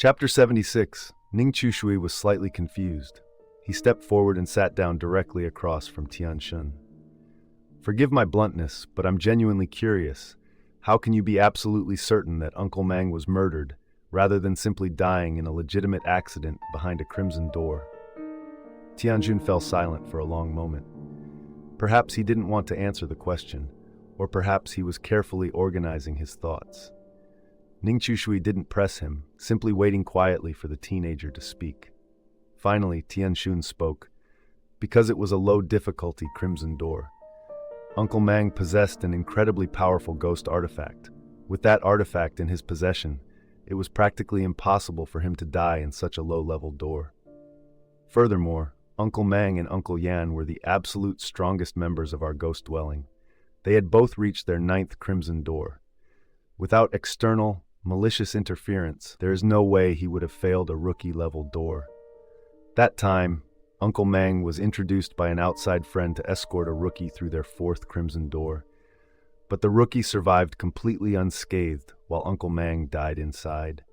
Chapter 76. Ning Chushui was slightly confused. He stepped forward and sat down directly across from Changchun. Forgive my bluntness, but I'm genuinely curious. How can you be absolutely certain that Uncle Mang was murdered, rather than simply dying in a legitimate accident behind a crimson door? Tianjun fell silent for a long moment. Perhaps he didn't want to answer the question, or perhaps he was carefully organizing his thoughts. Ning Chushui didn't press him, simply waiting quietly for the teenager to speak. Finally, Tianjun spoke, because it was a low-difficulty crimson door. Uncle Mang possessed an incredibly powerful ghost artifact. With that artifact in his possession, it was practically impossible for him to die in such a low-level door. Furthermore, Uncle Mang and Uncle Yan were the absolute strongest members of our ghost dwelling. They had both reached their 9th crimson door. Without external, malicious interference, there is no way he would have failed a rookie-level door. That time, Uncle Mang was introduced by an outside friend to escort a rookie through their 4th crimson door. But the rookie survived completely unscathed, while Uncle Mang died inside.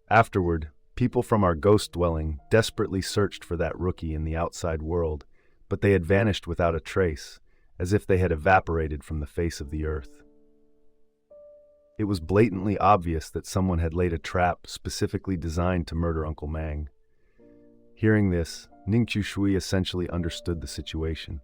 Afterward, people from our ghost dwelling desperately searched for that rookie in the outside world, but they had vanished without a trace, as if they had evaporated from the face of the earth. It was blatantly obvious that someone had laid a trap specifically designed to murder Uncle Mang. Hearing this, Ning Chushui essentially understood the situation.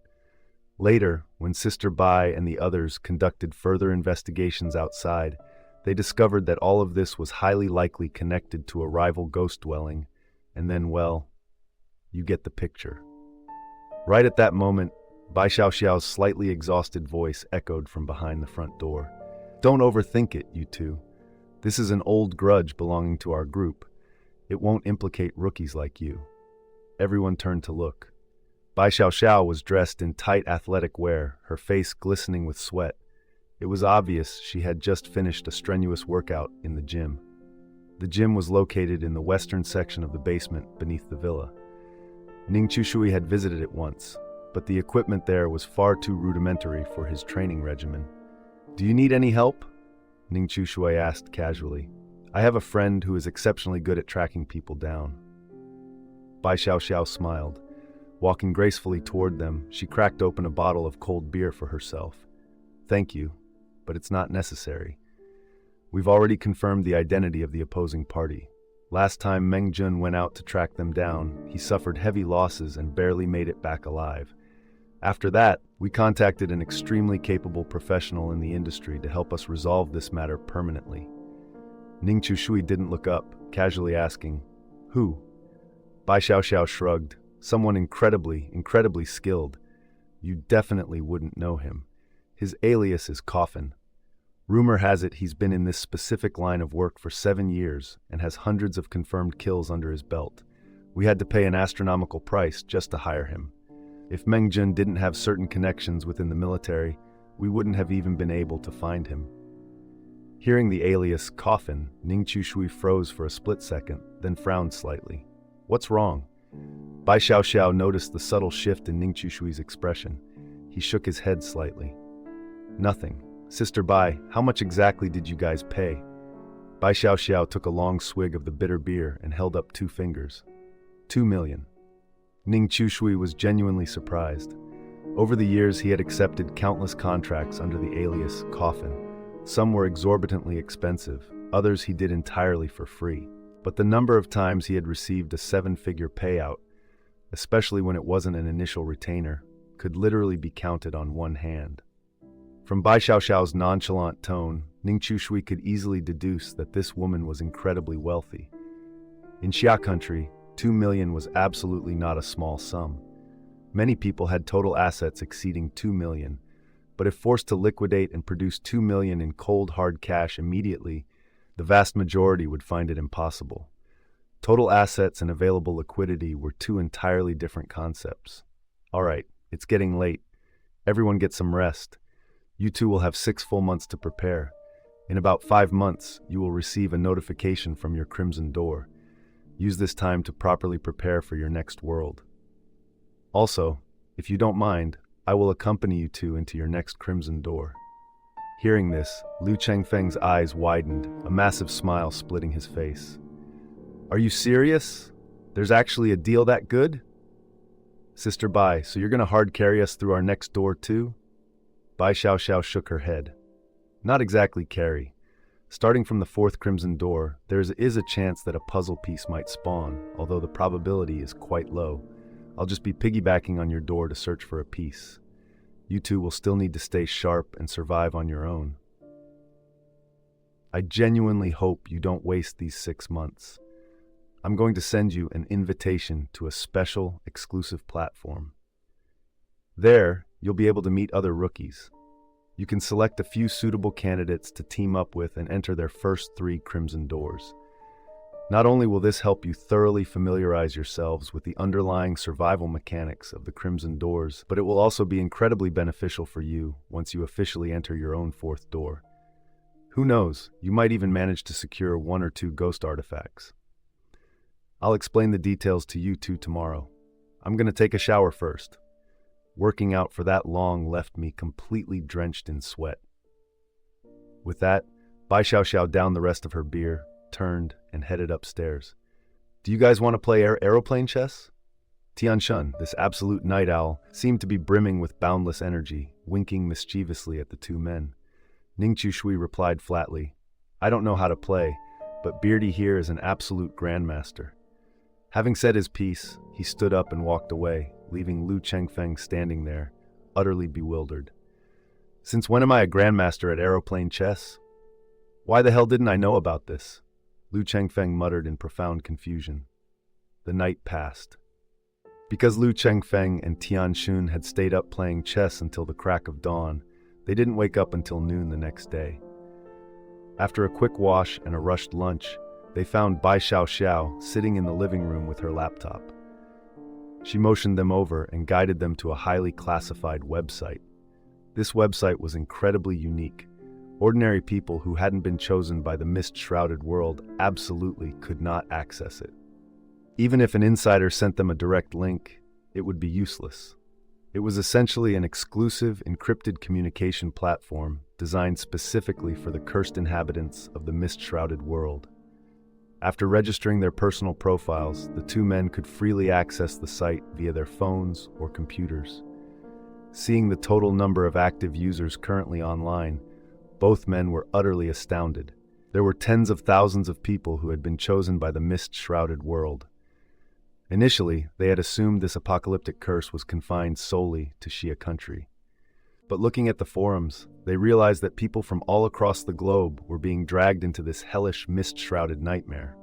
Later, when Sister Bai and the others conducted further investigations outside, they discovered that all of this was highly likely connected to a rival ghost dwelling, and then, well, you get the picture. Right at that moment, Bai Xiaoxiao's slightly exhausted voice echoed from behind the front door. Don't overthink it, you two. This is an old grudge belonging to our group. It won't implicate rookies like you. Everyone turned to look. Bai Xiaoxiao was dressed in tight athletic wear, her face glistening with sweat. It was obvious she had just finished a strenuous workout in the gym. The gym was located in the western section of the basement beneath the villa. Ning Chushui had visited it once, but the equipment there was far too rudimentary for his training regimen. Do you need any help? Ning Chushui asked casually. I have a friend who is exceptionally good at tracking people down. Bai Xiaoxiao smiled. Walking gracefully toward them, she cracked open a bottle of cold beer for herself. Thank you, but it's not necessary. We've already confirmed the identity of the opposing party. Last time Meng Jun went out to track them down, he suffered heavy losses and barely made it back alive. After that, we contacted an extremely capable professional in the industry to help us resolve this matter permanently. Ning Chushui didn't look up, casually asking, Who? Bai Xiaoxiao shrugged. Someone incredibly skilled. You definitely wouldn't know him. His alias is Coffin. Rumor has it he's been in this specific line of work for 7 years and has hundreds of confirmed kills under his belt. We had to pay an astronomical price just to hire him. If Meng Jun didn't have certain connections within the military, we wouldn't have even been able to find him. Hearing the alias Coffin, Ning Chushui froze for a split second, then frowned slightly. What's wrong? Bai Xiaoxiao noticed the subtle shift in Ning Chushui's expression. He shook his head slightly. Nothing. Sister Bai, how much exactly did you guys pay? Bai Xiaoxiao took a long swig of the bitter beer and held up 2 fingers. 2 million. Ning Chushui was genuinely surprised. Over the years, he had accepted countless contracts under the alias Coffin. Some were exorbitantly expensive, others he did entirely for free. But the number of times he had received a 7-figure payout, especially when it wasn't an initial retainer, could literally be counted on one hand. From Bai Xiaoxiao's nonchalant tone, Ning Chushui could easily deduce that this woman was incredibly wealthy. In Xia country, 2 million was absolutely not a small sum. Many people had total assets exceeding 2 million, but if forced to liquidate and produce 2 million in cold hard cash immediately, the vast majority would find it impossible. Total assets and available liquidity were 2 entirely different concepts. All right, it's getting late. Everyone get some rest. You two will have 6 full months to prepare. In about 5 months, you will receive a notification from your Crimson Door. Use this time to properly prepare for your next world. Also, if you don't mind, I will accompany you two into your next Crimson Door. Hearing this, Lu Chengfeng's eyes widened, a massive smile splitting his face. Are you serious? There's actually a deal that good? Sister Bai, so you're gonna hard carry us through our next door too? Bai Xiao shook her head. Not exactly carry. Starting from the fourth crimson door, there is a chance that a puzzle piece might spawn, although the probability is quite low. I'll just be piggybacking on your door to search for a piece. You two will still need to stay sharp and survive on your own. I genuinely hope you don't waste these 6 months. I'm going to send you an invitation to a special, exclusive platform. There, you'll be able to meet other rookies. You can select a few suitable candidates to team up with and enter their first 3 crimson doors. Not only will this help you thoroughly familiarize yourselves with the underlying survival mechanics of the crimson doors, but it will also be incredibly beneficial for you once you officially enter your own 4th door. Who knows, you might even manage to secure 1 or 2 ghost artifacts. I'll explain the details to you two tomorrow. I'm going to take a shower first. Working out for that long left me completely drenched in sweat. With that, Bai Xiao downed the rest of her beer, turned, and headed upstairs. Do you guys want to play aeroplane chess? Tianshun, this absolute night owl, seemed to be brimming with boundless energy, winking mischievously at the 2 men. Ning Shui replied flatly, I don't know how to play, but Beardy here is an absolute grandmaster. Having said his piece, he stood up and walked away, leaving Lu Chengfeng standing there, utterly bewildered. Since when am I a grandmaster at aeroplane chess? Why the hell didn't I know about this? Lu Chengfeng muttered in profound confusion. The night passed. Because Lu Chengfeng and Tianshun had stayed up playing chess until the crack of dawn, they didn't wake up until noon the next day. After a quick wash and a rushed lunch, they found Bai Xiao sitting in the living room with her laptop. She motioned them over and guided them to a highly classified website. This website was incredibly unique. Ordinary people who hadn't been chosen by the mist-shrouded world absolutely could not access it. Even if an insider sent them a direct link, it would be useless. It was essentially an exclusive, encrypted communication platform designed specifically for the cursed inhabitants of the mist-shrouded world. After registering their personal profiles, the 2 men could freely access the site via their phones or computers. Seeing the total number of active users currently online, both men were utterly astounded. There were tens of thousands of people who had been chosen by the mist-shrouded world. Initially, they had assumed this apocalyptic curse was confined solely to Xia country. But looking at the forums, they realized that people from all across the globe were being dragged into this hellish mist-shrouded nightmare.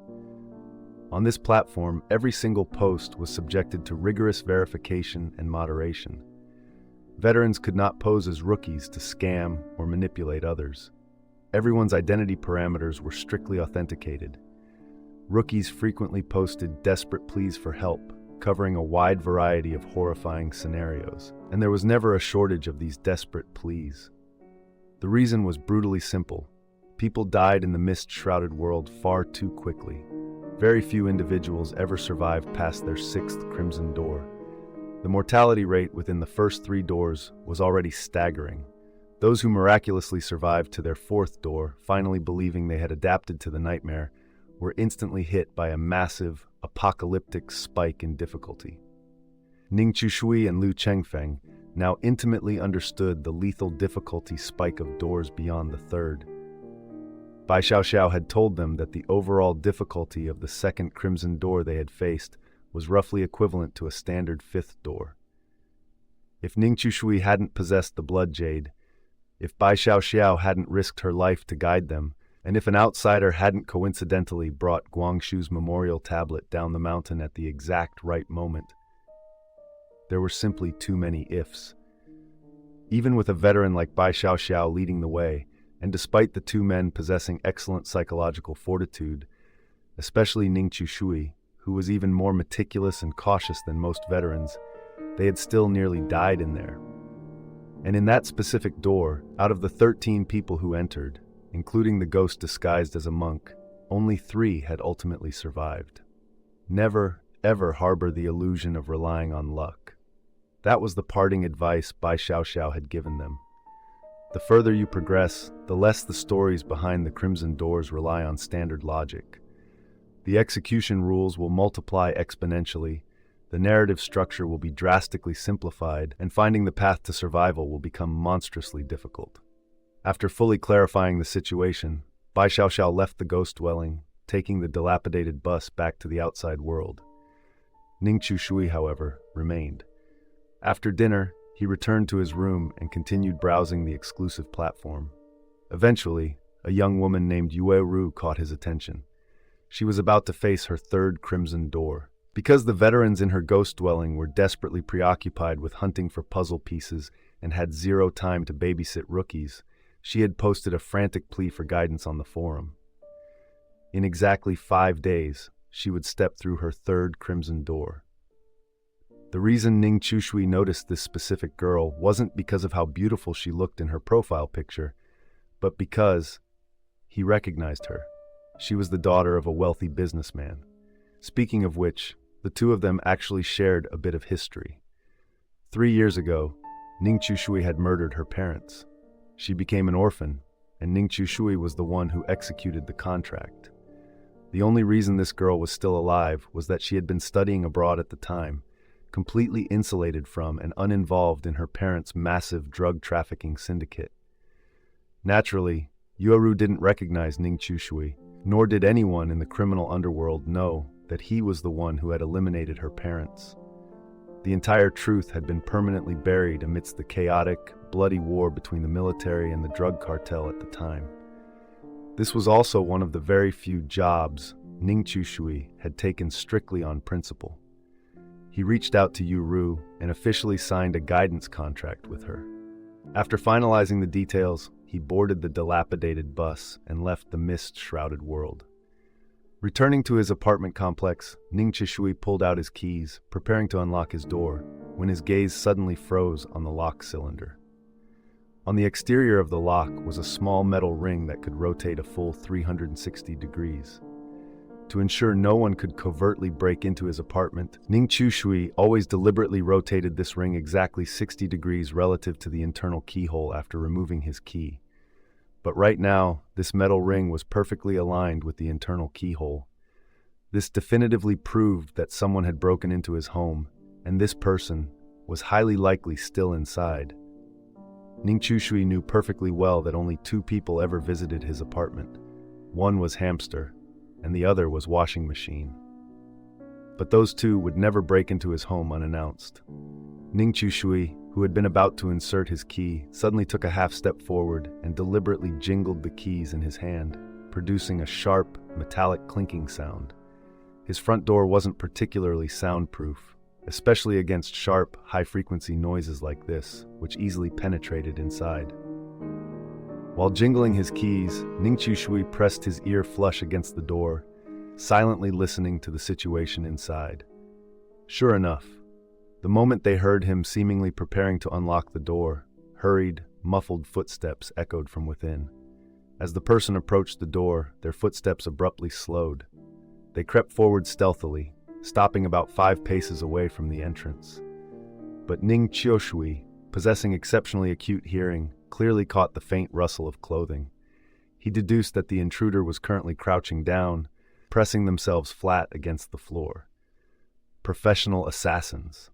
On this platform, every single post was subjected to rigorous verification and moderation. Veterans could not pose as rookies to scam or manipulate others. Everyone's identity parameters were strictly authenticated. Rookies frequently posted desperate pleas for help, covering a wide variety of horrifying scenarios, and there was never a shortage of these desperate pleas. The reason was brutally simple. People died in the mist-shrouded world far too quickly. Very few individuals ever survived past their 6th crimson door. The mortality rate within the first 3 doors was already staggering. Those who miraculously survived to their 4th door, finally believing they had adapted to the nightmare, were instantly hit by a massive, apocalyptic spike in difficulty. Ning Shui and Lu Chengfeng now intimately understood the lethal difficulty spike of doors beyond the 3rd. Bai Xiao had told them that the overall difficulty of the 2nd crimson door they had faced was roughly equivalent to a standard 5th door. If Ning Shui hadn't possessed the blood jade, if Bai Xiao hadn't risked her life to guide them, and if an outsider hadn't coincidentally brought Guangshu's memorial tablet down the mountain at the exact right moment, there were simply too many ifs. Even with a veteran like Bai Xiao leading the way, and despite the 2 men possessing excellent psychological fortitude, especially Ning Shui, who was even more meticulous and cautious than most veterans, they had still nearly died in there. And in that specific door, out of the 13 people who entered, including the ghost disguised as a monk, only 3 had ultimately survived. Never, ever harbor the illusion of relying on luck. That was the parting advice Bai Xiao had given them. The further you progress, the less the stories behind the crimson doors rely on standard logic. The execution rules will multiply exponentially, the narrative structure will be drastically simplified, and finding the path to survival will become monstrously difficult. After fully clarifying the situation, Bai Xiaoxiao left the ghost dwelling, taking the dilapidated bus back to the outside world. Ning Chushui, however, remained. After dinner, he returned to his room and continued browsing the exclusive platform. Eventually, a young woman named Yue Ru caught his attention. She was about to face her third crimson door. Because the veterans in her ghost dwelling were desperately preoccupied with hunting for puzzle pieces and had zero time to babysit rookies, she had posted a frantic plea for guidance on the forum. In exactly 5 days, she would step through her third crimson door. The reason Ning Chushui noticed this specific girl wasn't because of how beautiful she looked in her profile picture, but because he recognized her. She was the daughter of a wealthy businessman. Speaking of which, the two of them actually shared a bit of history. 3 years ago, Ning Chushui had murdered her parents. She became an orphan, and Ning Chushui was the one who executed the contract. The only reason this girl was still alive was that she had been studying abroad at the time, completely insulated from and uninvolved in her parents' massive drug trafficking syndicate. Naturally, Yueru didn't recognize Ning Chushui, nor did anyone in the criminal underworld know that he was the one who had eliminated her parents. The entire truth had been permanently buried amidst the chaotic, bloody war between the military and the drug cartel at the time. This was also one of the very few jobs Ning Chushui had taken strictly on principle. He reached out to Yu Ru and officially signed a guidance contract with her. After finalizing the details, he boarded the dilapidated bus and left the mist-shrouded world. Returning to his apartment complex, Ning Chushui pulled out his keys, preparing to unlock his door, when his gaze suddenly froze on the lock cylinder. On the exterior of the lock was a small metal ring that could rotate a full 360 degrees. To ensure no one could covertly break into his apartment, Ning Chushui always deliberately rotated this ring exactly 60 degrees relative to the internal keyhole after removing his key. But right now, this metal ring was perfectly aligned with the internal keyhole. This definitively proved that someone had broken into his home, and this person was highly likely still inside. Ning Chushui knew perfectly well that only 2 people ever visited his apartment. One was Hamster, and the other was Washing Machine. But those 2 would never break into his home unannounced. Ning Chushui, who had been about to insert his key, suddenly took a half step forward and deliberately jingled the keys in his hand, producing a sharp, metallic clinking sound. His front door wasn't particularly soundproof, especially against sharp, high-frequency noises like this, which easily penetrated inside. While jingling his keys, Ning Chushui pressed his ear flush against the door, silently listening to the situation inside. Sure enough, the moment they heard him seemingly preparing to unlock the door, hurried, muffled footsteps echoed from within. As the person approached the door, their footsteps abruptly slowed. They crept forward stealthily, stopping about 5 paces away from the entrance. But Ning Chushui, possessing exceptionally acute hearing, clearly caught the faint rustle of clothing. He deduced that the intruder was currently crouching down, pressing themselves flat against the floor. Professional assassins.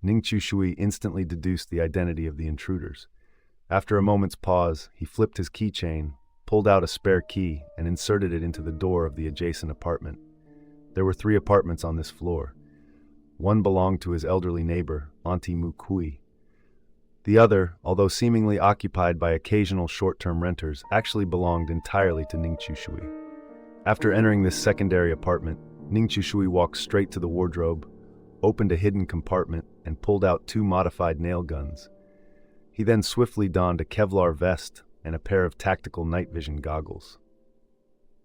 Ning Chushui instantly deduced the identity of the intruders. After a moment's pause, he flipped his keychain, pulled out a spare key, and inserted it into the door of the adjacent apartment. There were 3 apartments on this floor. One belonged to his elderly neighbor, Auntie Mu Kui. The other, although seemingly occupied by occasional short-term renters, actually belonged entirely to Ning Chushui. After entering this secondary apartment, Ning Chushui walked straight to the wardrobe, opened a hidden compartment, and pulled out 2 modified nail guns. He then swiftly donned a Kevlar vest and a pair of tactical night vision goggles.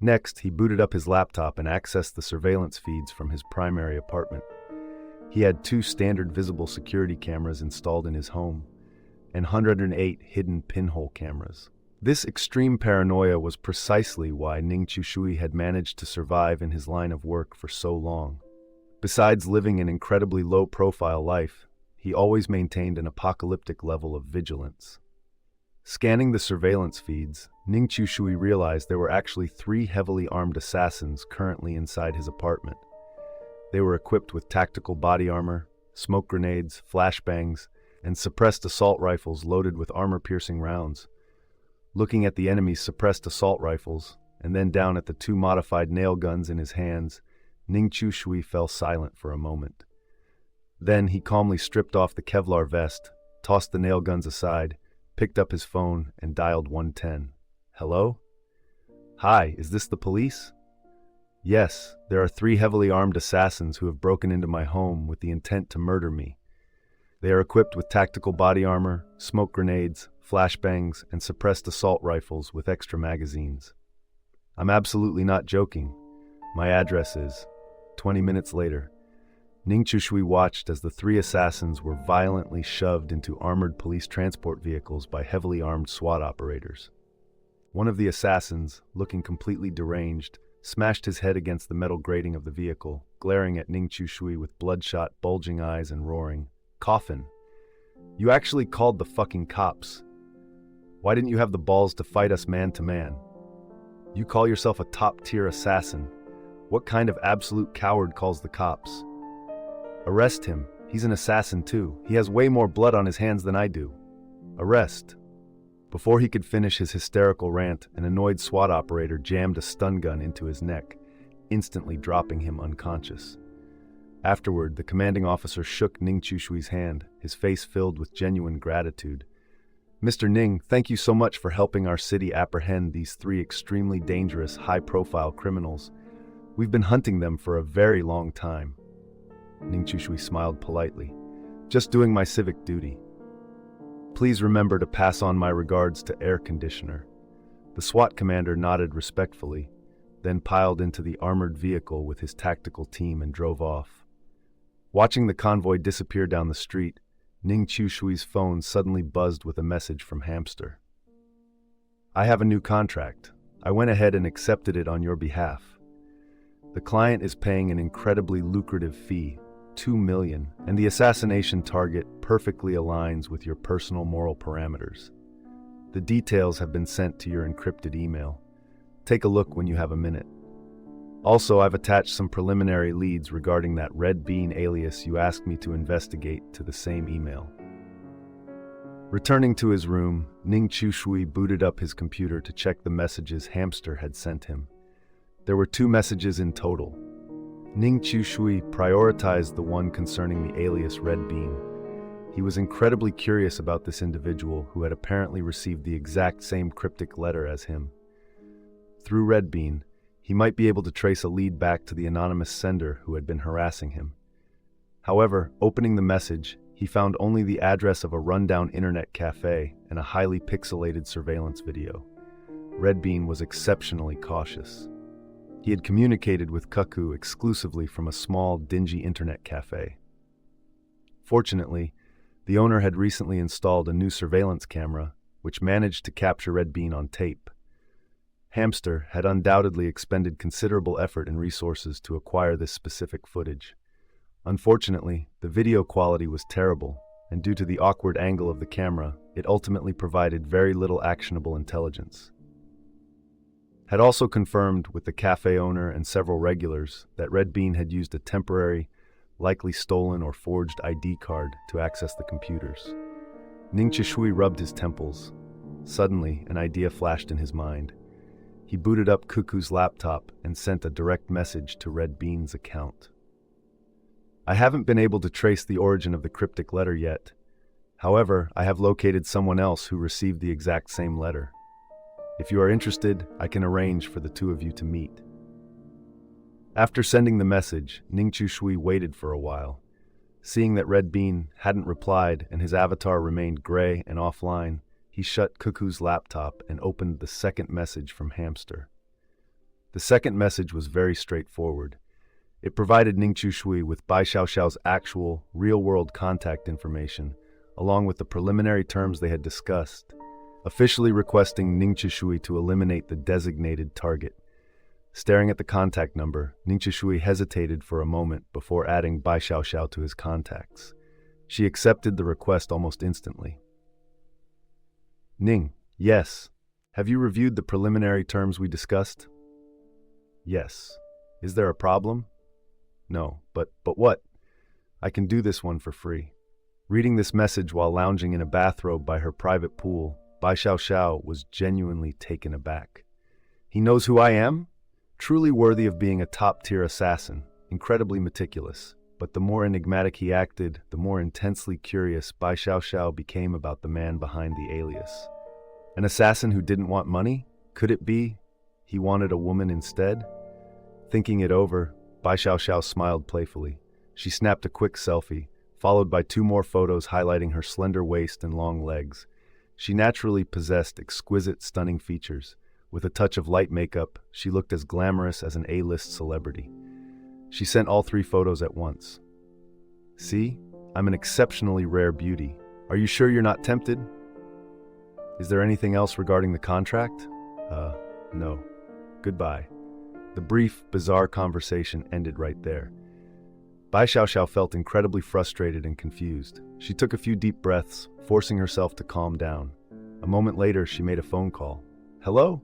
Next, he booted up his laptop and accessed the surveillance feeds from his primary apartment. He had 2 standard visible security cameras installed in his home, and 108 hidden pinhole cameras. This extreme paranoia was precisely why Ning Chushui had managed to survive in his line of work for so long. Besides living an incredibly low-profile life, he always maintained an apocalyptic level of vigilance. Scanning the surveillance feeds, Ning Chushui realized there were actually 3 heavily armed assassins currently inside his apartment. They were equipped with tactical body armor, smoke grenades, flashbangs, and suppressed assault rifles loaded with armor-piercing rounds. Looking at the enemy's suppressed assault rifles, and then down at the 2 modified nail guns in his hands, Ning Chushui fell silent for a moment. Then he calmly stripped off the Kevlar vest, tossed the nail guns aside, picked up his phone, and dialed 110. Hello? Hi, is this the police? Yes, there are 3 heavily armed assassins who have broken into my home with the intent to murder me. They are equipped with tactical body armor, smoke grenades, flashbangs, and suppressed assault rifles with extra magazines. I'm absolutely not joking. My address is... 20 minutes later, Ning Chushui watched as the 3 assassins were violently shoved into armored police transport vehicles by heavily armed SWAT operators. One of the assassins, looking completely deranged, smashed his head against the metal grating of the vehicle, glaring at Ning Chushui with bloodshot, bulging eyes and roaring, "Coffin! You actually called the fucking cops. Why didn't you have the balls to fight us man to man? You call yourself a top-tier assassin. What kind of absolute coward calls the cops? Arrest him. He's an assassin too. He has way more blood on his hands than I do. Arrest." Before he could finish his hysterical rant, an annoyed SWAT operator jammed a stun gun into his neck, instantly dropping him unconscious. Afterward, the commanding officer shook Ning Chushui's hand, his face filled with genuine gratitude. "Mr. Ning, thank you so much for helping our city apprehend these 3 extremely dangerous, high-profile criminals. We've been hunting them for a very long time." Ning Chushui smiled politely. "Just doing my civic duty. Please remember to pass on my regards to Air Conditioner." The SWAT commander nodded respectfully, then piled into the armored vehicle with his tactical team and drove off. Watching the convoy disappear down the street, Ning Chushui's phone suddenly buzzed with a message from Hamster. "I have a new contract. I went ahead and accepted it on your behalf. The client is paying an incredibly lucrative fee, 2 million, and the assassination target perfectly aligns with your personal moral parameters. The details have been sent to your encrypted email. Take a look when you have a minute. Also, I've attached some preliminary leads regarding that Red Bean alias you asked me to investigate to the same email." Returning to his room, Ning Chushui booted up his computer to check the messages Hamster had sent him. There were 2 messages in total. Ning Chushui prioritized the one concerning the alias Red Bean. He was incredibly curious about this individual who had apparently received the exact same cryptic letter as him. Through Red Bean, he might be able to trace a lead back to the anonymous sender who had been harassing him. However, opening the message, he found only the address of a rundown internet cafe and a highly pixelated surveillance video. Red Bean was exceptionally cautious. He had communicated with Cuckoo exclusively from a small, dingy internet cafe. Fortunately, the owner had recently installed a new surveillance camera, which managed to capture Red Bean on tape. Hamster had undoubtedly expended considerable effort and resources to acquire this specific footage. Unfortunately, the video quality was terrible, and due to the awkward angle of the camera, it ultimately provided very little actionable intelligence. Had also confirmed with the cafe owner and several regulars that Red Bean had used a temporary, likely stolen or forged ID card to access the computers. Ning Chushui rubbed his temples. Suddenly, an idea flashed in his mind. He booted up Cuckoo's laptop and sent a direct message to Red Bean's account. "I haven't been able to trace the origin of the cryptic letter yet. However, I have located someone else who received the exact same letter. If you are interested, I can arrange for the 2 of you to meet." After sending the message, Ning Chushui waited for a while. Seeing that Red Bean hadn't replied and his avatar remained gray and offline, he shut Cuckoo's laptop and opened the second message from Hamster. The second message was very straightforward. It provided Ning Chushui with Bai Xiaoxiao's actual, real-world contact information, along with the preliminary terms they had discussed, officially requesting Ning Chushui to eliminate the designated target. Staring at the contact number, Ning Chushui hesitated for a moment before adding Bai Xiaoxiao to his contacts. She accepted the request almost instantly. "Ning, yes. Have you reviewed the preliminary terms we discussed? Yes. Is there a problem? No, but what? I can do this one for free. Reading this message while lounging in a bathrobe by her private pool, Bai Xiao was genuinely taken aback. He knows who I am? Truly worthy of being a top-tier assassin, incredibly meticulous. But the more enigmatic he acted, the more intensely curious Bai Xiao became about the man behind the alias. An assassin who didn't want money? Could it be he wanted a woman instead? Thinking it over, Bai Xiao smiled playfully. She snapped a quick selfie, followed by 2 more photos highlighting her slender waist and long legs. She naturally possessed exquisite, stunning features. With a touch of light makeup, she looked as glamorous as an A-list celebrity. She sent all 3 photos at once. See? I'm an exceptionally rare beauty. Are you sure you're not tempted? Is there anything else regarding the contract? No. Goodbye. The brief, bizarre conversation ended right there. Bai Xiao felt incredibly frustrated and confused. She took a few deep breaths, forcing herself to calm down. A moment later, she made a phone call. Hello?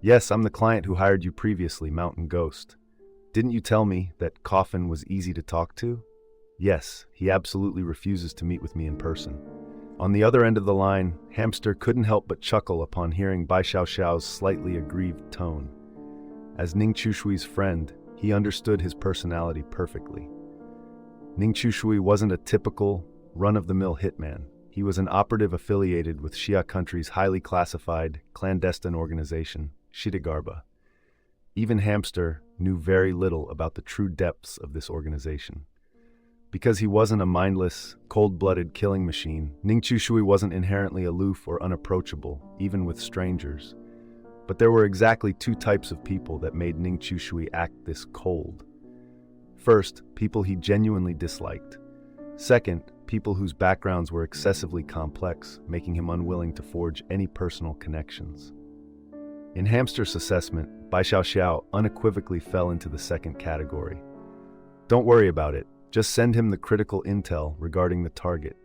Yes, I'm the client who hired you previously, Mountain Ghost. Didn't you tell me that Coffin was easy to talk to? Yes, he absolutely refuses to meet with me in person. On the other end of the line, Hamster couldn't help but chuckle upon hearing Bai Xiao's slightly aggrieved tone. As Ning Chushui's friend, he understood his personality perfectly. Ning Chushui wasn't a typical, run-of-the-mill hitman. He was an operative affiliated with Xia country's highly classified, clandestine organization, Shidagarba. Even Hamster knew very little about the true depths of this organization. Because he wasn't a mindless, cold-blooded killing machine, Ning Chushui wasn't inherently aloof or unapproachable, even with strangers. But there were exactly 2 types of people that made Ning Chushui act this cold. First, people he genuinely disliked. Second, people whose backgrounds were excessively complex, making him unwilling to forge any personal connections. In Hamster's assessment, Bai Xiao unequivocally fell into the second category. Don't worry about it. Just send him the critical intel regarding the target.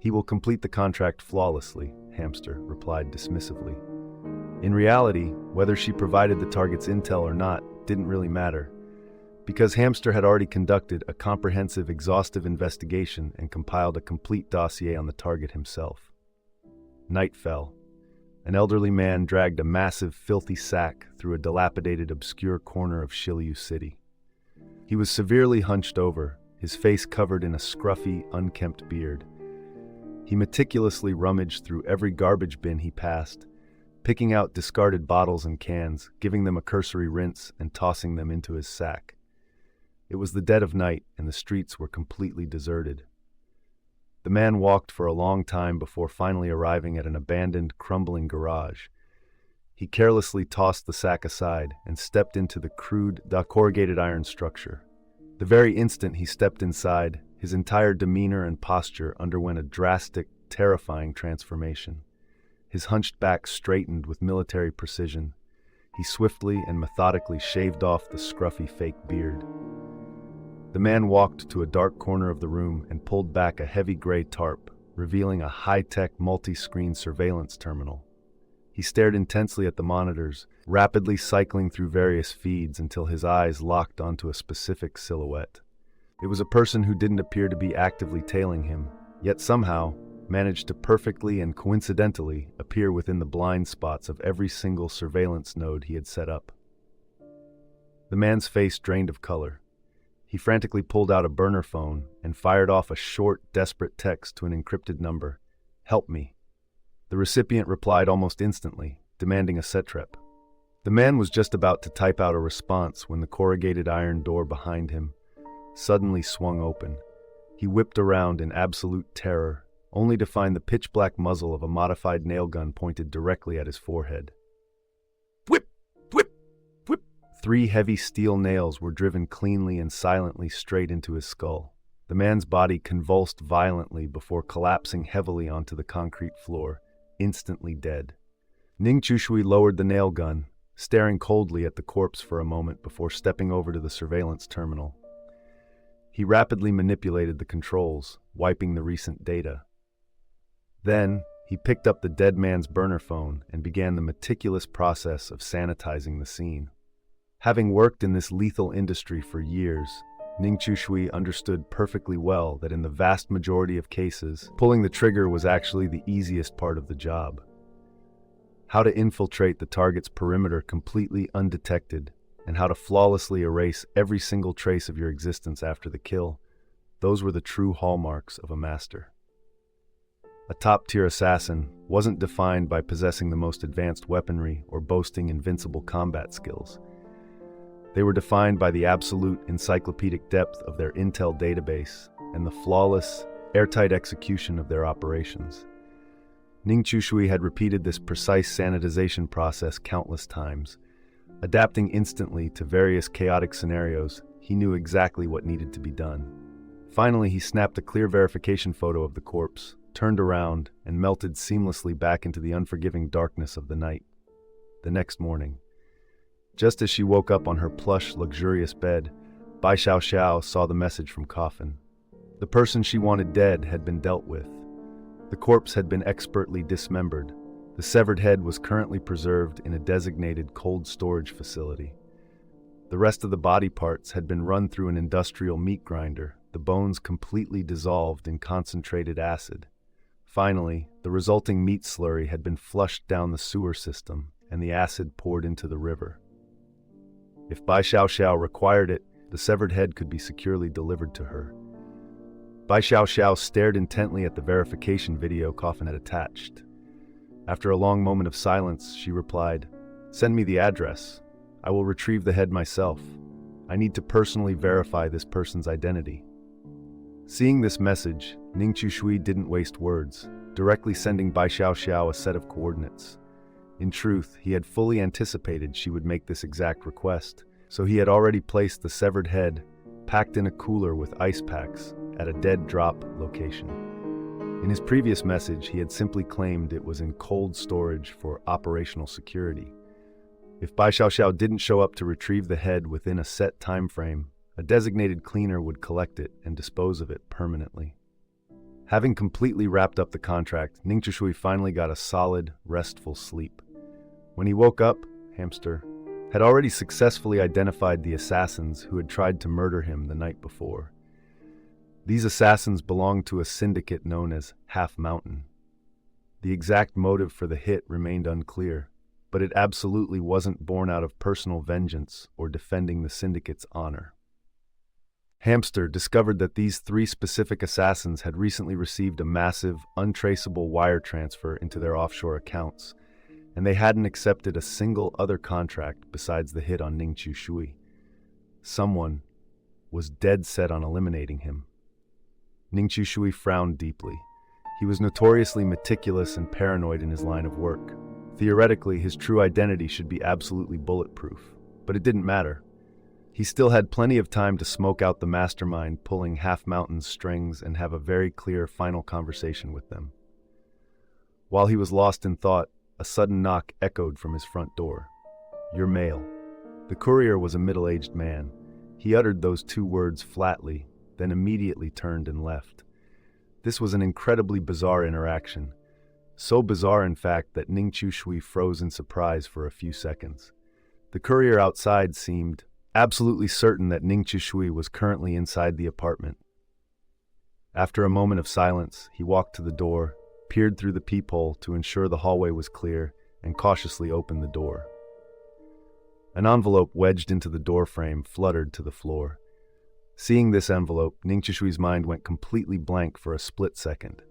He will complete the contract flawlessly, Hamster replied dismissively. In reality, whether she provided the target's intel or not didn't really matter, because Hamster had already conducted a comprehensive, exhaustive investigation and compiled a complete dossier on the target himself. Night fell. An elderly man dragged a massive, filthy sack through a dilapidated, obscure corner of Shiliu City. He was severely hunched over, his face covered in a scruffy, unkempt beard. He meticulously rummaged through every garbage bin he passed, picking out discarded bottles and cans, giving them a cursory rinse, and tossing them into his sack. It was the dead of night, and the streets were completely deserted. The man walked for a long time before finally arriving at an abandoned, crumbling garage. He carelessly tossed the sack aside and stepped into the crude, corrugated iron structure. The very instant he stepped inside, his entire demeanor and posture underwent a drastic, terrifying transformation. His hunched back straightened with military precision. He swiftly and methodically shaved off the scruffy fake beard. The man walked to a dark corner of the room and pulled back a heavy gray tarp, revealing a high-tech multi-screen surveillance terminal. He stared intensely at the monitors, rapidly cycling through various feeds until his eyes locked onto a specific silhouette. It was a person who didn't appear to be actively tailing him, yet somehow managed to perfectly and coincidentally appear within the blind spots of every single surveillance node he had set up. The man's face drained of color. He frantically pulled out a burner phone and fired off a short, desperate text to an encrypted number. "Help me." The recipient replied almost instantly, demanding a setrep. The man was just about to type out a response when the corrugated iron door behind him suddenly swung open. He whipped around in absolute terror, only to find the pitch-black muzzle of a modified nail gun pointed directly at his forehead. Whip! Whip! Whip! 3 heavy steel nails were driven cleanly and silently straight into his skull. The man's body convulsed violently before collapsing heavily onto the concrete floor, instantly dead. Ning Chushui lowered the nail gun, staring coldly at the corpse for a moment before stepping over to the surveillance terminal. He rapidly manipulated the controls, wiping the recent data. Then, he He picked up the dead man's burner phone and began the meticulous process of sanitizing the scene. Having worked in this lethal industry for years, Ning Chu understood perfectly well that in the vast majority of cases, pulling the trigger was actually the easiest part of the job. How to infiltrate the target's perimeter completely undetected, and how to flawlessly erase every single trace of your existence after the kill, those were the true hallmarks of a master. A top-tier assassin wasn't defined by possessing the most advanced weaponry or boasting invincible combat skills. They were defined by the absolute encyclopedic depth of their intel database and the flawless, airtight execution of their operations. Ning Chu had repeated this precise sanitization process countless times. Adapting instantly to various chaotic scenarios, he knew exactly what needed to be done. Finally, he snapped a clear verification photo of the corpse, turned around, and melted seamlessly back into the unforgiving darkness of the night. The next morning, just as she woke up on her plush, luxurious bed, Bai Xiao saw the message from Coffin. The person she wanted dead had been dealt with. The corpse had been expertly dismembered. The severed head was currently preserved in a designated cold storage facility. The rest of the body parts had been run through an industrial meat grinder, the bones completely dissolved in concentrated acid. Finally, the resulting meat slurry had been flushed down the sewer system, and the acid poured into the river. If Bai Xiao required it, the severed head could be securely delivered to her. Bai Xiao stared intently at the verification video Coffin had attached. After a long moment of silence, she replied, "Send me the address. I will retrieve the head myself. I need to personally verify this person's identity." Seeing this message, Ning Chu didn't waste words, directly sending Bai Xiao a set of coordinates. In truth, he had fully anticipated she would make this exact request, so he had already placed the severed head, packed in a cooler with ice packs, at a dead drop location. In his previous message, he had simply claimed it was in cold storage for operational security. If Bai Xiao didn't show up to retrieve the head within a set time frame, a designated cleaner would collect it and dispose of it permanently. Having completely wrapped up the contract, Ning Chu finally got a solid, restful sleep. When he woke up, Hamster had already successfully identified the assassins who had tried to murder him the night before. These assassins belonged to a syndicate known as Half Mountain. The exact motive for the hit remained unclear, but it absolutely wasn't born out of personal vengeance or defending the syndicate's honor. Hamster discovered that these three specific assassins had recently received a massive, untraceable wire transfer into their offshore accounts, and they hadn't accepted a single other contract besides the hit on Ning Chu. Someone was dead set on eliminating him. Ning Chu frowned deeply. He was notoriously meticulous and paranoid in his line of work. Theoretically, his true identity should be absolutely bulletproof, but it didn't matter. He still had plenty of time to smoke out the mastermind pulling Half Mountain's strings and have a very clear final conversation with them. While he was lost in thought, a sudden knock echoed from his front door. "Your mail." The courier was a middle-aged man. He uttered those two words flatly, then immediately turned and left. This was an incredibly bizarre interaction. So bizarre, in fact, that Ning Chu froze in surprise for a few seconds. The courier outside seemed absolutely certain that Ning Chu was currently inside the apartment. After a moment of silence, he walked to the door, peered through the peephole to ensure the hallway was clear, and cautiously opened the door. An envelope wedged into the doorframe fluttered to the floor. Seeing this envelope, Ning Chu's mind went completely blank for a split second.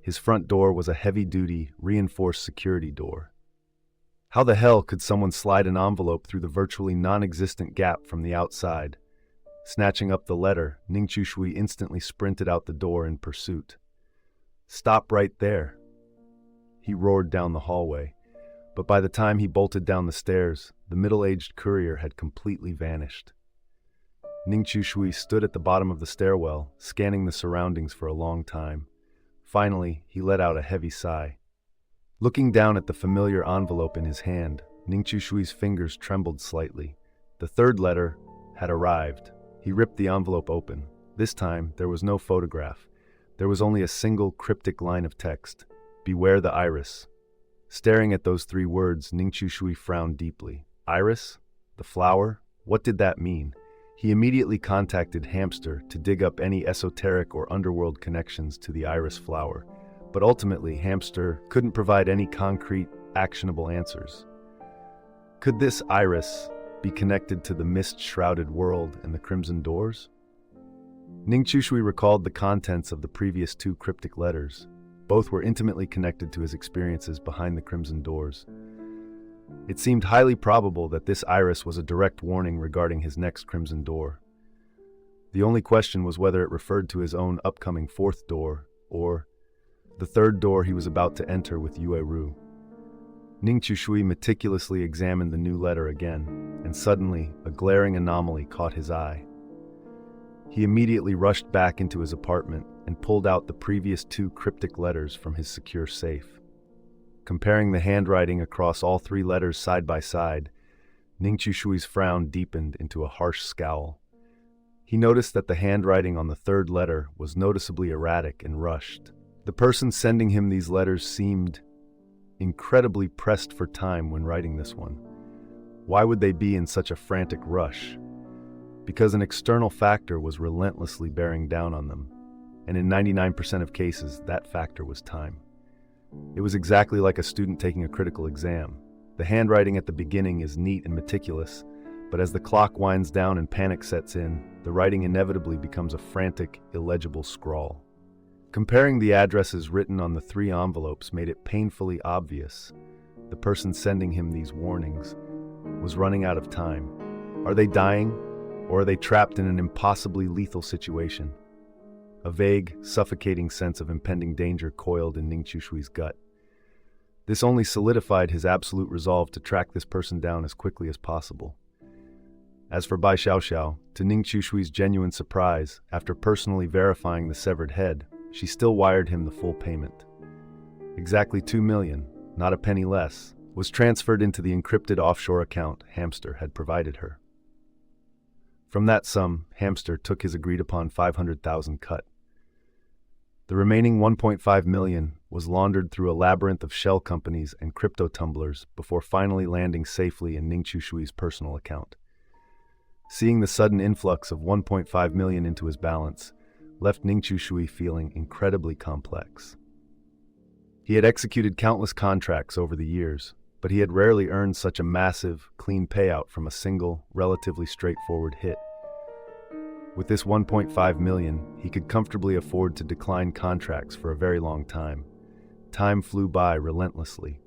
His front door was a heavy-duty, reinforced security door. How the hell could someone slide an envelope through the virtually non-existent gap from the outside? Snatching up the letter, Ning Chu instantly sprinted out the door in pursuit. "Stop right there!" He roared down the hallway, but by the time he bolted down the stairs, the middle-aged courier had completely vanished. Ning Chu stood at the bottom of the stairwell, scanning the surroundings for a long time. Finally, he let out a heavy sigh. Looking down at the familiar envelope in his hand, Ning Chu's fingers trembled slightly. The third letter had arrived. He ripped the envelope open. This time, there was no photograph. There was only a single cryptic line of text. Beware the iris. Staring at those 3 words, Ning Shui frowned deeply. Iris? The flower? What did that mean? He immediately contacted Hamster to dig up any esoteric or underworld connections to the iris flower, but ultimately Hamster couldn't provide any concrete, actionable answers. Could this iris be connected to the mist-shrouded world and the crimson doors? Ning Shui recalled the contents of the previous 2 cryptic letters. Both were intimately connected to his experiences behind the crimson doors. It seemed highly probable that this iris was a direct warning regarding his next crimson door. The only question was whether it referred to his own upcoming 4th door, or the 3rd door he was about to enter with Yue Ru. Ning Shui meticulously examined the new letter again, and suddenly a glaring anomaly caught his eye. He immediately rushed back into his apartment and pulled out the previous 2 cryptic letters from his secure safe. Comparing the handwriting across all 3 letters side by side, Ning Shui's frown deepened into a harsh scowl. He noticed that the handwriting on the 3rd letter was noticeably erratic and rushed. The person sending him these letters seemed incredibly pressed for time when writing this one. Why would they be in such a frantic rush? Because an external factor was relentlessly bearing down on them, and in 99% of cases, that factor was time. It was exactly like a student taking a critical exam. The handwriting at the beginning is neat and meticulous, but as the clock winds down and panic sets in, the writing inevitably becomes a frantic, illegible scrawl. Comparing the addresses written on the 3 envelopes made it painfully obvious the person sending him these warnings was running out of time. Are they dying, or are they trapped in an impossibly lethal situation? A vague, suffocating sense of impending danger coiled in Ning Shui's gut. This only solidified his absolute resolve to track this person down as quickly as possible. As for Bai Xiaoxiao, to Ning Shui's genuine surprise, after personally verifying the severed head, she still wired him the full payment. Exactly 2 million, not a penny less, was transferred into the encrypted offshore account Hamster had provided her. From that sum, Hamster took his agreed-upon 500,000 cut. The remaining 1.5 million was laundered through a labyrinth of shell companies and crypto tumblers before finally landing safely in Ning Shui's personal account. Seeing the sudden influx of 1.5 million into his balance left Ning Shui feeling incredibly complex. He had executed countless contracts over the years, but he had rarely earned such a massive, clean payout from a single, relatively straightforward hit. With this 1.5 million, he could comfortably afford to decline contracts for a very long time. Time flew by relentlessly.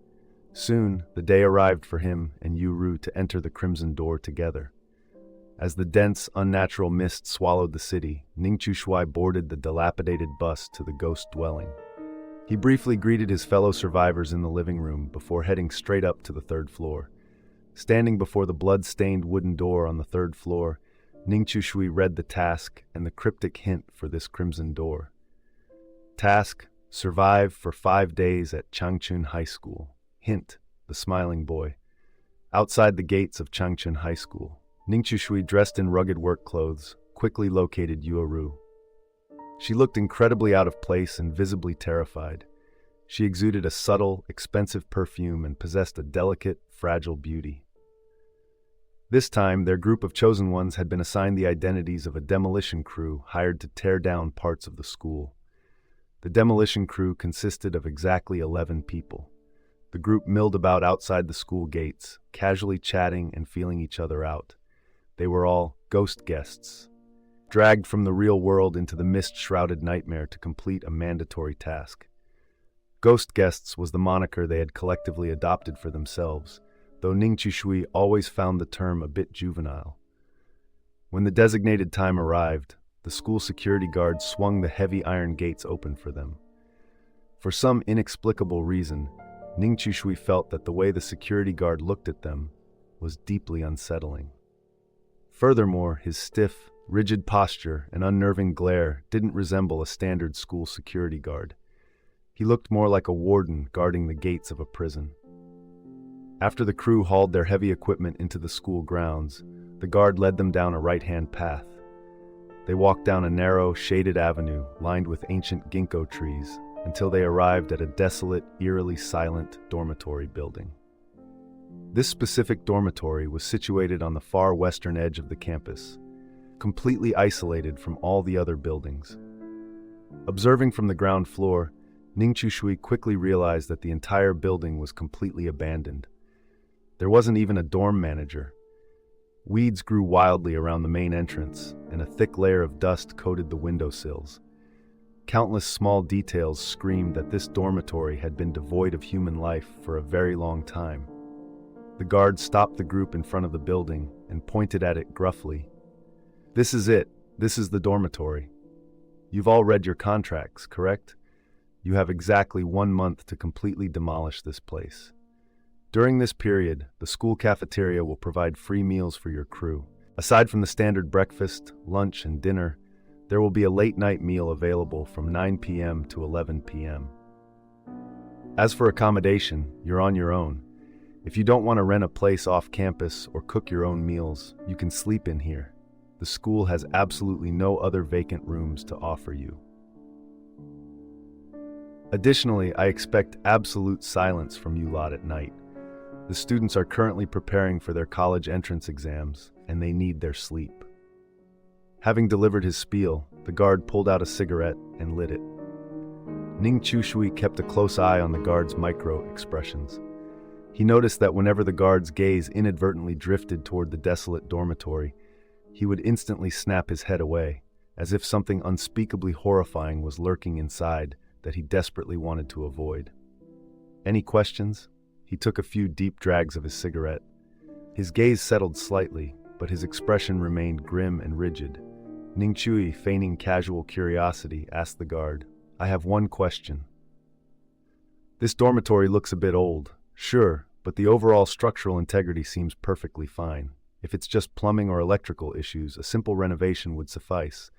Soon, the day arrived for him and Yu Ru to enter the Crimson Door together. As the dense, unnatural mist swallowed the city, Ning Shui boarded the dilapidated bus to the ghost dwelling. He briefly greeted his fellow survivors in the living room before heading straight up to the 3rd floor. Standing before the blood-stained wooden door on the 3rd floor, Ning Shui read the task and the cryptic hint for this crimson door. Task: survive for 5 days at Changchun High School. Hint: the smiling boy. Outside the gates of Changchun High School, Ning Shui, dressed in rugged work clothes, quickly located Yue Ru. She looked incredibly out of place and visibly terrified. She exuded a subtle, expensive perfume and possessed a delicate, fragile beauty. This time, their group of chosen ones had been assigned the identities of a demolition crew hired to tear down parts of the school. The demolition crew consisted of exactly 11 people. The group milled about outside the school gates, casually chatting and feeling each other out. They were all ghost guests, dragged from the real world into the mist-shrouded nightmare to complete a mandatory task. Ghost guests was the moniker they had collectively adopted for themselves, though Ning Shui always found the term a bit juvenile. When the designated time arrived, the school security guards swung the heavy iron gates open for them. For some inexplicable reason, Ning Shui felt that the way the security guard looked at them was deeply unsettling. Furthermore, his stiff, rigid posture and unnerving glare didn't resemble a standard school security guard. He looked more like a warden guarding the gates of a prison. After the crew hauled their heavy equipment into the school grounds, the guard led them down a right-hand path. They walked down a narrow, shaded avenue lined with ancient ginkgo trees until they arrived at a desolate, eerily silent dormitory building. This specific dormitory was situated on the far western edge of the campus, completely isolated from all the other buildings. Observing from the ground floor, Ning Chushui quickly realized that the entire building was completely abandoned. There wasn't even a dorm manager. Weeds grew wildly around the main entrance, and a thick layer of dust coated the windowsills. Countless small details screamed that this dormitory had been devoid of human life for a very long time. The guard stopped the group in front of the building and pointed at it gruffly. "This is it. This is the dormitory. You've all read your contracts, correct? You have exactly 1 month to completely demolish this place. During this period, the school cafeteria will provide free meals for your crew. Aside from the standard breakfast, lunch, and dinner, there will be a late-night meal available from 9 p.m. to 11 p.m. As for accommodation, you're on your own. If you don't want to rent a place off campus or cook your own meals, you can sleep in here. The school has absolutely no other vacant rooms to offer you. Additionally, I expect absolute silence from you lot at night. The students are currently preparing for their college entrance exams, and they need their sleep." Having delivered his spiel, the guard pulled out a cigarette and lit it. Ning Chushui kept a close eye on the guard's micro-expressions. He noticed that whenever the guard's gaze inadvertently drifted toward the desolate dormitory, he would instantly snap his head away, as if something unspeakably horrifying was lurking inside that he desperately wanted to avoid. Any questions? He took a few deep drags of his cigarette. His gaze settled slightly, but his expression remained grim and rigid. Ning Chui, feigning casual curiosity, asked the guard, "I have one question. This dormitory looks a bit old, sure, but the overall structural integrity seems perfectly fine. If it's just plumbing or electrical issues, a simple renovation would suffice.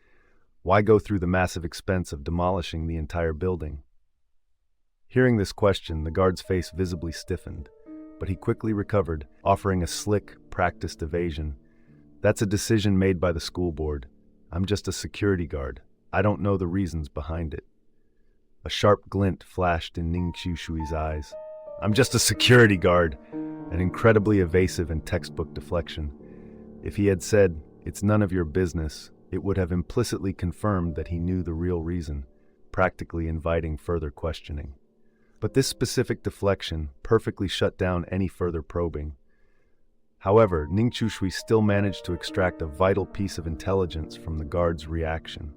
Why go through the massive expense of demolishing the entire building?" Hearing this question, the guard's face visibly stiffened, but he quickly recovered, offering a slick, practiced evasion. "That's a decision made by the school board. I'm just a security guard. I don't know the reasons behind it." A sharp glint flashed in Ning Chushui's eyes. "I'm just a security guard," an incredibly evasive and textbook deflection. If he had said, "It's none of your business," it would have implicitly confirmed that he knew the real reason, practically inviting further questioning. But this specific deflection perfectly shut down any further probing. However, Ning Chushui still managed to extract a vital piece of intelligence from the guard's reaction.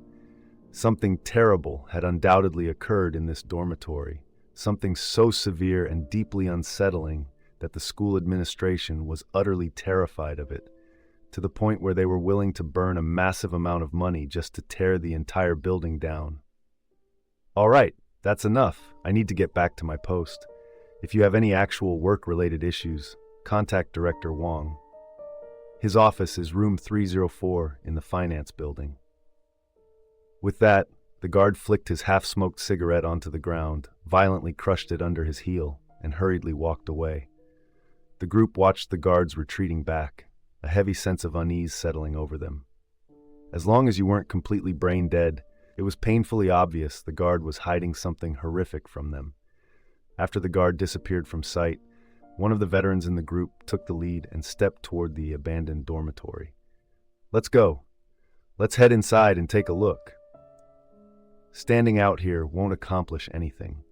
Something terrible had undoubtedly occurred in this dormitory, something so severe and deeply unsettling that the school administration was utterly terrified of it, to the point where they were willing to burn a massive amount of money just to tear the entire building down. "All right, that's enough. I need to get back to my post. If you have any actual work-related issues, contact Director Wang. His office is room 304 in the finance building." With that, the guard flicked his half-smoked cigarette onto the ground, violently crushed it under his heel, and hurriedly walked away. The group watched the guards retreating back, a heavy sense of unease settling over them. As long as you weren't completely brain dead, it was painfully obvious the guard was hiding something horrific from them. After the guard disappeared from sight, one of the veterans in the group took the lead and stepped toward the abandoned dormitory. "Let's go. Let's head inside and take a look. Standing out here won't accomplish anything."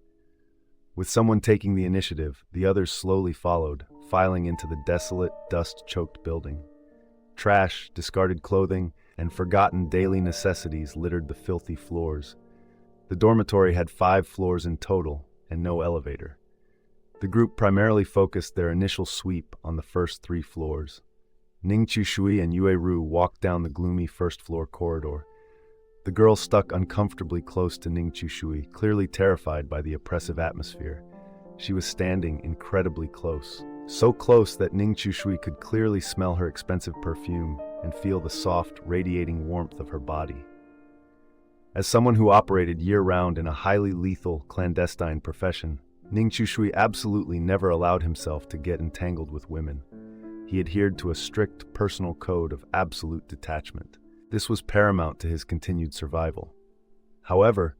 With someone taking the initiative, the others slowly followed, filing into the desolate, dust-choked building. Trash, discarded clothing, and forgotten daily necessities littered the filthy floors. The dormitory had 5 floors in total, and no elevator. The group primarily focused their initial sweep on the first 3 floors. Ning Chushui and Yue Ru walked down the gloomy first-floor corridor. The girl stuck uncomfortably close to Ning Chushui, clearly terrified by the oppressive atmosphere. She was standing incredibly close, so close that Ning Chushui could clearly smell her expensive perfume and feel the soft, radiating warmth of her body. As someone who operated year-round in a highly lethal, clandestine profession, Ning Chushui absolutely never allowed himself to get entangled with women. He adhered to a strict personal code of absolute detachment. This was paramount to his continued survival. However,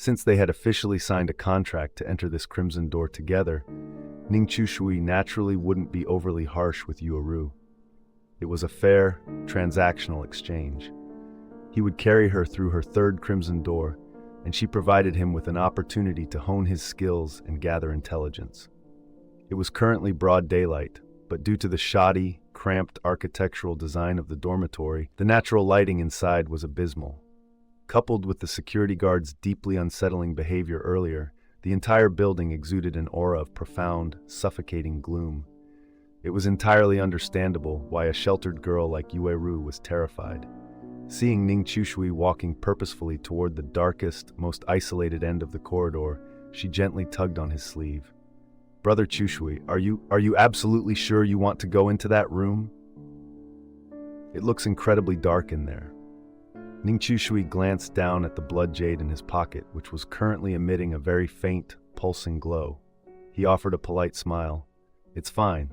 Since they had officially signed a contract to enter this crimson door together, Ning Chushui naturally wouldn't be overly harsh with Yueru. It was a fair, transactional exchange. He would carry her through her third crimson door, and she provided him with an opportunity to hone his skills and gather intelligence. It was currently broad daylight, but due to the shoddy, cramped architectural design of the dormitory, the natural lighting inside was abysmal. Coupled with the security guard's deeply unsettling behavior earlier, the entire building exuded an aura of profound, suffocating gloom. It was entirely understandable why a sheltered girl like Yueru was terrified. Seeing Ning Chushui walking purposefully toward the darkest, most isolated end of the corridor, she gently tugged on his sleeve. "Brother Chushui, are you absolutely sure you want to go into that room? It looks incredibly dark in there." Ning Chushui glanced down at the blood jade in his pocket, which was currently emitting a very faint, pulsing glow. He offered a polite smile. "It's fine.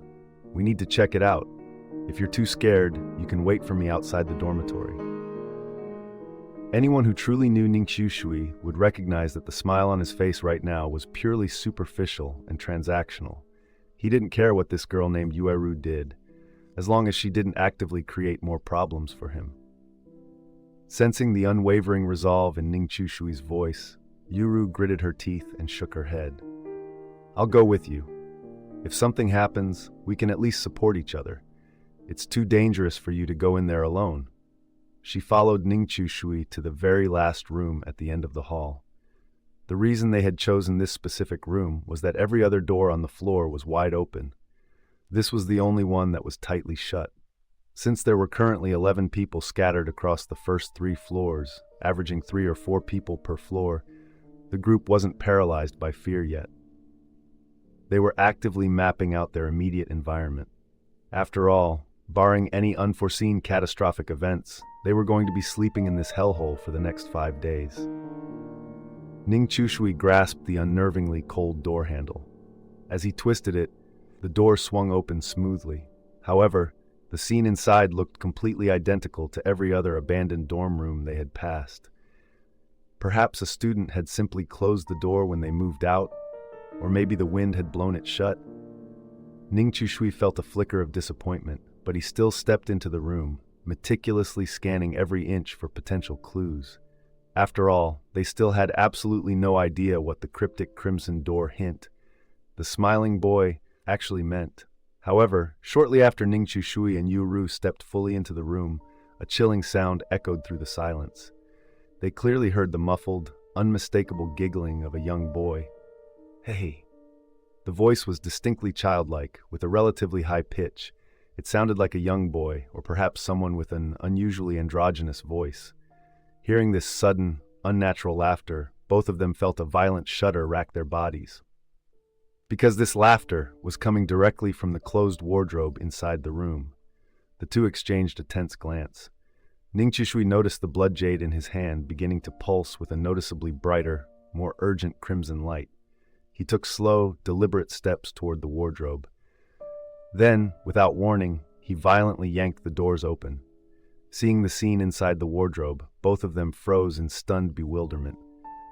We need to check it out. If you're too scared, you can wait for me outside the dormitory." Anyone who truly knew Ning Chushui would recognize that the smile on his face right now was purely superficial and transactional. He didn't care what this girl named Yueru did, as long as she didn't actively create more problems for him. Sensing the unwavering resolve in Ning Chushui's voice, Yueru gritted her teeth and shook her head. "I'll go with you. If something happens, we can at least support each other. It's too dangerous for you to go in there alone." She followed Ning Chushui to the very last room at the end of the hall. The reason they had chosen this specific room was that every other door on the floor was wide open. This was the only one that was tightly shut. Since there were currently 11 people scattered across the first 3 floors, averaging 3 or 4 people per floor, the group wasn't paralyzed by fear yet. They were actively mapping out their immediate environment. After all, barring any unforeseen catastrophic events, they were going to be sleeping in this hellhole for the next 5 days. Ning Chushui grasped the unnervingly cold door handle. As he twisted it, the door swung open smoothly. However, the scene inside looked completely identical to every other abandoned dorm room they had passed. Perhaps a student had simply closed the door when they moved out, or maybe the wind had blown it shut. Ning Chushui felt a flicker of disappointment, but he still stepped into the room, meticulously scanning every inch for potential clues. After all, they still had absolutely no idea what the cryptic crimson door hint, the smiling boy, actually meant. However, shortly after Ning Chushui and Yueru stepped fully into the room, a chilling sound echoed through the silence. They clearly heard the muffled, unmistakable giggling of a young boy. "Hey." The voice was distinctly childlike, with a relatively high pitch. It sounded like a young boy, or perhaps someone with an unusually androgynous voice. Hearing this sudden, unnatural laughter, both of them felt a violent shudder rack their bodies. Because this laughter was coming directly from the closed wardrobe inside the room. The two exchanged a tense glance. Ning Chushui noticed the blood jade in his hand beginning to pulse with a noticeably brighter, more urgent crimson light. He took slow, deliberate steps toward the wardrobe. Then, without warning, he violently yanked the doors open. Seeing the scene inside the wardrobe, both of them froze in stunned bewilderment,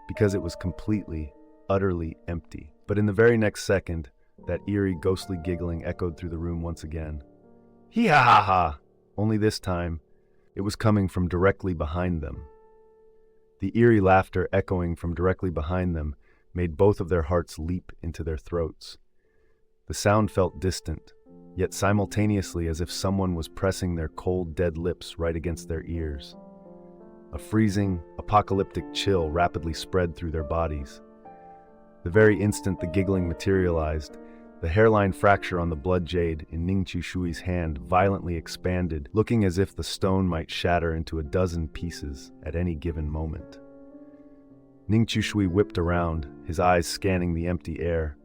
because it was completely, utterly empty. But in the very next second, that eerie, ghostly giggling echoed through the room once again. Hee-ha-ha-ha! Only this time, it was coming from directly behind them. The eerie laughter echoing from directly behind them made both of their hearts leap into their throats. The sound felt distant, yet simultaneously as if someone was pressing their cold, dead lips right against their ears. A freezing, apocalyptic chill rapidly spread through their bodies. The very instant the giggling materialized, the hairline fracture on the blood jade in Ning Chushui's hand violently expanded, looking as if the stone might shatter into a dozen pieces at any given moment. Ning Chushui whipped around, his eyes scanning the empty air,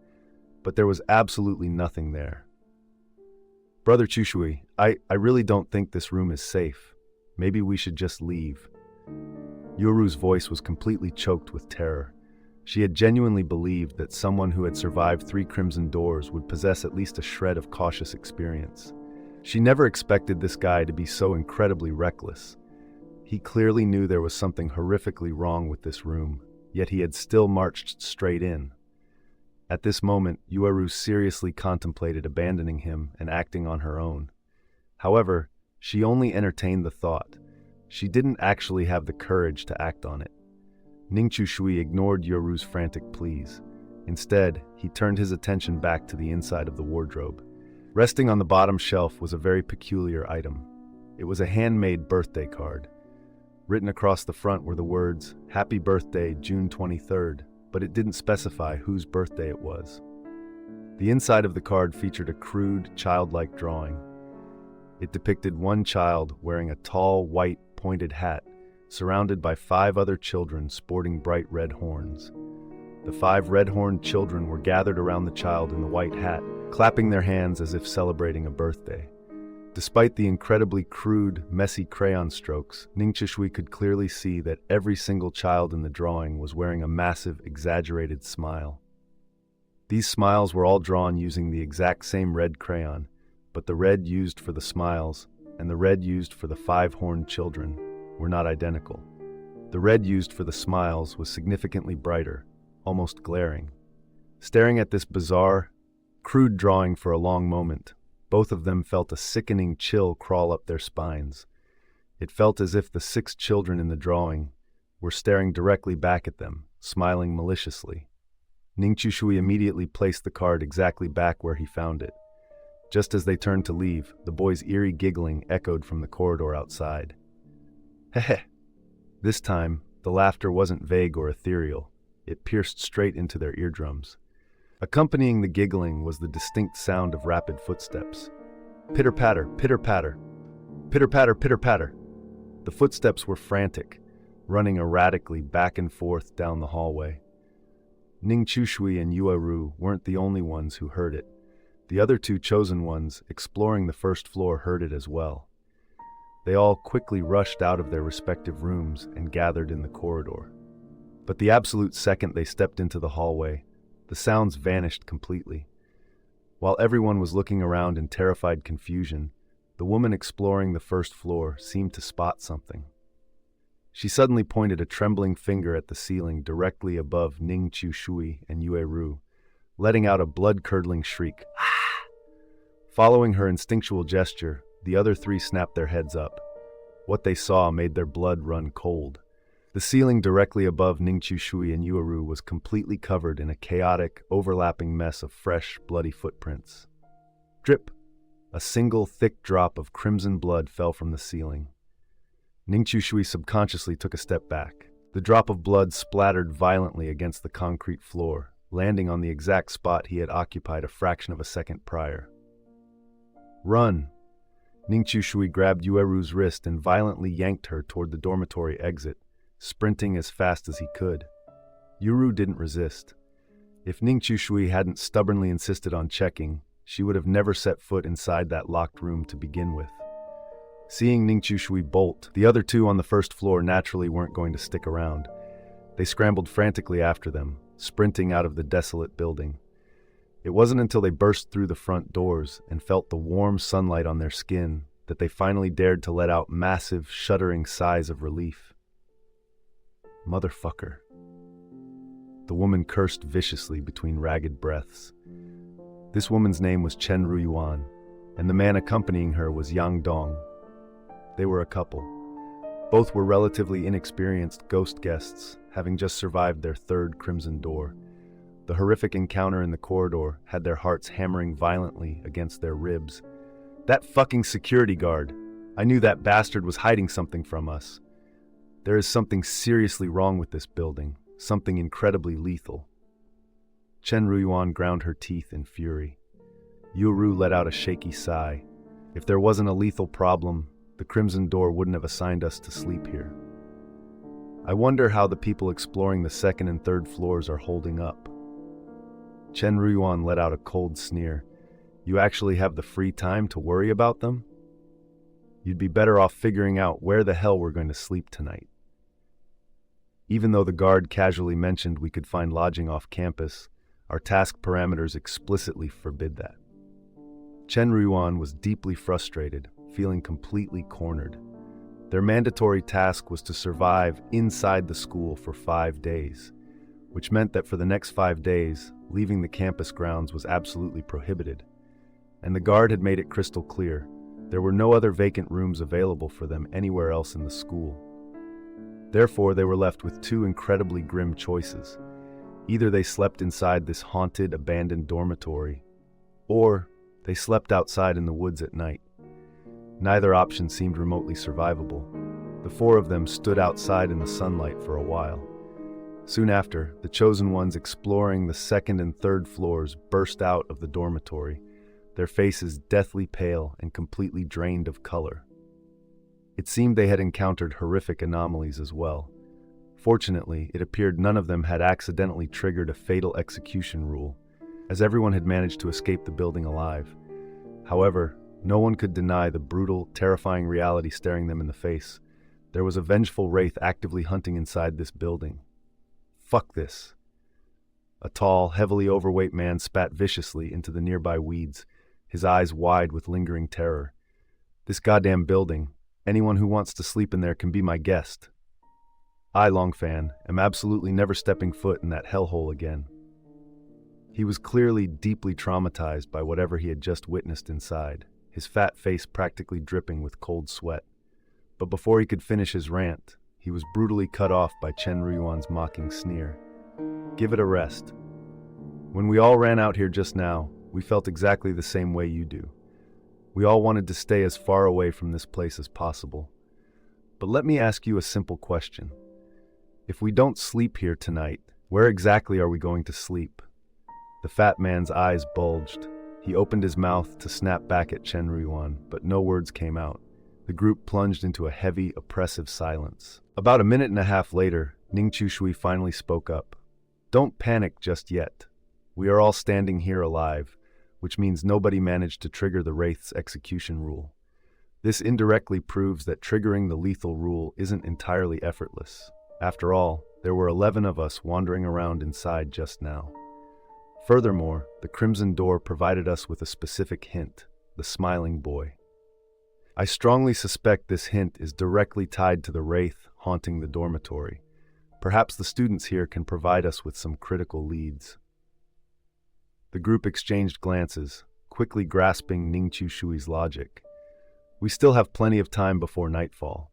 but there was absolutely nothing there. "Brother Chushui, I really don't think this room is safe. Maybe we should just leave." Yueru's voice was completely choked with terror. She had genuinely believed that someone who had survived 3 crimson doors would possess at least a shred of cautious experience. She never expected this guy to be so incredibly reckless. He clearly knew there was something horrifically wrong with this room, yet he had still marched straight in. At this moment, Yueru seriously contemplated abandoning him and acting on her own. However, she only entertained the thought. She didn't actually have the courage to act on it. Ningqiu Shui ignored Yueru's frantic pleas. Instead, he turned his attention back to the inside of the wardrobe. Resting on the bottom shelf was a very peculiar item. It was a handmade birthday card. Written across the front were the words, "Happy birthday, June 23rd," but it didn't specify whose birthday it was. The inside of the card featured a crude, childlike drawing. It depicted one child wearing a tall, white, pointed hat, surrounded by 5 other children sporting bright red horns. The 5 red-horned children were gathered around the child in the white hat, clapping their hands as if celebrating a birthday. Despite the incredibly crude, messy crayon strokes, Ningqiu Shui could clearly see that every single child in the drawing was wearing a massive, exaggerated smile. These smiles were all drawn using the exact same red crayon, but the red used for the smiles and the red used for the 5-horned children were not identical. The red used for the smiles was significantly brighter, almost glaring. Staring at this bizarre, crude drawing for a long moment, both of them felt a sickening chill crawl up their spines. It felt as if the 6 children in the drawing were staring directly back at them, smiling maliciously. Ningqiu Shui immediately placed the card exactly back where he found it. Just as they turned to leave, the boys' eerie giggling echoed from the corridor outside. Heh. This time, the laughter wasn't vague or ethereal. It pierced straight into their eardrums. Accompanying the giggling was the distinct sound of rapid footsteps. Pitter-patter, pitter-patter, pitter-patter, pitter-patter. The footsteps were frantic, running erratically back and forth down the hallway. Ningqiu Shui and Yueru weren't the only ones who heard it. The other 2 chosen ones, exploring the first floor, heard it as well. They all quickly rushed out of their respective rooms and gathered in the corridor. But the absolute second they stepped into the hallway, the sounds vanished completely. While everyone was looking around in terrified confusion, the woman exploring the first floor seemed to spot something. She suddenly pointed a trembling finger at the ceiling directly above Ningqiu Shui and Yueru, letting out a blood-curdling shriek. Following her instinctual gesture, the other 3 snapped their heads up. What they saw made their blood run cold. The ceiling directly above Ningqiu Shui and Yueru was completely covered in a chaotic, overlapping mess of fresh, bloody footprints. Drip! A single thick drop of crimson blood fell from the ceiling. Ningqiu Shui subconsciously took a step back. The drop of blood splattered violently against the concrete floor, landing on the exact spot he had occupied a fraction of a second prior. Run! Ningqiu Shui grabbed Yueru's wrist and violently yanked her toward the dormitory exit, sprinting as fast as he could. Yueru didn't resist. If Ningqiu Shui hadn't stubbornly insisted on checking, she would have never set foot inside that locked room to begin with. Seeing Ningqiu Shui bolt, the other 2 on the first floor naturally weren't going to stick around. They scrambled frantically after them, sprinting out of the desolate building. It wasn't until they burst through the front doors and felt the warm sunlight on their skin that they finally dared to let out massive, shuddering sighs of relief. Motherfucker. The woman cursed viciously between ragged breaths. This woman's name was Chen Ruyuan, and the man accompanying her was Yang Dong. They were a couple. Both were relatively inexperienced ghost guests, having just survived their 3rd Crimson Door. The horrific encounter in the corridor had their hearts hammering violently against their ribs. That fucking security guard! I knew that bastard was hiding something from us. There is something seriously wrong with this building, something incredibly lethal. Chen Ruyuan ground her teeth in fury. Yueru let out a shaky sigh. If there wasn't a lethal problem, the Crimson Door wouldn't have assigned us to sleep here. I wonder how the people exploring the 2nd and 3rd floors are holding up. Chen Ruyuan let out a cold sneer. You actually have the free time to worry about them? You'd be better off figuring out where the hell we're going to sleep tonight. Even though the guard casually mentioned we could find lodging off campus, our task parameters explicitly forbid that. Chen Ruyuan was deeply frustrated, feeling completely cornered. Their mandatory task was to survive inside the school for 5 days. which meant that for the next 5 days, leaving the campus grounds was absolutely prohibited. And the guard had made it crystal clear, there were no other vacant rooms available for them anywhere else in the school. Therefore, they were left with two incredibly grim choices. Either they slept inside this haunted, abandoned dormitory, or they slept outside in the woods at night. Neither option seemed remotely survivable. The four of them stood outside in the sunlight for a while. Soon after, the chosen ones exploring the second and third floors burst out of the dormitory, their faces deathly pale and completely drained of color. It seemed they had encountered horrific anomalies as well. Fortunately, it appeared none of them had accidentally triggered a fatal execution rule, as everyone had managed to escape the building alive. However, no one could deny the brutal, terrifying reality staring them in the face. There was a vengeful wraith actively hunting inside this building. Fuck this. A tall, heavily overweight man spat viciously into the nearby weeds, his eyes wide with lingering terror. This goddamn building, anyone who wants to sleep in there can be my guest. I, Longfan, am absolutely never stepping foot in that hellhole again. He was clearly deeply traumatized by whatever he had just witnessed inside, his fat face practically dripping with cold sweat. But before he could finish his rant, he was brutally cut off by Chen Ruyuan's mocking sneer. Give it a rest. When we all ran out here just now, we felt exactly the same way you do. We all wanted to stay as far away from this place as possible. But let me ask you a simple question. If we don't sleep here tonight, where exactly are we going to sleep? The fat man's eyes bulged. He opened his mouth to snap back at Chen Ruyuan, but no words came out. The group plunged into a heavy, oppressive silence. About a minute and a half later, Ning Chushui finally spoke up. Don't panic just yet. We are all standing here alive, which means nobody managed to trigger the Wraith's execution rule. This indirectly proves that triggering the lethal rule isn't entirely effortless. After all, there were 11 of us wandering around inside just now. Furthermore, the Crimson Door provided us with a specific hint, the Smiling Boy. I strongly suspect this hint is directly tied to the Wraith haunting the dormitory. Perhaps the students here can provide us with some critical leads. The group exchanged glances, quickly grasping Ning Chushui's logic. We still have plenty of time before nightfall.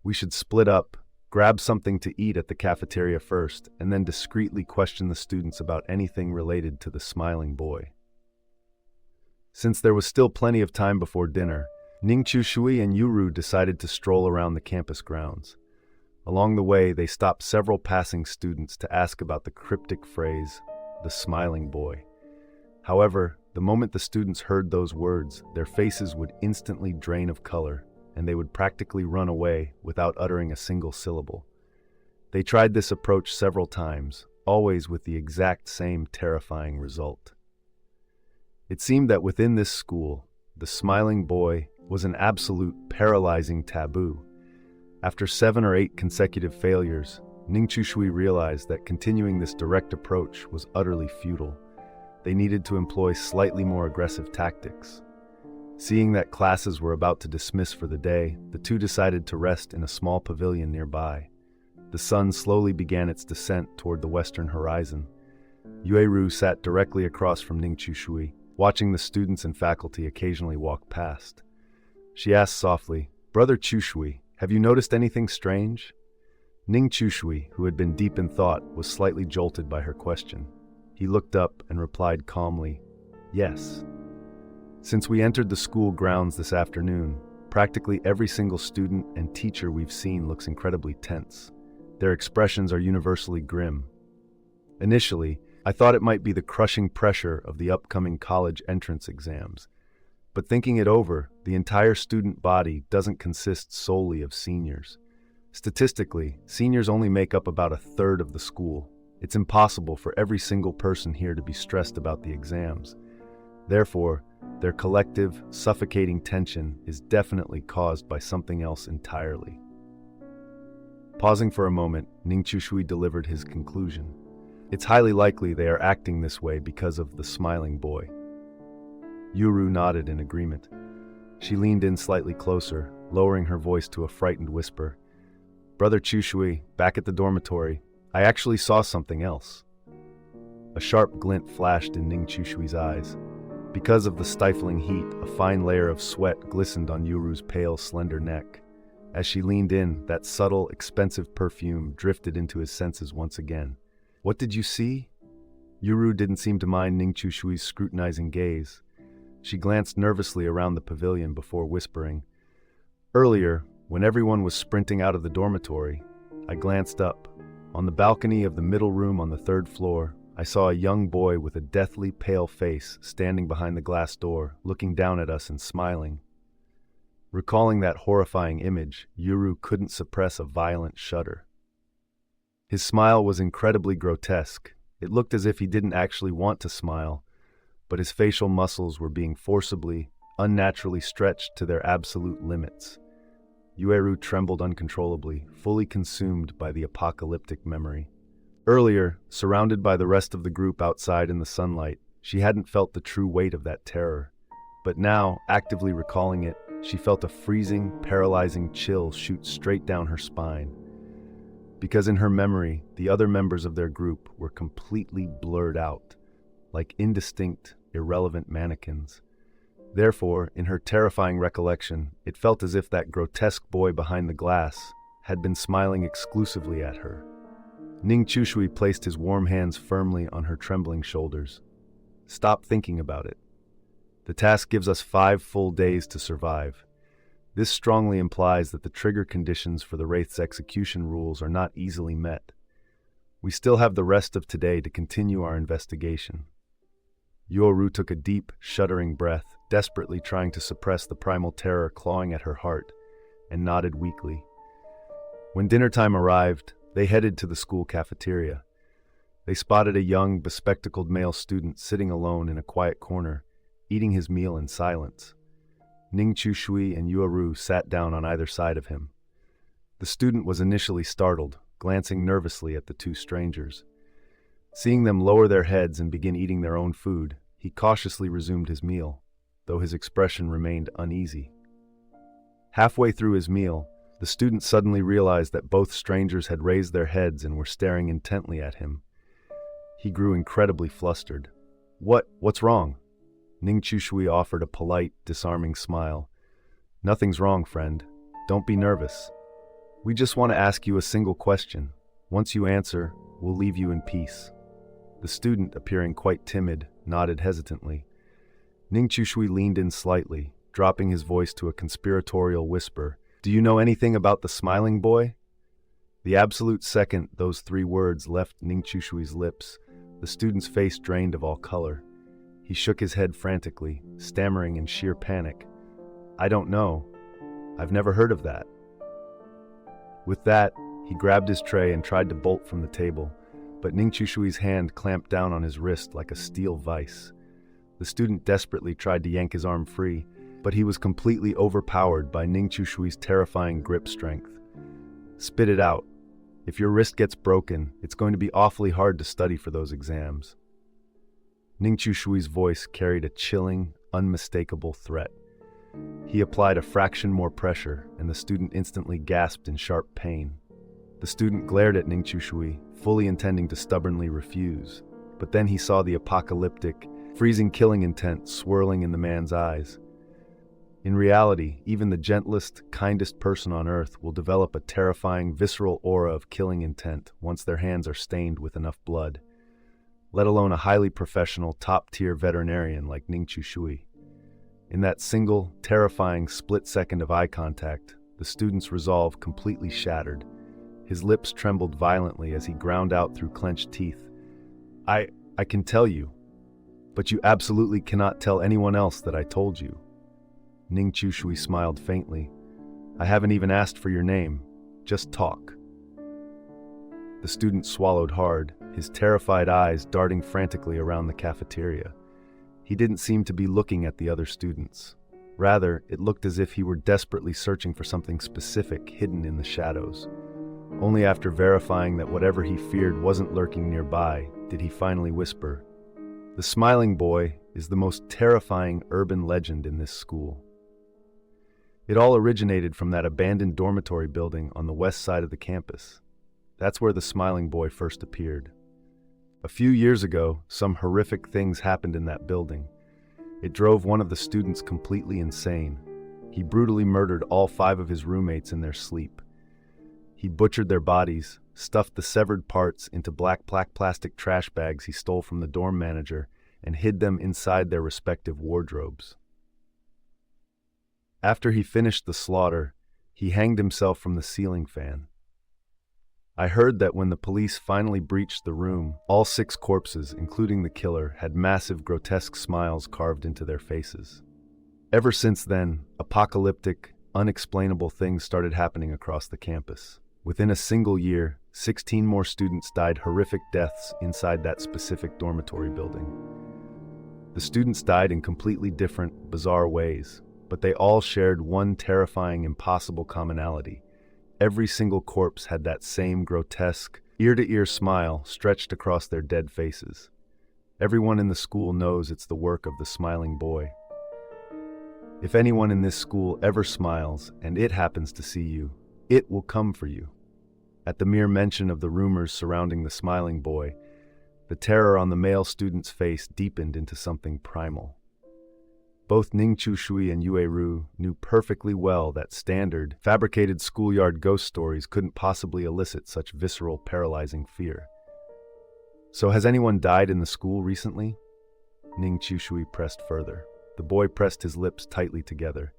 We should split up, grab something to eat at the cafeteria first, and then discreetly question the students about anything related to the Smiling Boy. Since there was still plenty of time before dinner, Ning Chushui and Yuru decided to stroll around the campus grounds. Along the way, they stopped several passing students to ask about the cryptic phrase, the Smiling Boy. However, the moment the students heard those words, their faces would instantly drain of color, and they would practically run away without uttering a single syllable. They tried this approach several times, always with the exact same terrifying result. It seemed that within this school, the Smiling Boy was an absolute paralyzing taboo. After 7 or 8 consecutive failures, Ning Chushui realized that continuing this direct approach was utterly futile. They needed to employ slightly more aggressive tactics. Seeing that classes were about to dismiss for the day, the two decided to rest in a small pavilion nearby. The sun slowly began its descent toward the western horizon. Yueru sat directly across from Ning Chushui, watching the students and faculty occasionally walk past. She asked softly, "Brother Chushui, have you noticed anything strange?" Ning Chushui, who had been deep in thought, was slightly jolted by her question. He looked up and replied calmly, "Yes. Since we entered the school grounds this afternoon, practically every single student and teacher we've seen looks incredibly tense. Their expressions are universally grim. Initially, I thought it might be the crushing pressure of the upcoming college entrance exams. But thinking it over, the entire student body doesn't consist solely of seniors. Statistically, seniors only make up about a third of the school. It's impossible for every single person here to be stressed about the exams. Therefore, their collective, suffocating tension is definitely caused by something else entirely." Pausing for a moment, Ning Chushui delivered his conclusion. "It's highly likely they are acting this way because of the Smiling Boy." Yuru nodded in agreement. She leaned in slightly closer, lowering her voice to a frightened whisper. "Brother Chushui, back at the dormitory, I actually saw something else. A sharp glint flashed in Ning Chushui's eyes. Because of the stifling heat, a fine layer of sweat glistened on Yuru's pale, slender neck. As she leaned in, that subtle, expensive perfume drifted into his senses once again. What did you see? Yuru didn't seem to mind Ning Chushui's scrutinizing gaze. She glanced nervously around the pavilion before whispering. Earlier, when everyone was sprinting out of the dormitory, I glanced up. On the balcony of the middle room on the third floor, I saw a young boy with a deathly pale face standing behind the glass door, looking down at us and smiling. Recalling that horrifying image, Yuru couldn't suppress a violent shudder. His smile was incredibly grotesque. It looked as if he didn't actually want to smile, but his facial muscles were being forcibly, unnaturally stretched to their absolute limits. Yueru trembled uncontrollably, fully consumed by the apocalyptic memory. Earlier, surrounded by the rest of the group outside in the sunlight, she hadn't felt the true weight of that terror. But now, actively recalling it, she felt a freezing, paralyzing chill shoot straight down her spine. Because in her memory, the other members of their group were completely blurred out, like indistinct, irrelevant mannequins. Therefore, in her terrifying recollection, it felt as if that grotesque boy behind the glass had been smiling exclusively at her. Ning Chushui placed his warm hands firmly on her trembling shoulders. Stop thinking about it. The task gives us 5 full days to survive. This strongly implies that the trigger conditions for the Wraith's execution rules are not easily met. We still have the rest of today to continue our investigation. Yoru took a deep, shuddering breath, desperately trying to suppress the primal terror clawing at her heart, and nodded weakly. When dinner time arrived, they headed to the school cafeteria. They spotted a young, bespectacled male student sitting alone in a quiet corner, eating his meal in silence. Ning Chushui and Yueru sat down on either side of him. The student was initially startled, glancing nervously at the two strangers. Seeing them lower their heads and begin eating their own food, he cautiously resumed his meal, though his expression remained uneasy. Halfway through his meal, the student suddenly realized that both strangers had raised their heads and were staring intently at him. He grew incredibly flustered. What's wrong? Ning Chushui offered a polite, disarming smile. Nothing's wrong, friend. Don't be nervous. We just want to ask you a single question. Once you answer, we'll leave you in peace. The student, appearing quite timid, nodded hesitantly. Ning Chushui leaned in slightly, dropping his voice to a conspiratorial whisper. Do you know anything about the smiling boy? The absolute second those 3 words left Ning Chushui's lips, the student's face drained of all color. He shook his head frantically, stammering in sheer panic. I don't know. I've never heard of that. With that, he grabbed his tray and tried to bolt from the table, but Ning Chushui's hand clamped down on his wrist like a steel vice. The student desperately tried to yank his arm free, but he was completely overpowered by Ning Chushui's terrifying grip strength. Spit it out. If your wrist gets broken, it's going to be awfully hard to study for those exams. Ning Chushui's voice carried a chilling, unmistakable threat. He applied a fraction more pressure, and the student instantly gasped in sharp pain. The student glared at Ning Chushui, fully intending to stubbornly refuse, but then he saw the apocalyptic, freezing killing intent swirling in the man's eyes. In reality, even the gentlest, kindest person on earth will develop a terrifying, visceral aura of killing intent once their hands are stained with enough blood, let alone a highly professional, top-tier veterinarian like Ning Chushui. In that single, terrifying split second of eye contact, the student's resolve completely shattered. His lips trembled violently as he ground out through clenched teeth. I can tell you, but you absolutely cannot tell anyone else that I told you. Ning Chushui smiled faintly. I haven't even asked for your name. Just talk. The student swallowed hard, his terrified eyes darting frantically around the cafeteria. He didn't seem to be looking at the other students. Rather, it looked as if he were desperately searching for something specific hidden in the shadows. Only after verifying that whatever he feared wasn't lurking nearby did he finally whisper, "The smiling boy is the most terrifying urban legend in this school." It all originated from that abandoned dormitory building on the west side of the campus. That's where the smiling boy first appeared. A few years ago, some horrific things happened in that building. It drove one of the students completely insane. He brutally murdered all 5 of his roommates in their sleep. He butchered their bodies, stuffed the severed parts into black plastic trash bags he stole from the dorm manager, and hid them inside their respective wardrobes. After he finished the slaughter, he hanged himself from the ceiling fan. I heard that when the police finally breached the room, all 6 corpses, including the killer, had massive, grotesque smiles carved into their faces. Ever since then, apocalyptic, unexplainable things started happening across the campus. Within a single year, 16 more students died horrific deaths inside that specific dormitory building. The students died in completely different, bizarre ways, but they all shared one terrifying, impossible commonality. Every single corpse had that same grotesque, ear-to-ear smile stretched across their dead faces. Everyone in the school knows it's the work of the smiling boy. If anyone in this school ever smiles and it happens to see you, it will come for you. At the mere mention of the rumors surrounding the smiling boy, the terror on the male student's face deepened into something primal. Both Ning Chu-shui and Yue Ru knew perfectly well that standard, fabricated schoolyard ghost stories couldn't possibly elicit such visceral, paralyzing fear. "So has anyone died in the school recently?" Ning Chu-shui pressed further. The boy pressed his lips tightly together.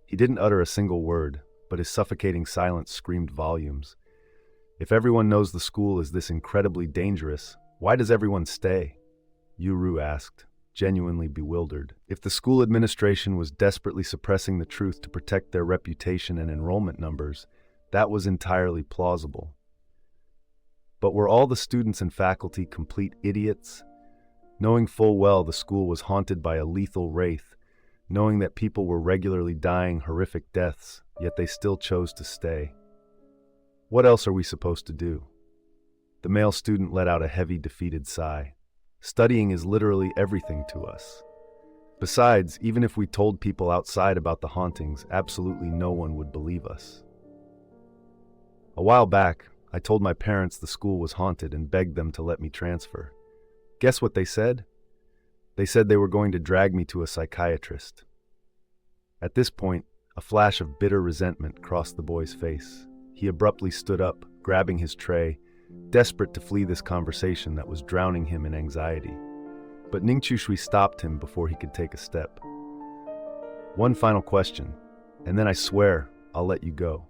He didn't utter a single word, but his suffocating silence screamed volumes. If everyone knows the school is this incredibly dangerous, why does everyone stay? Yue Ru asked, genuinely bewildered. If the school administration was desperately suppressing the truth to protect their reputation and enrollment numbers, that was entirely plausible. But were all the students and faculty complete idiots? Knowing full well the school was haunted by a lethal wraith, knowing that people were regularly dying horrific deaths, yet they still chose to stay. What else are we supposed to do? The male student let out a heavy, defeated sigh. Studying is literally everything to us. Besides, even if we told people outside about the hauntings, absolutely no one would believe us. A while back, I told my parents the school was haunted and begged them to let me transfer. Guess what they said? They said they were going to drag me to a psychiatrist. At this point, a flash of bitter resentment crossed the boy's face. He abruptly stood up, grabbing his tray, desperate to flee this conversation that was drowning him in anxiety. But Ning Chu-shui stopped him before he could take a step. "One final question, and then I swear I'll let you go.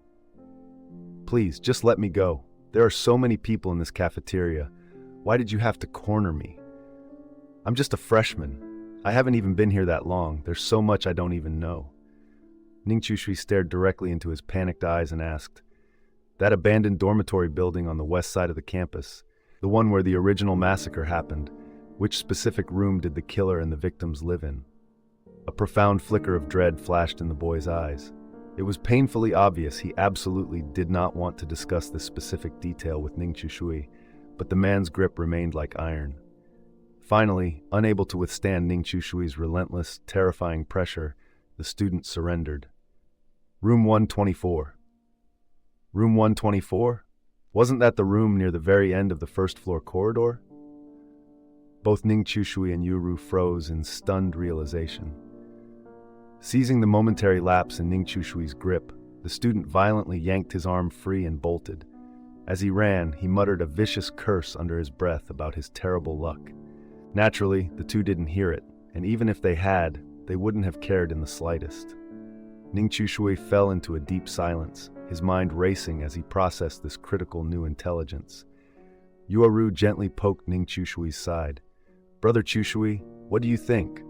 Please, just let me go. There are so many people in this cafeteria. Why did you have to corner me? I'm just a freshman. I haven't even been here that long. There's so much I don't even know." Ning Chu-shui stared directly into his panicked eyes and asked, "That abandoned dormitory building on the west side of the campus, the one where the original massacre happened, which specific room did the killer and the victims live in?" A profound flicker of dread flashed in the boy's eyes. It was painfully obvious he absolutely did not want to discuss this specific detail with Ning Chu-shui, but the man's grip remained like iron. Finally, unable to withstand Ning Chu-shui's relentless, terrifying pressure, the student surrendered. "Room 124. Room 124? Wasn't that the room near the very end of the first-floor corridor?" Both Ning Chu-shui and Yue Ru froze in stunned realization. Seizing the momentary lapse in Ning Chu-shui's grip, the student violently yanked his arm free and bolted. As he ran, he muttered a vicious curse under his breath about his terrible luck. Naturally, the two didn't hear it, and even if they had, they wouldn't have cared in the slightest. Ning Chu-shui fell into a deep silence, his mind racing as he processed this critical new intelligence. Yue Ru gently poked Ning Chu-shui's side. "Brother Chu-shui, what do you think?"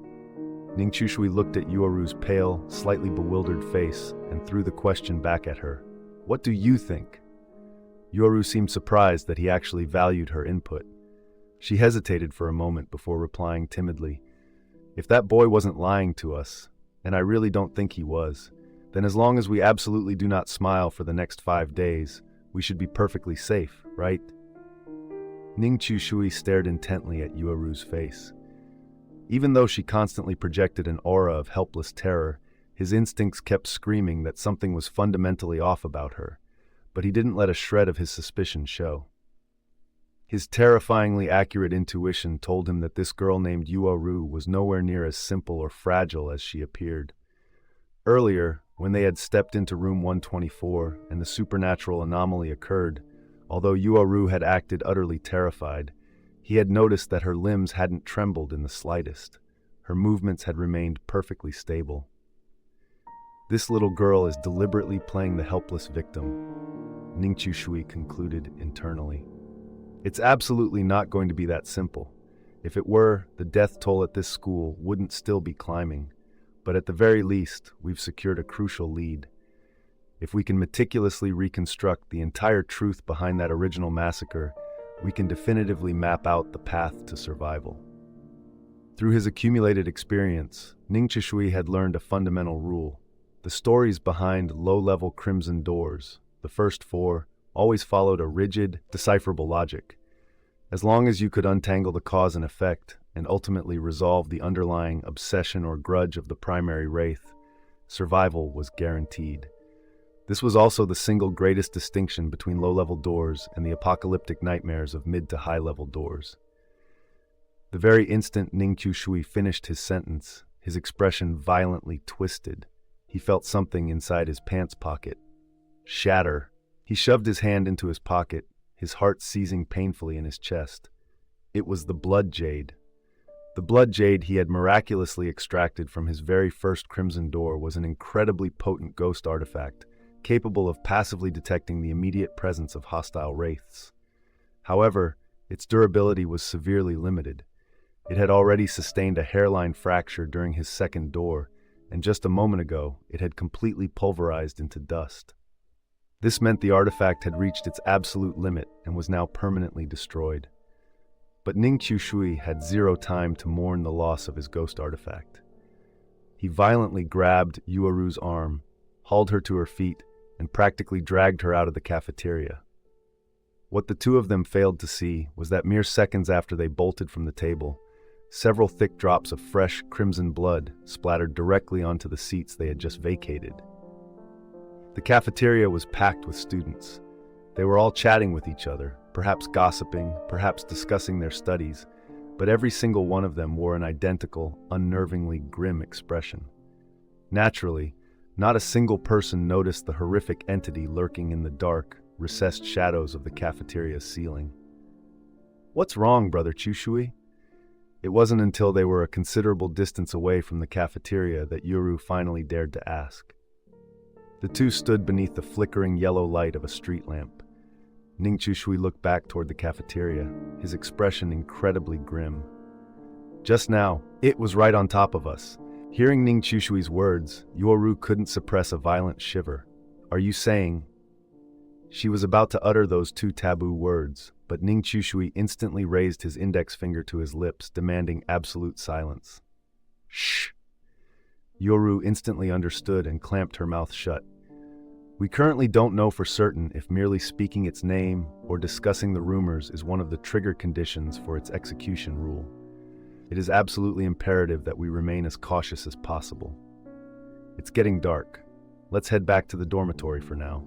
Ning Chu-shui looked at Yue Ru's pale, slightly bewildered face and threw the question back at her. "What do you think?" Yue Ru seemed surprised that he actually valued her input. She hesitated for a moment before replying timidly, "If that boy wasn't lying to us, and I really don't think he was, then as long as we absolutely do not smile for the next 5 days, we should be perfectly safe, right?" Ning Chu-shui stared intently at Yue Ru's face. Even though she constantly projected an aura of helpless terror, his instincts kept screaming that something was fundamentally off about her. but he didn't let a shred of his suspicion show. His terrifyingly accurate intuition told him that this girl named Yuoru was nowhere near as simple or fragile as she appeared. Earlier, when they had stepped into room 124 and the supernatural anomaly occurred, although Yuoru had acted utterly terrified, he had noticed that her limbs hadn't trembled in the slightest. Her movements had remained perfectly stable. This little girl is deliberately playing the helpless victim, Ning Shui concluded internally. It's absolutely not going to be that simple. If it were, the death toll at this school wouldn't still be climbing. But at the very least, we've secured a crucial lead. If we can meticulously reconstruct the entire truth behind that original massacre, we can definitively map out the path to survival. Through his accumulated experience, Ning Shui had learned a fundamental rule. The stories behind low-level crimson doors, the first four, always followed a rigid, decipherable logic. As long as you could untangle the cause and effect, and ultimately resolve the underlying obsession or grudge of the primary wraith, survival was guaranteed. This was also the single greatest distinction between low-level doors and the apocalyptic nightmares of mid to high-level doors. The very instant Ning Shui finished his sentence, his expression violently twisted. He felt something inside his pants pocket shatter. He shoved his hand into his pocket, his heart seizing painfully in his chest. It was the blood jade. The blood jade he had miraculously extracted from his very first crimson door was an incredibly potent ghost artifact, capable of passively detecting the immediate presence of hostile wraiths. However, its durability was severely limited. It had already sustained a hairline fracture during his second door, and just a moment ago, it had completely pulverized into dust. This meant the artifact had reached its absolute limit and was now permanently destroyed. But Ning Shui had zero time to mourn the loss of his ghost artifact. He violently grabbed Yuoru's arm, hauled her to her feet, and practically dragged her out of the cafeteria. What the two of them failed to see was that mere seconds after they bolted from the table, several thick drops of fresh, crimson blood splattered directly onto the seats they had just vacated. The cafeteria was packed with students. They were all chatting with each other, perhaps gossiping, perhaps discussing their studies, but every single one of them wore an identical, unnervingly grim expression. Naturally, not a single person noticed the horrific entity lurking in the dark, recessed shadows of the cafeteria's ceiling. "What's wrong, Brother Shui?" It wasn't until they were a considerable distance away from the cafeteria that Yuru finally dared to ask. The two stood beneath the flickering yellow light of a street lamp. Ning Shui looked back toward the cafeteria, his expression incredibly grim. Just now, it was right on top of us. Hearing Ning Shui's words, Yoru couldn't suppress a violent shiver. "Are you saying?" She was about to utter those two taboo words, but Ning Shui instantly raised his index finger to his lips, demanding absolute silence. "Shh!" Yoru instantly understood and clamped her mouth shut. "We currently don't know for certain if merely speaking its name or discussing the rumors is one of the trigger conditions for its execution rule. It is absolutely imperative that we remain as cautious as possible. It's getting dark. Let's head back to the dormitory for now.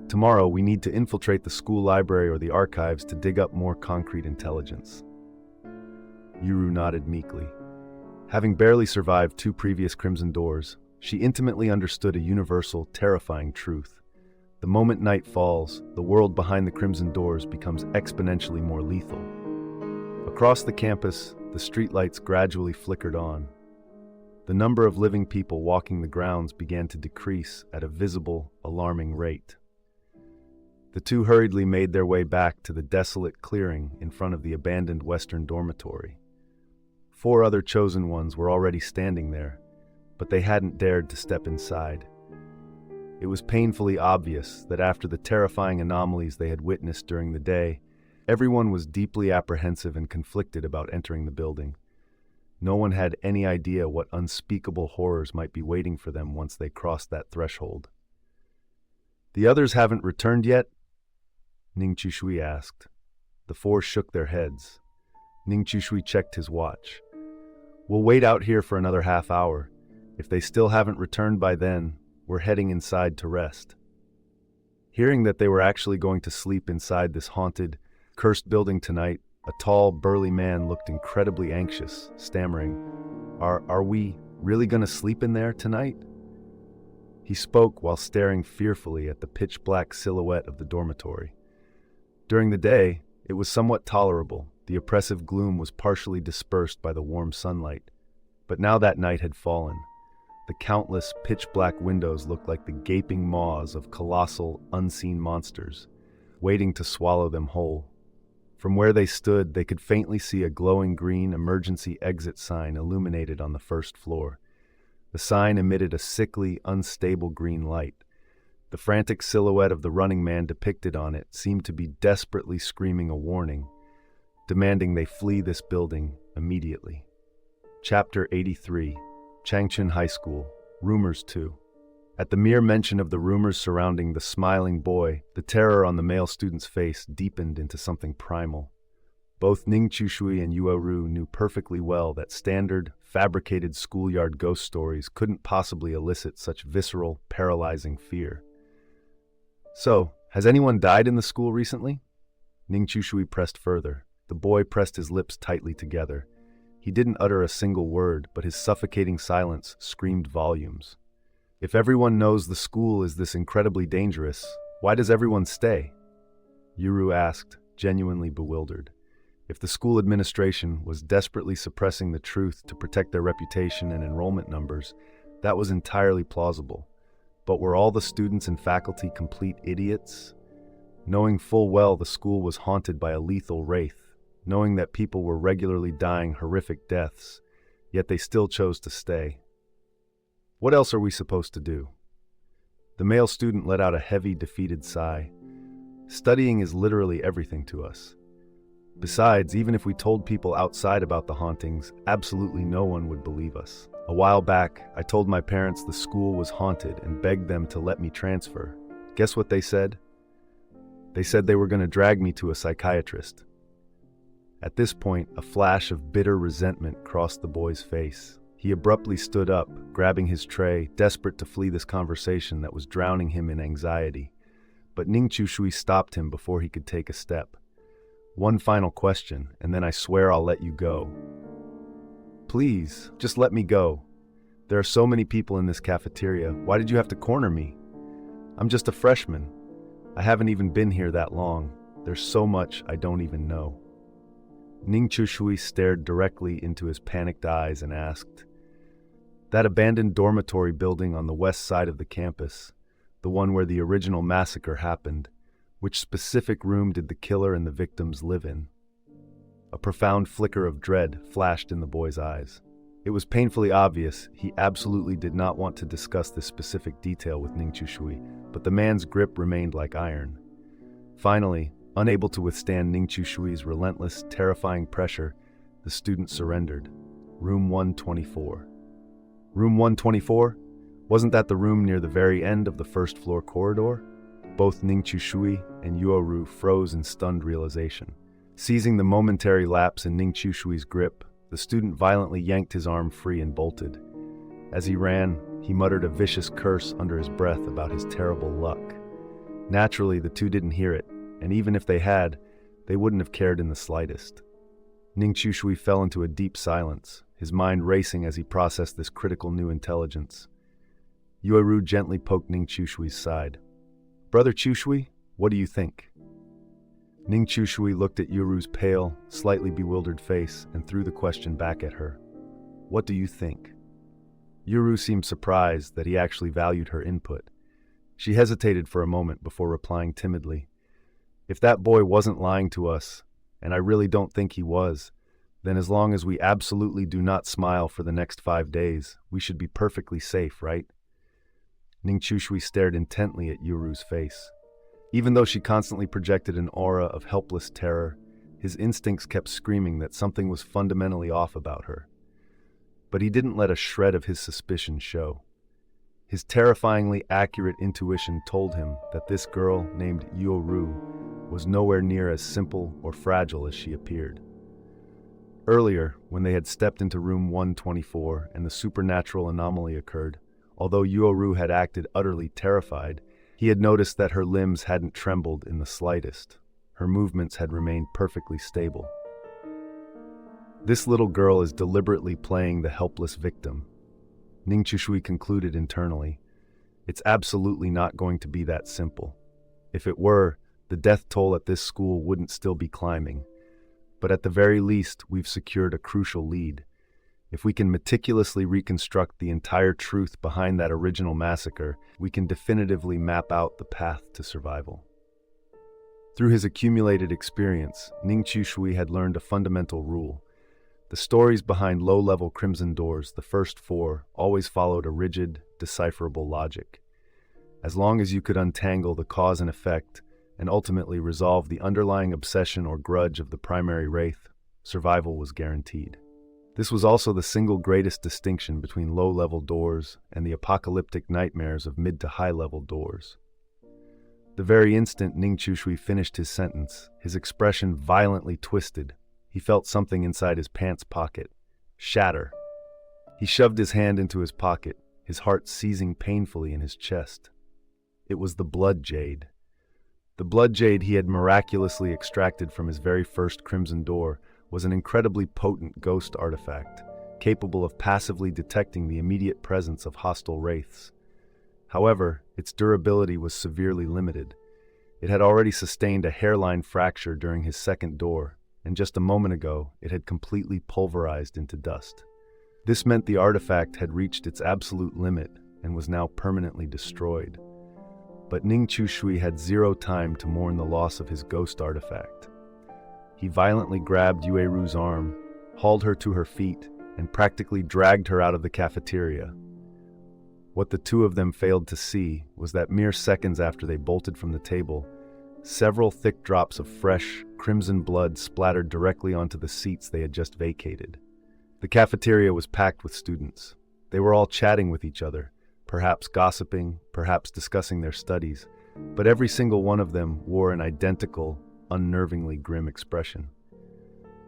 Tomorrow, we need to infiltrate the school library or the archives to dig up more concrete intelligence." Yuru nodded meekly. Having barely survived 2 previous Crimson Doors, she intimately understood a universal, terrifying truth. The moment night falls, the world behind the Crimson Doors becomes exponentially more lethal. Across the campus, the streetlights gradually flickered on. The number of living people walking the grounds began to decrease at a visible, alarming rate. The two hurriedly made their way back to the desolate clearing in front of the abandoned Western dormitory. 4 other chosen ones were already standing there, but they hadn't dared to step inside. It was painfully obvious that after the terrifying anomalies they had witnessed during the day, everyone was deeply apprehensive and conflicted about entering the building. No one had any idea what unspeakable horrors might be waiting for them once they crossed that threshold. "The others haven't returned yet?" Ning Shui asked. The 4 shook their heads. Ning Shui checked his watch. "We'll wait out here for another half hour. If they still haven't returned by then, we're heading inside to rest." Hearing that they were actually going to sleep inside this haunted, cursed building tonight, a tall, burly man looked incredibly anxious, stammering, Are we really going to sleep in there tonight?" He spoke while staring fearfully at the pitch-black silhouette of the dormitory. During the day, it was somewhat tolerable. The oppressive gloom was partially dispersed by the warm sunlight. But now that night had fallen. The countless pitch-black windows looked like the gaping maws of colossal, unseen monsters, waiting to swallow them whole. From where they stood, they could faintly see a glowing green emergency exit sign illuminated on the first floor. The sign emitted a sickly, unstable green light. The frantic silhouette of the running man depicted on it seemed to be desperately screaming a warning, demanding they flee this building immediately. Chapter 83, Changchun High School, Rumors 2. At the mere mention of the rumors surrounding the smiling boy, the terror on the male student's face deepened into something primal. Both Ning Chushui and Yuoru knew perfectly well that standard, fabricated schoolyard ghost stories couldn't possibly elicit such visceral, paralyzing fear. "So, has anyone died in the school recently?" Ning Chushui pressed further. The boy pressed his lips tightly together. He didn't utter a single word, but his suffocating silence screamed volumes. "If everyone knows the school is this incredibly dangerous, why does everyone stay?" Yuru asked, genuinely bewildered. If the school administration was desperately suppressing the truth to protect their reputation and enrollment numbers, that was entirely plausible. But were all the students and faculty complete idiots? Knowing full well the school was haunted by a lethal wraith, knowing that people were regularly dying horrific deaths, yet they still chose to stay. "What else are we supposed to do?" The male student let out a heavy, defeated sigh. "Studying is literally everything to us. Besides, even if we told people outside about the hauntings, absolutely no one would believe us. A while back, I told my parents the school was haunted and begged them to let me transfer. Guess what they said? They said they were going to drag me to a psychiatrist." At this point, a flash of bitter resentment crossed the boy's face. He abruptly stood up, grabbing his tray, desperate to flee this conversation that was drowning him in anxiety. But Ning Chushui stopped him before he could take a step. "One final question, and then I swear I'll let you go." "Please, just let me go. There are so many people in this cafeteria. Why did you have to corner me? I'm just a freshman. I haven't even been here that long. There's so much I don't even know." Ning Chushui stared directly into his panicked eyes and asked, "That abandoned dormitory building on the west side of the campus, the one where the original massacre happened, which specific room did the killer and the victims live in?" A profound flicker of dread flashed in the boy's eyes. It was painfully obvious he absolutely did not want to discuss this specific detail with Ning Chushui, but the man's grip remained like iron. Finally, unable to withstand Ning Chushui's relentless, terrifying pressure, the student surrendered. Room 124. Room 124? Wasn't that the room near the very end of the first floor corridor? Both Ning Chushui and Yuoru froze in stunned realization. Seizing the momentary lapse in Ning Chushui's grip, the student violently yanked his arm free and bolted. As he ran, he muttered a vicious curse under his breath about his terrible luck. Naturally, the two didn't hear it, and even if they had, they wouldn't have cared in the slightest. Ning Chushui fell into a deep silence, his mind racing as he processed this critical new intelligence. Yuoru gently poked Ning Chushui's side. "Brother Chushui, what do you think?" Ning Chushui looked at Yuoru's pale, slightly bewildered face and threw the question back at her. "What do you think?" Yuoru seemed surprised that he actually valued her input. She hesitated for a moment before replying timidly. "If that boy wasn't lying to us, and I really don't think he was, then as long as we absolutely do not smile for the next 5 days, we should be perfectly safe, right?" Ning Chushui stared intently at Yuoru's face. Even though she constantly projected an aura of helpless terror, his instincts kept screaming that something was fundamentally off about her. But he didn't let a shred of his suspicion show. His terrifyingly accurate intuition told him that this girl named Yuoru was nowhere near as simple or fragile as she appeared. Earlier, when they had stepped into room 124 and the supernatural anomaly occurred, although Yuoru had acted utterly terrified, He had noticed that her limbs hadn't trembled in the slightest. Her movements had remained perfectly stable. This little girl is deliberately playing the helpless victim, Ning Chushui concluded internally. It's absolutely not going to be that simple. If it were, the death toll at this school wouldn't still be climbing. But at the very least, we've secured a crucial lead. If we can meticulously reconstruct the entire truth behind that original massacre, we can definitively map out the path to survival. Through his accumulated experience, Ning Chushui had learned a fundamental rule. The stories behind low-level Crimson Doors, the first 4, always followed a rigid, decipherable logic. As long as you could untangle the cause and effect, and ultimately resolve the underlying obsession or grudge of the primary wraith, survival was guaranteed. This was also the single greatest distinction between low-level doors and the apocalyptic nightmares of mid to high-level doors. The very instant Ning Chushui finished his sentence, his expression violently twisted. He felt something inside his pants pocket. Shatter. He shoved his hand into his pocket, his heart seizing painfully in his chest. It was the blood jade. The blood jade he had miraculously extracted from his very first Crimson Door was an incredibly potent ghost artifact, capable of passively detecting the immediate presence of hostile wraiths. However, its durability was severely limited. It had already sustained a hairline fracture during his second door, and just a moment ago, it had completely pulverized into dust. This meant the artifact had reached its absolute limit and was now permanently destroyed. But Ning Chushui had zero time to mourn the loss of his ghost artifact. He violently grabbed Yueru's arm, hauled her to her feet, and practically dragged her out of the cafeteria. What the two of them failed to see was that mere seconds after they bolted from the table, several thick drops of fresh, crimson blood splattered directly onto the seats they had just vacated. The cafeteria was packed with students. They were all chatting with each other, perhaps gossiping, perhaps discussing their studies, but every single one of them wore an identical, unnervingly grim expression.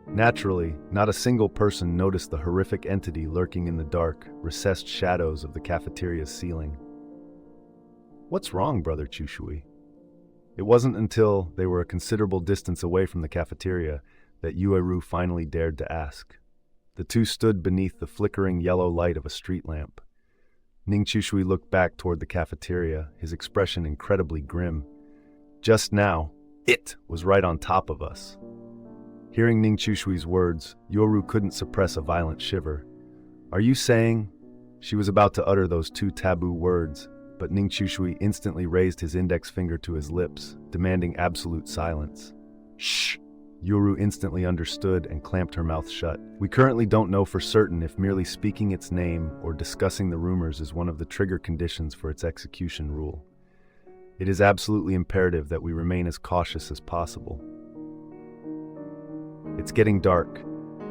Naturally, not a single person noticed the horrific entity lurking in the dark, recessed shadows of the cafeteria's ceiling. "What's wrong, Brother Chushui?" It wasn't until they were a considerable distance away from the cafeteria that Yueru finally dared to ask. The two stood beneath the flickering yellow light of a street lamp. Ning Chushui looked back toward the cafeteria, his expression incredibly grim. Just now, it was right on top of us. Hearing Ning Chushui's words, Yoru couldn't suppress a violent shiver. "Are you saying?" She was about to utter those two taboo words, but Ning Chushui instantly raised his index finger to his lips, demanding absolute silence. "Shh!" Yoru instantly understood and clamped her mouth shut. "We currently don't know for certain if merely speaking its name or discussing the rumors is one of the trigger conditions for its execution rule. It is absolutely imperative that we remain as cautious as possible. It's getting dark.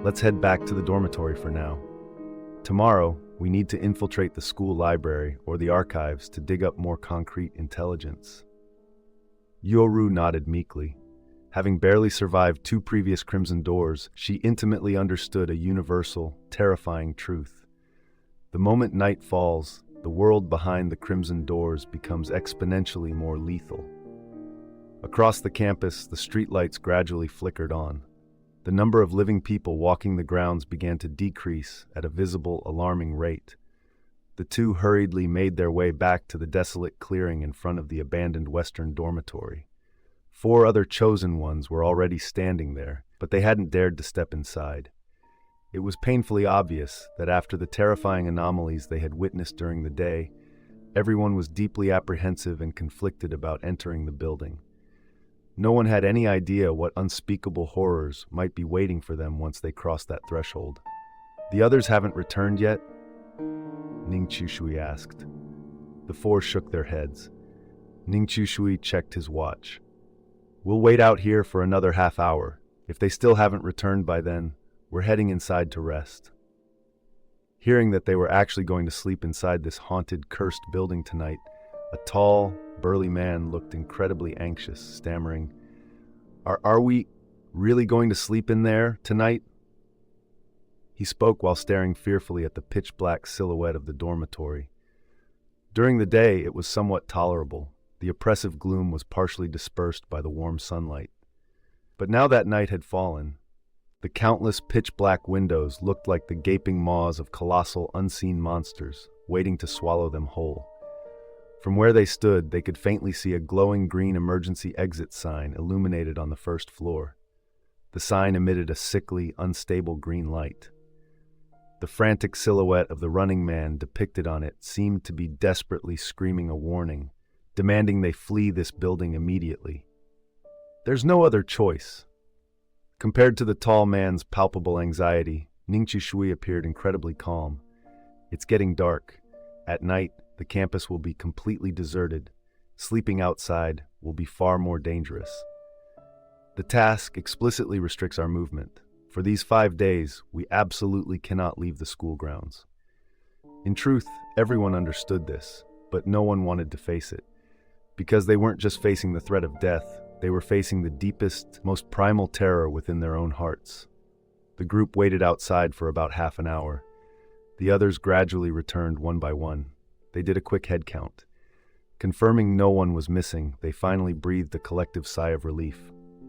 Let's head back to the dormitory for now. Tomorrow, we need to infiltrate the school library or the archives to dig up more concrete intelligence." Yoru nodded meekly. Having barely survived 2 previous Crimson Doors, she intimately understood a universal, terrifying truth. The moment night falls, the world behind the Crimson Doors becomes exponentially more lethal. Across the campus, the streetlights gradually flickered on. The number of living people walking the grounds began to decrease at a visible, alarming rate. The two hurriedly made their way back to the desolate clearing in front of the abandoned western dormitory. 4 other chosen ones were already standing there, but they hadn't dared to step inside. It was painfully obvious that after the terrifying anomalies they had witnessed during the day, everyone was deeply apprehensive and conflicted about entering the building. No one had any idea what unspeakable horrors might be waiting for them once they crossed that threshold. "The others haven't returned yet?" Ning Chushui asked. The 4 shook their heads. Ning Chushui checked his watch. "We'll wait out here for another half hour. If they still haven't returned by then, we're heading inside to rest." Hearing that they were actually going to sleep inside this haunted, cursed building tonight, a tall, burly man looked incredibly anxious, stammering, Are we really going to sleep in there tonight?" He spoke while staring fearfully at the pitch-black silhouette of the dormitory. During the day, it was somewhat tolerable. the oppressive gloom was partially dispersed by the warm sunlight. But now that night had fallen, the countless pitch-black windows looked like the gaping maws of colossal unseen monsters, waiting to swallow them whole. From where they stood, they could faintly see a glowing green emergency exit sign illuminated on the first floor. The sign emitted a sickly, unstable green light. The frantic silhouette of the running man depicted on it seemed to be desperately screaming a warning, demanding they flee this building immediately. There's no other choice. Compared to the tall man's palpable anxiety, Ningqiu Shui appeared incredibly calm. It's getting dark. At night, the campus will be completely deserted. Sleeping outside will be far more dangerous. The task explicitly restricts our movement. For these 5 days, we absolutely cannot leave the school grounds. In truth, everyone understood this, but no one wanted to face it. Because they weren't just facing the threat of death, they were facing the deepest, most primal terror within their own hearts. The group waited outside for about half an hour. The others gradually returned one by one. They did a quick head count. Confirming no one was missing, they finally breathed a collective sigh of relief.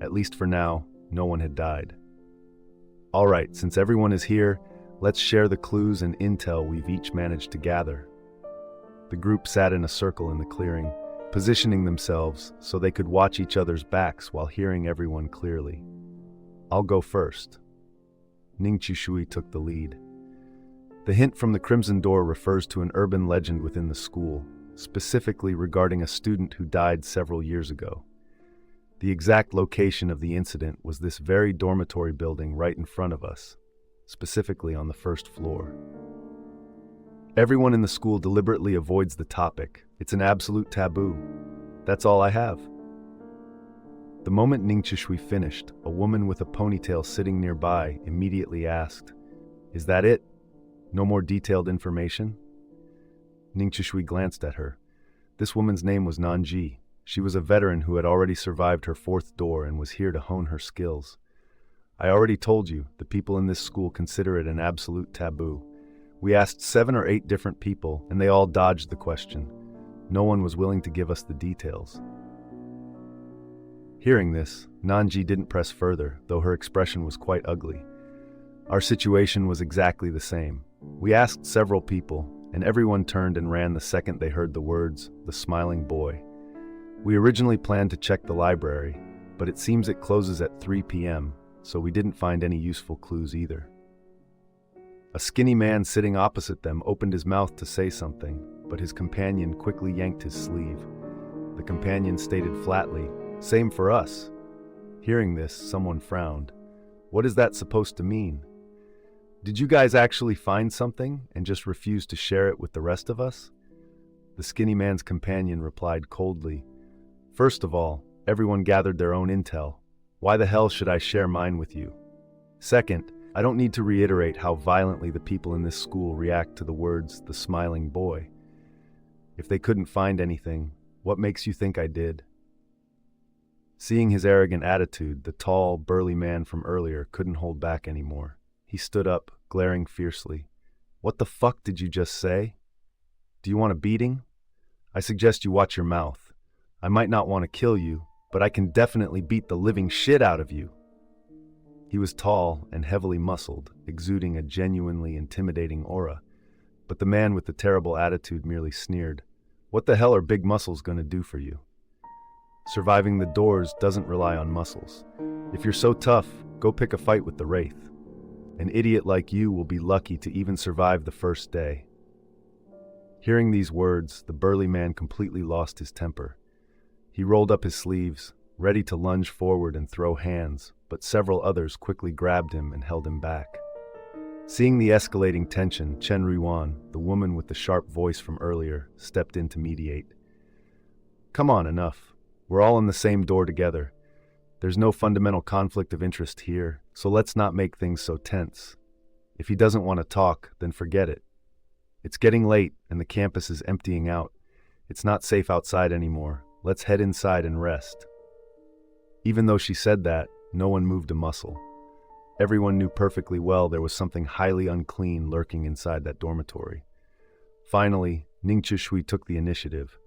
At least for now, no one had died. All right, since everyone is here, let's share the clues and intel we've each managed to gather. The group sat in a circle in the clearing, positioning themselves so they could watch each other's backs while hearing everyone clearly. I'll go first. Ningqiu Shui took the lead. The hint from the Crimson Door refers to an urban legend within the school, specifically regarding a student who died several years ago. The exact location of the incident was this very dormitory building right in front of us, specifically on the first floor. Everyone in the school deliberately avoids the topic. It's an absolute taboo. That's all I have. The moment Ningqiu Shui finished, a woman with a ponytail sitting nearby immediately asked, "Is that it? No more detailed information?" Ningqiu Shui glanced at her. This woman's name was Nanji. She was a veteran who had already survived her 4th door and was here to hone her skills. I already told you, the people in this school consider it an absolute taboo. We asked 7 or 8 different people, and they all dodged the question. No one was willing to give us the details. Hearing this, Nanji didn't press further, though her expression was quite ugly. Our situation was exactly the same. We asked several people, and everyone turned and ran the second they heard the words, "the smiling boy." We originally planned to check the library, but it seems it closes at 3 p.m., so we didn't find any useful clues either. A skinny man sitting opposite them opened his mouth to say something, but his companion quickly yanked his sleeve. The companion stated flatly, "Same for us." Hearing this, someone frowned. What is that supposed to mean? Did you guys actually find something and just refuse to share it with the rest of us? The skinny man's companion replied coldly, "First of all, everyone gathered their own intel. Why the hell should I share mine with you? Second, I don't need to reiterate how violently the people in this school react to the words, 'the smiling boy.' If they couldn't find anything, what makes you think I did?" Seeing his arrogant attitude, the tall, burly man from earlier couldn't hold back anymore. He stood up, glaring fiercely. "What the fuck did you just say? Do you want a beating? I suggest you watch your mouth. I might not want to kill you, but I can definitely beat the living shit out of you." He was tall and heavily muscled, exuding a genuinely intimidating aura. But the man with the terrible attitude merely sneered. "What the hell are big muscles going to do for you? Surviving the doors doesn't rely on muscles. If you're so tough, go pick a fight with the Wraith. An idiot like you will be lucky to even survive the first day." Hearing these words, the burly man completely lost his temper. He rolled up his sleeves, ready to lunge forward and throw hands, but several others quickly grabbed him and held him back. Seeing the escalating tension, Chen Ruan, the woman with the sharp voice from earlier, stepped in to mediate. "Come on, enough. We're all in the same door together. There's no fundamental conflict of interest here, so let's not make things so tense. If he doesn't want to talk, then forget it. It's getting late and the campus is emptying out. It's not safe outside anymore. Let's head inside and rest." Even though she said that, no one moved a muscle. Everyone knew perfectly well there was something highly unclean lurking inside that dormitory. Finally, Ningqiu Shui took the initiative.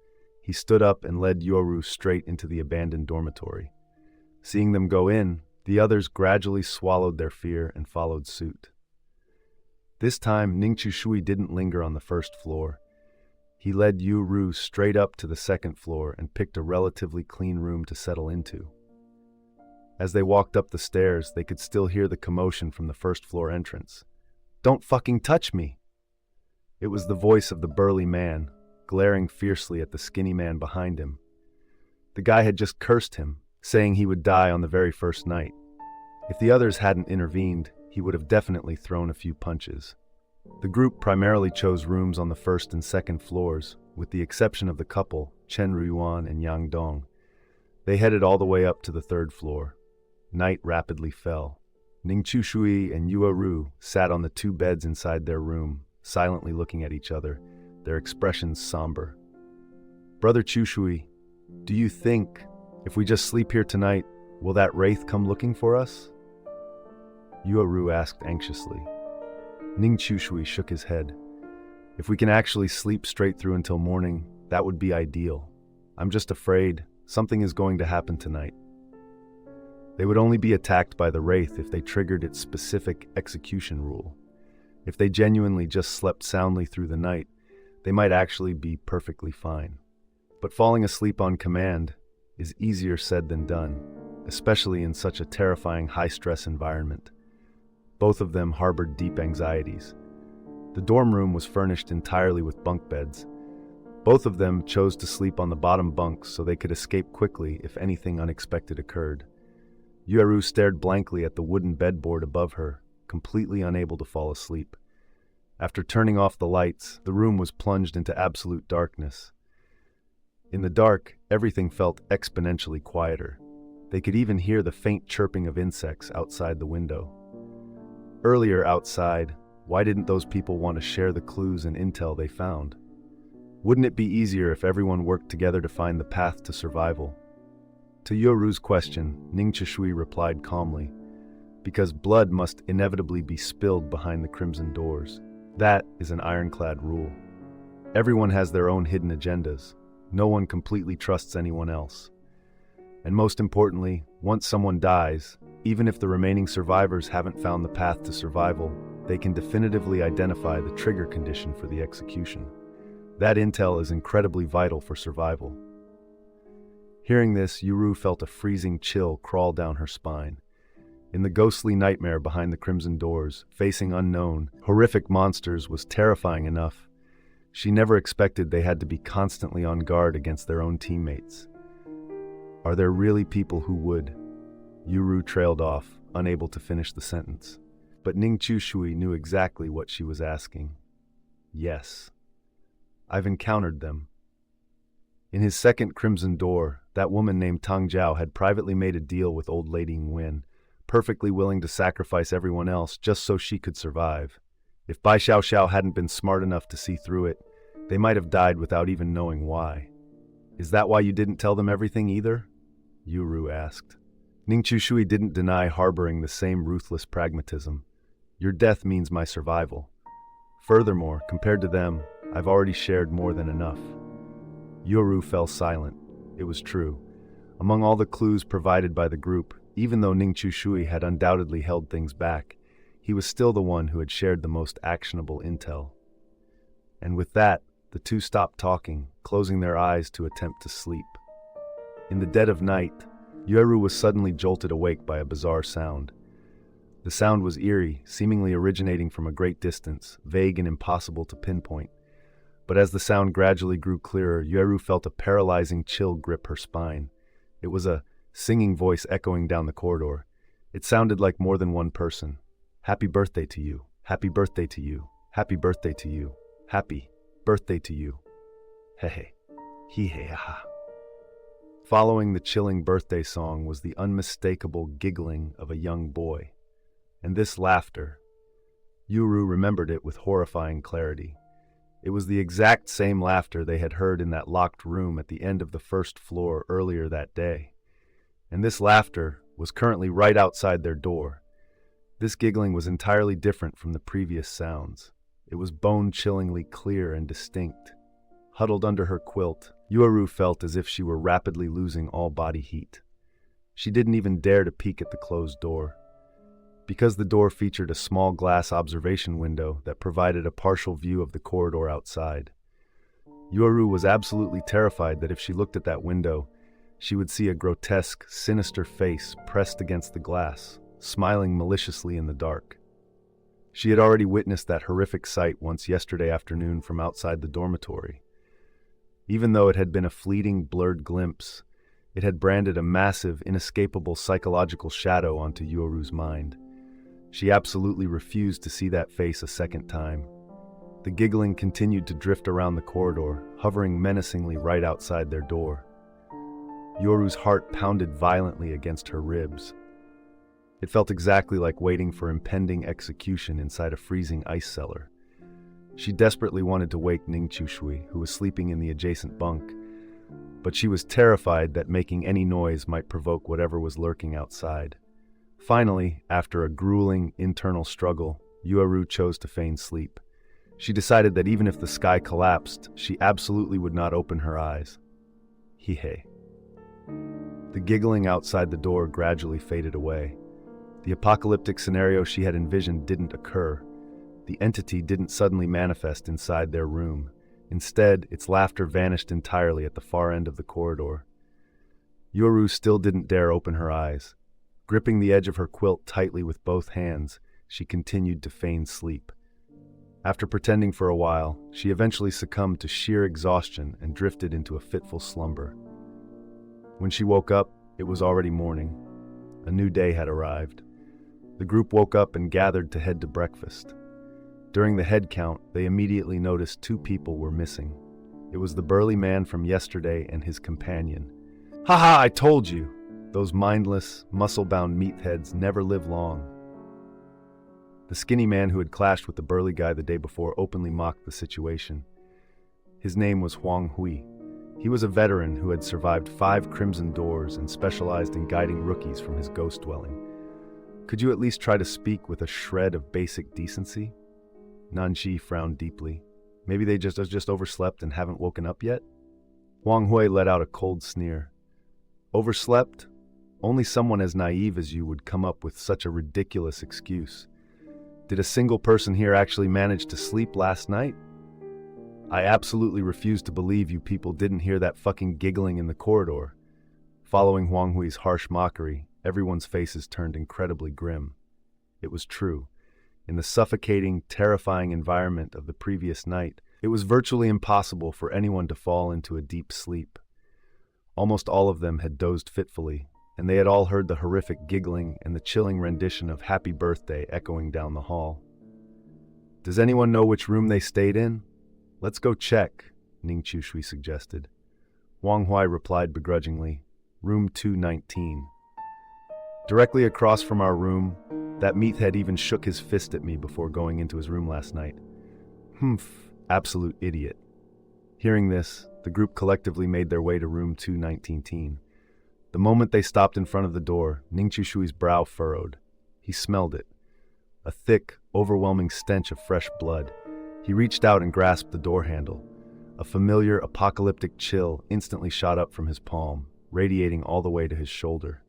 He stood up and led Yoru straight into the abandoned dormitory. Seeing them go in, the others gradually swallowed their fear and followed suit. This time, Ningchu Shui didn't linger on the first floor. He led Yoru straight up to the second floor and picked a relatively clean room to settle into. As they walked up the stairs, they could still hear the commotion from the first floor entrance. "Don't fucking touch me!" It was the voice of the burly man, glaring fiercely at the skinny man behind him. The guy had just cursed him, saying he would die on the very first night. If the others hadn't intervened, he would have definitely thrown a few punches. The group primarily chose rooms on the first and second floors, with the exception of the couple, Chen Ruiyuan and Yang Dong. They headed all the way up to the third floor. Night rapidly fell. Ning Chu Shui and Yue Ru sat on the two beds inside their room, silently looking at each other, their expressions somber. "Brother Chu Shui, do you think, if we just sleep here tonight, will that wraith come looking for us?" Yue Ru asked anxiously. Ning Chu Shui shook his head. "If we can actually sleep straight through until morning, that would be ideal. I'm just afraid something is going to happen tonight." They would only be attacked by the wraith if they triggered its specific execution rule. If they genuinely just slept soundly through the night, they might actually be perfectly fine. But falling asleep on command is easier said than done, especially in such a terrifying high-stress environment. Both of them harbored deep anxieties. The dorm room was furnished entirely with bunk beds. Both of them chose to sleep on the bottom bunks so they could escape quickly if anything unexpected occurred. Yueru stared blankly at the wooden bedboard above her, completely unable to fall asleep. After turning off the lights, the room was plunged into absolute darkness. In the dark, everything felt exponentially quieter. They could even hear the faint chirping of insects outside the window. Earlier outside, why didn't those people want to share the clues and intel they found? Wouldn't it be easier if everyone worked together to find the path to survival? To Yoru's question, Ning Chishui replied calmly, "Because blood must inevitably be spilled behind the crimson doors. That is an ironclad rule. Everyone has their own hidden agendas. No one completely trusts anyone else. And most importantly, once someone dies, even if the remaining survivors haven't found the path to survival, they can definitively identify the trigger condition for the execution. That intel is incredibly vital for survival." Hearing this, Yuru felt a freezing chill crawl down her spine. In the ghostly nightmare behind the crimson doors, facing unknown, horrific monsters was terrifying enough. She never expected they had to be constantly on guard against their own teammates. Are there really people who would? Yuru trailed off, unable to finish the sentence. But Ning Chushui knew exactly what she was asking. Yes. I've encountered them. In his second crimson door, that woman named Tang Jiao had privately made a deal with old lady Nguyen, perfectly willing to sacrifice everyone else just so she could survive. If Bai Xiao hadn't been smart enough to see through it, they might have died without even knowing why. Is that why you didn't tell them everything either? Yuru asked. Ning Chushui didn't deny harboring the same ruthless pragmatism. Your death means my survival. Furthermore, compared to them, I've already shared more than enough. Yoru fell silent. It was true. Among all the clues provided by the group, even though Ning Chushui had undoubtedly held things back, he was still the one who had shared the most actionable intel. And with that, the two stopped talking, closing their eyes to attempt to sleep. In the dead of night, Yoru was suddenly jolted awake by a bizarre sound. The sound was eerie, seemingly originating from a great distance, vague and impossible to pinpoint. But as the sound gradually grew clearer, Yoru felt a paralyzing chill grip her spine. It was a singing voice echoing down the corridor. It sounded like more than one person. Happy birthday to you. Happy birthday to you. Happy birthday to you. Happy birthday to you. Hehe. He-he-ha. Following the chilling birthday song was the unmistakable giggling of a young boy. And this laughter, Yuru remembered it with horrifying clarity. It was the exact same laughter they had heard in that locked room at the end of the first floor earlier that day. And this laughter was currently right outside their door. This giggling was entirely different from the previous sounds. It was bone-chillingly clear and distinct. huddled under her quilt, Yuaru felt as if she were rapidly losing all body heat. She didn't even dare to peek at the closed door. Because the door featured a small glass observation window that provided a partial view of the corridor outside, Yuaru was absolutely terrified that if she looked at that window, she would see a grotesque, sinister face pressed against the glass, smiling maliciously in the dark. She had already witnessed that horrific sight once yesterday afternoon from outside the dormitory. Even though it had been a fleeting, blurred glimpse, it had branded a massive, inescapable psychological shadow onto Yuaru's mind. She absolutely refused to see that face a second time. The giggling continued to drift around the corridor, hovering menacingly right outside their door. Yoru's heart pounded violently against her ribs. It felt exactly like waiting for impending execution inside a freezing ice cellar. She desperately wanted to wake Ning Chushui, who was sleeping in the adjacent bunk, but she was terrified that making any noise might provoke whatever was lurking outside. Finally, after a grueling internal struggle, Yuaru chose to feign sleep. She decided that even if the sky collapsed, she absolutely would not open her eyes. Hee-hey. The giggling outside the door gradually faded away. The apocalyptic scenario she had envisioned didn't occur. The entity didn't suddenly manifest inside their room. Instead, its laughter vanished entirely at the far end of the corridor. Yoru still didn't dare open her eyes. Gripping the edge of her quilt tightly with both hands, she continued to feign sleep. After pretending for a while, she eventually succumbed to sheer exhaustion and drifted into a fitful slumber. When she woke up, it was already morning. A new day had arrived. The group woke up and gathered to head to breakfast. During the head count, they immediately noticed 2 people were missing. It was the burly man from yesterday and his companion. "Haha, I told you! Those mindless, muscle-bound meatheads never live long." The skinny man who had clashed with the burly guy the day before openly mocked the situation. His name was Huang Hui. He was a veteran who had survived 5 crimson doors and specialized in guiding rookies from his ghost dwelling. "Could you at least try to speak with a shred of basic decency?" Nanji frowned deeply. "Maybe they just overslept and haven't woken up yet?" Huang Hui let out a cold sneer. "Overslept? Only someone as naive as you would come up with such a ridiculous excuse. Did a single person here actually manage to sleep last night? I absolutely refuse to believe you people didn't hear that fucking giggling in the corridor." Following Huang Hui's harsh mockery, everyone's faces turned incredibly grim. It was true. In the suffocating, terrifying environment of the previous night, it was virtually impossible for anyone to fall into a deep sleep. Almost all of them had dozed fitfully, and they had all heard the horrific giggling and the chilling rendition of Happy Birthday echoing down the hall. "Does anyone know which room they stayed in? Let's go check," Ning Chushui suggested. Wang Hui replied begrudgingly, "Room 219. Directly across from our room, that meathead even shook his fist at me before going into his room last night. Humph, absolute idiot." Hearing this, the group collectively made their way to room 219. The moment they stopped in front of the door, Ning Chushui's brow furrowed. He smelled it. A thick, overwhelming stench of fresh blood. He reached out and grasped the door handle. A familiar, apocalyptic chill instantly shot up from his palm, radiating all the way to his shoulder.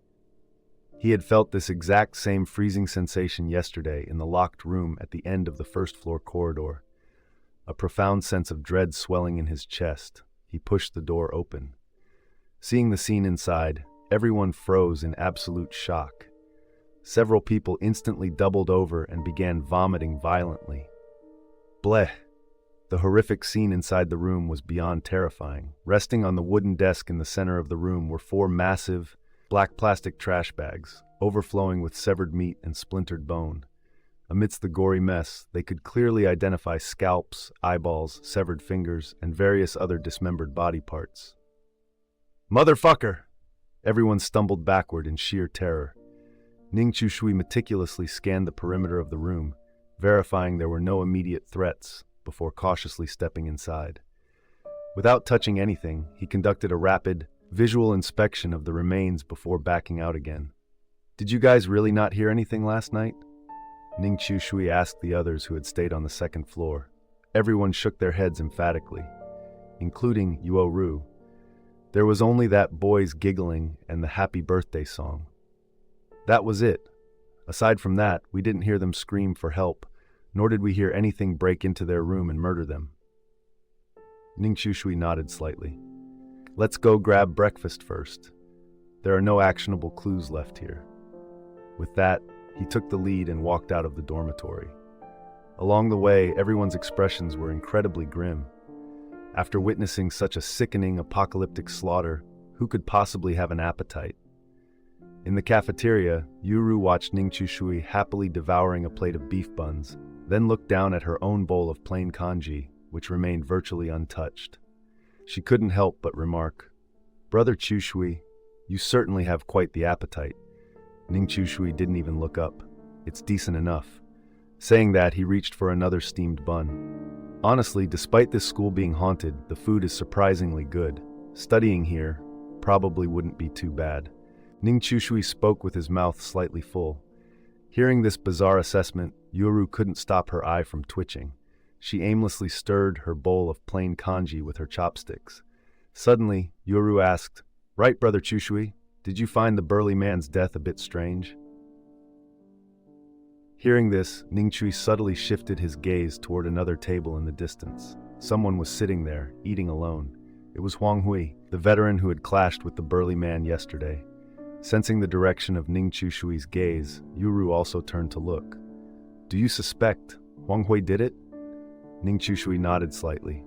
He had felt this exact same freezing sensation yesterday in the locked room at the end of the first-floor corridor. A profound sense of dread swelling in his chest, he pushed the door open. Seeing the scene inside, everyone froze in absolute shock. Several people instantly doubled over and began vomiting violently. Bleh! The horrific scene inside the room was beyond terrifying. Resting on the wooden desk in the center of the room were 4 massive, black plastic trash bags, overflowing with severed meat and splintered bone. Amidst the gory mess, they could clearly identify scalps, eyeballs, severed fingers, and various other dismembered body parts. "Motherfucker!" Everyone stumbled backward in sheer terror. Ning Chushui meticulously scanned the perimeter of the room, verifying there were no immediate threats, before cautiously stepping inside. Without touching anything, he conducted a rapid, visual inspection of the remains before backing out again. "Did you guys really not hear anything last night?" Ning Chushui asked the others who had stayed on the second floor. Everyone shook their heads emphatically. including Yuo Ru. There was only that boy's giggling and the happy birthday song. That was it. Aside from that, we didn't hear them scream for help, nor did we hear anything break into their room and murder them. Ning Chushui nodded slightly. Let's go grab breakfast first. There are no actionable clues left here. With that, he took the lead and walked out of the dormitory. Along the way, everyone's expressions were incredibly grim. After witnessing such a sickening, apocalyptic slaughter, who could possibly have an appetite? In the cafeteria, Yuru watched Ning Chushui happily devouring a plate of beef buns, then looked down at her own bowl of plain congee, which remained virtually untouched. She couldn't help but remark, "Brother Chushui, you certainly have quite the appetite." Ning Chushui didn't even look up. "It's decent enough." Saying that, he reached for another steamed bun. Honestly, despite this school being haunted, the food is surprisingly good. Studying here probably wouldn't be too bad. Ning Chushui spoke with his mouth slightly full. Hearing this bizarre assessment, Yuru couldn't stop her eye from twitching. She aimlessly stirred her bowl of plain congee with her chopsticks. Suddenly, Yuru asked, "Right, Brother Chushui, did you find the burly man's death a bit strange?" Hearing this, Ning Chui subtly shifted his gaze toward another table in the distance. Someone was sitting there, eating alone. It was Huang Hui, the veteran who had clashed with the burly man yesterday. Sensing the direction of Ning Chushui's gaze, Yuru also turned to look. "Do you suspect Huang Hui did it?" Ning Chushui nodded slightly.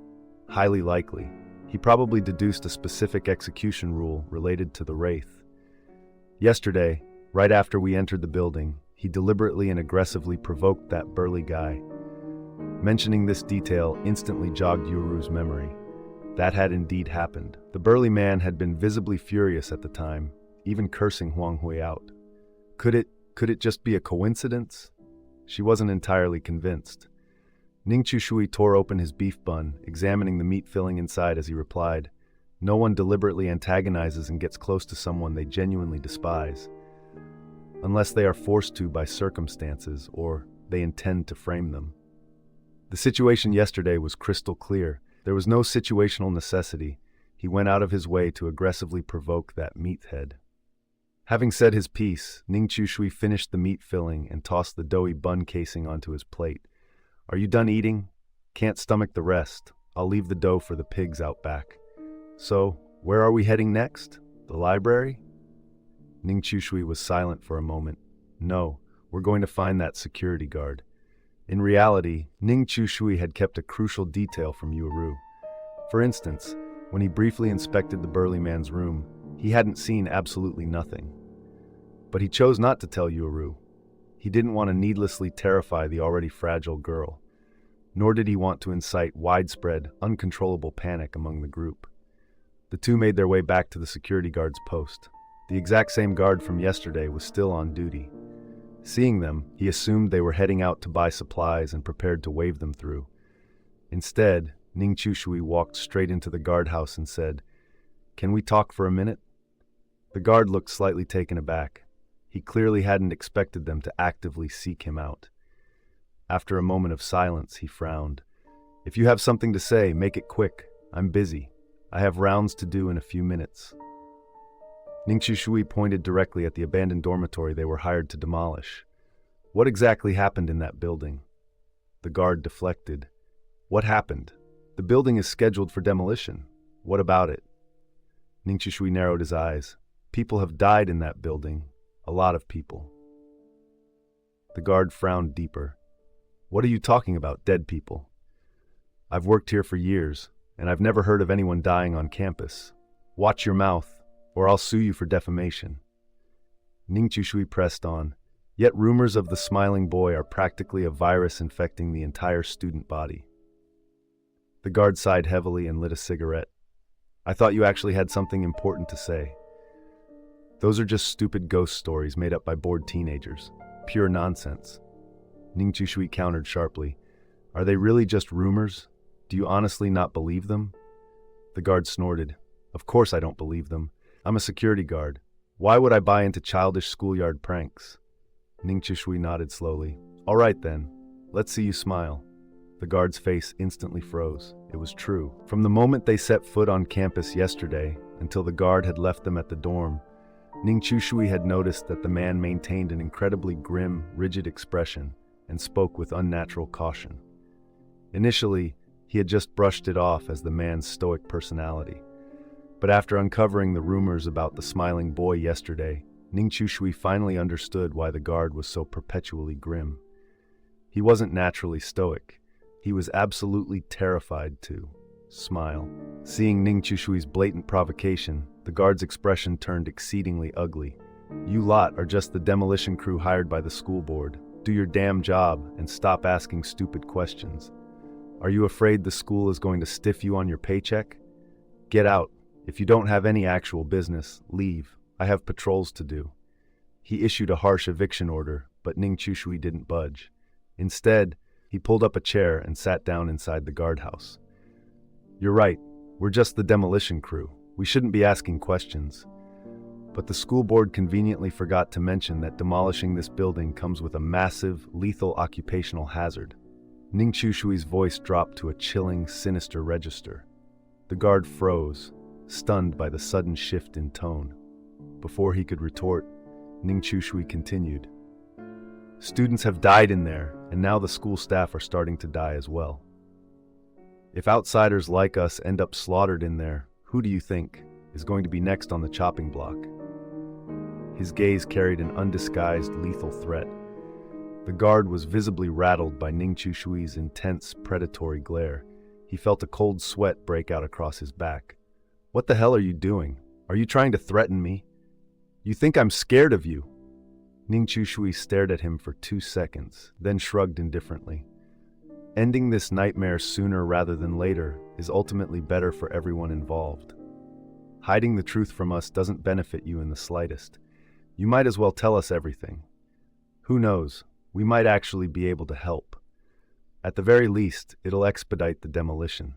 "Highly likely. He probably deduced a specific execution rule related to the Wraith. Yesterday, right after we entered the building, he deliberately and aggressively provoked that burly guy." Mentioning this detail instantly jogged Yuru's memory. That had indeed happened. The burly man had been visibly furious at the time, even cursing Huang Hui out. Could it just be a coincidence? She wasn't entirely convinced. Ning Chushui tore open his beef bun, examining the meat filling inside as he replied, "No one deliberately antagonizes and gets close to someone they genuinely despise, unless they are forced to by circumstances or they intend to frame them." The situation yesterday was crystal clear. There was no situational necessity. He went out of his way to aggressively provoke that meathead. Having said his piece, Ning Chushui finished the meat filling and tossed the doughy bun casing onto his plate. "Are you done eating? Can't stomach the rest. I'll leave the dough for the pigs out back." "So, where are we heading next? The library?" Ning Chushui was silent for a moment. "No, we're going to find that security guard." In reality, Ning Chushui had kept a crucial detail from Yuru. For instance, when he briefly inspected the burly man's room, he hadn't seen absolutely nothing. But he chose not to tell Yuru. He didn't want to needlessly terrify the already fragile girl, nor did he want to incite widespread, uncontrollable panic among the group. The two made their way back to the security guard's post. The exact same guard from yesterday was still on duty. Seeing them, he assumed they were heading out to buy supplies and prepared to wave them through. Instead, Ning Chushui walked straight into the guardhouse and said, "Can we talk for a minute?" The guard looked slightly taken aback. He clearly hadn't expected them to actively seek him out. After a moment of silence, he frowned. "If you have something to say, make it quick. I'm busy. I have rounds to do in a few minutes." Ning Chushui pointed directly at the abandoned dormitory they were hired to demolish. "What exactly happened in that building?" The guard deflected. "What happened? The building is scheduled for demolition. What about it?" Ning Chushui narrowed his eyes. "People have died in that building. A lot of people." The guard frowned deeper. "What are you talking about, dead people?" "I've worked here for years, and I've never heard of anyone dying on campus. Watch your mouth, or I'll sue you for defamation." Ning Chushui pressed on. "Yet rumors of the smiling boy are practically a virus infecting the entire student body." The guard sighed heavily and lit a cigarette. "I thought you actually had something important to say." "Those are just stupid ghost stories made up by bored teenagers. Pure nonsense." Ning Chushui countered sharply. "Are they really just rumors? Do you honestly not believe them?" The guard snorted. "Of course I don't believe them. I'm a security guard. Why would I buy into childish schoolyard pranks?" Ning Chushui nodded slowly. "All right then. Let's see you smile." The guard's face instantly froze. It was true. From the moment they set foot on campus yesterday until the guard had left them at the dorm, Ning Chushui had noticed that the man maintained an incredibly grim, rigid expression and spoke with unnatural caution. Initially, he had just brushed it off as the man's stoic personality. But after uncovering the rumors about the smiling boy yesterday, Ning Chushui finally understood why the guard was so perpetually grim. He wasn't naturally stoic. He was absolutely terrified to smile. Seeing Ning Chushui's blatant provocation, the guard's expression turned exceedingly ugly. "You lot are just the demolition crew hired by the school board. Do your damn job and stop asking stupid questions. Are you afraid the school is going to stiff you on your paycheck? Get out. If you don't have any actual business, leave. I have patrols to do." He issued a harsh eviction order, but Ning Chushui didn't budge. Instead, he pulled up a chair and sat down inside the guardhouse. "You're right. We're just the demolition crew. We shouldn't be asking questions." But the school board conveniently forgot to mention that demolishing this building comes with a massive, lethal occupational hazard. Ning Chushui's voice dropped to a chilling, sinister register. The guard froze, stunned by the sudden shift in tone. Before he could retort, Ning Chushui continued. "Students have died in there, and now the school staff are starting to die as well. If outsiders like us end up slaughtered in there, who do you think is going to be next on the chopping block?" His gaze carried an undisguised, lethal threat. The guard was visibly rattled by Ning Chushui's intense, predatory glare. He felt a cold sweat break out across his back. "What the hell are you doing? Are you trying to threaten me? You think I'm scared of you?" Ning Chushui stared at him for 2 seconds, then shrugged indifferently. "Ending this nightmare sooner rather than later is ultimately better for everyone involved. Hiding the truth from us doesn't benefit you in the slightest. You might as well tell us everything. Who knows, we might actually be able to help. At the very least, it'll expedite the demolition.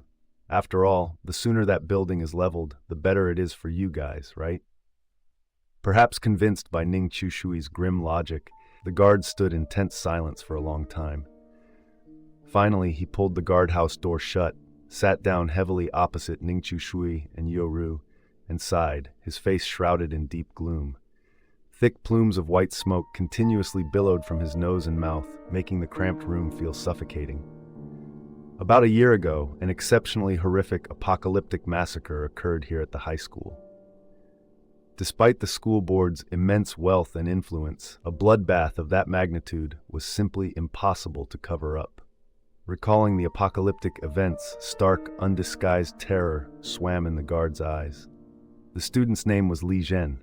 After all, the sooner that building is leveled, the better it is for you guys, right?" Perhaps convinced by Ning Chushui's grim logic, the guard stood in tense silence for a long time. Finally, he pulled the guardhouse door shut, sat down heavily opposite Ning Chushui and Yoru, and sighed, his face shrouded in deep gloom. Thick plumes of white smoke continuously billowed from his nose and mouth, making the cramped room feel suffocating. About a year ago, an exceptionally horrific apocalyptic massacre occurred here at the high school. Despite the school board's immense wealth and influence, a bloodbath of that magnitude was simply impossible to cover up. Recalling the apocalyptic events, stark, undisguised terror swam in the guard's eyes. The student's name was Li Zhen.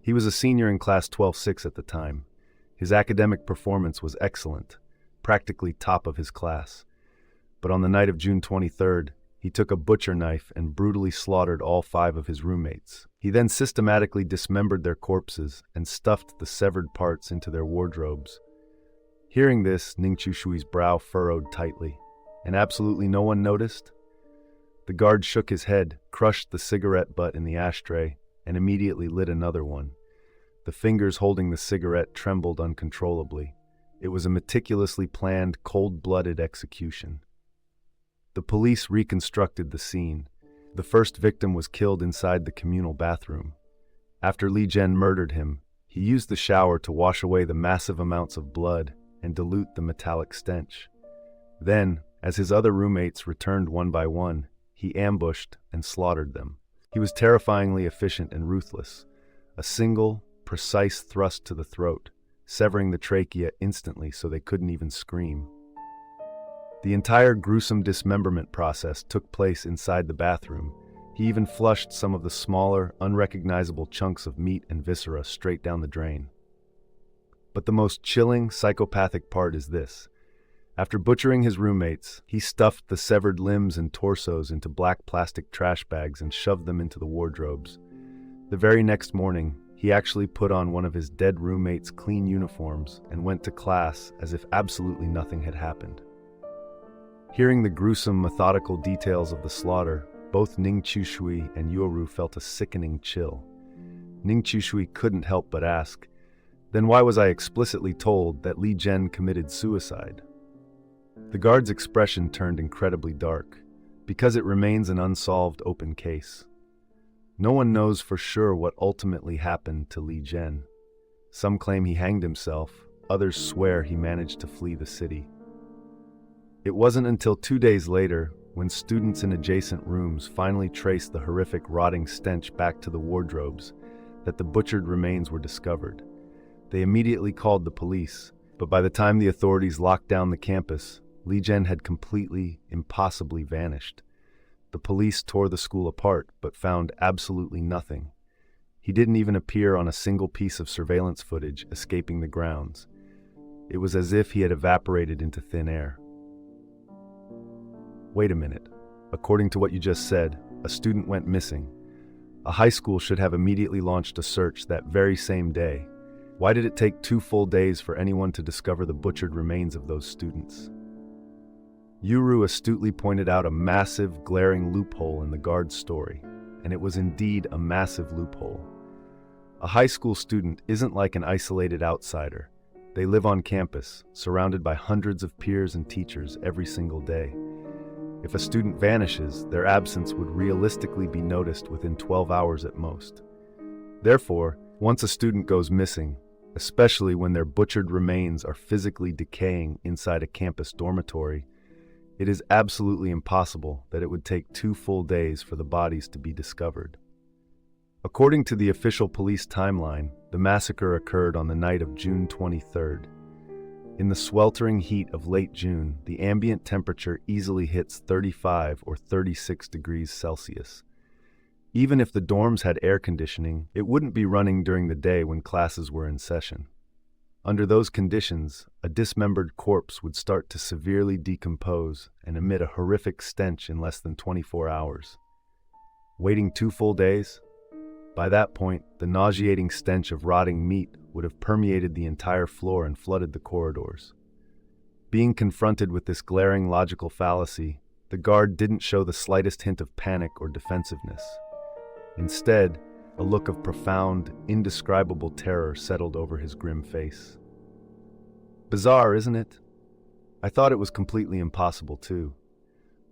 He was a senior in class 12-6 at the time. His academic performance was excellent, practically top of his class. But on the night of June 23rd, he took a butcher knife and brutally slaughtered all 5 of his roommates. He then systematically dismembered their corpses and stuffed the severed parts into their wardrobes. Hearing this, Ning Chushui's brow furrowed tightly. And absolutely no one noticed? The guard shook his head, crushed the cigarette butt in the ashtray, and immediately lit another one. The fingers holding the cigarette trembled uncontrollably. It was a meticulously planned, cold-blooded execution. The police reconstructed the scene. The first victim was killed inside the communal bathroom. After Li Zhen murdered him, he used the shower to wash away the massive amounts of blood and dilute the metallic stench. Then, as his other roommates returned one by one, he ambushed and slaughtered them. He was terrifyingly efficient and ruthless. A single, precise thrust to the throat, severing the trachea instantly so they couldn't even scream. The entire gruesome dismemberment process took place inside the bathroom. He even flushed some of the smaller, unrecognizable chunks of meat and viscera straight down the drain. But the most chilling, psychopathic part is this. After butchering his roommates, he stuffed the severed limbs and torsos into black plastic trash bags and shoved them into the wardrobes. The very next morning, he actually put on one of his dead roommates' clean uniforms and went to class as if absolutely nothing had happened. Hearing the gruesome, methodical details of the slaughter, both Ning Chushui and Yoru felt a sickening chill. Ning Chushui couldn't help but ask, "Then why was I explicitly told that Li Zhen committed suicide?" The guard's expression turned incredibly dark, because it remains an unsolved open case. No one knows for sure what ultimately happened to Li Zhen. Some claim he hanged himself, others swear he managed to flee the city. It wasn't until 2 days later, when students in adjacent rooms finally traced the horrific rotting stench back to the wardrobes, that the butchered remains were discovered. They immediately called the police, but by the time the authorities locked down the campus, Li Zhen had completely, impossibly vanished. The police tore the school apart, but found absolutely nothing. He didn't even appear on a single piece of surveillance footage escaping the grounds. It was as if he had evaporated into thin air. Wait a minute. According to what you just said, a student went missing. A high school should have immediately launched a search that very same day. Why did it take 2 full days for anyone to discover the butchered remains of those students? Yuru astutely pointed out a massive, glaring loophole in the guard's story, and it was indeed a massive loophole. A high school student isn't like an isolated outsider. They live on campus, surrounded by hundreds of peers and teachers every single day. If a student vanishes, their absence would realistically be noticed within 12 hours at most. Therefore, once a student goes missing, especially when their butchered remains are physically decaying inside a campus dormitory, it is absolutely impossible that it would take 2 full days for the bodies to be discovered. According to the official police timeline, the massacre occurred on the night of June 23rd. In the sweltering heat of late June, the ambient temperature easily hits 35 or 36 degrees Celsius. Even if the dorms had air conditioning, it wouldn't be running during the day when classes were in session. Under those conditions, a dismembered corpse would start to severely decompose and emit a horrific stench in less than 24 hours. Waiting 2 full days? By that point, the nauseating stench of rotting meat would have permeated the entire floor and flooded the corridors. Being confronted with this glaring logical fallacy, the guard didn't show the slightest hint of panic or defensiveness. Instead, a look of profound, indescribable terror settled over his grim face. Bizarre, isn't it? I thought it was completely impossible too.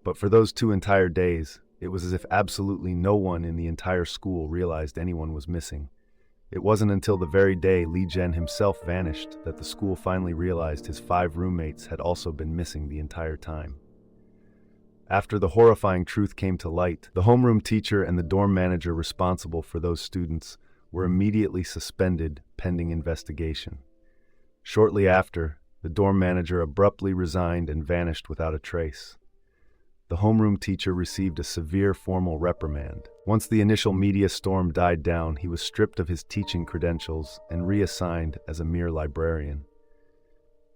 But for those 2 entire days, it was as if absolutely no one in the entire school realized anyone was missing. It wasn't until the very day Li Zhen himself vanished that the school finally realized his 5 roommates had also been missing the entire time. After the horrifying truth came to light, the homeroom teacher and the dorm manager responsible for those students were immediately suspended pending investigation. Shortly after, the dorm manager abruptly resigned and vanished without a trace. The homeroom teacher received a severe formal reprimand. Once the initial media storm died down, he was stripped of his teaching credentials and reassigned as a mere librarian.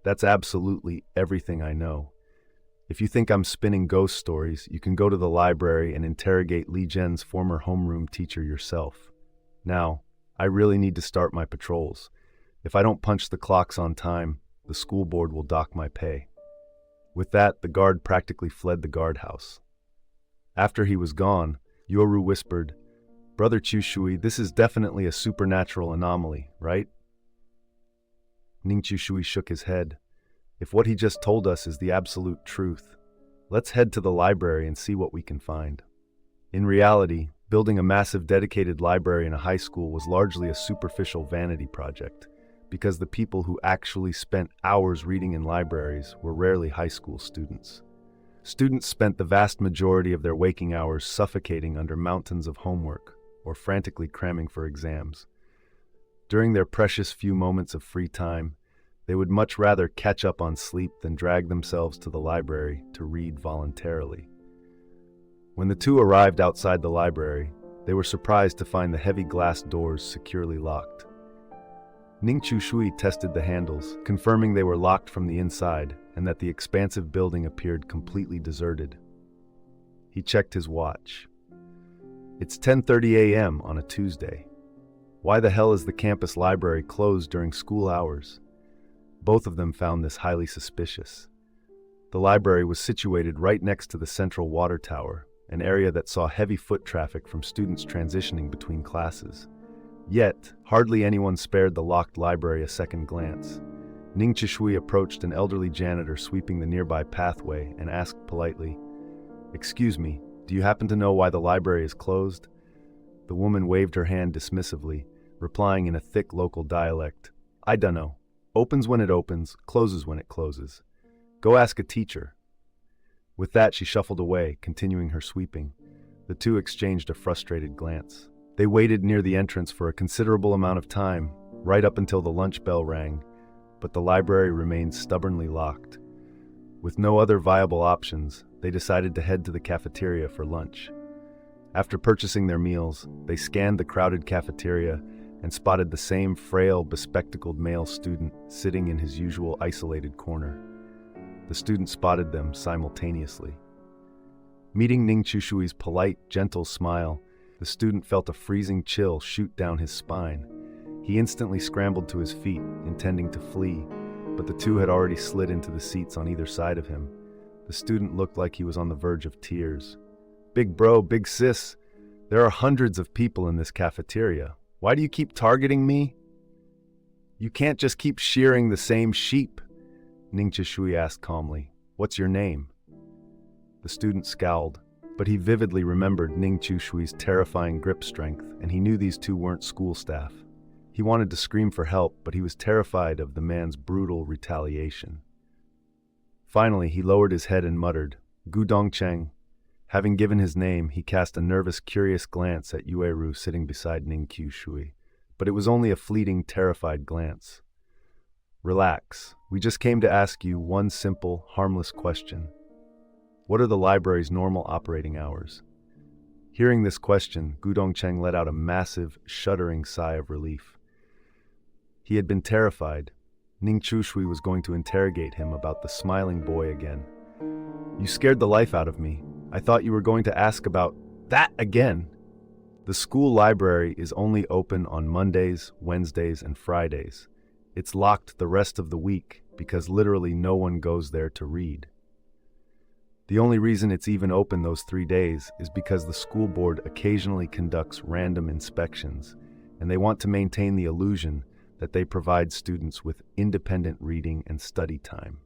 That's absolutely everything I know. If you think I'm spinning ghost stories, you can go to the library and interrogate Li Zhen's former homeroom teacher yourself. Now, I really need to start my patrols. If I don't punch the clocks on time, the school board will dock my pay. With that, the guard practically fled the guardhouse. After he was gone, Yoru whispered, "Brother Chushui, this is definitely a supernatural anomaly, right?" Ning Chushui shook his head. If what he just told us is the absolute truth, let's head to the library and see what we can find. In reality, building a massive dedicated library in a high school was largely a superficial vanity project, because the people who actually spent hours reading in libraries were rarely high school students. Students spent the vast majority of their waking hours suffocating under mountains of homework or frantically cramming for exams. During their precious few moments of free time, they would much rather catch up on sleep than drag themselves to the library to read voluntarily. When the 2 arrived outside the library, they were surprised to find the heavy glass doors securely locked. Ning Chushui tested the handles, confirming they were locked from the inside and that the expansive building appeared completely deserted. He checked his watch. It's 10:30 a.m. on a Tuesday. Why the hell is the campus library closed during school hours? Both of them found this highly suspicious. The library was situated right next to the central water tower, an area that saw heavy foot traffic from students transitioning between classes. Yet, hardly anyone spared the locked library a second glance. Ning Chishui approached an elderly janitor sweeping the nearby pathway and asked politely, "Excuse me, do you happen to know why the library is closed?" The woman waved her hand dismissively, replying in a thick local dialect, "I dunno. Opens when it opens, closes when it closes. Go ask a teacher." With that, she shuffled away, continuing her sweeping. The two exchanged a frustrated glance. They waited near the entrance for a considerable amount of time, right up until the lunch bell rang, but the library remained stubbornly locked. With no other viable options, they decided to head to the cafeteria for lunch. After purchasing their meals, they scanned the crowded cafeteria and spotted the same frail, bespectacled male student sitting in his usual isolated corner. The student spotted them simultaneously. Meeting Ning Chushui's polite, gentle smile, the student felt a freezing chill shoot down his spine. He instantly scrambled to his feet, intending to flee, but the two had already slid into the seats on either side of him. The student looked like he was on the verge of tears. "Big bro, big sis, there are hundreds of people in this cafeteria. Why do you keep targeting me? You can't just keep shearing the same sheep." Ning Chishui asked calmly, "What's your name?" The student scowled, but he vividly remembered Ning Chishui's terrifying grip strength, and he knew these two weren't school staff. He wanted to scream for help, but he was terrified of the man's brutal retaliation. Finally, he lowered his head and muttered, "Gu Dongcheng." Having given his name, he cast a nervous, curious glance at Yueru sitting beside Ning Chishui, but it was only a fleeting, terrified glance. "Relax. We just came to ask you one simple, harmless question. What are the library's normal operating hours?" Hearing this question, Gu Dongcheng let out a massive, shuddering sigh of relief. He had been terrified. Ning Chishui was going to interrogate him about the smiling boy again. "You scared the life out of me. I thought you were going to ask about that again." The school library is only open on Mondays, Wednesdays, and Fridays. It's locked the rest of the week because literally no one goes there to read. The only reason it's even open those 3 days is because the school board occasionally conducts random inspections, and they want to maintain the illusion that they provide students with independent reading and study time.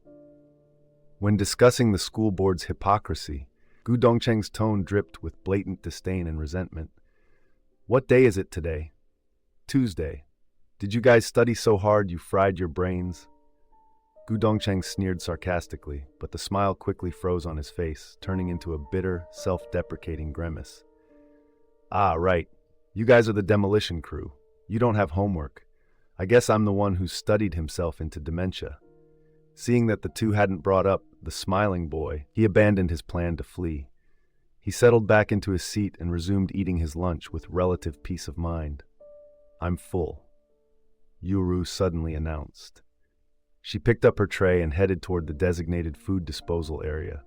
When discussing the school board's hypocrisy, Gu Dongcheng's tone dripped with blatant disdain and resentment. "What day is it today?" "Tuesday. Did you guys study so hard you fried your brains?" Gu Dongcheng sneered sarcastically, but the smile quickly froze on his face, turning into a bitter, self-deprecating grimace. "Ah, right. You guys are the demolition crew. You don't have homework. I guess I'm the one who studied himself into dementia." Seeing that the two hadn't brought up the smiling boy, he abandoned his plan to flee. He settled back into his seat and resumed eating his lunch with relative peace of mind. "I'm full," Yuru suddenly announced. She picked up her tray and headed toward the designated food disposal area.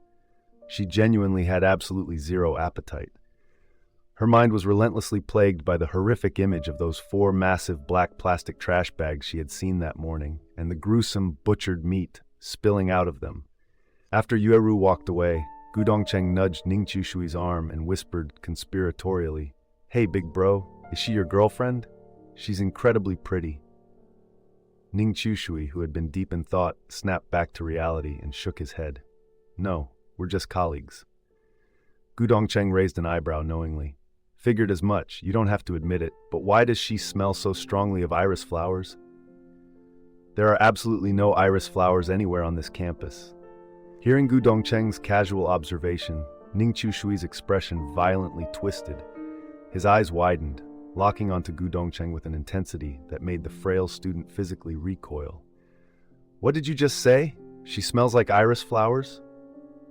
She genuinely had absolutely zero appetite. Her mind was relentlessly plagued by the horrific image of those 4 massive black plastic trash bags she had seen that morning, and the gruesome, butchered meat spilling out of them. After Yueru walked away, Gu Dongcheng nudged Ning Chishui's arm and whispered conspiratorially, "Hey, big bro, is she your girlfriend? She's incredibly pretty." Ning Chishui, who had been deep in thought, snapped back to reality and shook his head. "No, we're just colleagues." Gu Dongcheng raised an eyebrow knowingly. "Figured as much, you don't have to admit it, but why does she smell so strongly of iris flowers?" "There are absolutely no iris flowers anywhere on this campus." Hearing Gu Dongcheng's casual observation, Ning Chishui's expression violently twisted. His eyes widened, locking onto Gu Dongcheng with an intensity that made the frail student physically recoil. "What did you just say? She smells like iris flowers?"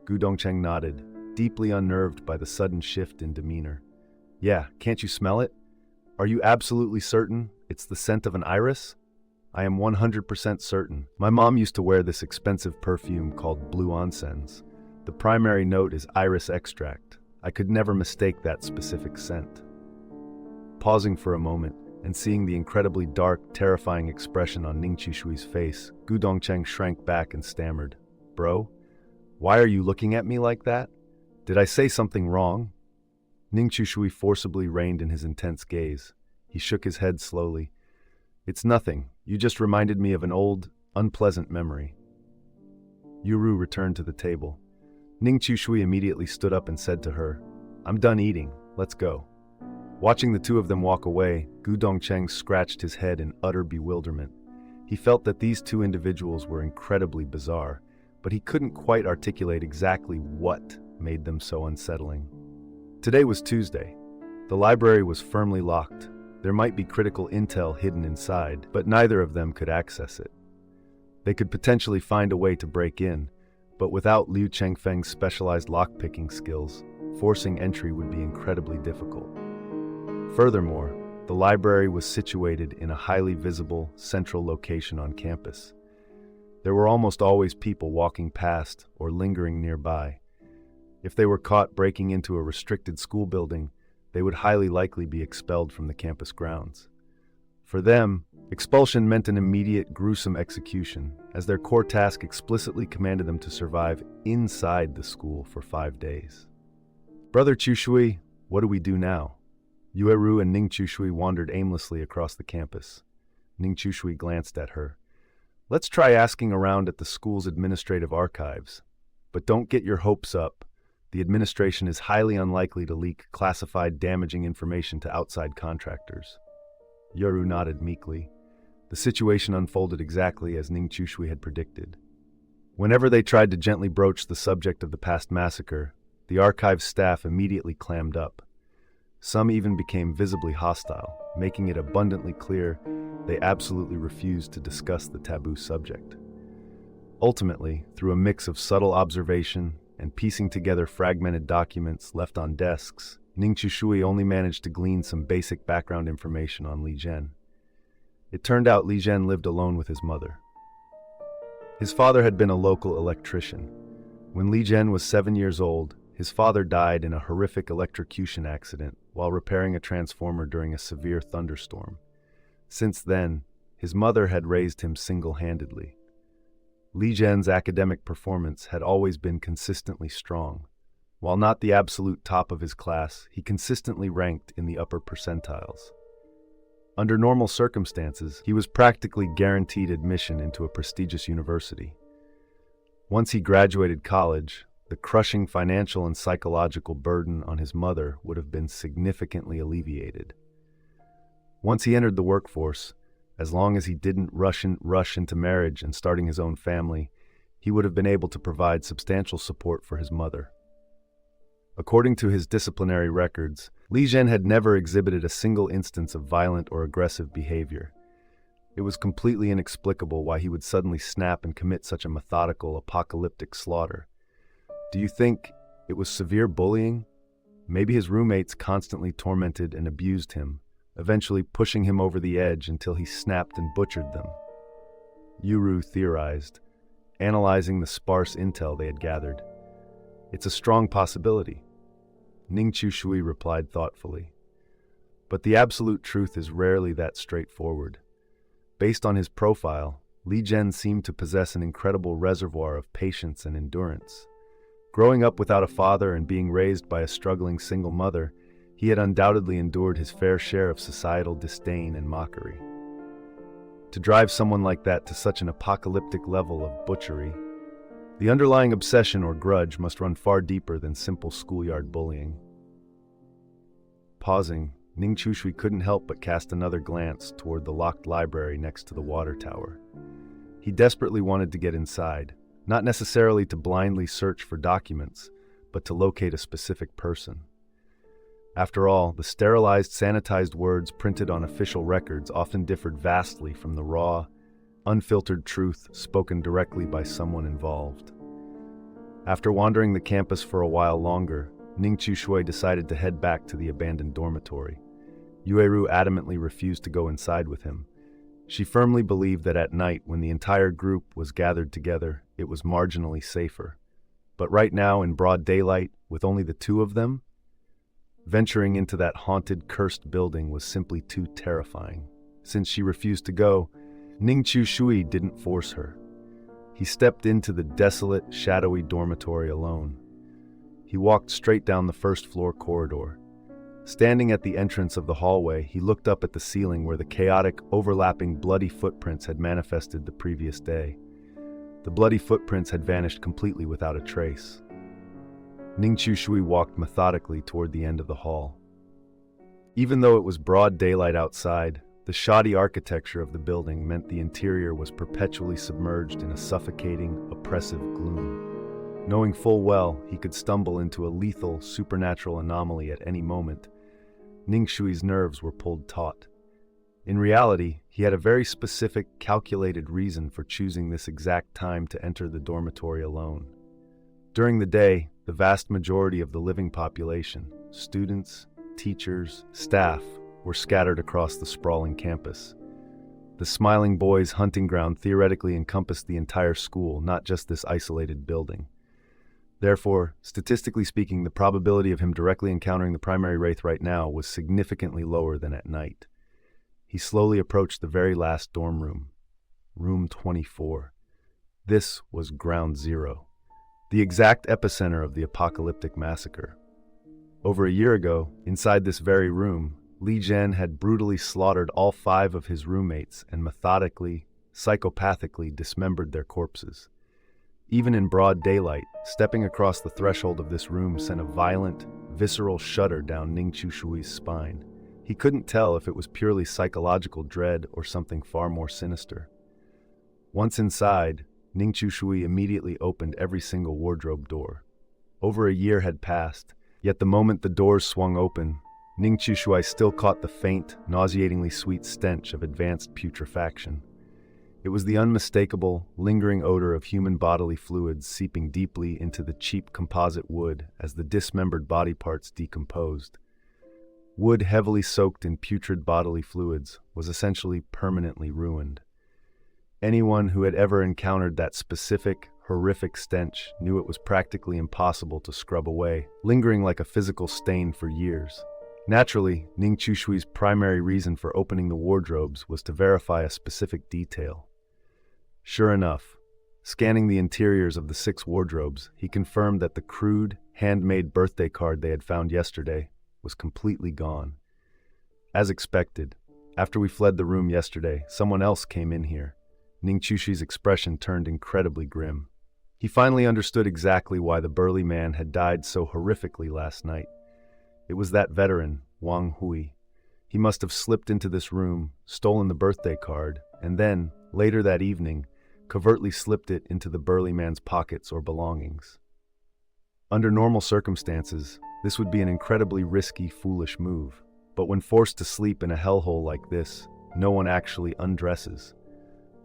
Gu Dongcheng nodded, deeply unnerved by the sudden shift in demeanor. "Yeah, can't you smell it? Are you absolutely certain it's the scent of an iris?" "I am 100% certain. My mom used to wear this expensive perfume called Blue Onsen's. The primary note is iris extract. I could never mistake that specific scent." Pausing for a moment and seeing the incredibly dark, terrifying expression on Ning Chishui's face, Gu Dongcheng shrank back and stammered, "Bro, why are you looking at me like that? Did I say something wrong?" Ning Chishui forcibly reined in his intense gaze. He shook his head slowly. "It's nothing. You just reminded me of an old, unpleasant memory. Yuru returned to the table. Ning Chushui immediately stood up and said to her, "I'm done eating, let's go." Watching the two of them walk away, Gu Dongcheng scratched his head in utter bewilderment. He felt that these two individuals were incredibly bizarre, but he couldn't quite articulate exactly what made them so unsettling. Today was Tuesday. The library was firmly locked. There might be critical intel hidden inside, but neither of them could access it. They could potentially find a way to break in, but without Liu Chengfeng's specialized lockpicking skills, forcing entry would be incredibly difficult. Furthermore, the library was situated in a highly visible, central location on campus. There were almost always people walking past or lingering nearby. If they were caught breaking into a restricted school building, they would highly likely be expelled from the campus grounds. For them, expulsion meant an immediate, gruesome execution, as their core task explicitly commanded them to survive inside the school for 5 days. "Brother Chushui, what do we do now?" Yueru and Ning Chushui wandered aimlessly across the campus. Ning Chushui glanced at her. "Let's try asking around at the school's administrative archives. But don't get your hopes up. The administration is highly unlikely to leak classified, damaging information to outside contractors." Yoru nodded meekly. The situation unfolded exactly as Ning Chushui had predicted. Whenever they tried to gently broach the subject of the past massacre, the archive's staff immediately clammed up. Some even became visibly hostile, making it abundantly clear they absolutely refused to discuss the taboo subject. Ultimately, through a mix of subtle observation and piecing together fragmented documents left on desks, Ning Chushui only managed to glean some basic background information on Li Zhen. It turned out Li Zhen lived alone with his mother. His father had been a local electrician. When Li Zhen was 7 years old, his father died in a horrific electrocution accident while repairing a transformer during a severe thunderstorm. Since then, his mother had raised him single-handedly. Li Zhen's academic performance had always been consistently strong. While not the absolute top of his class, he consistently ranked in the upper percentiles. Under normal circumstances, he was practically guaranteed admission into a prestigious university. Once he graduated college, the crushing financial and psychological burden on his mother would have been significantly alleviated. Once he entered the workforce, as long as he didn't rush into marriage and starting his own family, he would have been able to provide substantial support for his mother. According to his disciplinary records, Li Zhen had never exhibited a single instance of violent or aggressive behavior. It was completely inexplicable why he would suddenly snap and commit such a methodical, apocalyptic slaughter. Do you think it was severe bullying? Maybe his roommates constantly tormented and abused him, eventually pushing him over the edge until he snapped and butchered them. Yuru theorized, analyzing the sparse intel they had gathered. It's a strong possibility. Ning Chushui replied thoughtfully. But the absolute truth is rarely that straightforward. Based on his profile, Li Zhen seemed to possess an incredible reservoir of patience and endurance. Growing up without a father and being raised by a struggling single mother, he had undoubtedly endured his fair share of societal disdain and mockery. To drive someone like that to such an apocalyptic level of butchery, the underlying obsession or grudge must run far deeper than simple schoolyard bullying. Pausing, Ning Chushui couldn't help but cast another glance toward the locked library next to the water tower. He desperately wanted to get inside, not necessarily to blindly search for documents, but to locate a specific person. After all, the sterilized, sanitized words printed on official records often differed vastly from the raw, unfiltered truth spoken directly by someone involved. After wandering the campus for a while longer, Ning Chushui decided to head back to the abandoned dormitory. Yueru adamantly refused to go inside with him. She firmly believed that at night, when the entire group was gathered together, it was marginally safer. But right now, in broad daylight, with only the two of them, venturing into that haunted, cursed building was simply too terrifying. Since she refused to go, Ning Chushui didn't force her. He stepped into the desolate, shadowy dormitory alone. He walked straight down the first-floor corridor. Standing at the entrance of the hallway, he looked up at the ceiling where the chaotic, overlapping, bloody footprints had manifested the previous day. The bloody footprints had vanished completely without a trace. Ning Chushui walked methodically toward the end of the hall. Even though it was broad daylight outside, the shoddy architecture of the building meant the interior was perpetually submerged in a suffocating, oppressive gloom. Knowing full well he could stumble into a lethal, supernatural anomaly at any moment, Ning Shui's nerves were pulled taut. In reality, he had a very specific, calculated reason for choosing this exact time to enter the dormitory alone. During the day, the vast majority of the living population, students, teachers, staff, were scattered across the sprawling campus. The Smiling Boy's hunting ground theoretically encompassed the entire school, not just this isolated building. Therefore, statistically speaking, the probability of him directly encountering the primary wraith right now was significantly lower than at night. He slowly approached the very last dorm room, room 24. This was ground zero, the exact epicenter of the apocalyptic massacre. Over a year ago, inside this very room, Li Zhen had brutally slaughtered all 5 of his roommates and methodically, psychopathically dismembered their corpses. Even in broad daylight, stepping across the threshold of this room sent a violent, visceral shudder down Ning Chushui's spine. He couldn't tell if it was purely psychological dread or something far more sinister. Once inside, Ning Chushui immediately opened every single wardrobe door. Over a year had passed, yet the moment the doors swung open, Ning Chushui still caught the faint, nauseatingly sweet stench of advanced putrefaction. It was the unmistakable, lingering odor of human bodily fluids seeping deeply into the cheap composite wood as the dismembered body parts decomposed. Wood heavily soaked in putrid bodily fluids was essentially permanently ruined. Anyone who had ever encountered that specific, horrific stench knew it was practically impossible to scrub away, lingering like a physical stain for years. Naturally, Ning Chushui's primary reason for opening the wardrobes was to verify a specific detail. Sure enough, scanning the interiors of the 6 wardrobes, he confirmed that the crude, handmade birthday card they had found yesterday was completely gone. As expected, after we fled the room yesterday, someone else came in here. Ning Chushi's expression turned incredibly grim. He finally understood exactly why the burly man had died so horrifically last night. It was that veteran, Wang Hui. He must have slipped into this room, stolen the birthday card, and then, later that evening, covertly slipped it into the burly man's pockets or belongings. Under normal circumstances, this would be an incredibly risky, foolish move. But when forced to sleep in a hellhole like this, no one actually undresses.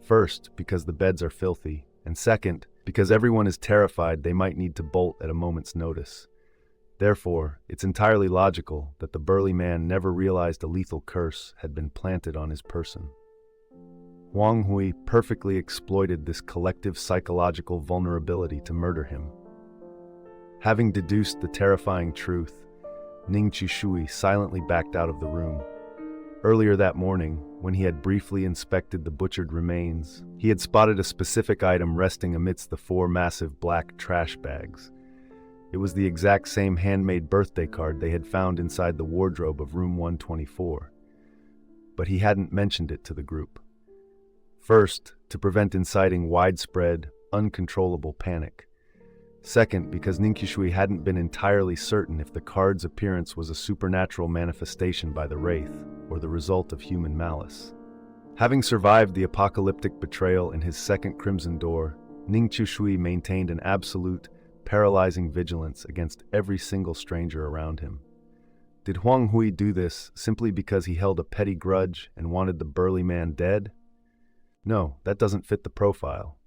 First, because the beds are filthy, and second, because everyone is terrified they might need to bolt at a moment's notice. Therefore, it's entirely logical that the burly man never realized a lethal curse had been planted on his person. Wang Hui perfectly exploited this collective psychological vulnerability to murder him. Having deduced the terrifying truth, Ning Chushui silently backed out of the room. Earlier that morning, when he had briefly inspected the butchered remains, he had spotted a specific item resting amidst the 4 massive black trash bags. It was the exact same handmade birthday card they had found inside the wardrobe of room 124. But he hadn't mentioned it to the group. First, to prevent inciting widespread, uncontrollable panic. Second, because Ning Chushui hadn't been entirely certain if the card's appearance was a supernatural manifestation by the Wraith or the result of human malice. Having survived the apocalyptic betrayal in his second Crimson Door, Ning Chushui maintained an absolute, paralyzing vigilance against every single stranger around him. Did Huang Hui do this simply because he held a petty grudge and wanted the burly man dead? No, that doesn't fit the profile.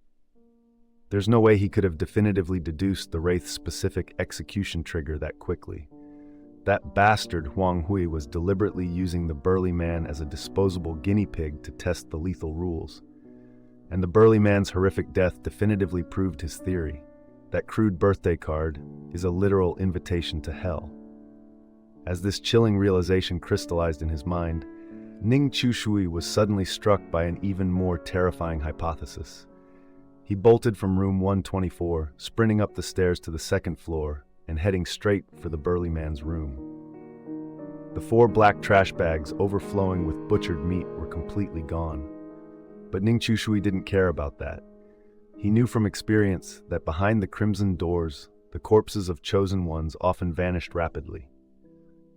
There's no way he could have definitively deduced the Wraith's specific execution trigger that quickly. That bastard Huang Hui was deliberately using the burly man as a disposable guinea pig to test the lethal rules. And the burly man's horrific death definitively proved his theory. That crude birthday card is a literal invitation to hell. As this chilling realization crystallized in his mind, Ning Chushui was suddenly struck by an even more terrifying hypothesis. He bolted from room 124, sprinting up the stairs to the 2nd floor, and heading straight for the burly man's room. The 4 black trash bags overflowing with butchered meat were completely gone. But Ning Chushui didn't care about that. He knew from experience that behind the crimson doors, the corpses of chosen ones often vanished rapidly.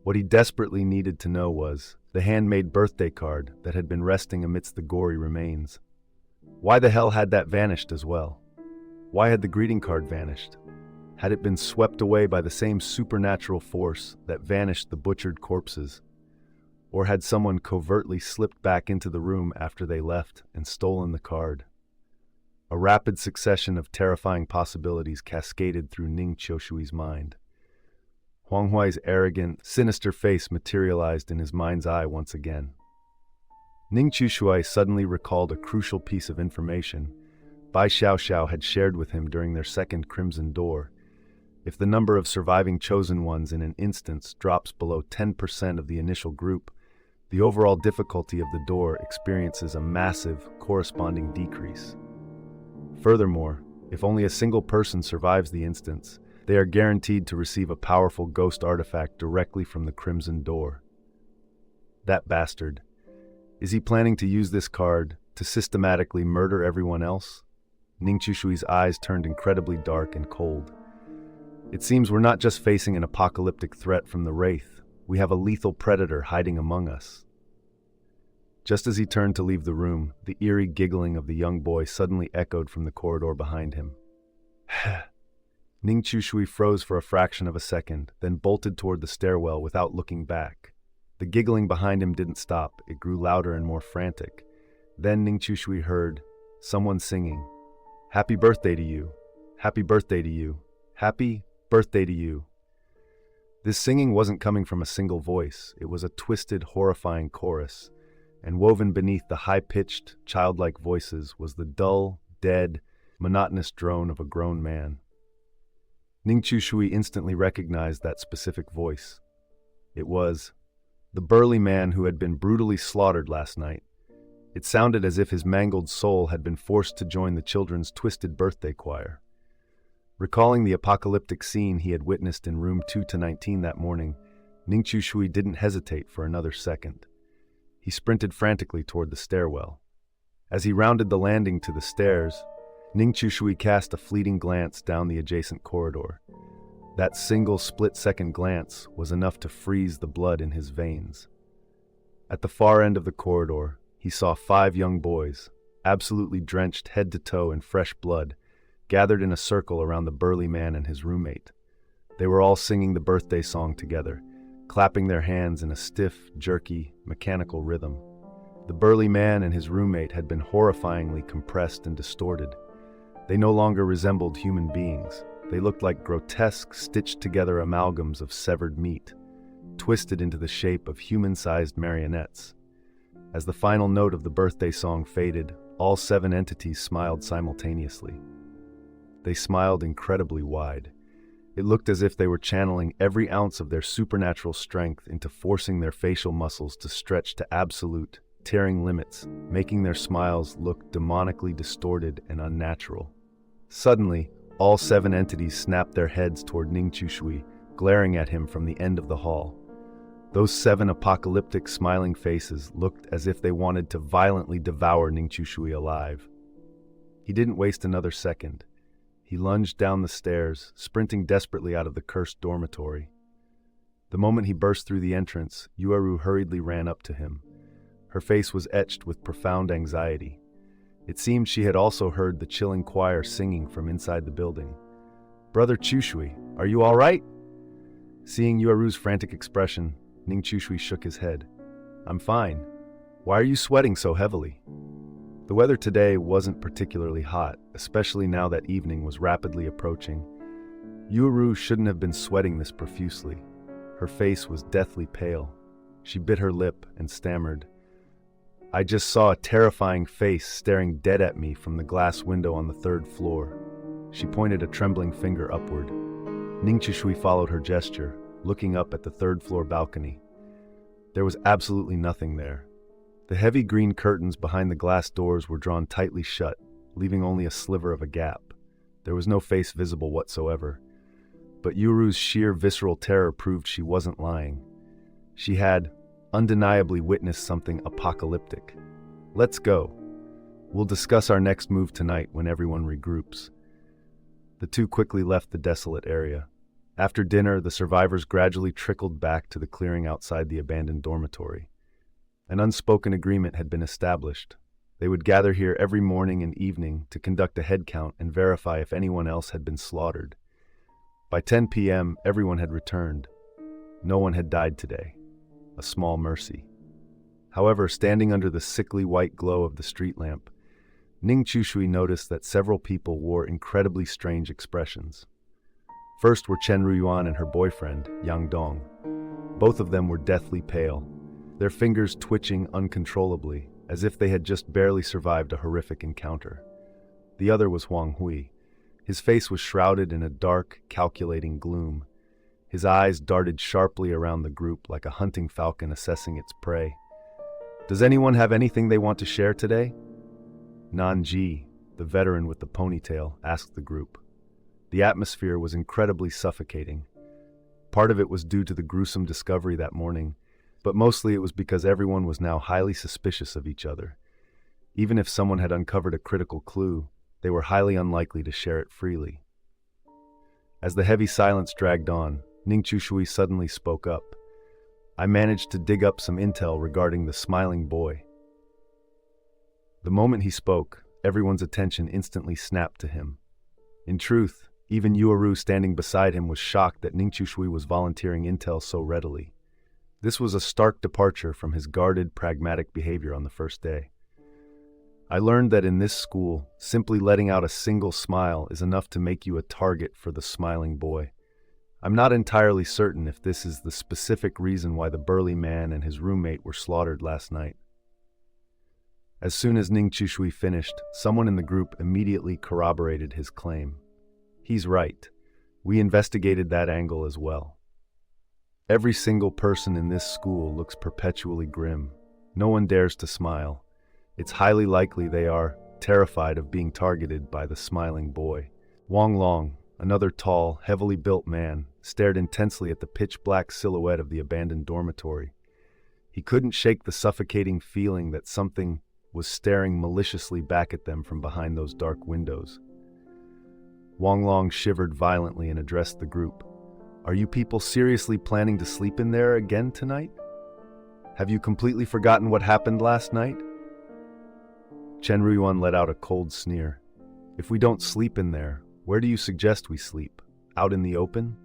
What he desperately needed to know was the handmade birthday card that had been resting amidst the gory remains. Why the hell had that vanished as well? Why had the greeting card vanished? Had it been swept away by the same supernatural force that vanished the butchered corpses? Or had someone covertly slipped back into the room after they left and stolen the card? A rapid succession of terrifying possibilities cascaded through Ning Chushui's mind. Huang Huai's arrogant, sinister face materialized in his mind's eye once again. Ning Chushui suddenly recalled a crucial piece of information Bai Xiaoxiao had shared with him during their second Crimson Door. If the number of surviving chosen ones in an instance drops below 10% of the initial group, the overall difficulty of the door experiences a massive, corresponding decrease. Furthermore, if only a single person survives the instance, they are guaranteed to receive a powerful ghost artifact directly from the Crimson Door. That bastard. Is he planning to use this card to systematically murder everyone else? Ning Chushui's eyes turned incredibly dark and cold. It seems we're not just facing an apocalyptic threat from the Wraith, we have a lethal predator hiding among us. Just as he turned to leave the room, the eerie giggling of the young boy suddenly echoed from the corridor behind him. Ning Chushui froze for a fraction of a second, then bolted toward the stairwell without looking back. The giggling behind him didn't stop, it grew louder and more frantic. Then Ning Chushui heard someone singing, "Happy birthday to you, happy birthday to you, happy birthday to you." This singing wasn't coming from a single voice, it was a twisted, horrifying chorus, and woven beneath the high-pitched, childlike voices was the dull, dead, monotonous drone of a grown man. Ning Chushui instantly recognized that specific voice. It was the burly man who had been brutally slaughtered last night. It sounded as if his mangled soul had been forced to join the children's twisted birthday choir. Recalling the apocalyptic scene he had witnessed in room 2-19 that morning, Ning Chushui didn't hesitate for another second. He sprinted frantically toward the stairwell. As he rounded the landing to the stairs, Ning Chushui cast a fleeting glance down the adjacent corridor. That single split-second glance was enough to freeze the blood in his veins. At the far end of the corridor, he saw 5 young boys, absolutely drenched head to toe in fresh blood, gathered in a circle around the burly man and his roommate. They were all singing the birthday song together, clapping their hands in a stiff, jerky, mechanical rhythm. The burly man and his roommate had been horrifyingly compressed and distorted. They no longer resembled human beings. They looked like grotesque, stitched-together amalgams of severed meat, twisted into the shape of human-sized marionettes. As the final note of the birthday song faded, all 7 entities smiled simultaneously. They smiled incredibly wide. It looked as if they were channeling every ounce of their supernatural strength into forcing their facial muscles to stretch to absolute, tearing limits, making their smiles look demonically distorted and unnatural. Suddenly, all 7 entities snapped their heads toward Ning Chushui, glaring at him from the end of the hall. Those 7 apocalyptic smiling faces looked as if they wanted to violently devour Ning Chushui alive. He didn't waste another second. He lunged down the stairs, sprinting desperately out of the cursed dormitory. The moment he burst through the entrance, Yuaru hurriedly ran up to him. Her face was etched with profound anxiety. It seemed she had also heard the chilling choir singing from inside the building. "Brother Chushui, are you all right?" Seeing Yuaru's frantic expression, Ning Chushui shook his head. "I'm fine. Why are you sweating so heavily?" The weather today wasn't particularly hot, especially now that evening was rapidly approaching. Yuaru shouldn't have been sweating this profusely. Her face was deathly pale. She bit her lip and stammered, "I just saw a terrifying face staring dead at me from the glass window on the 3rd floor." She pointed a trembling finger upward. Ning Chushui followed her gesture, looking up at the 3rd floor balcony. There was absolutely nothing there. The heavy green curtains behind the glass doors were drawn tightly shut, leaving only a sliver of a gap. There was no face visible whatsoever. But Yuru's sheer visceral terror proved she wasn't lying. She had undeniably witnessed something apocalyptic. Let's go. We'll discuss our next move tonight when everyone regroups. The two quickly left the desolate area. After dinner, the survivors gradually trickled back to the clearing outside the abandoned dormitory. An unspoken agreement had been established. They would gather here every morning and evening to conduct a head count and verify if anyone else had been slaughtered. By 10 p.m., everyone had returned. No one had died today. A small mercy. However, standing under the sickly white glow of the street lamp, Ning Chushui noticed that several people wore incredibly strange expressions. First were Chen Ruyuan and her boyfriend, Yang Dong. Both of them were deathly pale, their fingers twitching uncontrollably, as if they had just barely survived a horrific encounter. The other was Huang Hui. His face was shrouded in a dark, calculating gloom. His eyes darted sharply around the group like a hunting falcon assessing its prey. Does anyone have anything they want to share today? Nan Ji, the veteran with the ponytail, asked the group. The atmosphere was incredibly suffocating. Part of it was due to the gruesome discovery that morning, but mostly it was because everyone was now highly suspicious of each other. Even if someone had uncovered a critical clue, they were highly unlikely to share it freely. As the heavy silence dragged on, Ning Chushui suddenly spoke up. I managed to dig up some intel regarding the smiling boy. The moment he spoke, everyone's attention instantly snapped to him. In truth, even Yuaru standing beside him was shocked that Ning Chushui was volunteering intel so readily. This was a stark departure from his guarded, pragmatic behavior on the first day. I learned that in this school, simply letting out a single smile is enough to make you a target for the smiling boy. I'm not entirely certain if this is the specific reason why the burly man and his roommate were slaughtered last night. As soon as Ning Chushui finished, someone in the group immediately corroborated his claim. He's right. We investigated that angle as well. Every single person in this school looks perpetually grim. No one dares to smile. It's highly likely they are terrified of being targeted by the smiling boy. Wang Long, another tall, heavily built man, stared intensely at the pitch-black silhouette of the abandoned dormitory. He couldn't shake the suffocating feeling that something was staring maliciously back at them from behind those dark windows. Wang Long shivered violently and addressed the group. Are you people seriously planning to sleep in there again tonight? Have you completely forgotten what happened last night? Chen Ruyuan let out a cold sneer. If we don't sleep in there, where do you suggest we sleep? Out in the open?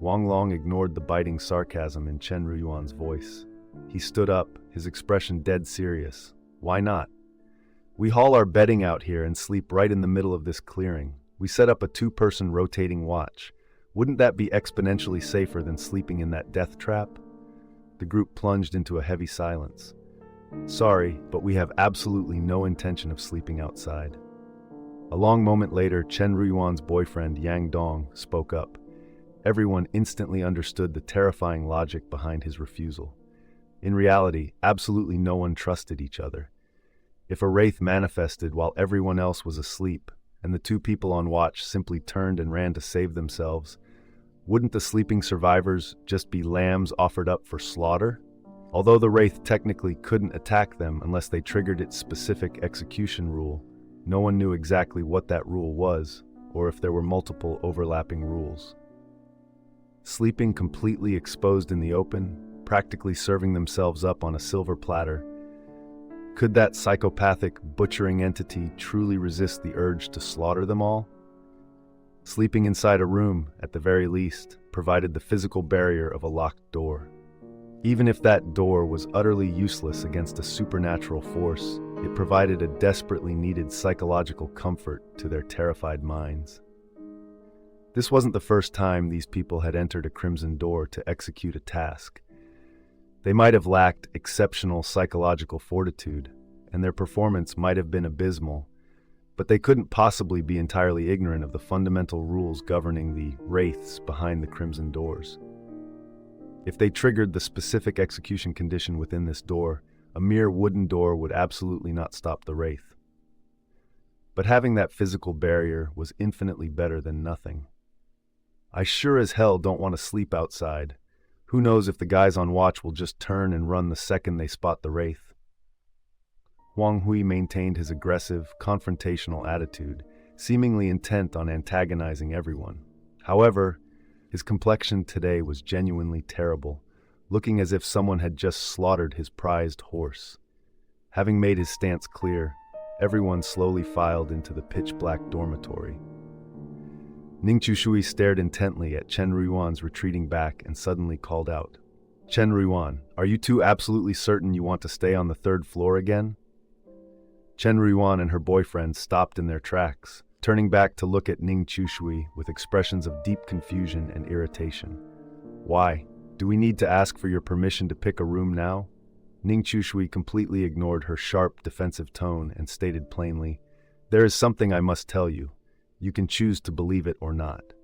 Wang Long ignored the biting sarcasm in Chen Ruyuan's voice. He stood up, his expression dead serious. Why not? We haul our bedding out here and sleep right in the middle of this clearing. We set up a two-person rotating watch. Wouldn't that be exponentially safer than sleeping in that death trap? The group plunged into a heavy silence. Sorry, but we have absolutely no intention of sleeping outside. A long moment later, Chen Ruyuan's boyfriend, Yang Dong, spoke up. Everyone instantly understood the terrifying logic behind his refusal. In reality, absolutely no one trusted each other. If a wraith manifested while everyone else was asleep, and the two people on watch simply turned and ran to save themselves, wouldn't the sleeping survivors just be lambs offered up for slaughter? Although the wraith technically couldn't attack them unless they triggered its specific execution rule, no one knew exactly what that rule was, or if there were multiple overlapping rules. Sleeping completely exposed in the open, practically serving themselves up on a silver platter, could that psychopathic, butchering entity truly resist the urge to slaughter them all? Sleeping inside a room, at the very least, provided the physical barrier of a locked door. Even if that door was utterly useless against a supernatural force, it provided a desperately needed psychological comfort to their terrified minds. This wasn't the first time these people had entered a crimson door to execute a task. They might have lacked exceptional psychological fortitude, and their performance might have been abysmal, but they couldn't possibly be entirely ignorant of the fundamental rules governing the wraiths behind the crimson doors. If they triggered the specific execution condition within this door, a mere wooden door would absolutely not stop the wraith. But having that physical barrier was infinitely better than nothing. I sure as hell don't want to sleep outside. Who knows if the guys on watch will just turn and run the second they spot the wraith. Huang Hui maintained his aggressive, confrontational attitude, seemingly intent on antagonizing everyone. However, his complexion today was genuinely terrible, looking as if someone had just slaughtered his prized horse. Having made his stance clear, everyone slowly filed into the pitch-black dormitory. Ning Chushui stared intently at Chen Ruiwan's retreating back and suddenly called out, "Chen Ruiwan, are you two absolutely certain you want to stay on the third floor again?" Chen Ruiwan and her boyfriend stopped in their tracks, turning back to look at Ning Chushui with expressions of deep confusion and irritation. "Why? Do we need to ask for your permission to pick a room now?" Ning Chushui completely ignored her sharp, defensive tone and stated plainly, "There is something I must tell you. You can choose to believe it or not.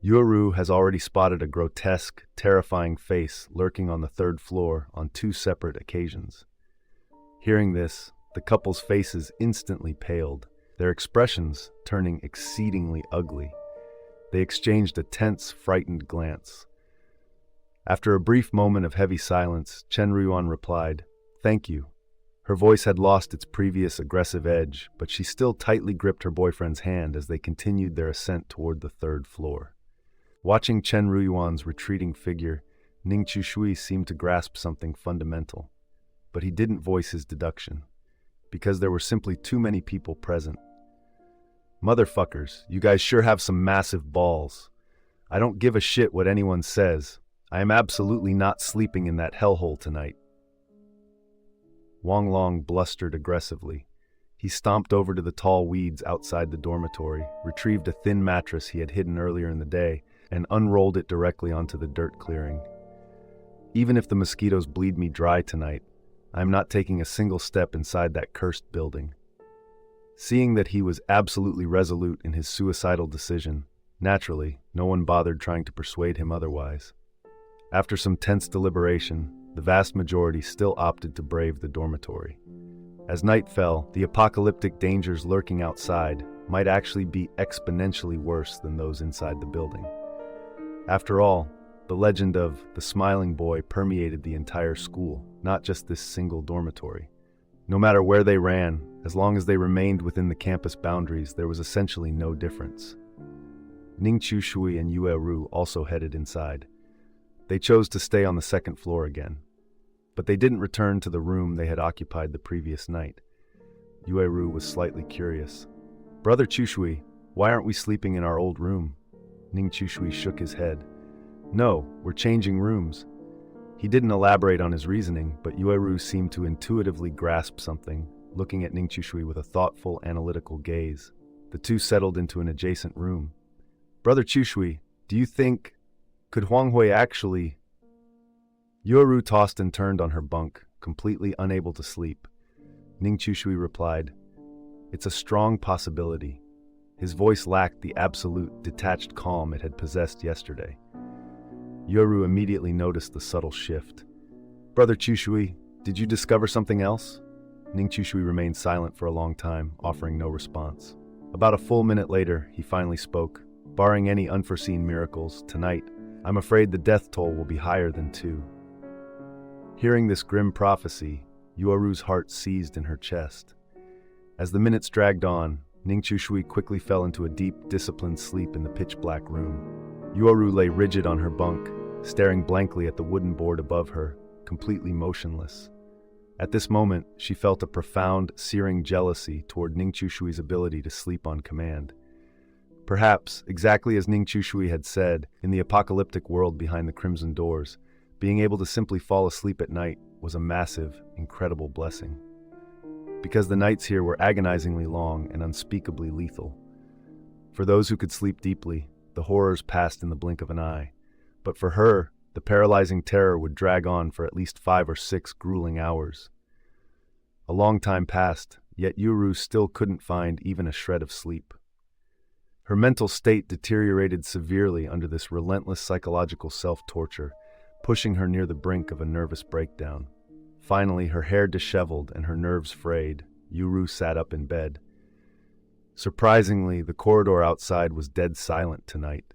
Yueru has already spotted a grotesque, terrifying face lurking on the third floor on 2 separate occasions." Hearing this, the couple's faces instantly paled, their expressions turning exceedingly ugly. They exchanged a tense, frightened glance. After a brief moment of heavy silence, Chen Ruiwan replied, "Thank you." Her voice had lost its previous aggressive edge, but she still tightly gripped her boyfriend's hand as they continued their ascent toward the third floor. Watching Chen Ruiwan's retreating figure, Ning Chushui seemed to grasp something fundamental. But he didn't voice his deduction, because there were simply too many people present. "Motherfuckers, you guys sure have some massive balls. I don't give a shit what anyone says. I am absolutely not sleeping in that hellhole tonight." Wang Long blustered aggressively. He stomped over to the tall weeds outside the dormitory, retrieved a thin mattress he had hidden earlier in the day, and unrolled it directly onto the dirt clearing. "Even if the mosquitoes bleed me dry tonight, I am not taking a single step inside that cursed building." Seeing that he was absolutely resolute in his suicidal decision, naturally, no one bothered trying to persuade him otherwise. After some tense deliberation, the vast majority still opted to brave the dormitory. As night fell, the apocalyptic dangers lurking outside might actually be exponentially worse than those inside the building. After all, the legend of the Smiling Boy permeated the entire school, not just this single dormitory. No matter where they ran, as long as they remained within the campus boundaries, there was essentially no difference. Ning Chushui and Yueru also headed inside. They chose to stay on the second floor again, but they didn't return to the room they had occupied the previous night. Yueru was slightly curious. "Brother Chushui, why aren't we sleeping in our old room?" Ning Chushui shook his head. "No, we're changing rooms." He didn't elaborate on his reasoning, but Yueru seemed to intuitively grasp something, looking at Ning Chushui with a thoughtful, analytical gaze. The two settled into an adjacent room. "Brother Chushui, do you think... could Huang Hui actually..." Yueru tossed and turned on her bunk, completely unable to sleep. Ning Chushui replied, "It's a strong possibility." His voice lacked the absolute, detached calm it had possessed yesterday. Yueru immediately noticed the subtle shift. "Brother Chushui, did you discover something else?" Ning Chushui remained silent for a long time, offering no response. About a full minute later, he finally spoke. "Barring any unforeseen miracles, tonight, I'm afraid the death toll will be higher than 2. Hearing this grim prophecy, Yueru's heart seized in her chest. As the minutes dragged on, Ning Chushui quickly fell into a deep, disciplined sleep in the pitch-black room. Yueru lay rigid on her bunk, staring blankly at the wooden board above her, completely motionless. At this moment, she felt a profound, searing jealousy toward Ning Chushui's ability to sleep on command. Perhaps, exactly as Ning Chushui had said, in the apocalyptic world behind the crimson doors, being able to simply fall asleep at night was a massive, incredible blessing. Because the nights here were agonizingly long and unspeakably lethal. For those who could sleep deeply, the horrors passed in the blink of an eye. But for her, the paralyzing terror would drag on for at least 5 or 6 grueling hours. A long time passed, yet Yueru still couldn't find even a shred of sleep. Her mental state deteriorated severely under this relentless psychological self-torture, pushing her near the brink of a nervous breakdown. Finally, her hair disheveled and her nerves frayed, Yueru sat up in bed. Surprisingly, the corridor outside was dead silent tonight.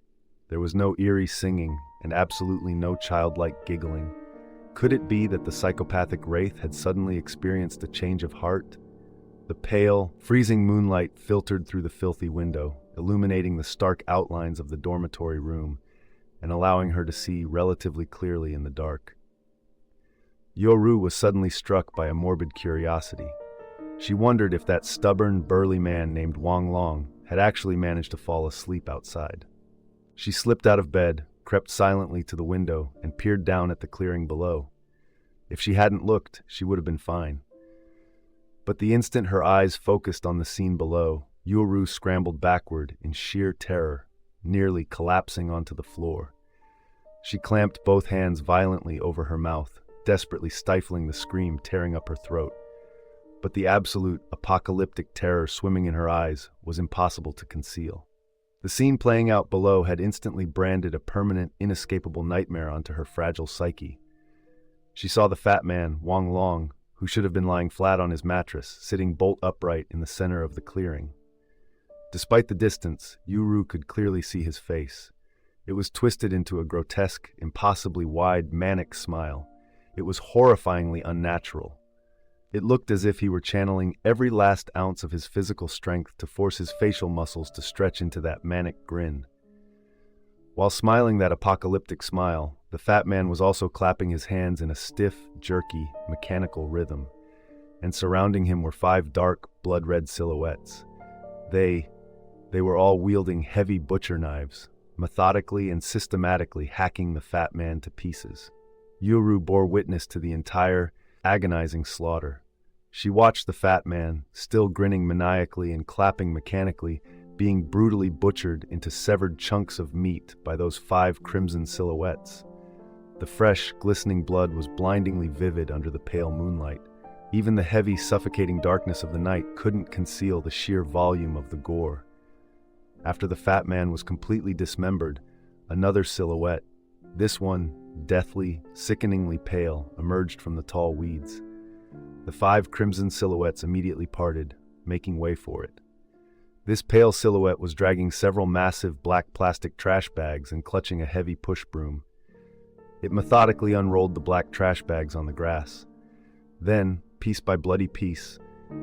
There was no eerie singing, and absolutely no childlike giggling. Could it be that the psychopathic wraith had suddenly experienced a change of heart? The pale, freezing moonlight filtered through the filthy window, illuminating the stark outlines of the dormitory room and allowing her to see relatively clearly in the dark. Yoru was suddenly struck by a morbid curiosity. She wondered if that stubborn, burly man named Wang Long had actually managed to fall asleep outside. She slipped out of bed, crept silently to the window, and peered down at the clearing below. If she hadn't looked, she would have been fine. But the instant her eyes focused on the scene below, Yoru scrambled backward in sheer terror, nearly collapsing onto the floor. She clamped both hands violently over her mouth, desperately stifling the scream tearing up her throat. But the absolute, apocalyptic terror swimming in her eyes was impossible to conceal. The scene playing out below had instantly branded a permanent, inescapable nightmare onto her fragile psyche. She saw the fat man, Wang Long, who should have been lying flat on his mattress, sitting bolt upright in the center of the clearing. Despite the distance, Yoru could clearly see his face. It was twisted into a grotesque, impossibly wide, manic smile. It was horrifyingly unnatural. It looked as if he were channeling every last ounce of his physical strength to force his facial muscles to stretch into that manic grin. While smiling that apocalyptic smile, the fat man was also clapping his hands in a stiff, jerky, mechanical rhythm, and surrounding him were 5 dark, blood-red silhouettes. They were all wielding heavy butcher knives, methodically and systematically hacking the fat man to pieces. Yoru bore witness to the entire, agonizing slaughter. She watched the fat man, still grinning maniacally and clapping mechanically, being brutally butchered into severed chunks of meat by those 5 crimson silhouettes. The fresh, glistening blood was blindingly vivid under the pale moonlight. Even the heavy, suffocating darkness of the night couldn't conceal the sheer volume of the gore. After the fat man was completely dismembered, another silhouette, this one deathly, sickeningly pale, emerged from the tall weeds. The 5 crimson silhouettes immediately parted, making way for it. This pale silhouette was dragging several massive black plastic trash bags and clutching a heavy push broom. It methodically unrolled the black trash bags on the grass. Then, piece by bloody piece,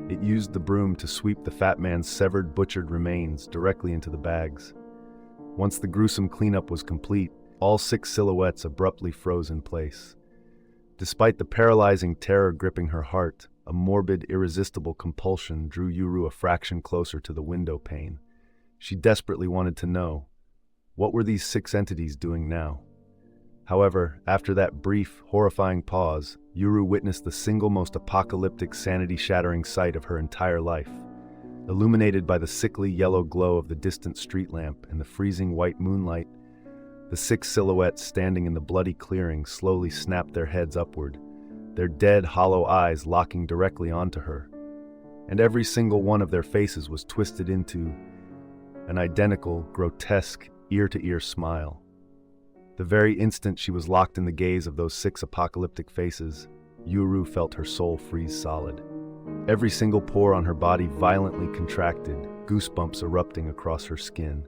it used the broom to sweep the fat man's severed, butchered remains directly into the bags. Once the gruesome cleanup was complete, all 6 silhouettes abruptly froze in place. Despite the paralyzing terror gripping her heart, a morbid, irresistible compulsion drew Yoru a fraction closer to the window pane. She desperately wanted to know, what were these 6 entities doing now? However, after that brief, horrifying pause, Yoru witnessed the single most apocalyptic, sanity-shattering sight of her entire life. Illuminated by the sickly yellow glow of the distant street lamp and the freezing white moonlight, the 6 silhouettes standing in the bloody clearing slowly snapped their heads upward, their dead, hollow eyes locking directly onto her. And every single one of their faces was twisted into an identical, grotesque, ear-to-ear smile. The very instant she was locked in the gaze of those 6 apocalyptic faces, Yoru felt her soul freeze solid. Every single pore on her body violently contracted, goosebumps erupting across her skin.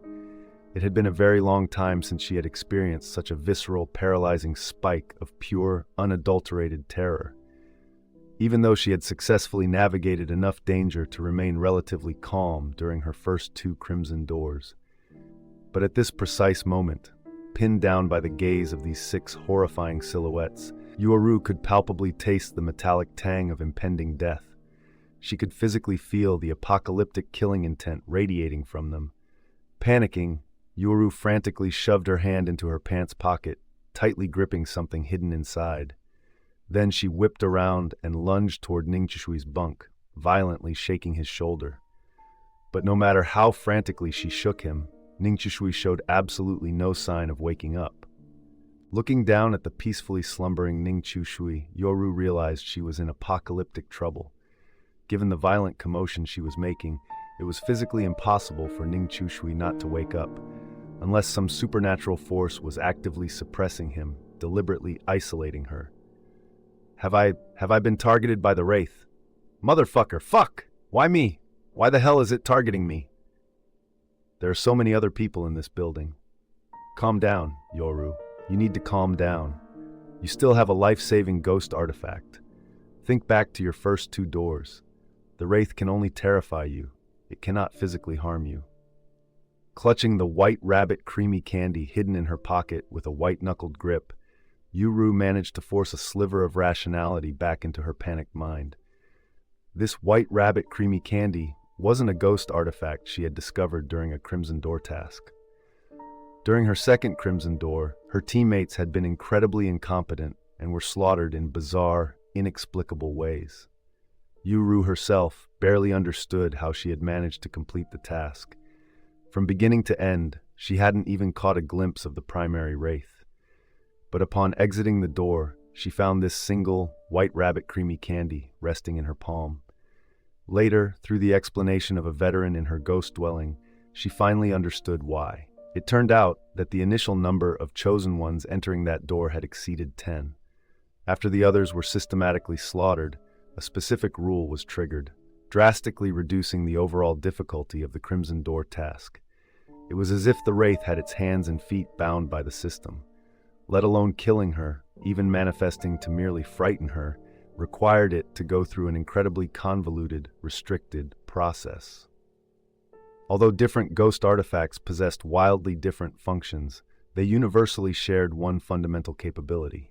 It had been a very long time since she had experienced such a visceral, paralyzing spike of pure, unadulterated terror. Even though she had successfully navigated enough danger to remain relatively calm during her first 2 crimson doors. But at this precise moment, pinned down by the gaze of these 6 horrifying silhouettes, Yoru could palpably taste the metallic tang of impending death. She could physically feel the apocalyptic killing intent radiating from them. Panicking, Yoru frantically shoved her hand into her pants pocket, tightly gripping something hidden inside. Then she whipped around and lunged toward Ningxishui's bunk, violently shaking his shoulder. But no matter how frantically she shook him, Ningxishui showed absolutely no sign of waking up. Looking down at the peacefully slumbering Ningxishui, Yoru realized she was in apocalyptic trouble. Given the violent commotion she was making, it was physically impossible for Ningxishui not to wake up, unless some supernatural force was actively suppressing him, deliberately isolating her. Have I been targeted by the Wraith? Motherfucker, fuck! Why me? Why the hell is it targeting me? There are so many other people in this building. Calm down, Yoru. You need to calm down. You still have a life-saving ghost artifact. Think back to your first 2 doors. The wraith can only terrify you. It cannot physically harm you. Clutching the white rabbit creamy candy hidden in her pocket with a white-knuckled grip, Yuru managed to force a sliver of rationality back into her panicked mind. This white rabbit creamy candy wasn't a ghost artifact she had discovered during a Crimson Door task. During her second Crimson Door, her teammates had been incredibly incompetent and were slaughtered in bizarre, inexplicable ways. Yuru herself barely understood how she had managed to complete the task. From beginning to end, she hadn't even caught a glimpse of the primary wraith. But upon exiting the door, she found this single, white rabbit creamy candy resting in her palm. Later, through the explanation of a veteran in her ghost dwelling, she finally understood why. It turned out that the initial number of chosen ones entering that door had exceeded 10. After the others were systematically slaughtered, a specific rule was triggered, drastically reducing the overall difficulty of the Crimson Door task. It was as if the wraith had its hands and feet bound by the system. Let alone killing her, even manifesting to merely frighten her, required it to go through an incredibly convoluted, restricted process. Although different ghost artifacts possessed wildly different functions, they universally shared one fundamental capability.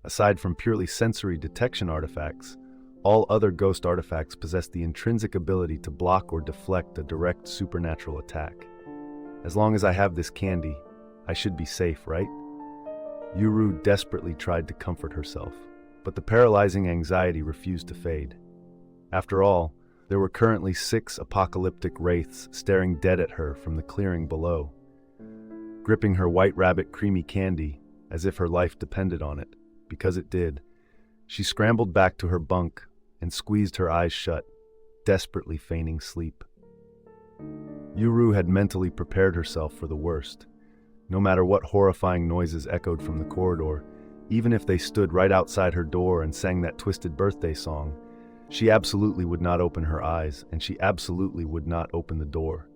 Aside from purely sensory detection artifacts, all other ghost artifacts possess the intrinsic ability to block or deflect a direct supernatural attack. As long as I have this candy, I should be safe, right? Yuru desperately tried to comfort herself, but the paralyzing anxiety refused to fade. After all, there were currently 6 apocalyptic wraiths staring dead at her from the clearing below. Gripping her white rabbit creamy candy, as if her life depended on it, because it did, she scrambled back to her bunk and squeezed her eyes shut, desperately feigning sleep. Yuru had mentally prepared herself for the worst. No matter what horrifying noises echoed from the corridor, even if they stood right outside her door and sang that twisted birthday song, she absolutely would not open her eyes, and she absolutely would not open the door.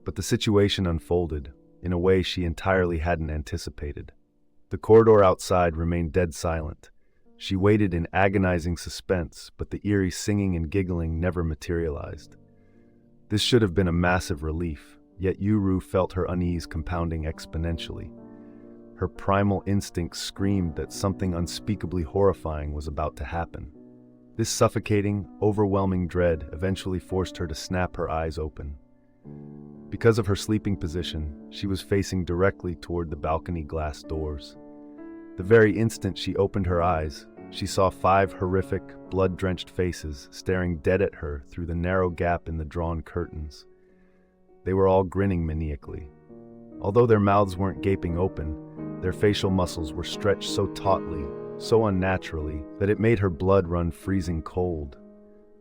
But the situation unfolded in a way she entirely hadn't anticipated. The corridor outside remained dead silent. She waited in agonizing suspense, but the eerie singing and giggling never materialized. This should have been a massive relief, yet Yuru felt her unease compounding exponentially. Her primal instincts screamed that something unspeakably horrifying was about to happen. This suffocating, overwhelming dread eventually forced her to snap her eyes open. Because of her sleeping position, she was facing directly toward the balcony glass doors. The very instant she opened her eyes, she saw 5 horrific, blood-drenched faces staring dead at her through the narrow gap in the drawn curtains. They were all grinning maniacally. Although their mouths weren't gaping open, their facial muscles were stretched so tautly, so unnaturally, that it made her blood run freezing cold.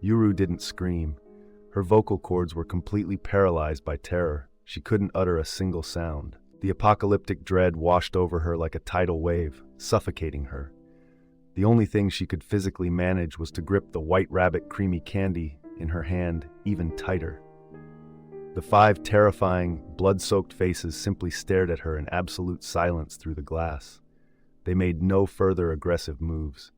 Yuru didn't scream. Her vocal cords were completely paralyzed by terror. She couldn't utter a single sound. The apocalyptic dread washed over her like a tidal wave, suffocating her. The only thing she could physically manage was to grip the white rabbit creamy candy in her hand even tighter. The 5 terrifying, blood-soaked faces simply stared at her in absolute silence through the glass. They made no further aggressive moves.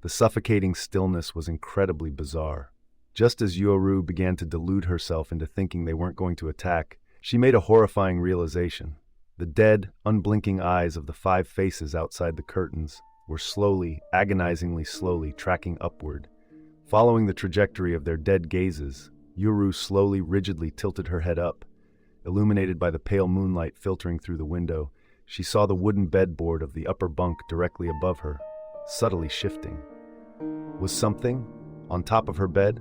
The suffocating stillness was incredibly bizarre. Just as Yoru began to delude herself into thinking they weren't going to attack, she made a horrifying realization. The dead, unblinking eyes of the 5 faces outside the curtains were slowly, agonizingly slowly tracking upward. Following the trajectory of their dead gazes, Yuru slowly, rigidly tilted her head up. Illuminated by the pale moonlight filtering through the window, she saw the wooden bedboard of the upper bunk directly above her, subtly shifting. Was something on top of her bed?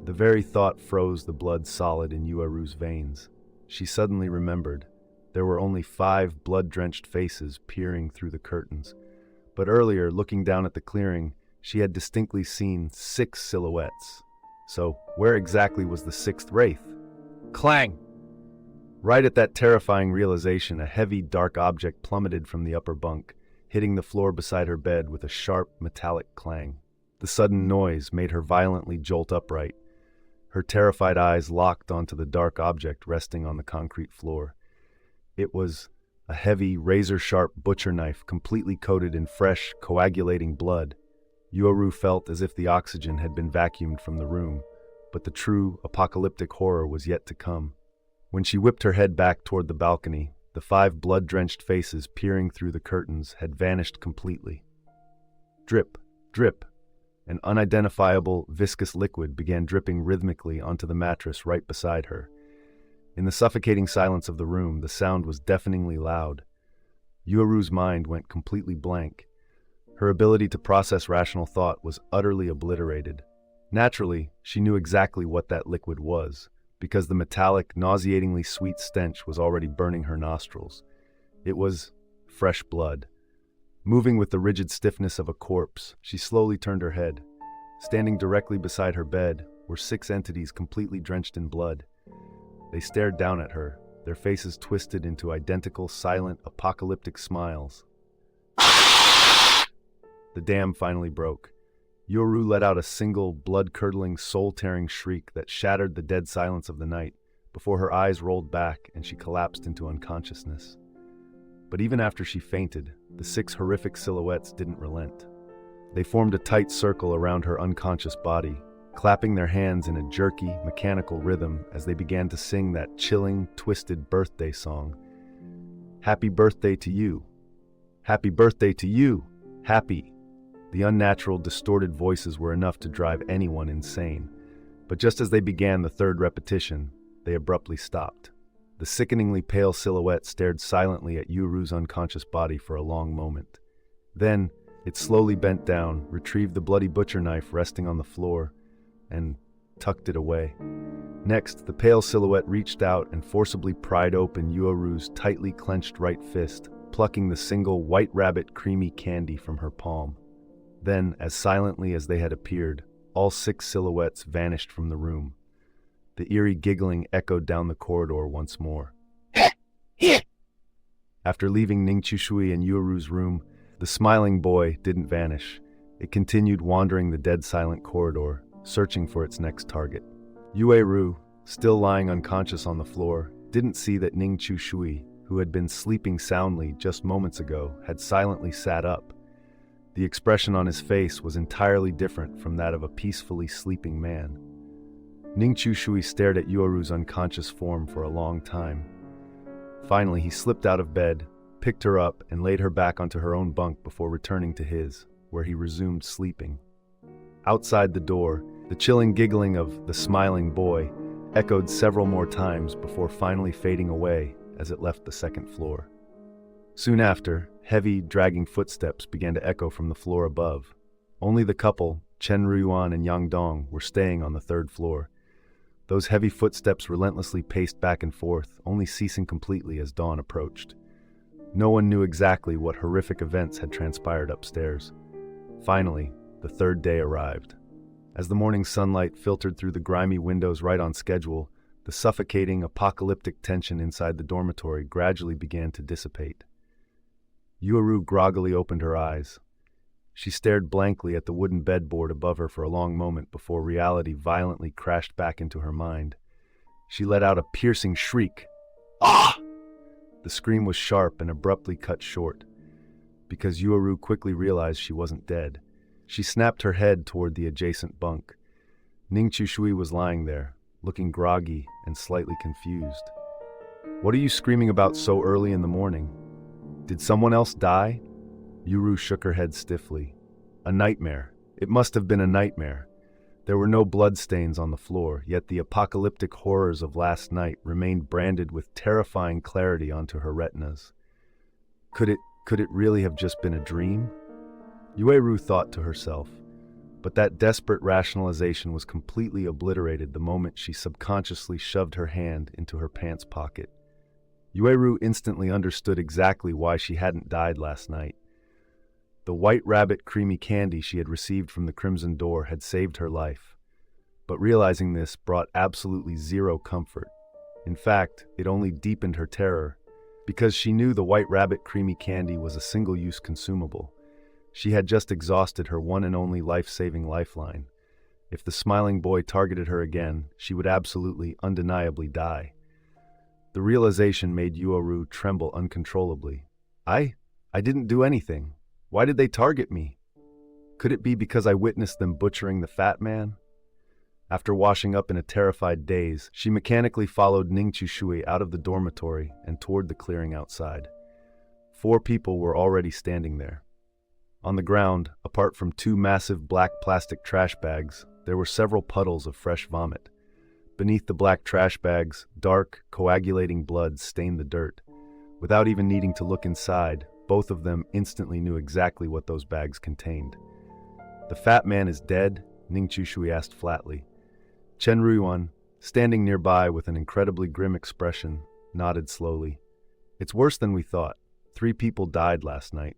The very thought froze the blood solid in Yuaru's veins. She suddenly remembered. There were only 5 blood-drenched faces peering through the curtains. But earlier, looking down at the clearing, she had distinctly seen 6 silhouettes. So, where exactly was the 6th wraith? Clang! Right at that terrifying realization, a heavy, dark object plummeted from the upper bunk, hitting the floor beside her bed with a sharp, metallic clang. The sudden noise made her violently jolt upright. Her terrified eyes locked onto the dark object resting on the concrete floor. It was a heavy, razor-sharp butcher knife completely coated in fresh, coagulating blood. Yuoru felt as if the oxygen had been vacuumed from the room, but the true, apocalyptic horror was yet to come. When she whipped her head back toward the balcony, the 5 blood-drenched faces peering through the curtains had vanished completely. Drip, drip. An unidentifiable, viscous liquid began dripping rhythmically onto the mattress right beside her. In the suffocating silence of the room, the sound was deafeningly loud. Yuoru's mind went completely blank. Her ability to process rational thought was utterly obliterated. Naturally, she knew exactly what that liquid was, because the metallic, nauseatingly sweet stench was already burning her nostrils. It was fresh blood. Moving with the rigid stiffness of a corpse, she slowly turned her head. Standing directly beside her bed were 6 entities completely drenched in blood. They stared down at her, their faces twisted into identical, silent, apocalyptic smiles. The dam finally broke. Yuoru let out a single, blood-curdling, soul-tearing shriek that shattered the dead silence of the night, before her eyes rolled back and she collapsed into unconsciousness. But even after she fainted, the 6 horrific silhouettes didn't relent. They formed a tight circle around her unconscious body, clapping their hands in a jerky, mechanical rhythm as they began to sing that chilling, twisted birthday song. Happy birthday to you. Happy birthday to you. Happy. The unnatural, distorted voices were enough to drive anyone insane. But just as they began the 3rd repetition, they abruptly stopped. The sickeningly pale silhouette stared silently at Yuoru's unconscious body for a long moment. Then, it slowly bent down, retrieved the bloody butcher knife resting on the floor, and tucked it away. Next, the pale silhouette reached out and forcibly pried open Yuoru's tightly clenched right fist, plucking the single white rabbit creamy candy from her palm. Then, as silently as they had appeared, all 6 silhouettes vanished from the room. The eerie giggling echoed down the corridor once more. After leaving Ningqiushui and Yuoru's room, the smiling boy didn't vanish. It continued wandering the dead silent corridor, searching for its next target. Yuoru, still lying unconscious on the floor, didn't see that Ningqiushui, who had been sleeping soundly just moments ago, had silently sat up. The expression on his face was entirely different from that of a peacefully sleeping man. Ningqiushui stared at Yuoru's unconscious form for a long time. Finally, he slipped out of bed, picked her up, and laid her back onto her own bunk before returning to his, where he resumed sleeping. Outside the door, the chilling giggling of the smiling boy echoed several more times before finally fading away as it left the 2nd floor. Soon after, heavy, dragging footsteps began to echo from the floor above. Only the couple, Chen Ruyuan and Yang Dong, were staying on the 3rd floor. Those heavy footsteps relentlessly paced back and forth, only ceasing completely as dawn approached. No one knew exactly what horrific events had transpired upstairs. Finally, the 3rd day arrived. As the morning sunlight filtered through the grimy windows right on schedule, the suffocating, apocalyptic tension inside the dormitory gradually began to dissipate. Yuoru groggily opened her eyes. She stared blankly at the wooden bedboard above her for a long moment before reality violently crashed back into her mind. She let out a piercing shriek. Ah! The scream was sharp and abruptly cut short, because Yuoru quickly realized she wasn't dead. She snapped her head toward the adjacent bunk. Ningqiushui was lying there, looking groggy and slightly confused. "What are you screaming about so early in the morning? Did someone else die?" Yuoru shook her head stiffly. "A nightmare. It must have been a nightmare." There were no bloodstains on the floor, yet the apocalyptic horrors of last night remained branded with terrifying clarity onto her retinas. Could it really have just been a dream? Yuoru thought to herself, but that desperate rationalization was completely obliterated the moment she subconsciously shoved her hand into her pants pocket. Yuoru instantly understood exactly why she hadn't died last night. The white rabbit creamy candy she had received from the Crimson Door had saved her life. But realizing this brought absolutely zero comfort. In fact, it only deepened her terror, because she knew the white rabbit creamy candy was a single-use consumable. She had just exhausted her one and only life-saving lifeline. If the smiling boy targeted her again, she would absolutely, undeniably die. The realization made Yuoru tremble uncontrollably. I didn't do anything. Why did they target me? Could it be because I witnessed them butchering the fat man? After washing up in a terrified daze, she mechanically followed Ning Shui out of the dormitory and toward the clearing outside. 4 people were already standing there. On the ground, apart from 2 massive black plastic trash bags, there were several puddles of fresh vomit. Beneath the black trash bags, dark, coagulating blood stained the dirt. Without even needing to look inside, both of them instantly knew exactly what those bags contained. "The fat man is dead?" Ning Shui asked flatly. Chen Ruiyuan, standing nearby with an incredibly grim expression, nodded slowly. "It's worse than we thought. 3 people died last night."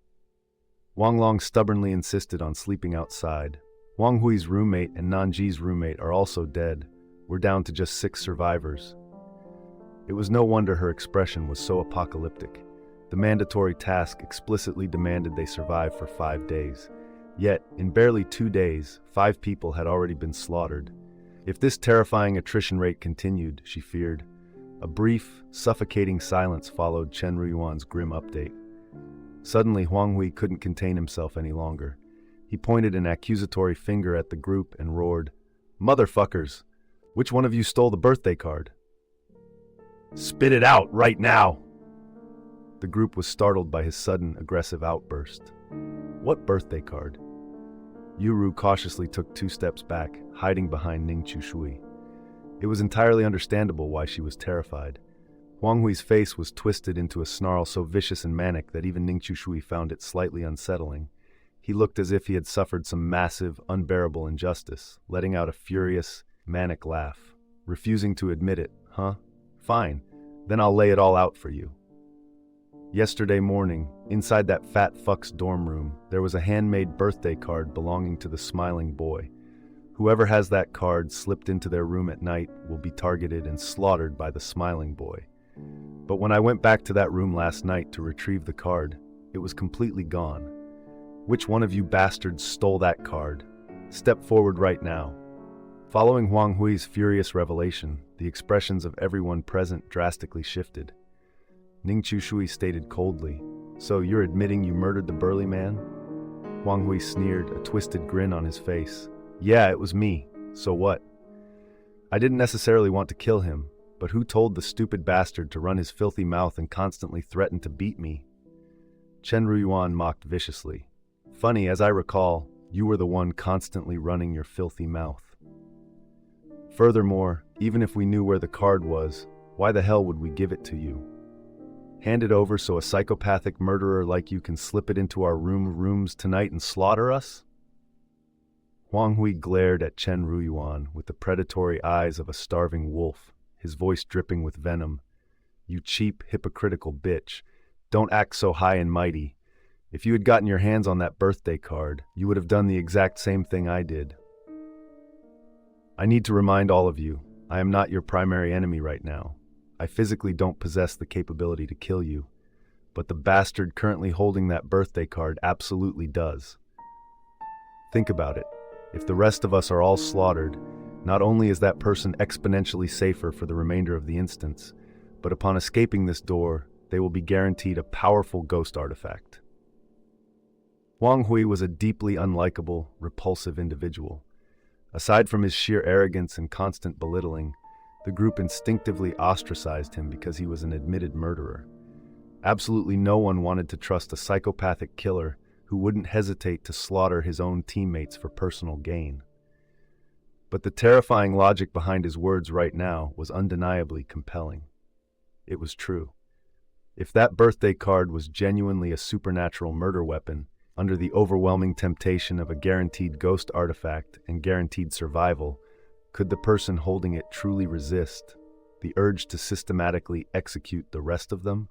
Wang Long stubbornly insisted on sleeping outside. Wang Hui's roommate and Nanji's roommate are also dead. We're down to just 6 survivors. It was no wonder her expression was so apocalyptic. The mandatory task explicitly demanded they survive for 5 days. Yet, in barely 2 days, 5 people had already been slaughtered. If this terrifying attrition rate continued, she feared. A brief, suffocating silence followed Chen Ruiyuan's grim update. Suddenly, Huang Hui couldn't contain himself any longer. He pointed an accusatory finger at the group and roared, "Motherfuckers! Which one of you stole the birthday card? Spit it out right now!" The group was startled by his sudden, aggressive outburst. What birthday card? Yuru cautiously took 2 steps back, hiding behind Ning Shui. It was entirely understandable why she was terrified. Huang Hui's face was twisted into a snarl so vicious and manic that even Ning Shui found it slightly unsettling. He looked as if he had suffered some massive, unbearable injustice, letting out a furious, manic laugh, refusing to admit it. "Huh? Fine. Then I'll lay it all out for you." Yesterday morning, inside that fat fuck's dorm room, there was a handmade birthday card belonging to the smiling boy. Whoever has that card slipped into their room at night will be targeted and slaughtered by the smiling boy. But when I went back to that room last night to retrieve the card, it was completely gone. Which one of you bastards stole that card? Step forward right now. Following Huang Hui's furious revelation, the expressions of everyone present drastically shifted. Ning Shui stated coldly, "So you're admitting you murdered the burly man?" Huang Hui sneered, a twisted grin on his face. "Yeah, it was me. So what? I didn't necessarily want to kill him, but who told the stupid bastard to run his filthy mouth and constantly threaten to beat me?" Chen Ruiyuan mocked viciously. "Funny, as I recall, you were the one constantly running your filthy mouth. Furthermore, even if we knew where the card was, why the hell would we give it to you? Hand it over so a psychopathic murderer like you can slip it into our rooms tonight and slaughter us?" Huang Hui glared at Chen Ruiyuan with the predatory eyes of a starving wolf, his voice dripping with venom. "You cheap, hypocritical bitch. Don't act so high and mighty. If you had gotten your hands on that birthday card, you would have done the exact same thing I did. I need to remind all of you, I am not your primary enemy right now. I physically don't possess the capability to kill you, but the bastard currently holding that birthday card absolutely does. Think about it. If the rest of us are all slaughtered, not only is that person exponentially safer for the remainder of the instance, but upon escaping this door, they will be guaranteed a powerful ghost artifact." Huang Hui was a deeply unlikable, repulsive individual. Aside from his sheer arrogance and constant belittling, the group instinctively ostracized him because he was an admitted murderer. Absolutely no one wanted to trust a psychopathic killer who wouldn't hesitate to slaughter his own teammates for personal gain. But the terrifying logic behind his words right now was undeniably compelling. It was true. If that birthday card was genuinely a supernatural murder weapon, under the overwhelming temptation of a guaranteed ghost artifact and guaranteed survival, could the person holding it truly resist the urge to systematically execute the rest of them?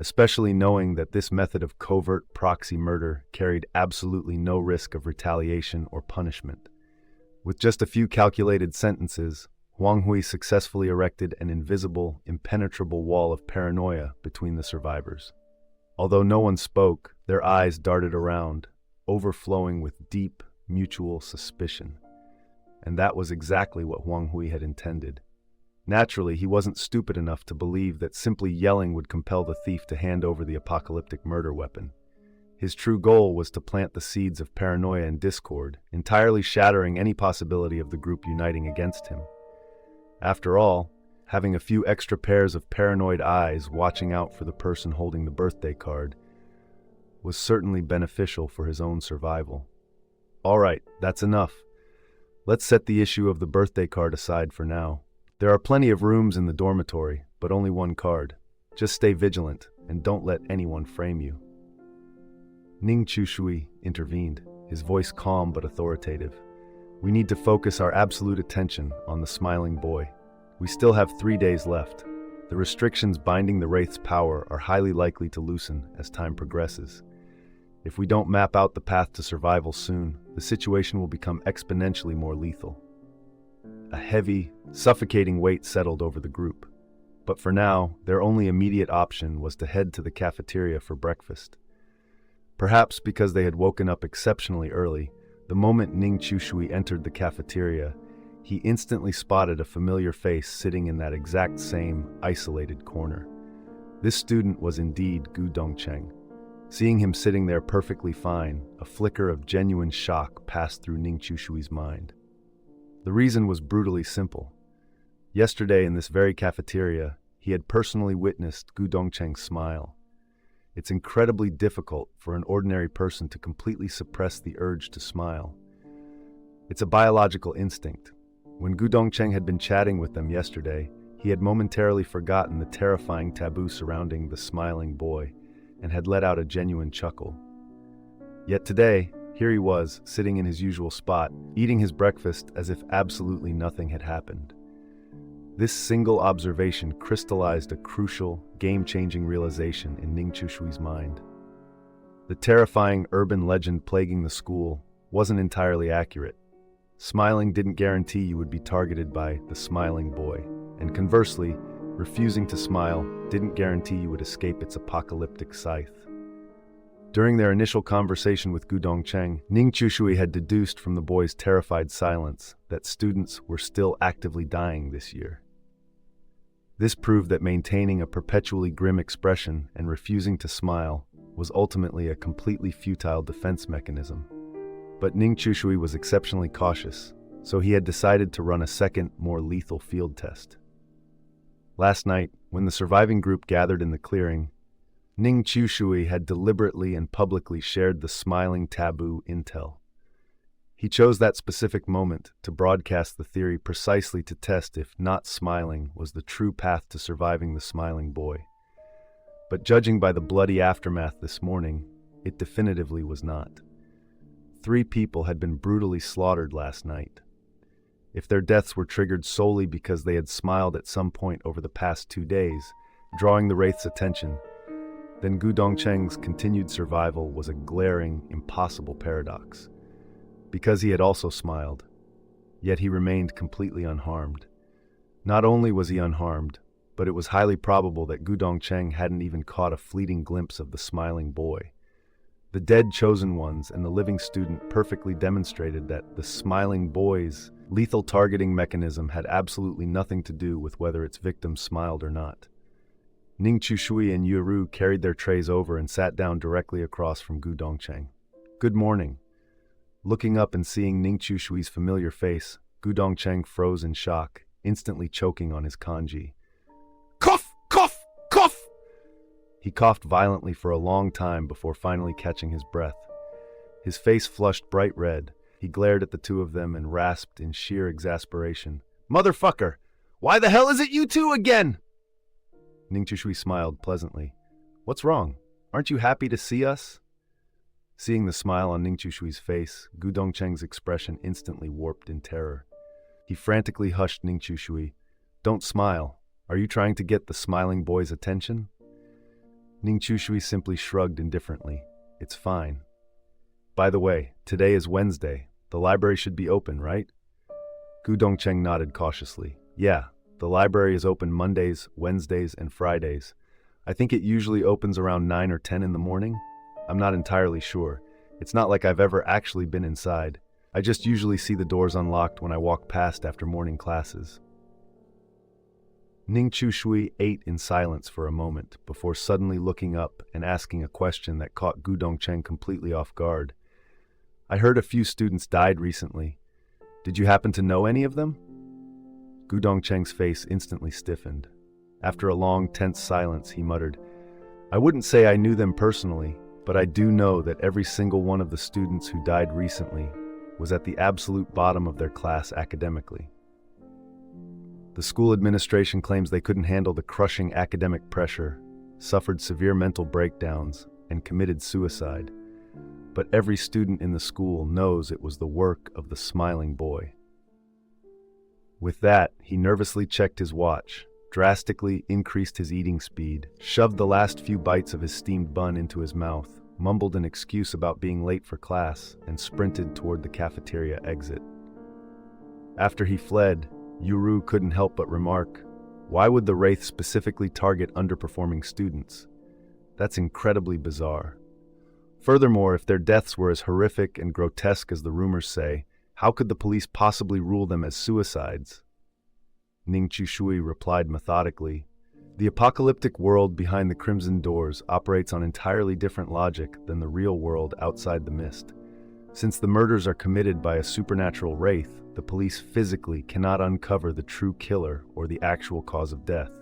Especially knowing that this method of covert proxy murder carried absolutely no risk of retaliation or punishment. With just a few calculated sentences, Huang Hui successfully erected an invisible, impenetrable wall of paranoia between the survivors. Although no one spoke, their eyes darted around, overflowing with deep, mutual suspicion. And that was exactly what Huang Hui had intended. Naturally, he wasn't stupid enough to believe that simply yelling would compel the thief to hand over the apocalyptic murder weapon. His true goal was to plant the seeds of paranoia and discord, entirely shattering any possibility of the group uniting against him. After all, having a few extra pairs of paranoid eyes watching out for the person holding the birthday card was certainly beneficial for his own survival. All right, that's enough. Let's set the issue of the birthday card aside for now. There are plenty of rooms in the dormitory, but only one card. Just stay vigilant and don't let anyone frame you. Ning Chushui intervened, his voice calm but authoritative. We need to focus our absolute attention on the smiling boy. We still have 3 days left. The restrictions binding the Wraith's power are highly likely to loosen as time progresses. If we don't map out the path to survival soon, the situation will become exponentially more lethal. A heavy, suffocating weight settled over the group. But for now, their only immediate option was to head to the cafeteria for breakfast. Perhaps because they had woken up exceptionally early, the moment Ning Chushui entered the cafeteria, he instantly spotted a familiar face sitting in that exact same isolated corner. This student was indeed Gu Dongcheng. Seeing him sitting there perfectly fine, a flicker of genuine shock passed through Ning Chushui's mind. The reason was brutally simple. Yesterday in this very cafeteria, he had personally witnessed Gu Dongcheng's smile. It's incredibly difficult for an ordinary person to completely suppress the urge to smile. It's a biological instinct. When Gu Dongcheng had been chatting with them yesterday, he had momentarily forgotten the terrifying taboo surrounding the smiling boy and had let out a genuine chuckle. Yet today, here he was, sitting in his usual spot, eating his breakfast as if absolutely nothing had happened. This single observation crystallized a crucial, game-changing realization in Ning Chushui's mind. The terrifying urban legend plaguing the school wasn't entirely accurate. Smiling didn't guarantee you would be targeted by the smiling boy, and conversely, refusing to smile didn't guarantee you would escape its apocalyptic scythe. During their initial conversation with Gu Dongcheng, Ning Chushui had deduced from the boy's terrified silence that students were still actively dying this year. This proved that maintaining a perpetually grim expression and refusing to smile was ultimately a completely futile defense mechanism. But Ning Chushui was exceptionally cautious, so he had decided to run a second, more lethal field test. Last night, when the surviving group gathered in the clearing, Ning Chushui had deliberately and publicly shared the smiling taboo intel. He chose that specific moment to broadcast the theory precisely to test if not smiling was the true path to surviving the smiling boy. But judging by the bloody aftermath this morning, it definitively was not. 3 people had been brutally slaughtered last night. If their deaths were triggered solely because they had smiled at some point over the past 2 days, drawing the Wraith's attention, then Gu Dongcheng's continued survival was a glaring, impossible paradox. Because he had also smiled, yet he remained completely unharmed. Not only was he unharmed, but it was highly probable that Gu Dongcheng hadn't even caught a fleeting glimpse of the smiling boy. The dead chosen ones and the living student perfectly demonstrated that the smiling boy's lethal targeting mechanism had absolutely nothing to do with whether its victim smiled or not. Ning Chushui and Yuru carried their trays over and sat down directly across from Gu Dongcheng. "Good morning." Looking up and seeing Ning Chushui's familiar face, Gu Dongcheng froze in shock, instantly choking on his kanji. "Cough! Cough! Cough!" He coughed violently for a long time before finally catching his breath. His face flushed bright red. He glared at the two of them and rasped in sheer exasperation. "Motherfucker! Why the hell is it you two again?" Ning Chushui smiled pleasantly. "What's wrong? Aren't you happy to see us?" Seeing the smile on Ning Chushui's face, Gu Dongcheng's expression instantly warped in terror. He frantically hushed Ning Chushui. "Don't smile. Are you trying to get the smiling boy's attention?" Ning Chushui simply shrugged indifferently. "It's fine. By the way, today is Wednesday. The library should be open, right?" Gu Dongcheng nodded cautiously. "Yeah. The library is open Mondays, Wednesdays, and Fridays. I think it usually opens around 9 or 10 in the morning. I'm not entirely sure. It's not like I've ever actually been inside. I just usually see the doors unlocked when I walk past after morning classes." Ning Shui ate in silence for a moment before suddenly looking up and asking a question that caught Gu Dongcheng completely off guard. I heard a few students died recently. Did you happen to know any of them? Gu Dongcheng's face instantly stiffened. After a long, tense silence, he muttered, I wouldn't say I knew them personally, but I do know that every single one of the students who died recently was at the absolute bottom of their class academically. The school administration claims they couldn't handle the crushing academic pressure, suffered severe mental breakdowns, and committed suicide. But every student in the school knows it was the work of the smiling boy. With that, he nervously checked his watch, drastically increased his eating speed, shoved the last few bites of his steamed bun into his mouth, mumbled an excuse about being late for class, and sprinted toward the cafeteria exit. After he fled, Yuru couldn't help but remark, why would the Wraith specifically target underperforming students? That's incredibly bizarre. Furthermore, if their deaths were as horrific and grotesque as the rumors say, how could the police possibly rule them as suicides? Ning Shui replied methodically, the apocalyptic world behind the crimson doors operates on entirely different logic than the real world outside the mist. Since the murders are committed by a supernatural wraith, the police physically cannot uncover the true killer or the actual cause of death.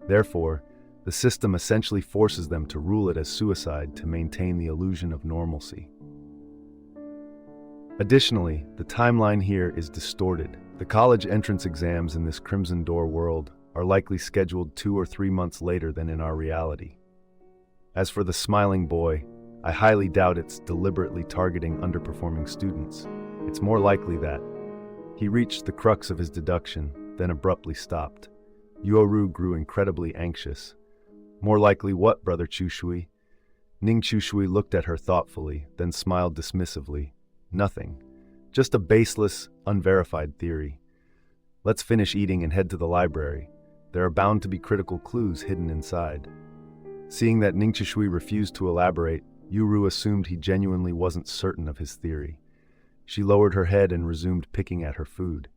Therefore, the system essentially forces them to rule it as suicide to maintain the illusion of normalcy. Additionally, the timeline here is distorted. The college entrance exams in this Crimson Door world are likely scheduled 2 or 3 months later than in our reality. As for the smiling boy, I highly doubt it's deliberately targeting underperforming students. It's more likely that he reached the crux of his deduction, then abruptly stopped. Yuoru grew incredibly anxious. More likely what, Brother Chushui? Ning Chushui looked at her thoughtfully, then smiled dismissively. Nothing. Just a baseless, unverified theory. Let's finish eating and head to the library. There are bound to be critical clues hidden inside. Seeing that Ning Chushui refused to elaborate, Yuru assumed he genuinely wasn't certain of his theory. She lowered her head and resumed picking at her food.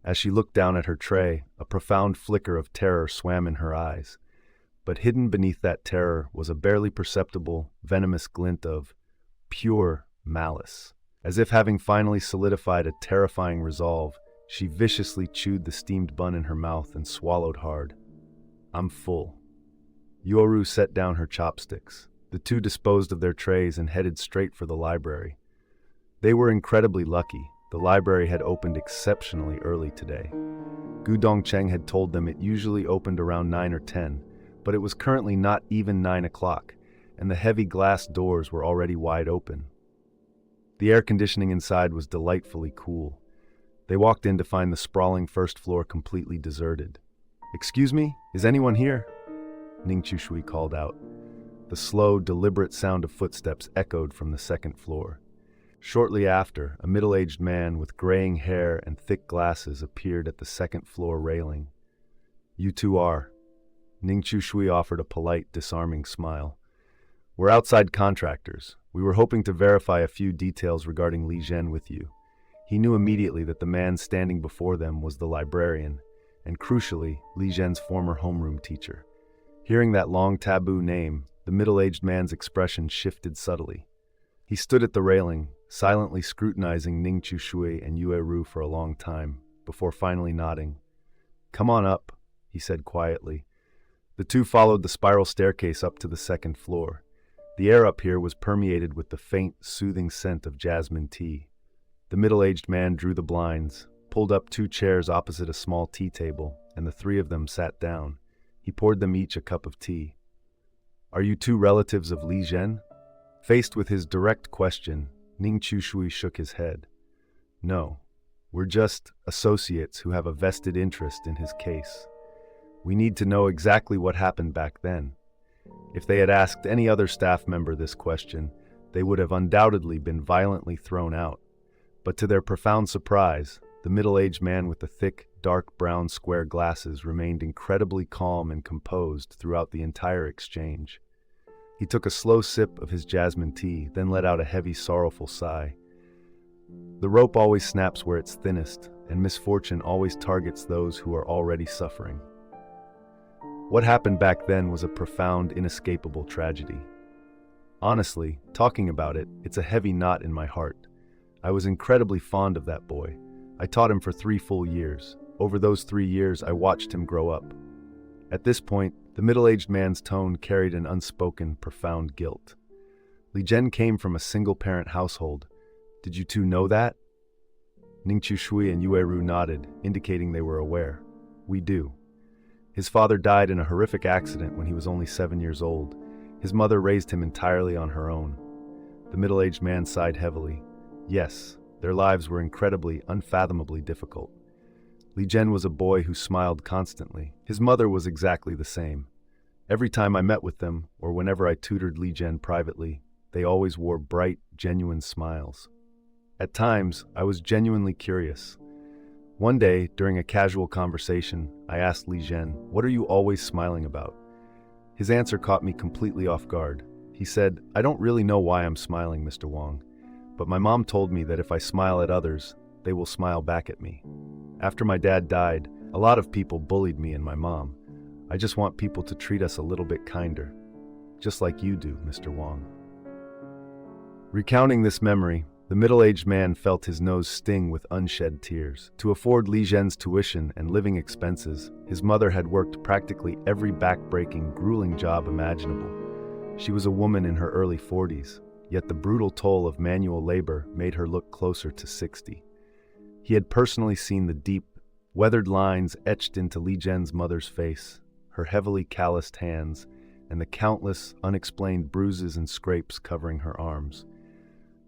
As she looked down at her tray, a profound flicker of terror swam in her eyes. But hidden beneath that terror was a barely perceptible, venomous glint of pure malice. As if having finally solidified a terrifying resolve, she viciously chewed the steamed bun in her mouth and swallowed hard. I'm full. Yoru set down her chopsticks. The two disposed of their trays and headed straight for the library. They were incredibly lucky. The library had opened exceptionally early today. Gu Dongcheng had told them it usually opened around 9 or 10, but it was currently not even 9 o'clock, and the heavy glass doors were already wide open. The air conditioning inside was delightfully cool. They walked in to find the sprawling first floor completely deserted. Excuse me, is anyone here? Ning Chushui called out. The slow, deliberate sound of footsteps echoed from the second floor. Shortly after, a middle-aged man with graying hair and thick glasses appeared at the second floor railing. You two are. Ning Chushui offered a polite, disarming smile. We're outside contractors. We were hoping to verify a few details regarding Li Zhen with you. He knew immediately that the man standing before them was the librarian, and crucially, Li Zhen's former homeroom teacher. Hearing that long taboo name, the middle-aged man's expression shifted subtly. He stood at the railing, silently scrutinizing Ning Chushui and Yue Ru for a long time, before finally nodding. Come on up, he said quietly. The two followed the spiral staircase up to the second floor. The air up here was permeated with the faint, soothing scent of jasmine tea. The middle-aged man drew the blinds, pulled up 2 chairs opposite a small tea table, and the 3 of them sat down. He poured them each a cup of tea. Are you 2 relatives of Li Zhen? Faced with his direct question, Ning Chushui shook his head. No, we're just associates who have a vested interest in his case. We need to know exactly what happened back then. If they had asked any other staff member this question, they would have undoubtedly been violently thrown out. But to their profound surprise, the middle-aged man with the thick, dark brown square glasses remained incredibly calm and composed throughout the entire exchange. He took a slow sip of his jasmine tea, then let out a heavy, sorrowful sigh. The rope always snaps where it's thinnest, and misfortune always targets those who are already suffering. What happened back then was a profound, inescapable tragedy. Honestly, talking about it, it's a heavy knot in my heart. I was incredibly fond of that boy. I taught him for 3 full years. Over those 3 years, I watched him grow up. At this point, the middle-aged man's tone carried an unspoken, profound guilt. Li Zhen came from a single-parent household. Did you two know that? Ningqiu Shui and Yueru nodded, indicating they were aware. We do. His father died in a horrific accident when he was only 7 years old. His mother raised him entirely on her own. The middle-aged man sighed heavily. Yes, their lives were incredibly, unfathomably difficult. Li Zhen was a boy who smiled constantly. His mother was exactly the same. Every time I met with them, or whenever I tutored Li Zhen privately, they always wore bright, genuine smiles. At times, I was genuinely curious. One day, during a casual conversation, I asked Li Zhen, "What are you always smiling about?" His answer caught me completely off guard. He said, "I don't really know why I'm smiling, Mr. Wang, but my mom told me that if I smile at others, they will smile back at me. After my dad died, a lot of people bullied me and my mom. I just want people to treat us a little bit kinder, just like you do, Mr. Wang." Recounting this memory, the middle-aged man felt his nose sting with unshed tears. To afford Li Zhen's tuition and living expenses, his mother had worked practically every back-breaking, grueling job imaginable. She was a woman in her early 40s, yet the brutal toll of manual labor made her look closer to 60. He had personally seen the deep, weathered lines etched into Li Zhen's mother's face, her heavily calloused hands, and the countless, unexplained bruises and scrapes covering her arms.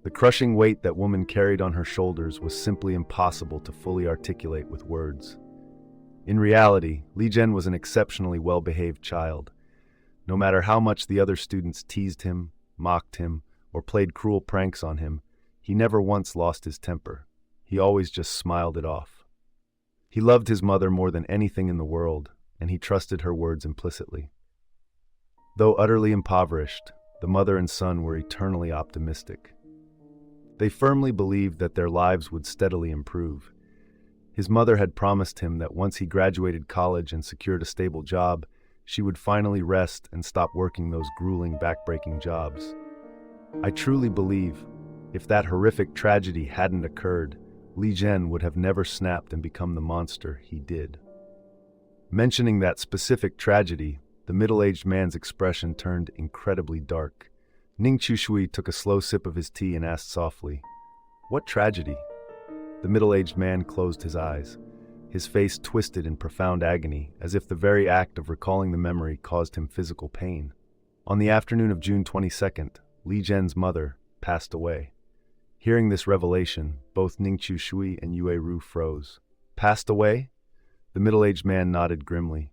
The crushing weight that woman carried on her shoulders was simply impossible to fully articulate with words. In reality, Li Zhen was an exceptionally well-behaved child. No matter how much the other students teased him, mocked him, or played cruel pranks on him, he never once lost his temper. He always just smiled it off. He loved his mother more than anything in the world, and he trusted her words implicitly. Though utterly impoverished, the mother and son were eternally optimistic. They firmly believed that their lives would steadily improve. His mother had promised him that once he graduated college and secured a stable job, she would finally rest and stop working those grueling, backbreaking jobs. I truly believe, if that horrific tragedy hadn't occurred, Li Zhen would have never snapped and become the monster he did. Mentioning that specific tragedy, the middle-aged man's expression turned incredibly dark. Ningqiu Shui took a slow sip of his tea and asked softly, "What tragedy?" The middle-aged man closed his eyes, his face twisted in profound agony, as if the very act of recalling the memory caused him physical pain. On the afternoon of June 22nd, Li Zhen's mother passed away. Hearing this revelation, both Ningqiu Shui and Yueru froze. Passed away? The middle-aged man nodded grimly.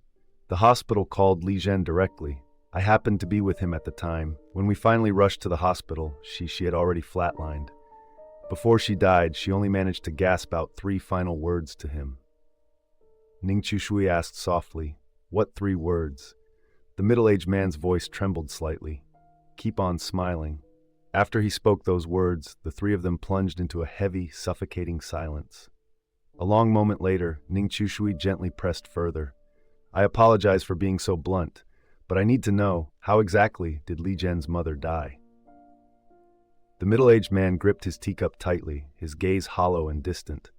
The hospital called Li Zhen directly. I happened to be with him at the time. When we finally rushed to the hospital, she had already flatlined. Before she died, she only managed to gasp out 3 final words to him. Ningqiu Shui asked softly, "What 3 words?" The middle-aged man's voice trembled slightly. "Keep on smiling." After he spoke those words, the 3 of them plunged into a heavy, suffocating silence. A long moment later, Ningqiu Shui gently pressed further. "I apologize for being so blunt, but I need to know, how exactly did Li Zhen's mother die?" The middle-aged man gripped his teacup tightly, his gaze hollow and distant.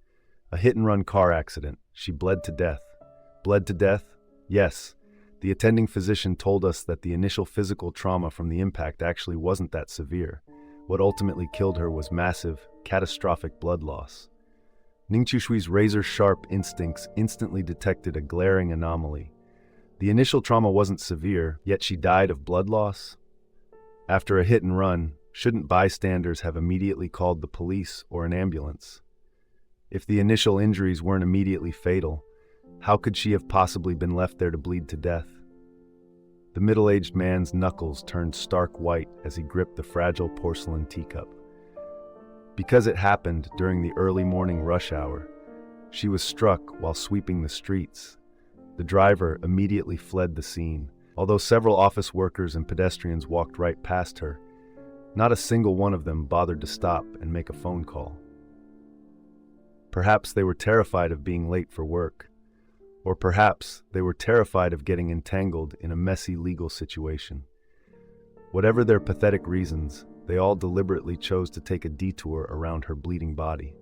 "A hit-and-run car accident. She bled to death." Bled to death? Yes. The attending physician told us that the initial physical trauma from the impact actually wasn't that severe. What ultimately killed her was massive, catastrophic blood loss. Ningqiu Shui's razor-sharp instincts instantly detected a glaring anomaly. The initial trauma wasn't severe, yet she died of blood loss? After a hit and run, shouldn't bystanders have immediately called the police or an ambulance? If the initial injuries weren't immediately fatal, how could she have possibly been left there to bleed to death? The middle-aged man's knuckles turned stark white as he gripped the fragile porcelain teacup. Because it happened during the early morning rush hour, she was struck while sweeping the streets. The driver immediately fled the scene. Although several office workers and pedestrians walked right past her, not a single one of them bothered to stop and make a phone call. Perhaps they were terrified of being late for work. Or perhaps they were terrified of getting entangled in a messy legal situation. Whatever their pathetic reasons, they all deliberately chose to take a detour around her bleeding body.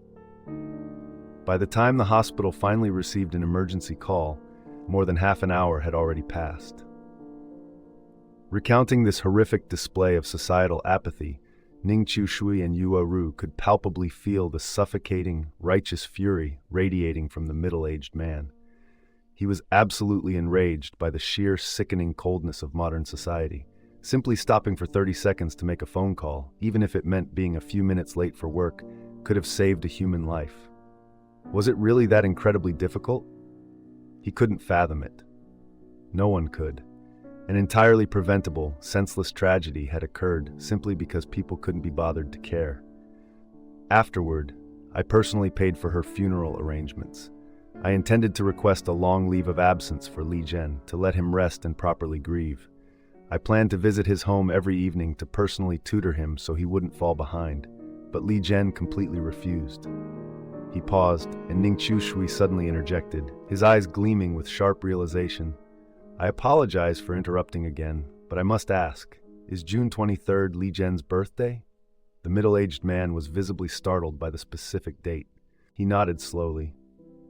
By the time the hospital finally received an emergency call, more than half an hour had already passed. Recounting this horrific display of societal apathy, Ning Shui and Yuo Ru could palpably feel the suffocating, righteous fury radiating from the middle-aged man. He was absolutely enraged by the sheer sickening coldness of modern society. Simply stopping for 30 seconds to make a phone call, even if it meant being a few minutes late for work, could have saved a human life. Was it really that incredibly difficult? He couldn't fathom it. No one could. An entirely preventable, senseless tragedy had occurred simply because people couldn't be bothered to care. Afterward, I personally paid for her funeral arrangements. I intended to request a long leave of absence for Li Zhen to let him rest and properly grieve. I planned to visit his home every evening to personally tutor him so he wouldn't fall behind, but Li Zhen completely refused. He paused, and Ning Shui suddenly interjected, his eyes gleaming with sharp realization. I apologize for interrupting again, but I must ask, is June 23rd Li Zhen's birthday? The middle-aged man was visibly startled by the specific date. He nodded slowly.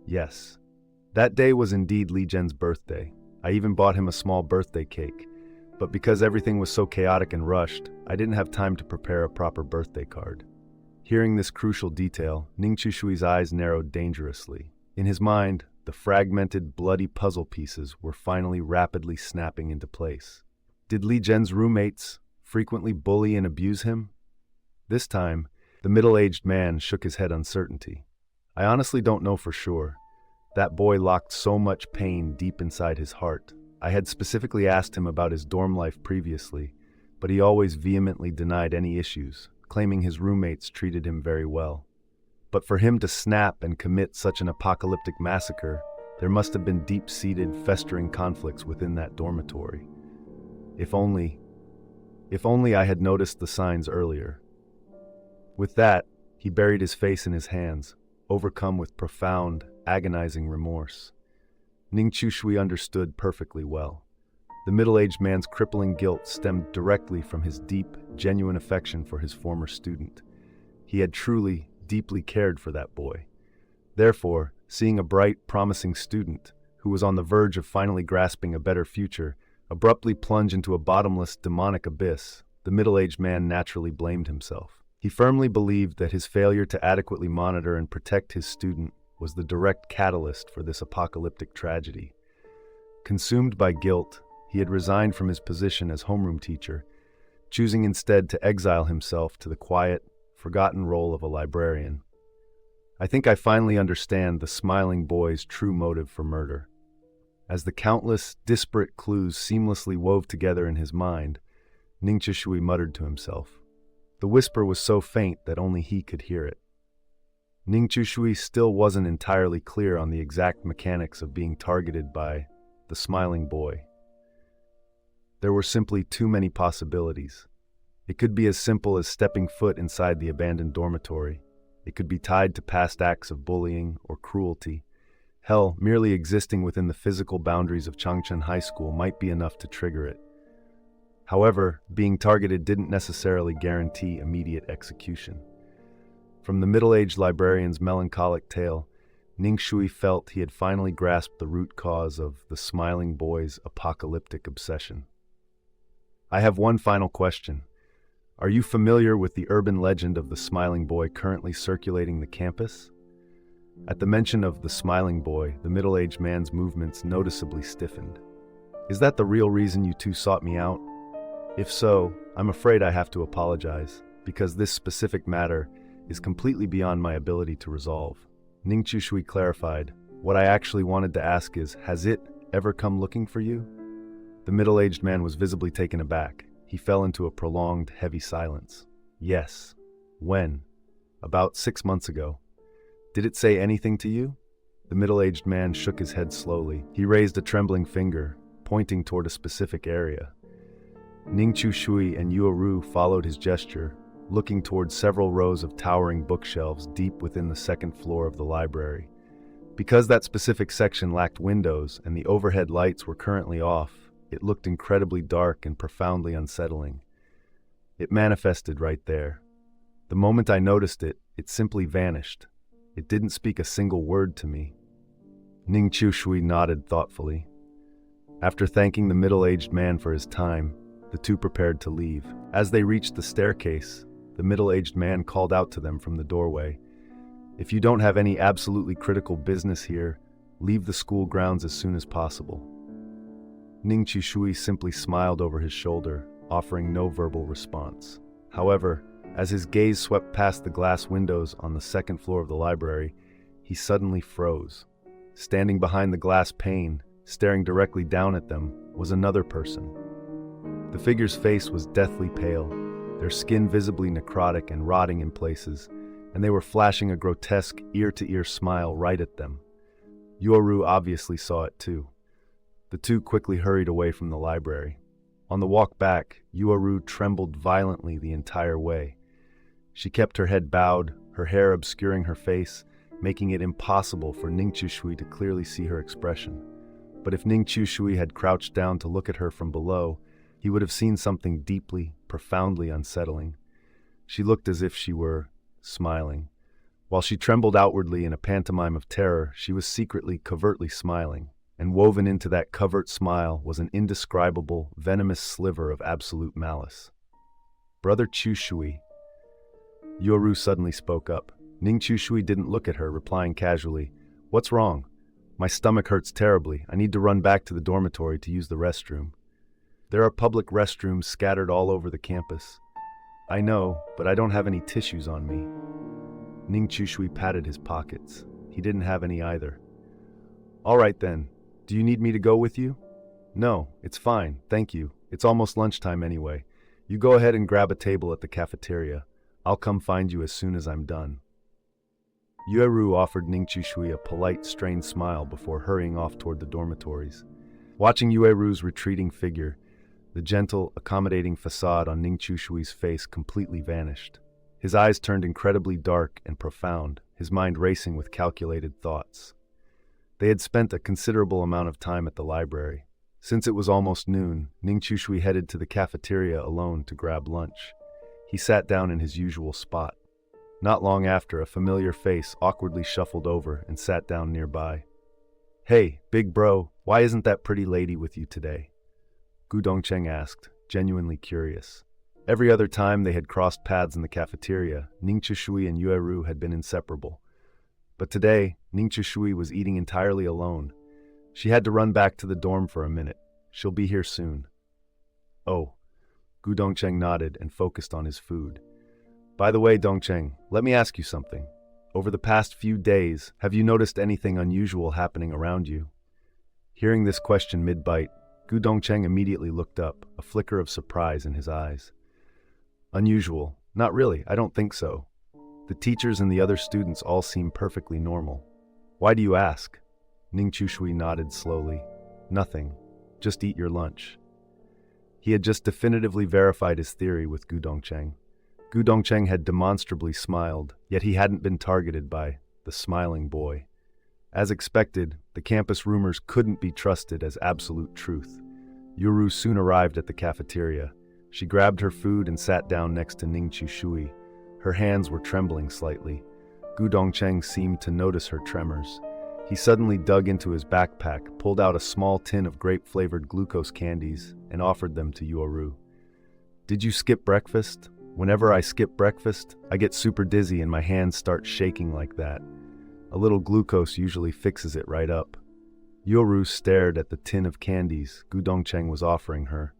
Yes. That day was indeed Li Zhen's birthday. I even bought him a small birthday cake. But because everything was so chaotic and rushed, I didn't have time to prepare a proper birthday card. Hearing this crucial detail, Ning Shui's eyes narrowed dangerously. In his mind, the fragmented, bloody puzzle pieces were finally rapidly snapping into place. Did Li Zhen's roommates frequently bully and abuse him? This time, the middle-aged man shook his head uncertainty. I honestly don't know for sure. That boy locked so much pain deep inside his heart. I had specifically asked him about his dorm life previously, but he always vehemently denied any issues, claiming his roommates treated him very well. But for him to snap and commit such an apocalyptic massacre, there must have been deep-seated, festering conflicts within that dormitory. If only I had noticed the signs earlier. With that, he buried his face in his hands, overcome with profound, agonizing remorse. Ning Shui understood perfectly well. The middle-aged man's crippling guilt stemmed directly from his deep, genuine affection for his former student. He had truly, deeply cared for that boy. Therefore, seeing a bright, promising student, who was on the verge of finally grasping a better future, abruptly plunge into a bottomless, demonic abyss, the middle-aged man naturally blamed himself. He firmly believed that his failure to adequately monitor and protect his student was the direct catalyst for this apocalyptic tragedy. Consumed by guilt, he had resigned from his position as homeroom teacher, choosing instead to exile himself to the quiet, forgotten role of a librarian. I think I finally understand the smiling boy's true motive for murder. As the countless, disparate clues seamlessly wove together in his mind, Ning Shui muttered to himself. The whisper was so faint that only he could hear it. Ning Shui still wasn't entirely clear on the exact mechanics of being targeted by the smiling boy. There were simply too many possibilities. It could be as simple as stepping foot inside the abandoned dormitory. It could be tied to past acts of bullying or cruelty. Hell, merely existing within the physical boundaries of Changchun High School might be enough to trigger it. However, being targeted didn't necessarily guarantee immediate execution. From the middle-aged librarian's melancholic tale, Ning Shui felt he had finally grasped the root cause of the smiling boy's apocalyptic obsession. I have one final question. Are you familiar with the urban legend of the smiling boy currently circulating the campus? At the mention of the smiling boy, the middle-aged man's movements noticeably stiffened. Is that the real reason you two sought me out? If so, I'm afraid I have to apologize, because this specific matter is completely beyond my ability to resolve. Ning Shui clarified, what I actually wanted to ask is, has it ever come looking for you? The middle-aged man was visibly taken aback. He fell into a prolonged, heavy silence. Yes. When? About 6 months ago. Did it say anything to you? The middle-aged man shook his head slowly. He raised a trembling finger, pointing toward a specific area. Ning Shui and Yuo Ru followed his gesture, looking toward several rows of towering bookshelves deep within the second floor of the library. Because that specific section lacked windows and the overhead lights were currently off, it looked incredibly dark and profoundly unsettling. It manifested right there. The moment I noticed it, it simply vanished. It didn't speak a single word to me. Ning Qiushui nodded thoughtfully. After thanking the middle-aged man for his time, the two prepared to leave. As they reached the staircase, the middle-aged man called out to them from the doorway. "If you don't have any absolutely critical business here, leave the school grounds as soon as possible." Ning Qiushui simply smiled over his shoulder, offering no verbal response. However, as his gaze swept past the glass windows on the second floor of the library, he suddenly froze. Standing behind the glass pane, staring directly down at them, was another person. The figure's face was deathly pale, their skin visibly necrotic and rotting in places, and they were flashing a grotesque, ear-to-ear smile right at them. Yoru obviously saw it too. The two quickly hurried away from the library. On the walk back, Yoru trembled violently the entire way. She kept her head bowed, her hair obscuring her face, making it impossible for Ning Qiushui to clearly see her expression. But if Ning Qiushui had crouched down to look at her from below, he would have seen something deeply, profoundly unsettling. She looked as if she were smiling. While she trembled outwardly in a pantomime of terror, she was secretly, covertly smiling, and woven into that covert smile was an indescribable, venomous sliver of absolute malice. "Brother Qiushui." Yoru suddenly spoke up. Ning Qiushui didn't look at her, replying casually, "What's wrong? My stomach hurts terribly. I need to run back to the dormitory to use the restroom." "There are public restrooms scattered all over the campus." "I know, but I don't have any tissues on me." Ning Qiushui patted his pockets. He didn't have any either. "All right then. Do you need me to go with you?" "No, it's fine, thank you. It's almost lunchtime anyway. You go ahead and grab a table at the cafeteria. I'll come find you as soon as I'm done." Yoru offered Ning Qiushui a polite, strained smile before hurrying off toward the dormitories. Watching Yoru's retreating figure, the gentle, accommodating facade on Ning Qiushui's face completely vanished. His eyes turned incredibly dark and profound, his mind racing with calculated thoughts. They had spent a considerable amount of time at the library. Since it was almost noon, Ning Qiushui headed to the cafeteria alone to grab lunch. He sat down in his usual spot. Not long after, a familiar face awkwardly shuffled over and sat down nearby. "Hey, big bro, why isn't that pretty lady with you today?" Gu Dongcheng asked, genuinely curious. Every other time they had crossed paths in the cafeteria, Ning Qiushui and Yoru had been inseparable. But today, Ning Qiushui was eating entirely alone. She had to run back to the dorm for a minute. She'll be here soon. "Oh." Gu Dongcheng nodded and focused on his food. "By the way, Dongcheng, let me ask you something. Over the past few days, have you noticed anything unusual happening around you?" Hearing this question mid-bite, Gu Dongcheng immediately looked up, a flicker of surprise in his eyes. "Unusual? Not really, I don't think so. The teachers and the other students all seem perfectly normal." "Why do you ask?" Ning Qiushui nodded slowly. "Nothing. Just eat your lunch." He had just definitively verified his theory with Gu Dongcheng. Gu Dongcheng had demonstrably smiled, yet he hadn't been targeted by the smiling boy. As expected, the campus rumors couldn't be trusted as absolute truth. Yoru soon arrived at the cafeteria. She grabbed her food and sat down next to Ning Qiushui. Her hands were trembling slightly. Gu Dongcheng seemed to notice her tremors. He suddenly dug into his backpack, pulled out a small tin of grape-flavored glucose candies, and offered them to Yoru. "Did you skip breakfast? Whenever I skip breakfast, I get super dizzy and my hands start shaking like that. A little glucose usually fixes it right up." Yoru stared at the tin of candies Gu Dongcheng was offering her.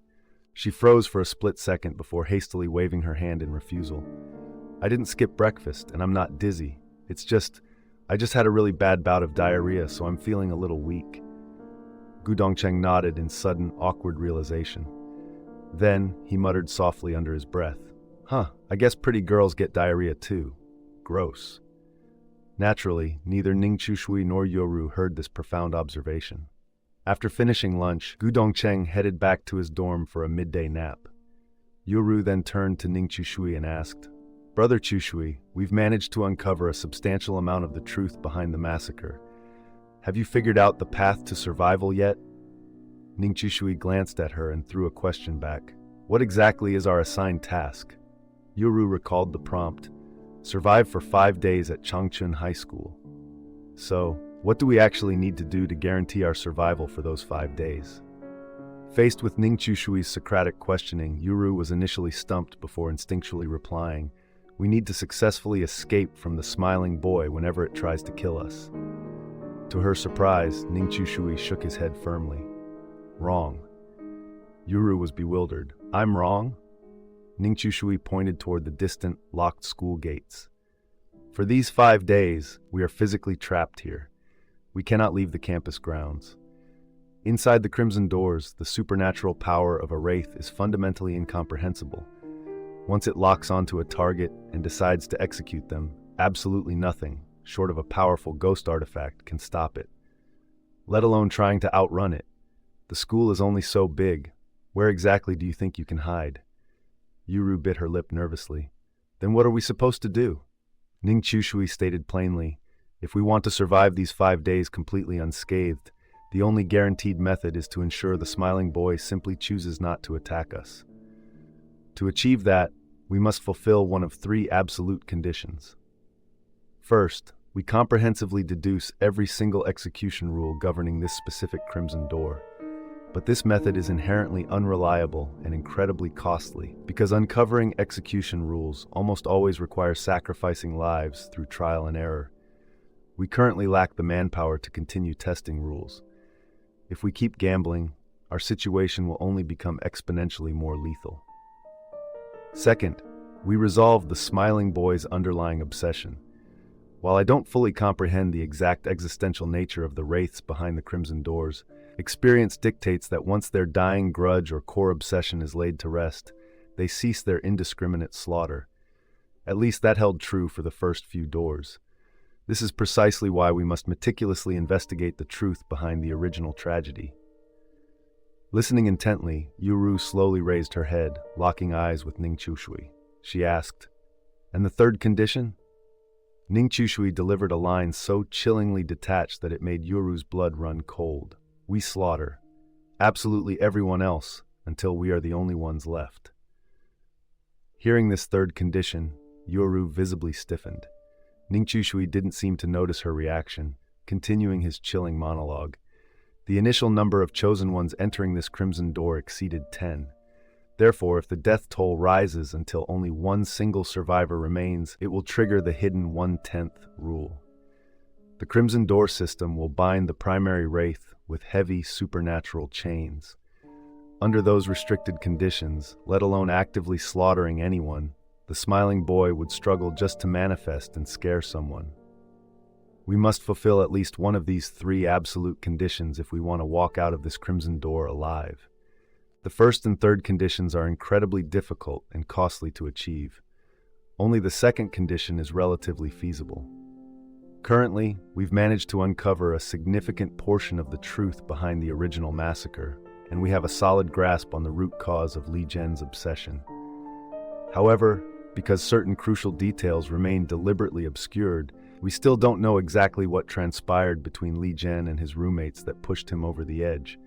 She froze for a split second before hastily waving her hand in refusal. "I didn't skip breakfast, and I'm not dizzy. I just had a really bad bout of diarrhea, so I'm feeling a little weak." Gu Dongcheng nodded in sudden, awkward realization. Then he muttered softly under his breath, I guess pretty girls get diarrhea too. Gross." Naturally, neither Ning Qiushui nor Yoru heard this profound observation. After finishing lunch, Gu Dongcheng headed back to his dorm for a midday nap. Yoru then turned to Ning Qiushui and asked, "Brother Qiushui, we've managed to uncover a substantial amount of the truth behind the massacre. Have you figured out the path to survival yet? Ning Chishui glanced at her and threw a question back. What exactly is our assigned task? Yuru recalled the prompt. Survive for 5 days at Changchun High School. So, what do we actually need to do to guarantee our survival for those 5 days? Faced with Ning Chishui's Socratic questioning, Yuru was initially stumped before instinctually replying, we need to successfully escape from the smiling boy whenever it tries to kill us. To her surprise, Ning Chishui shook his head firmly. Wrong. Yuru was bewildered. I'm wrong? Ning Chishui pointed toward the distant, locked school gates. For these 5 days, we are physically trapped here. We cannot leave the campus grounds. Inside the crimson doors, the supernatural power of a wraith is fundamentally incomprehensible. Once it locks onto a target and decides to execute them, absolutely nothing, short of a powerful ghost artifact, can stop it. Let alone trying to outrun it. The school is only so big. Where exactly do you think you can hide? Yuru bit her lip nervously. Then what are we supposed to do? Ning Chishui stated plainly, if we want to survive these 5 days completely unscathed, the only guaranteed method is to ensure the smiling boy simply chooses not to attack us. To achieve that, we must fulfill one of 3 absolute conditions. First, we comprehensively deduce every single execution rule governing this specific crimson door. But this method is inherently unreliable and incredibly costly, because uncovering execution rules almost always requires sacrificing lives through trial and error. We currently lack the manpower to continue testing rules. If we keep gambling, our situation will only become exponentially more lethal. Second, we resolve the smiling boy's underlying obsession. While I don't fully comprehend the exact existential nature of the wraiths behind the crimson doors, experience dictates that once their dying grudge or core obsession is laid to rest, they cease their indiscriminate slaughter. At least that held true for the first few doors. This is precisely why we must meticulously investigate the truth behind the original tragedy. Listening intently, Yuru slowly raised her head, locking eyes with Ning Chishui. She asked, "And the third condition?" Ning Chishui delivered a line so chillingly detached that it made Yuru's blood run cold. We slaughter absolutely everyone else until we are the only ones left. Hearing this third condition, Yuru visibly stiffened. Ning Chishui didn't seem to notice her reaction, continuing his chilling monologue. The initial number of chosen ones entering this crimson door exceeded 10. Therefore, if the death toll rises until only one single survivor remains, it will trigger the hidden 1/10 rule. The crimson door system will bind the primary wraith with heavy supernatural chains. Under those restricted conditions, let alone actively slaughtering anyone, the smiling boy would struggle just to manifest and scare someone. We must fulfill at least one of these 3 absolute conditions if we want to walk out of this crimson door alive. The first and third conditions are incredibly difficult and costly to achieve. Only the second condition is relatively feasible. Currently, we've managed to uncover a significant portion of the truth behind the original massacre, and we have a solid grasp on the root cause of Li Zhen's obsession. However, because certain crucial details remain deliberately obscured, we still don't know exactly what transpired between Li Zhen and his roommates that pushed him over the edge.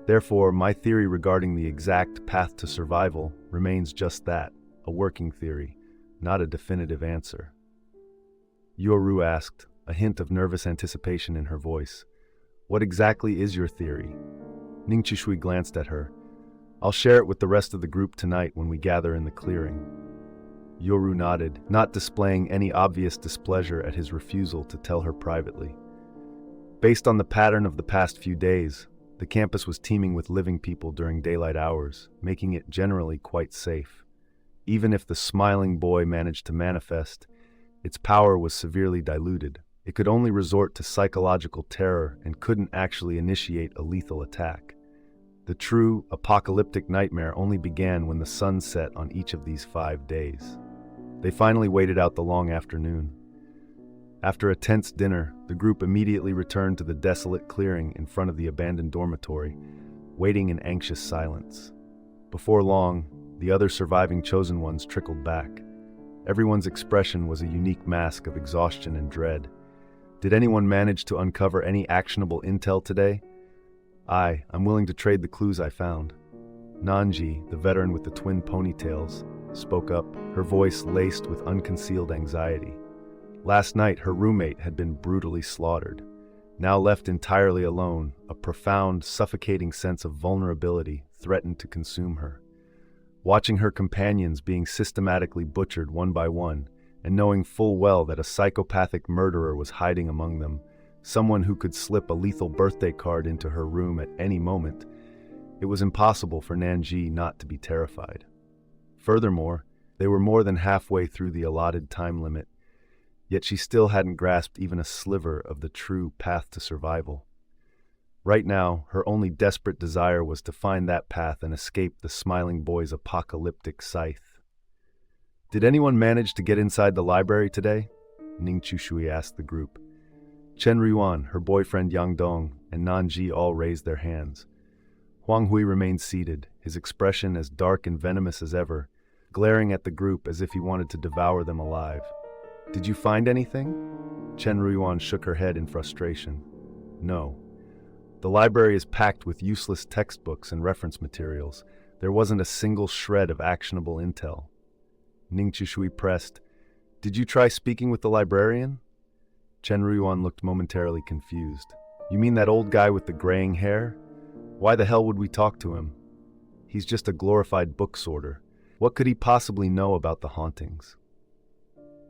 Therefore, my theory regarding the exact path to survival remains just that, a working theory, not a definitive answer. Yoru asked, a hint of nervous anticipation in her voice. What exactly is your theory? Ning Chishui glanced at her. I'll share it with the rest of the group tonight when we gather in the clearing. Yoru nodded, not displaying any obvious displeasure at his refusal to tell her privately. Based on the pattern of the past few days, the campus was teeming with living people during daylight hours, making it generally quite safe. Even if the smiling boy managed to manifest, its power was severely diluted. It could only resort to psychological terror and couldn't actually initiate a lethal attack. The true, apocalyptic nightmare only began when the sun set on each of these 5 days. They finally waited out the long afternoon. After a tense dinner, the group immediately returned to the desolate clearing in front of the abandoned dormitory, waiting in anxious silence. Before long, the other surviving chosen ones trickled back. Everyone's expression was a unique mask of exhaustion and dread. Did anyone manage to uncover any actionable intel today? I'm willing to trade the clues I found. Nanji, the veteran with the twin ponytails, spoke up, her voice laced with unconcealed anxiety. Last night, her roommate had been brutally slaughtered. Now left entirely alone, a profound, suffocating sense of vulnerability threatened to consume her. Watching her companions being systematically butchered one by one, and knowing full well that a psychopathic murderer was hiding among them, someone who could slip a lethal birthday card into her room at any moment, it was impossible for Nanji not to be terrified. Furthermore, they were more than halfway through the allotted time limit, yet she still hadn't grasped even a sliver of the true path to survival. Right now, her only desperate desire was to find that path and escape the smiling boy's apocalyptic scythe. Did anyone manage to get inside the library today? Ning Chushui asked the group. Chen Ruan, her boyfriend Yang Dong, and Nanji all raised their hands. Huang Hui remained seated, his expression as dark and venomous as ever, glaring at the group as if he wanted to devour them alive. Did you find anything? Chen Ruan shook her head in frustration. No. The library is packed with useless textbooks and reference materials. There wasn't a single shred of actionable intel. Ning Chushui pressed, Did you try speaking with the librarian? Chen Ruan looked momentarily confused. You mean that old guy with the graying hair? Why the hell would we talk to him? He's just a glorified book sorter. What could he possibly know about the hauntings?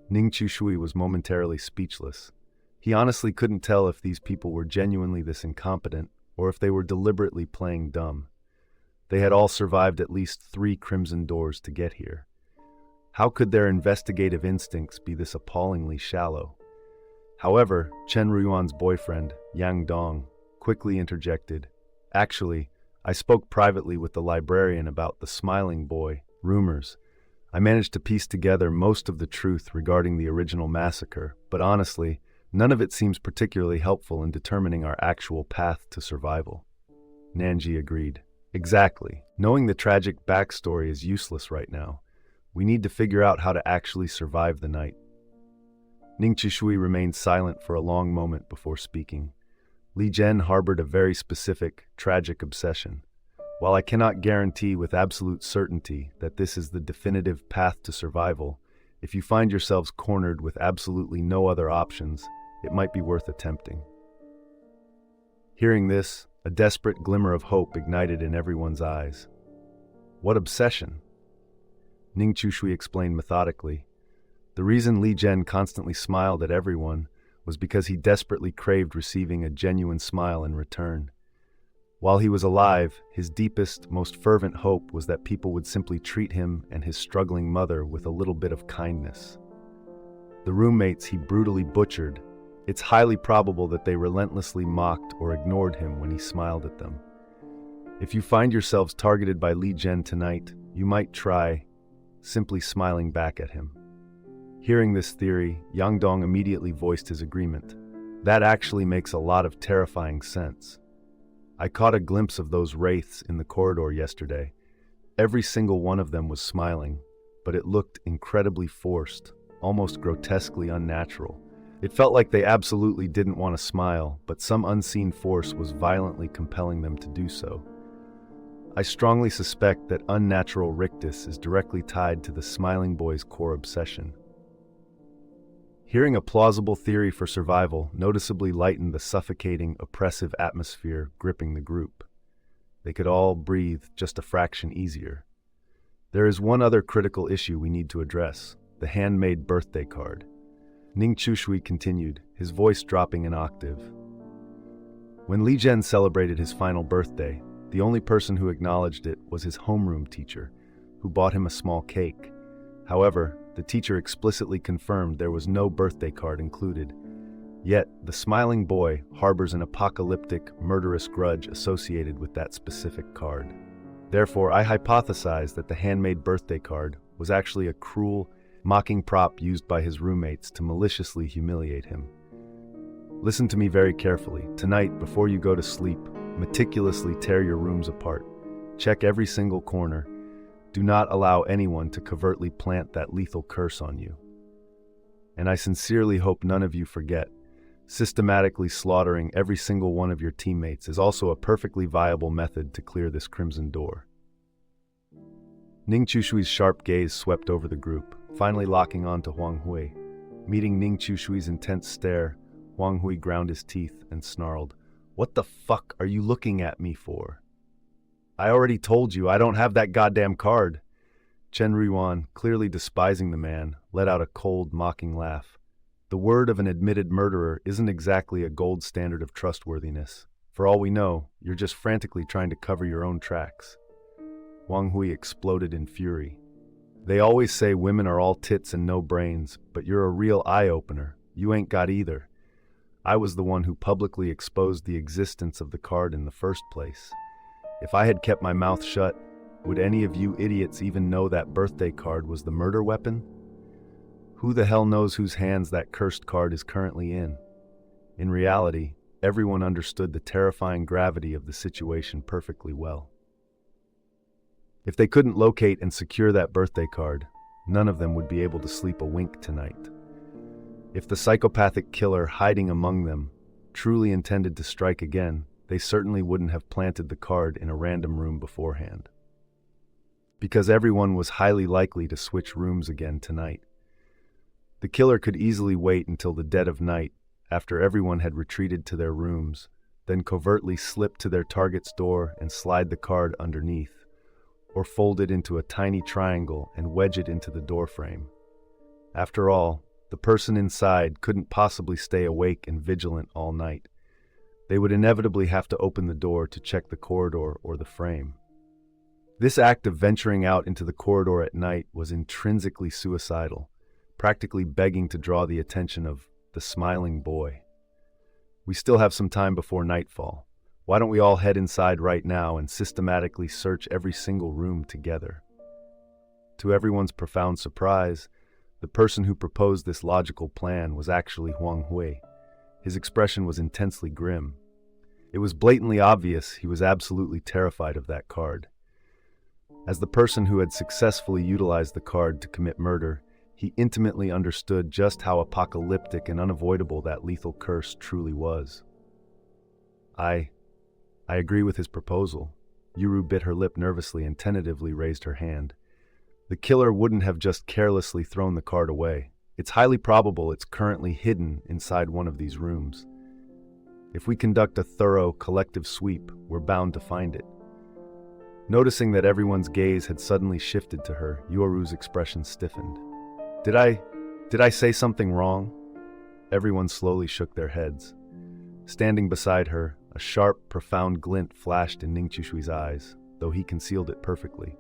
Ning Chushui was momentarily speechless. He honestly couldn't tell if these people were genuinely this incompetent or if they were deliberately playing dumb. They had all survived at least 3 Crimson Doors to get here. How could their investigative instincts be this appallingly shallow? However, Chen Ruan's boyfriend, Yang Dong, quickly interjected. Actually, I spoke privately with the librarian about the smiling boy, rumors. I managed to piece together most of the truth regarding the original massacre, but honestly, none of it seems particularly helpful in determining our actual path to survival. Nanji agreed. Exactly. Knowing the tragic backstory is useless right now. We need to figure out how to actually survive the night. Ning Chishui remained silent for a long moment before speaking. Li Zhen harbored a very specific, tragic obsession. While I cannot guarantee with absolute certainty that this is the definitive path to survival, if you find yourselves cornered with absolutely no other options, it might be worth attempting. Hearing this, a desperate glimmer of hope ignited in everyone's eyes. What obsession? Ning Chushui explained methodically. The reason Li Zhen constantly smiled at everyone was because he desperately craved receiving a genuine smile in return. While he was alive, his deepest, most fervent hope was that people would simply treat him and his struggling mother with a little bit of kindness. The roommates he brutally butchered, it's highly probable that they relentlessly mocked or ignored him when he smiled at them. If you find yourselves targeted by Li Zhen tonight, you might try simply smiling back at him. Hearing this theory, Yang Dong immediately voiced his agreement. That actually makes a lot of terrifying sense. I caught a glimpse of those wraiths in the corridor yesterday. Every single one of them was smiling, but it looked incredibly forced, almost grotesquely unnatural. It felt like they absolutely didn't want to smile, but some unseen force was violently compelling them to do so. I strongly suspect that unnatural rictus is directly tied to the smiling boy's core obsession. Hearing a plausible theory for survival noticeably lightened the suffocating, oppressive atmosphere gripping the group. They could all breathe just a fraction easier. There is one other critical issue we need to address, the handmade birthday card. Ning Chushui continued, his voice dropping an octave. When Li Zhen celebrated his final birthday, the only person who acknowledged it was his homeroom teacher, who bought him a small cake. However, the teacher explicitly confirmed there was no birthday card included. Yet, the smiling boy harbors an apocalyptic, murderous grudge associated with that specific card. Therefore, I hypothesize that the handmade birthday card was actually a cruel, mocking prop used by his roommates to maliciously humiliate him. Listen to me very carefully. Tonight, before you go to sleep, meticulously tear your rooms apart. Check every single corner. Do not allow anyone to covertly plant that lethal curse on you. And I sincerely hope none of you forget, Systematically slaughtering every single one of your teammates is also a perfectly viable method to clear this crimson door. Ning Chushui's sharp gaze swept over the group, finally locking on to Huang Hui. Meeting Ning Chushui's intense stare, Huang Hui ground his teeth and snarled, "What the fuck are you looking at me for?" "I already told you, I don't have that goddamn card." Chen Ruan, clearly despising the man, let out a cold, mocking laugh. The word of an admitted murderer isn't exactly a gold standard of trustworthiness. For all we know, you're just frantically trying to cover your own tracks. Wang Hui exploded in fury. "They always say women are all tits and no brains, but you're a real eye-opener. You ain't got either. I was the one who publicly exposed the existence of the card in the first place. If I had kept my mouth shut, would any of you idiots even know that birthday card was the murder weapon? Who the hell knows whose hands that cursed card is currently in?" In reality, everyone understood the terrifying gravity of the situation perfectly well. If they couldn't locate and secure that birthday card, none of them would be able to sleep a wink tonight. If the psychopathic killer hiding among them truly intended to strike again, they certainly wouldn't have planted the card in a random room beforehand. Because everyone was highly likely to switch rooms again tonight. The killer could easily wait until the dead of night, after everyone had retreated to their rooms, then covertly slip to their target's door and slide the card underneath, or fold it into a tiny triangle and wedge it into the doorframe. After all, the person inside couldn't possibly stay awake and vigilant all night. They would inevitably have to open the door to check the corridor or the frame. This act of venturing out into the corridor at night was intrinsically suicidal, practically begging to draw the attention of the smiling boy. "We still have some time before nightfall. Why don't we all head inside right now and systematically search every single room together?" To everyone's profound surprise, the person who proposed this logical plan was actually Huang Hui. His expression was intensely grim. It was blatantly obvious he was absolutely terrified of that card. As the person who had successfully utilized the card to commit murder, he intimately understood just how apocalyptic and unavoidable that lethal curse truly was. I agree with his proposal." Yuru bit her lip nervously and tentatively raised her hand. "The killer wouldn't have just carelessly thrown the card away. It's highly probable it's currently hidden inside one of these rooms. If we conduct a thorough, collective sweep, we're bound to find it." Noticing that everyone's gaze had suddenly shifted to her, Yoru's expression stiffened. Did I say something wrong?" Everyone slowly shook their heads. Standing beside her, a sharp, profound glint flashed in Ning Chushui's eyes, though he concealed it perfectly.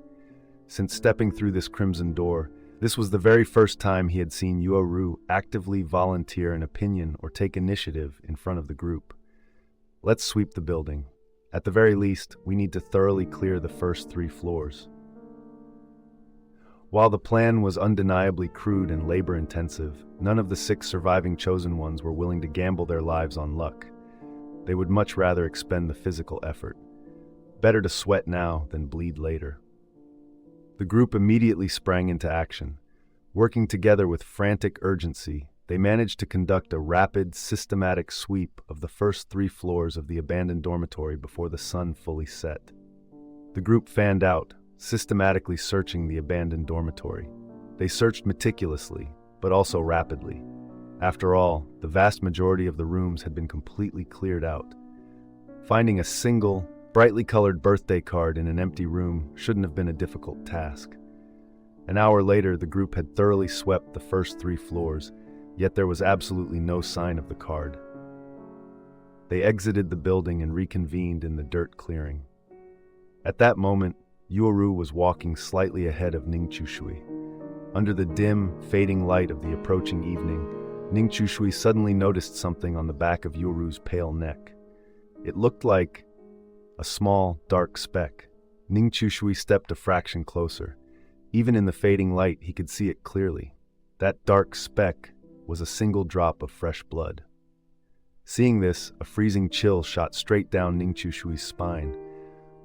Since stepping through this crimson door, this was the very first time he had seen Yoru actively volunteer an opinion or take initiative in front of the group. "Let's sweep the building. At the very least, we need to thoroughly clear the first 3 floors." While the plan was undeniably crude and labor-intensive, none of the 6 surviving chosen ones were willing to gamble their lives on luck. They would much rather expend the physical effort. Better to sweat now than bleed later. The group immediately sprang into action. Working together with frantic urgency, they managed to conduct a rapid, systematic sweep of the first 3 floors of the abandoned dormitory before the sun fully set. The group fanned out, systematically searching the abandoned dormitory. They searched meticulously, but also rapidly. After all, the vast majority of the rooms had been completely cleared out. Finding a single, brightly colored birthday card in an empty room shouldn't have been a difficult task. An hour later, the group had thoroughly swept the first 3 floors, yet there was absolutely no sign of the card. They exited the building and reconvened in the dirt clearing. At that moment, Yoru was walking slightly ahead of Ning Chushui. Under the dim, fading light of the approaching evening, Ning Chushui suddenly noticed something on the back of Yoru's pale neck. It looked like a small, dark speck. Ning Chushui stepped a fraction closer. Even in the fading light, he could see it clearly. That dark speck was a single drop of fresh blood. Seeing this, a freezing chill shot straight down Ning Chushui's spine.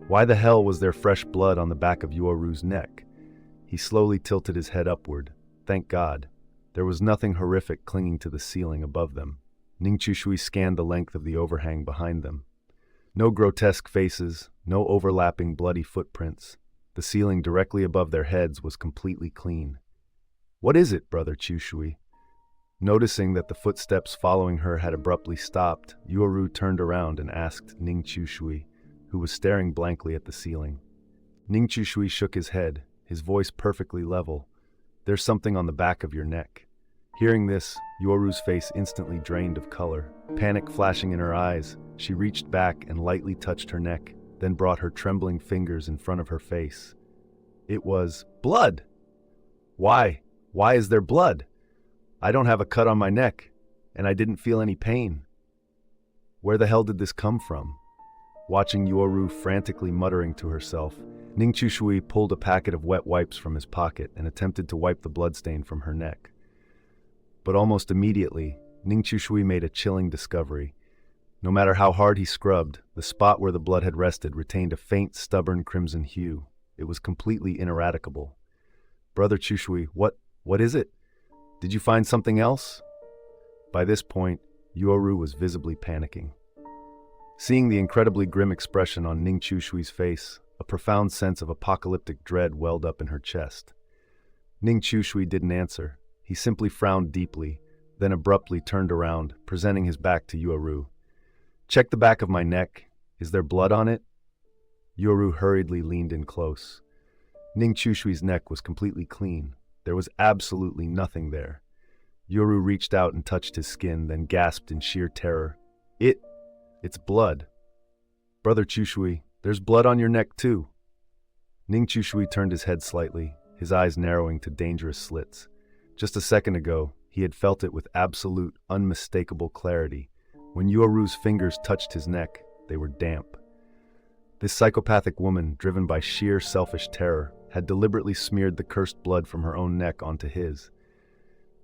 Why the hell was there fresh blood on the back of Yoru's neck? He slowly tilted his head upward. Thank God. There was nothing horrific clinging to the ceiling above them. Ning Chushui scanned the length of the overhang behind them. No grotesque faces, no overlapping bloody footprints. The ceiling directly above their heads was completely clean. "What is it, Brother Chushui?" Noticing that the footsteps following her had abruptly stopped, Yuoru turned around and asked Ning Chushui, who was staring blankly at the ceiling. Ning Chushui shook his head, his voice perfectly level. "There's something on the back of your neck." Hearing this, Yoru's face instantly drained of color. Panic flashing in her eyes, she reached back and lightly touched her neck, then brought her trembling fingers in front of her face. It was blood! Why? Why is there blood? I don't have a cut on my neck, and I didn't feel any pain. Where the hell did this come from? Watching Yoru frantically muttering to herself, Ning Chushui pulled a packet of wet wipes from his pocket and attempted to wipe the bloodstain from her neck. But almost immediately, Ning Chushui made a chilling discovery. No matter how hard he scrubbed, the spot where the blood had rested retained a faint, stubborn crimson hue. It was completely ineradicable. "Brother Chushui, what is it? Did you find something else?" By this point, Yoru was visibly panicking. Seeing the incredibly grim expression on Ning Chushui's face, a profound sense of apocalyptic dread welled up in her chest. Ning Chushui didn't answer. He simply frowned deeply, then abruptly turned around, presenting his back to Yoru. "Check the back of my neck. Is there blood on it?" Yoru hurriedly leaned in close. Ning Chushui's neck was completely clean. There was absolutely nothing there. Yoru reached out and touched his skin, then gasped in sheer terror. It's blood. "Brother Chushui, there's blood on your neck too." Ning Chushui turned his head slightly, his eyes narrowing to dangerous slits. Just a second ago, he had felt it with absolute, unmistakable clarity. When Yoru's fingers touched his neck, they were damp. This psychopathic woman, driven by sheer selfish terror, had deliberately smeared the cursed blood from her own neck onto his.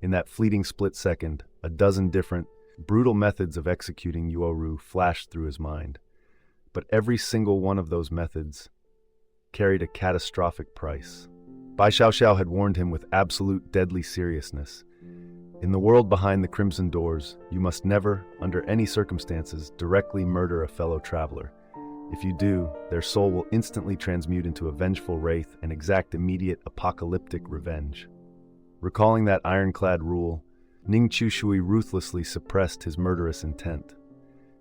In that fleeting split second, a dozen different, brutal methods of executing Yoru flashed through his mind. But every single one of those methods carried a catastrophic price. Bai Xiaoxiao had warned him with absolute deadly seriousness. In the world behind the crimson doors, you must never, under any circumstances, directly murder a fellow traveler. If you do, their soul will instantly transmute into a vengeful wraith and exact immediate apocalyptic revenge. Recalling that ironclad rule, Ning Chushui ruthlessly suppressed his murderous intent.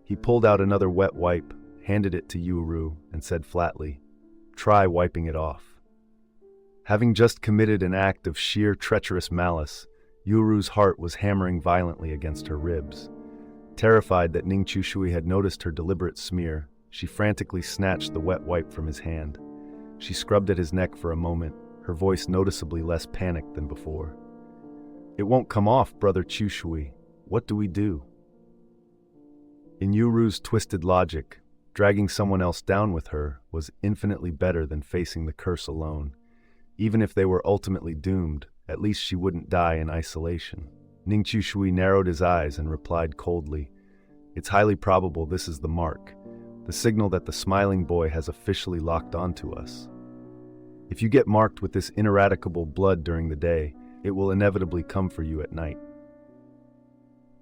He pulled out another wet wipe, handed it to Yoru, and said flatly, "Try wiping it off." Having just committed an act of sheer treacherous malice, Yoru's heart was hammering violently against her ribs. Terrified that Ning Chushui had noticed her deliberate smear, she frantically snatched the wet wipe from his hand. She scrubbed at his neck for a moment, her voice noticeably less panicked than before. "It won't come off, Brother Chushui. What do we do?" In Yoru's twisted logic, dragging someone else down with her was infinitely better than facing the curse alone. Even if they were ultimately doomed, at least she wouldn't die in isolation. Ning Chushui narrowed his eyes and replied coldly, "It's highly probable this is the mark, the signal that the smiling boy has officially locked onto us. If you get marked with this ineradicable blood during the day, it will inevitably come for you at night."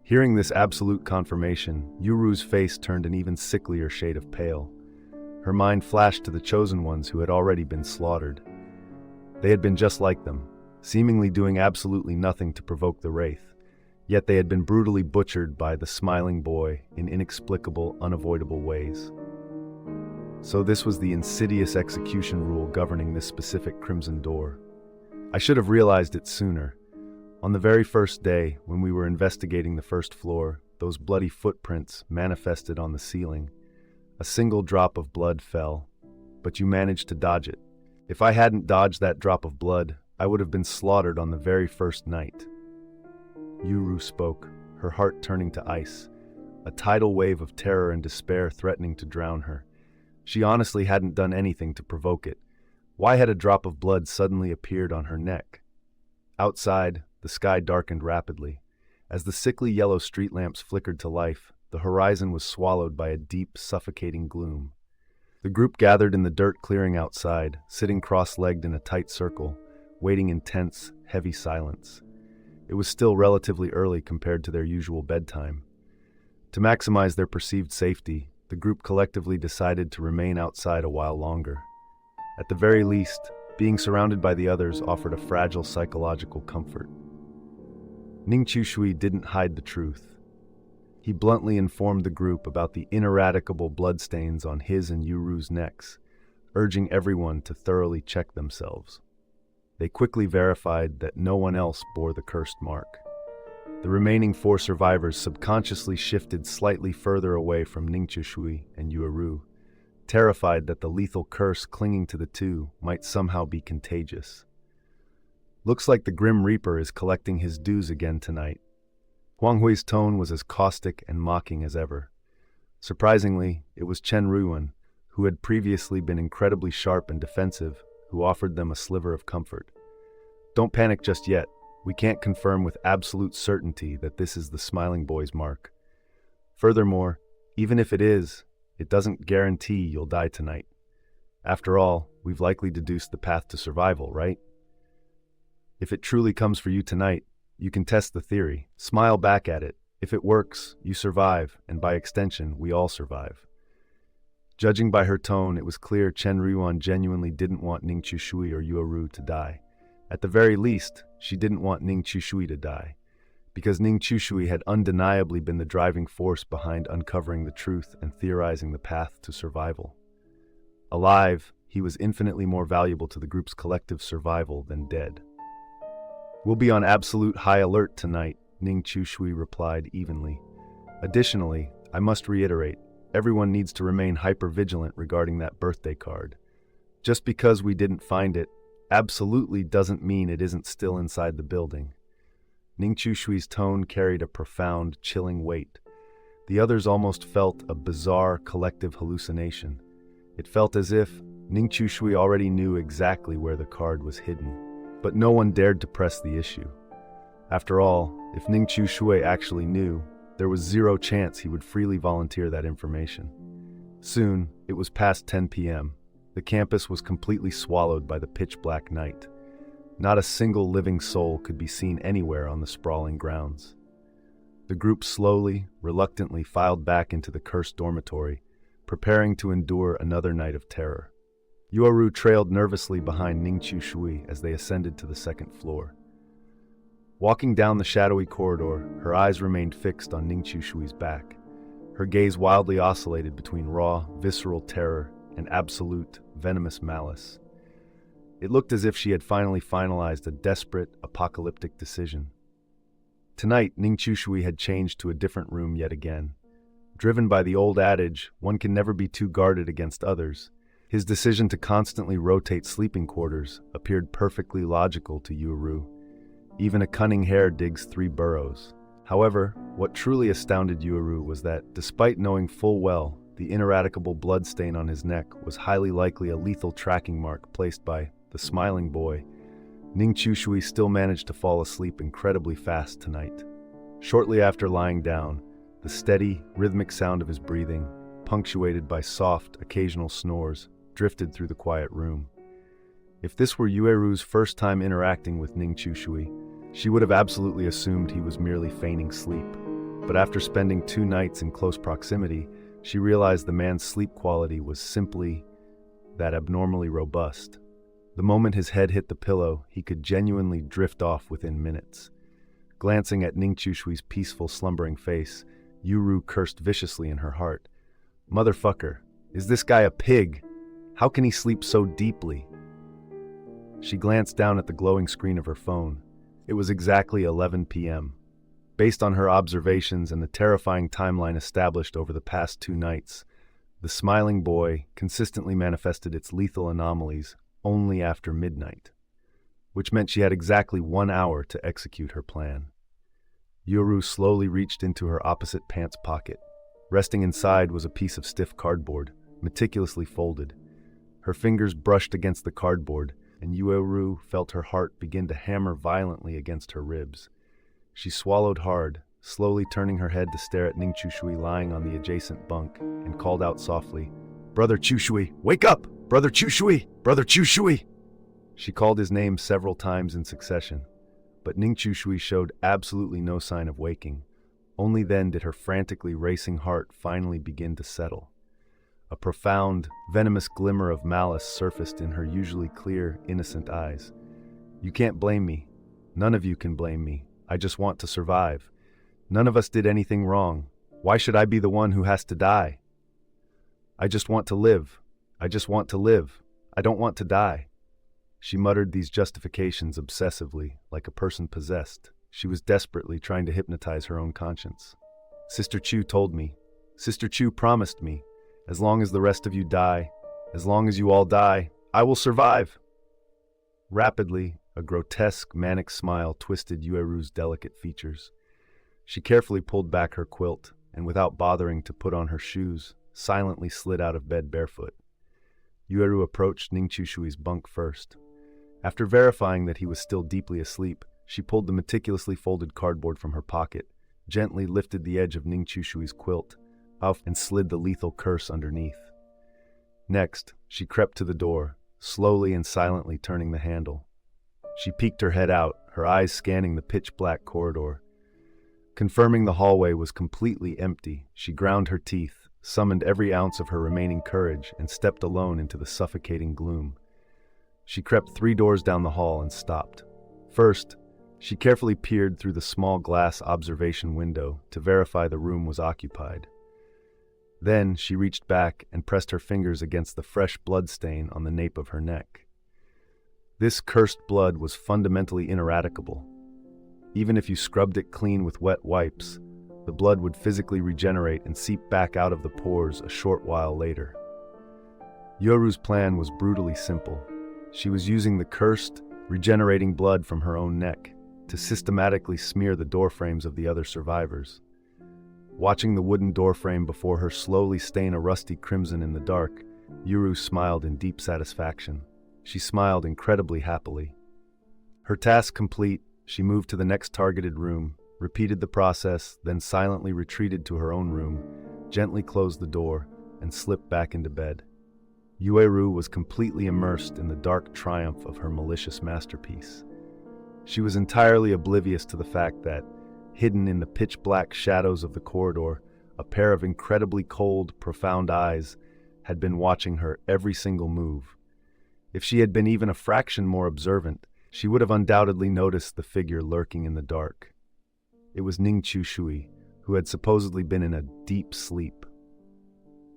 Hearing this absolute confirmation, Yuru's face turned an even sicklier shade of pale. Her mind flashed to the chosen ones who had already been slaughtered. They had been just like them, seemingly doing absolutely nothing to provoke the wraith, yet they had been brutally butchered by the smiling boy in inexplicable, unavoidable ways. So this was the insidious execution rule governing this specific crimson door. I should have realized it sooner. On the very first day, when we were investigating the first floor, those bloody footprints manifested on the ceiling. A single drop of blood fell, but you managed to dodge it. If I hadn't dodged that drop of blood, I would have been slaughtered on the very first night. Yoru spoke, her heart turning to ice, a tidal wave of terror and despair threatening to drown her. She honestly hadn't done anything to provoke it. Why had a drop of blood suddenly appeared on her neck? Outside, the sky darkened rapidly. As the sickly yellow street lamps flickered to life, the horizon was swallowed by a deep, suffocating gloom. The group gathered in the dirt clearing outside, sitting cross-legged in a tight circle, waiting in tense, heavy silence. It was still relatively early compared to their usual bedtime. To maximize their perceived safety, the group collectively decided to remain outside a while longer. At the very least, being surrounded by the others offered a fragile psychological comfort. Ning Chushui didn't hide the truth. He bluntly informed the group about the ineradicable bloodstains on his and Yuru's necks, urging everyone to thoroughly check themselves. They quickly verified that no one else bore the cursed mark. The remaining 4 survivors subconsciously shifted slightly further away from Ning Chushui and Yuuru, terrified that the lethal curse clinging to the two might somehow be contagious. Looks like the Grim Reaper is collecting his dues again tonight. Huang Hui's tone was as caustic and mocking as ever. Surprisingly, it was Chen Ruan, who had previously been incredibly sharp and defensive, who offered them a sliver of comfort. Don't panic just yet. We can't confirm with absolute certainty that this is the Smiling Boy's mark. Furthermore, even if it is, it doesn't guarantee you'll die tonight. After all, we've likely deduced the path to survival, right? If it truly comes for you tonight, you can test the theory, smile back at it. If it works, you survive, and by extension, we all survive. Judging by her tone, it was clear Chen Ruan genuinely didn't want Ning Chushui or Yuoru to die. At the very least, she didn't want Ning Chushui to die, because Ning Chushui had undeniably been the driving force behind uncovering the truth and theorizing the path to survival. Alive, he was infinitely more valuable to the group's collective survival than dead. We'll be on absolute high alert tonight, Ning Chushui replied evenly. Additionally, I must reiterate, everyone needs to remain hyper-vigilant regarding that birthday card. Just because we didn't find it absolutely doesn't mean it isn't still inside the building. Ning Chushui's tone carried a profound, chilling weight. The others almost felt a bizarre collective hallucination. It felt as if Ning Chushui already knew exactly where the card was hidden, but no one dared to press the issue. After all, if Ning Chushui actually knew, there was zero chance he would freely volunteer that information. Soon, it was past 10 p.m. The campus was completely swallowed by the pitch-black night. Not a single living soul could be seen anywhere on the sprawling grounds. The group slowly, reluctantly filed back into the cursed dormitory, preparing to endure another night of terror. Yuoru trailed nervously behind Ning Chushui as they ascended to the second floor. Walking down the shadowy corridor, her eyes remained fixed on Ning Chushui's back. Her gaze wildly oscillated between raw, visceral terror and absolute, venomous malice. It looked as if she had finally finalized a desperate, apocalyptic decision. Tonight, Ning Chushui had changed to a different room yet again. Driven by the old adage, one can never be too guarded against others, his decision to constantly rotate sleeping quarters appeared perfectly logical to Yuoru. Even a cunning hare digs 3 burrows. However, what truly astounded Yuoru was that, despite knowing full well the ineradicable blood stain on his neck was highly likely a lethal tracking mark placed by the Smiling Boy, Ning Chushui still managed to fall asleep incredibly fast tonight. Shortly after lying down, the steady, rhythmic sound of his breathing, punctuated by soft, occasional snores, drifted through the quiet room. If this were Yueru's first time interacting with Ning Chushui, she would have absolutely assumed he was merely feigning sleep. But after spending 2 nights in close proximity, she realized the man's sleep quality was simply that abnormally robust. The moment his head hit the pillow, he could genuinely drift off within minutes. Glancing at Ning Chushui's peaceful, slumbering face, Yuoru cursed viciously in her heart. Motherfucker, is this guy a pig? How can he sleep so deeply? She glanced down at the glowing screen of her phone. It was exactly 11 p.m. Based on her observations and the terrifying timeline established over the past 2 nights, the Smiling Boy consistently manifested its lethal anomalies only after midnight, which meant she had exactly 1 hour to execute her plan. Yuoru slowly reached into her opposite pants pocket. Resting inside was a piece of stiff cardboard, meticulously folded. Her fingers brushed against the cardboard, and Yuoru felt her heart begin to hammer violently against her ribs. She swallowed hard, slowly turning her head to stare at Ning Chushui lying on the adjacent bunk, and called out softly, "Brother Chushui, wake up! Brother Chushui! Brother Chushui!" She called his name several times in succession, but Ning Chushui showed absolutely no sign of waking. Only then did her frantically racing heart finally begin to settle. A profound, venomous glimmer of malice surfaced in her usually clear, innocent eyes. "You can't blame me. None of you can blame me. I just want to survive. None of us did anything wrong. Why should I be the one who has to die? I just want to live. I just want to live. I don't want to die." She muttered these justifications obsessively, like a person possessed. She was desperately trying to hypnotize her own conscience. "Sister Chu told me. Sister Chu promised me. As long as the rest of you die, as long as you all die, I will survive." Rapidly, a grotesque, manic smile twisted Yueru's delicate features. She carefully pulled back her quilt, and without bothering to put on her shoes, silently slid out of bed barefoot. Yueru approached Ning Chushui's bunk first. After verifying that he was still deeply asleep, she pulled the meticulously folded cardboard from her pocket, gently lifted the edge of Ning Chushui's quilt, and slid the lethal curse underneath. Next, she crept to the door, slowly and silently turning the handle. She peeked her head out, her eyes scanning the pitch-black corridor. Confirming the hallway was completely empty, she ground her teeth, summoned every ounce of her remaining courage, and stepped alone into the suffocating gloom. She crept 3 doors down the hall and stopped. First, she carefully peered through the small glass observation window to verify the room was occupied. Then she reached back and pressed her fingers against the fresh blood stain on the nape of her neck. This cursed blood was fundamentally ineradicable. Even if you scrubbed it clean with wet wipes, the blood would physically regenerate and seep back out of the pores a short while later. Yoru's plan was brutally simple. She was using the cursed, regenerating blood from her own neck to systematically smear the doorframes of the other survivors. Watching the wooden doorframe before her slowly stain a rusty crimson in the dark, Yuru smiled in deep satisfaction. She smiled incredibly happily. Her task complete, she moved to the next targeted room, repeated the process, then silently retreated to her own room, gently closed the door, and slipped back into bed. Yueru was completely immersed in the dark triumph of her malicious masterpiece. She was entirely oblivious to the fact that, hidden in the pitch-black shadows of the corridor, a pair of incredibly cold, profound eyes had been watching her every single move. If she had been even a fraction more observant, she would have undoubtedly noticed the figure lurking in the dark. It was Ning Chushui, who had supposedly been in a deep sleep.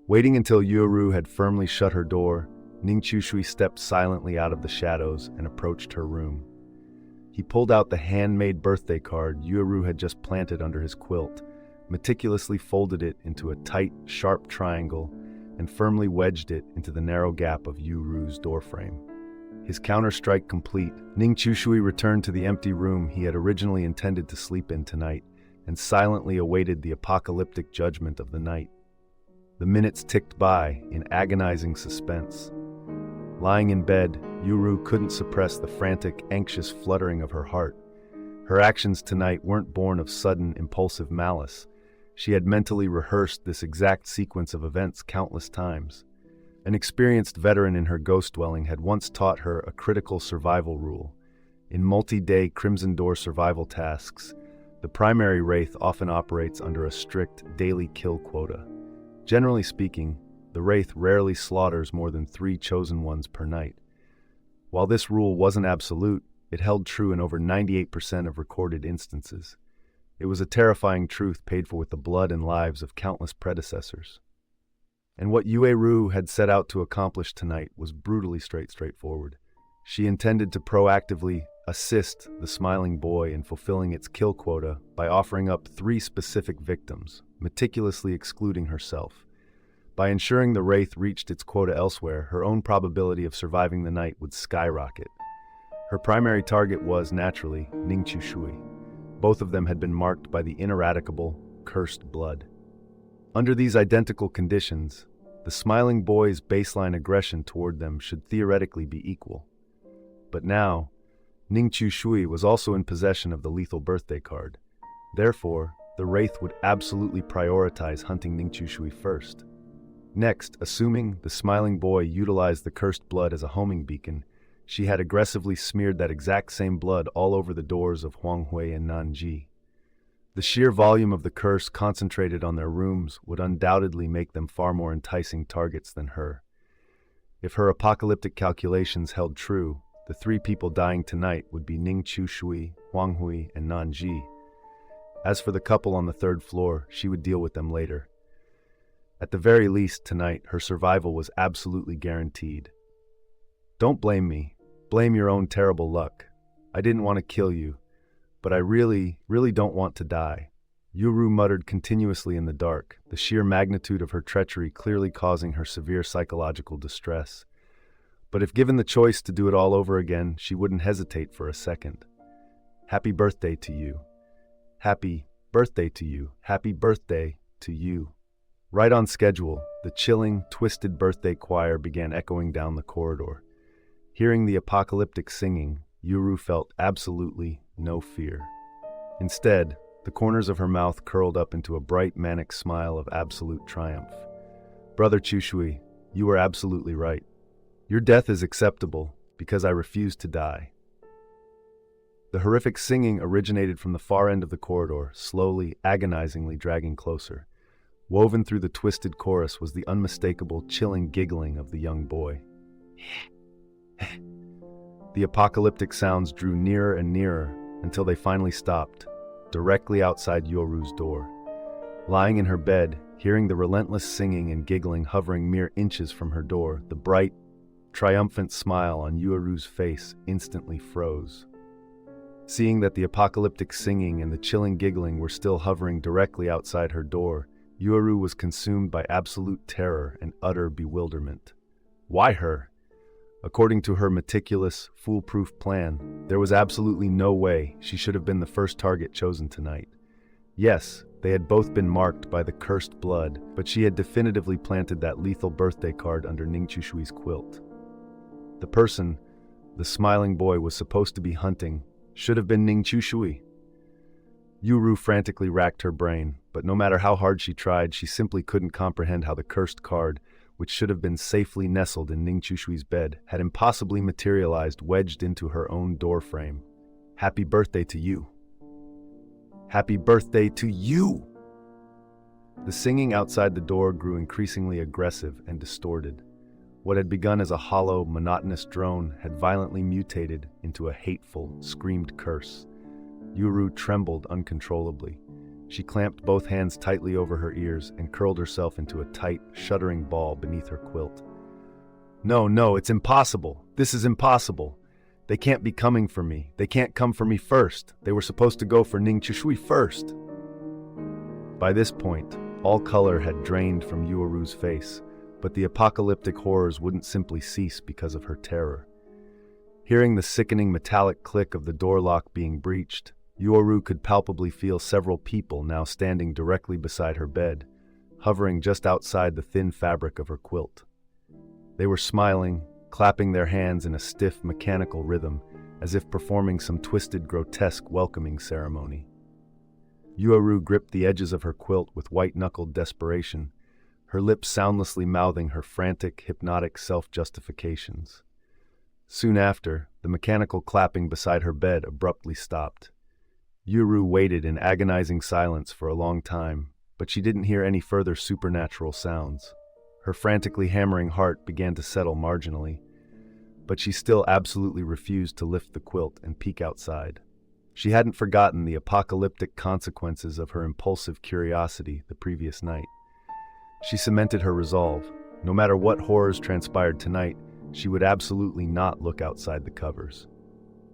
Waiting until Yueru had firmly shut her door, Ning Chushui stepped silently out of the shadows and approached her room. He pulled out the handmade birthday card Yueru had just planted under his quilt, meticulously folded it into a tight, sharp triangle, and firmly wedged it into the narrow gap of Yueru's doorframe. His counterstrike complete, Ning Chushui returned to the empty room he had originally intended to sleep in tonight, and silently awaited the apocalyptic judgment of the night. The minutes ticked by in agonizing suspense. Lying in bed, Yuru couldn't suppress the frantic, anxious fluttering of her heart. Her actions tonight weren't born of sudden, impulsive malice. She had mentally rehearsed this exact sequence of events countless times. An experienced veteran in her ghost dwelling had once taught her a critical survival rule. In multi-day Crimson Door survival tasks, the primary wraith often operates under a strict daily kill quota. Generally speaking, the wraith rarely slaughters more than 3 chosen ones per night. While this rule wasn't absolute, it held true in over 98% of recorded instances. It was a terrifying truth paid for with the blood and lives of countless predecessors. And what Yueru had set out to accomplish tonight was brutally straightforward. She intended to proactively assist the smiling boy in fulfilling its kill quota by offering up 3 specific victims, meticulously excluding herself. By ensuring the wraith reached its quota elsewhere, her own probability of surviving the night would skyrocket. Her primary target was, naturally, Ning Chushui. Both of them had been marked by the ineradicable, cursed blood. Under these identical conditions, the smiling boy's baseline aggression toward them should theoretically be equal. But now, Ning Chushui was also in possession of the lethal birthday card. Therefore, the wraith would absolutely prioritize hunting Ning Chushui first. Next, assuming the smiling boy utilized the cursed blood as a homing beacon, she had aggressively smeared that exact same blood all over the doors of Huanghui and Nanji. The sheer volume of the curse concentrated on their rooms would undoubtedly make them far more enticing targets than her. If her apocalyptic calculations held true, the three people dying tonight would be Ning Chu-shui, Huang Hui, and Nan Ji. As for the couple on the third floor, she would deal with them later. At the very least, tonight, her survival was absolutely guaranteed. Don't blame me. Blame your own terrible luck. I didn't want to kill you, but I really don't want to die. Yuru muttered continuously in the dark, the sheer magnitude of her treachery clearly causing her severe psychological distress. But if given the choice to do it all over again, she wouldn't hesitate for a second. Happy birthday to you. Happy birthday to you. Happy birthday to you. Right on schedule, the chilling, twisted birthday choir began echoing down the corridor. Hearing the apocalyptic singing, Yuru felt absolutely no fear. Instead, the corners of her mouth curled up into a bright, manic smile of absolute triumph. Brother Chushui, you were absolutely right. Your death is acceptable because I refuse to die. The horrific singing originated from the far end of the corridor, slowly, agonizingly dragging closer. Woven through the twisted chorus was the unmistakable, chilling giggling of the young boy. The apocalyptic sounds drew nearer and nearer until they finally stopped, directly outside Yoru's door. Lying in her bed, hearing the relentless singing and giggling hovering mere inches from her door, the bright, triumphant smile on Yoru's face instantly froze. Seeing that the apocalyptic singing and the chilling giggling were still hovering directly outside her door, Yoru was consumed by absolute terror and utter bewilderment. Why her? According to her meticulous, foolproof plan, there was absolutely no way she should have been the first target chosen tonight. Yes, they had both been marked by the cursed blood, but she had definitively planted that lethal birthday card under Ning Chushui's quilt. The person, the smiling boy was supposed to be hunting, should have been Ning Chushui. Yuru frantically racked her brain, but no matter how hard she tried, she simply couldn't comprehend how the cursed card, which should have been safely nestled in Ning Chushui's bed, had impossibly materialized wedged into her own doorframe. Happy birthday to you. Happy birthday to you! The singing outside the door grew increasingly aggressive and distorted. What had begun as a hollow, monotonous drone had violently mutated into a hateful, screamed curse. Yuru trembled uncontrollably. She clamped both hands tightly over her ears and curled herself into a tight, shuddering ball beneath her quilt. No, it's impossible. This is impossible. They can't be coming for me. They can't come for me first. They were supposed to go for Ning Chushui first. By this point, all color had drained from Yuoru's face, but the apocalyptic horrors wouldn't simply cease because of her terror. Hearing the sickening metallic click of the door lock being breached, Yoru could palpably feel several people now standing directly beside her bed, hovering just outside the thin fabric of her quilt. They were smiling, clapping their hands in a stiff, mechanical rhythm, as if performing some twisted, grotesque welcoming ceremony. Yoru gripped the edges of her quilt with white-knuckled desperation, her lips soundlessly mouthing her frantic, hypnotic self-justifications. Soon after, the mechanical clapping beside her bed abruptly stopped. Yuru waited in agonizing silence for a long time, but she didn't hear any further supernatural sounds. Her frantically hammering heart began to settle marginally, but she still absolutely refused to lift the quilt and peek outside. She hadn't forgotten the apocalyptic consequences of her impulsive curiosity the previous night. She cemented her resolve. No matter what horrors transpired tonight, she would absolutely not look outside the covers.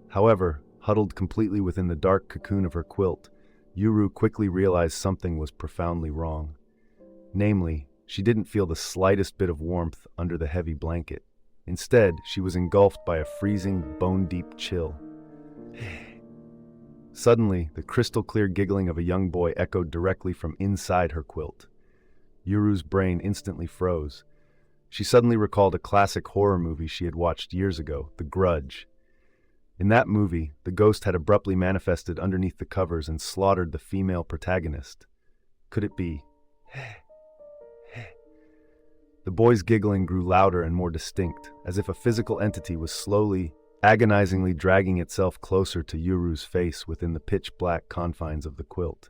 However, huddled completely within the dark cocoon of her quilt, Yuru quickly realized something was profoundly wrong. Namely, she didn't feel the slightest bit of warmth under the heavy blanket. Instead, she was engulfed by a freezing, bone-deep chill. Suddenly, the crystal-clear giggling of a young boy echoed directly from inside her quilt. Yuru's brain instantly froze. She suddenly recalled a classic horror movie she had watched years ago, The Grudge. In that movie, the ghost had abruptly manifested underneath the covers and slaughtered the female protagonist. Could it be? The boy's giggling grew louder and more distinct, as if a physical entity was slowly, agonizingly dragging itself closer to Yuru's face within the pitch-black confines of the quilt.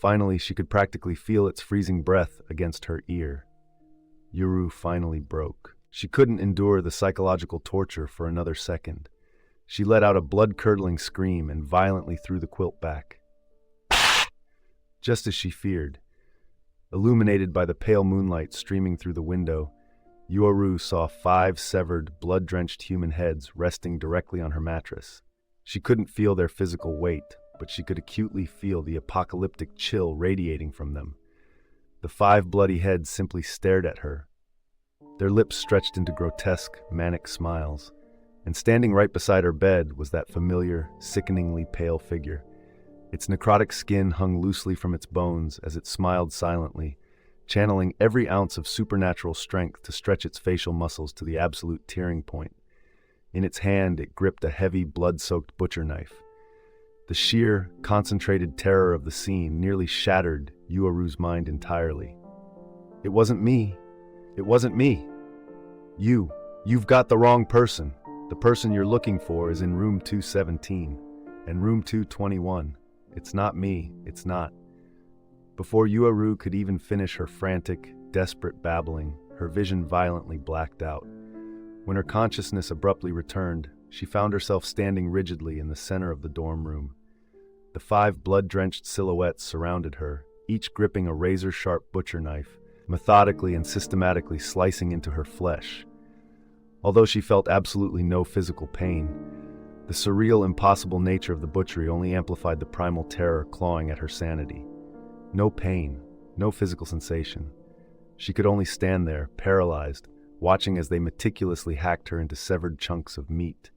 Finally, she could practically feel its freezing breath against her ear. Yuru finally broke. She couldn't endure the psychological torture for another second. She let out a blood-curdling scream and violently threw the quilt back. Just as she feared, illuminated by the pale moonlight streaming through the window, Yuru saw 5 severed, blood-drenched human heads resting directly on her mattress. She couldn't feel their physical weight, but she could acutely feel the apocalyptic chill radiating from them. The 5 bloody heads simply stared at her, their lips stretched into grotesque, manic smiles, and standing right beside her bed was that familiar, sickeningly pale figure. Its necrotic skin hung loosely from its bones as it smiled silently, channeling every ounce of supernatural strength to stretch its facial muscles to the absolute tearing point. In its hand, it gripped a heavy, blood-soaked butcher knife. The sheer, concentrated terror of the scene nearly shattered Yuru's mind entirely. "It wasn't me. It wasn't me. You've got the wrong person. The person you're looking for is in room 217 and room 221. It's not me. It's not." Before Yuru could even finish her frantic, desperate babbling, her vision violently blacked out. When her consciousness abruptly returned, she found herself standing rigidly in the center of the dorm room. The 5 blood-drenched silhouettes surrounded her, each gripping a razor-sharp butcher knife, methodically and systematically slicing into her flesh. Although she felt absolutely no physical pain, the surreal, impossible nature of the butchery only amplified the primal terror clawing at her sanity. No pain, no physical sensation. She could only stand there, paralyzed, watching as they meticulously hacked her into severed chunks of meat.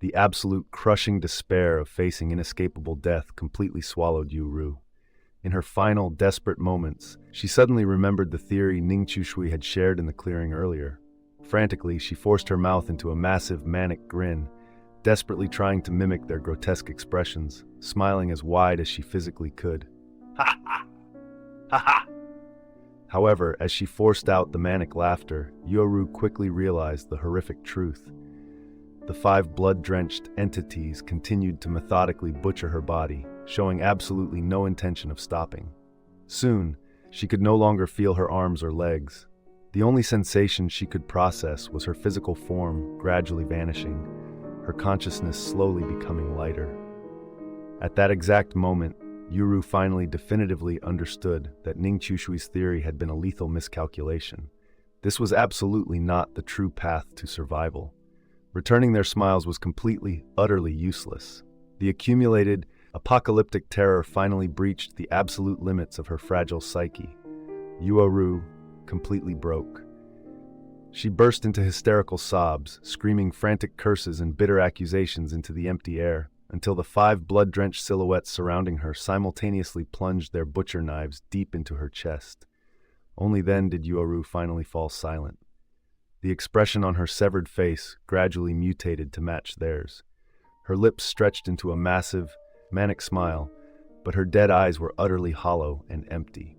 The absolute crushing despair of facing inescapable death completely swallowed Yuru. In her final, desperate moments, she suddenly remembered the theory Ning Chushui had shared in the clearing earlier. Frantically, she forced her mouth into a massive, manic grin, desperately trying to mimic their grotesque expressions, smiling as wide as she physically could. "Ha ha! Ha ha!" However, as she forced out the manic laughter, Yuru quickly realized the horrific truth. The 5 blood-drenched entities continued to methodically butcher her body, showing absolutely no intention of stopping. Soon, she could no longer feel her arms or legs. The only sensation she could process was her physical form gradually vanishing, her consciousness slowly becoming lighter. At that exact moment, Yuru finally definitively understood that Ning Chushui's theory had been a lethal miscalculation. This was absolutely not the true path to survival. Returning their smiles was completely, utterly useless. The accumulated, apocalyptic terror finally breached the absolute limits of her fragile psyche. Yuru completely broke. She burst into hysterical sobs, screaming frantic curses and bitter accusations into the empty air, until the 5 blood-drenched silhouettes surrounding her simultaneously plunged their butcher knives deep into her chest. Only then did Yuru finally fall silent. The expression on her severed face gradually mutated to match theirs. Her lips stretched into a massive, manic smile, but her dead eyes were utterly hollow and empty.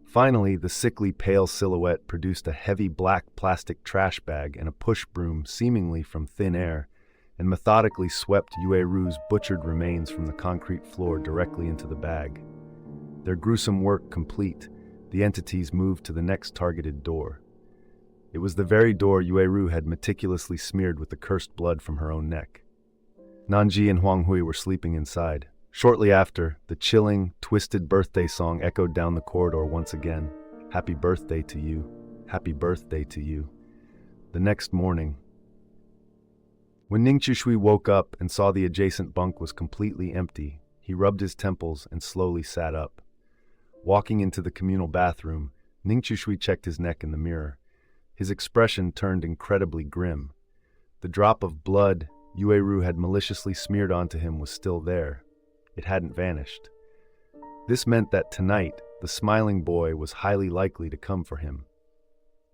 Finally, the sickly pale silhouette produced a heavy black plastic trash bag and a push broom seemingly from thin air, and methodically swept Yueru's butchered remains from the concrete floor directly into the bag. Their gruesome work complete, the entities moved to the next targeted door. It was the very door Yueru had meticulously smeared with the cursed blood from her own neck. Nanji and Huanghui were sleeping inside. Shortly after, the chilling, twisted birthday song echoed down the corridor once again. "Happy birthday to you. Happy birthday to you." The next morning, when Ning Chushui woke up and saw the adjacent bunk was completely empty, he rubbed his temples and slowly sat up. Walking into the communal bathroom, Ning Chushui checked his neck in the mirror. His expression turned incredibly grim. The drop of blood Yueru had maliciously smeared onto him was still there. It hadn't vanished. This meant that tonight, the smiling boy was highly likely to come for him.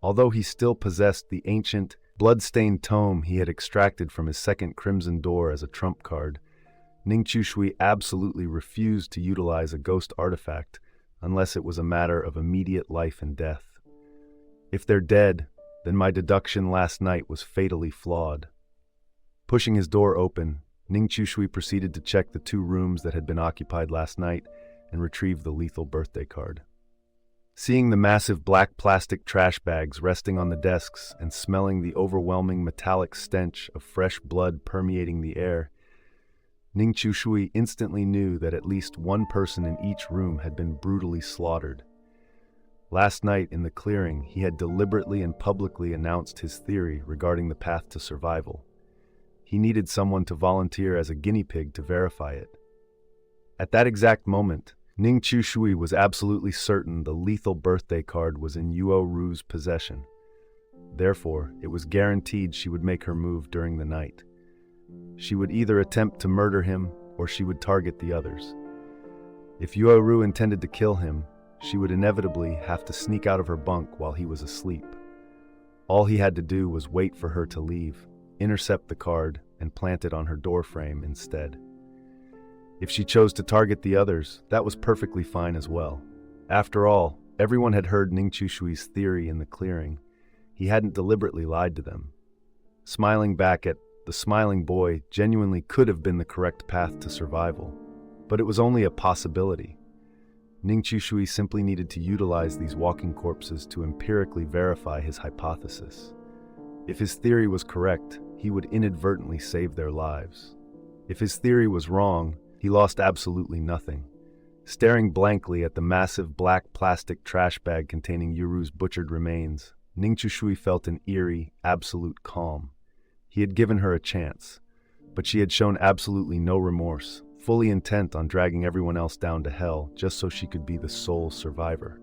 Although he still possessed the ancient, blood-stained tome he had extracted from his second crimson door as a trump card, Ning Chushui absolutely refused to utilize a ghost artifact unless it was a matter of immediate life and death. If they're dead, then my deduction last night was fatally flawed. Pushing his door open, Ning Chushui proceeded to check the 2 rooms that had been occupied last night and retrieved the lethal birthday card. Seeing the massive black plastic trash bags resting on the desks and smelling the overwhelming metallic stench of fresh blood permeating the air, Ning Shui instantly knew that at least one person in each room had been brutally slaughtered. Last night in the clearing, he had deliberately and publicly announced his theory regarding the path to survival. He needed someone to volunteer as a guinea pig to verify it. At that exact moment, Ning Shui was absolutely certain the lethal birthday card was in Yuo Ru's possession. Therefore, it was guaranteed she would make her move during the night. She would either attempt to murder him or she would target the others. If Yuo Ru intended to kill him, she would inevitably have to sneak out of her bunk while he was asleep. All he had to do was wait for her to leave, intercept the card, and plant it on her doorframe instead. If she chose to target the others, that was perfectly fine as well. After all, everyone had heard Ning Shui's theory in the clearing. He hadn't deliberately lied to them. Smiling back at the smiling boy genuinely could have been the correct path to survival, but it was only a possibility. Ning Shui simply needed to utilize these walking corpses to empirically verify his hypothesis. If his theory was correct, he would inadvertently save their lives. If his theory was wrong, he lost absolutely nothing. Staring blankly at the massive black plastic trash bag containing Yuru's butchered remains, Ning Shui felt an eerie, absolute calm. He had given her a chance, but she had shown absolutely no remorse, fully intent on dragging everyone else down to hell just so she could be the sole survivor.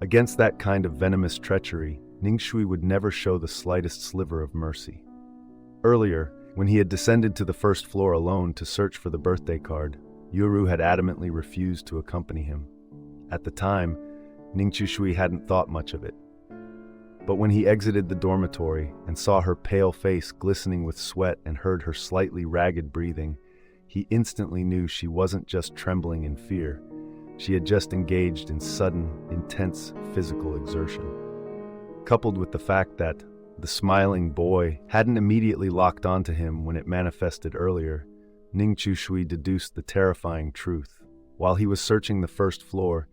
Against that kind of venomous treachery, Ning Shui would never show the slightest sliver of mercy. Earlier, when he had descended to the first floor alone to search for the birthday card, Yuru had adamantly refused to accompany him. At the time, Ning Shui hadn't thought much of it. But when he exited the dormitory and saw her pale face glistening with sweat and heard her slightly ragged breathing, he instantly knew she wasn't just trembling in fear. She had just engaged in sudden, intense physical exertion. Coupled with the fact that the smiling boy hadn't immediately locked onto him when it manifested earlier, Ning Shui deduced the terrifying truth. While he was searching the first floor,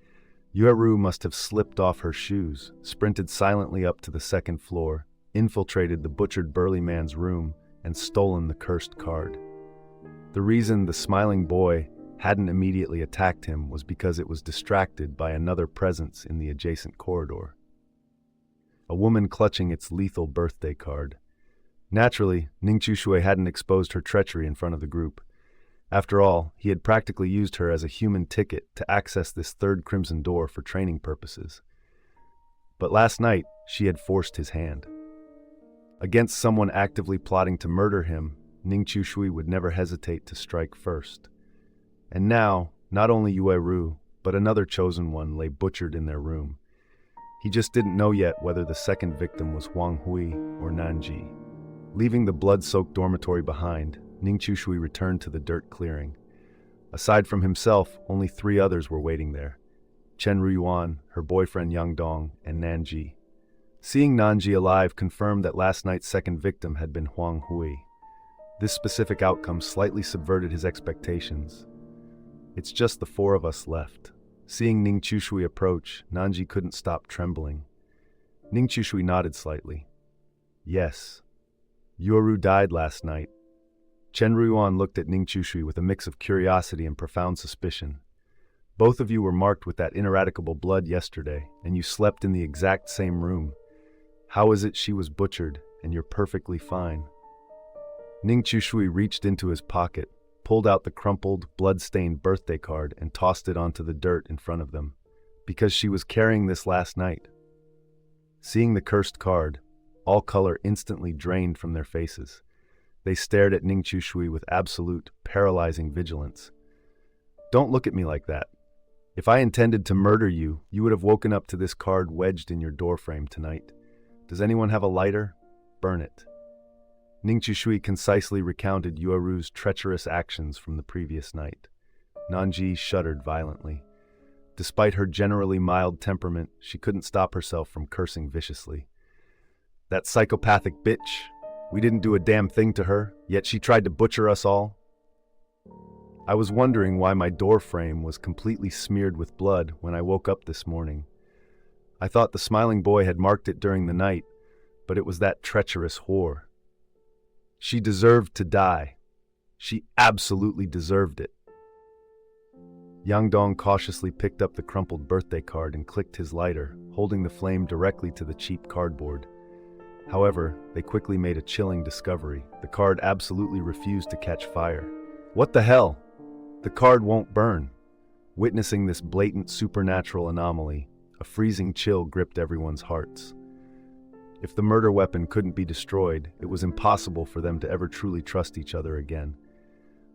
Yueru must have slipped off her shoes, sprinted silently up to the second floor, infiltrated the butchered burly man's room, and stolen the cursed card. The reason the smiling boy hadn't immediately attacked him was because it was distracted by another presence in the adjacent corridor. A woman clutching its lethal birthday card. Naturally, Ning Shui hadn't exposed her treachery in front of the group. After all, he had practically used her as a human ticket to access this third crimson door for training purposes. But last night, she had forced his hand. Against someone actively plotting to murder him, Ning Shui would never hesitate to strike first. And now, not only Yueru, but another chosen one lay butchered in their room. He just didn't know yet whether the second victim was Huang Hui or Nanji. Leaving the blood-soaked dormitory behind, Ning Shui returned to the dirt clearing. Aside from himself, only 3 others were waiting there: Chen Ruyuan, her boyfriend Yang Dong, and Nanji. Seeing Nanji alive confirmed that last night's second victim had been Huang Hui. This specific outcome slightly subverted his expectations. It's just the 4 of us left. Seeing Ning Shui approach, Nanji couldn't stop trembling. Ning Shui nodded slightly. Yes. Yoru died last night. Chen Ruyuan looked at Ning Shui with a mix of curiosity and profound suspicion. Both of you were marked with that ineradicable blood yesterday, and you slept in the exact same room. How is it she was butchered, and you're perfectly fine? Ning Shui reached into his pocket, pulled out the crumpled, blood-stained birthday card and tossed it onto the dirt in front of them. Because she was carrying this last night. Seeing the cursed card, all color instantly drained from their faces. They stared at Ning Shui with absolute, paralyzing vigilance. Don't look at me like that. If I intended to murder you, you would have woken up to this card wedged in your doorframe tonight. Does anyone have a lighter? Burn it. Ning Shui concisely recounted Yueru's treacherous actions from the previous night. Nanji shuddered violently. Despite her generally mild temperament, she couldn't stop herself from cursing viciously. That psychopathic bitch. We didn't do a damn thing to her, yet she tried to butcher us all. I was wondering why my door frame was completely smeared with blood when I woke up this morning. I thought the smiling boy had marked it during the night, but it was that treacherous whore. She deserved to die. She absolutely deserved it. Yang Dong cautiously picked up the crumpled birthday card and clicked his lighter, holding the flame directly to the cheap cardboard. However, they quickly made a chilling discovery. The card absolutely refused to catch fire. What the hell? The card won't burn. Witnessing this blatant supernatural anomaly, a freezing chill gripped everyone's hearts. If the murder weapon couldn't be destroyed, it was impossible for them to ever truly trust each other again.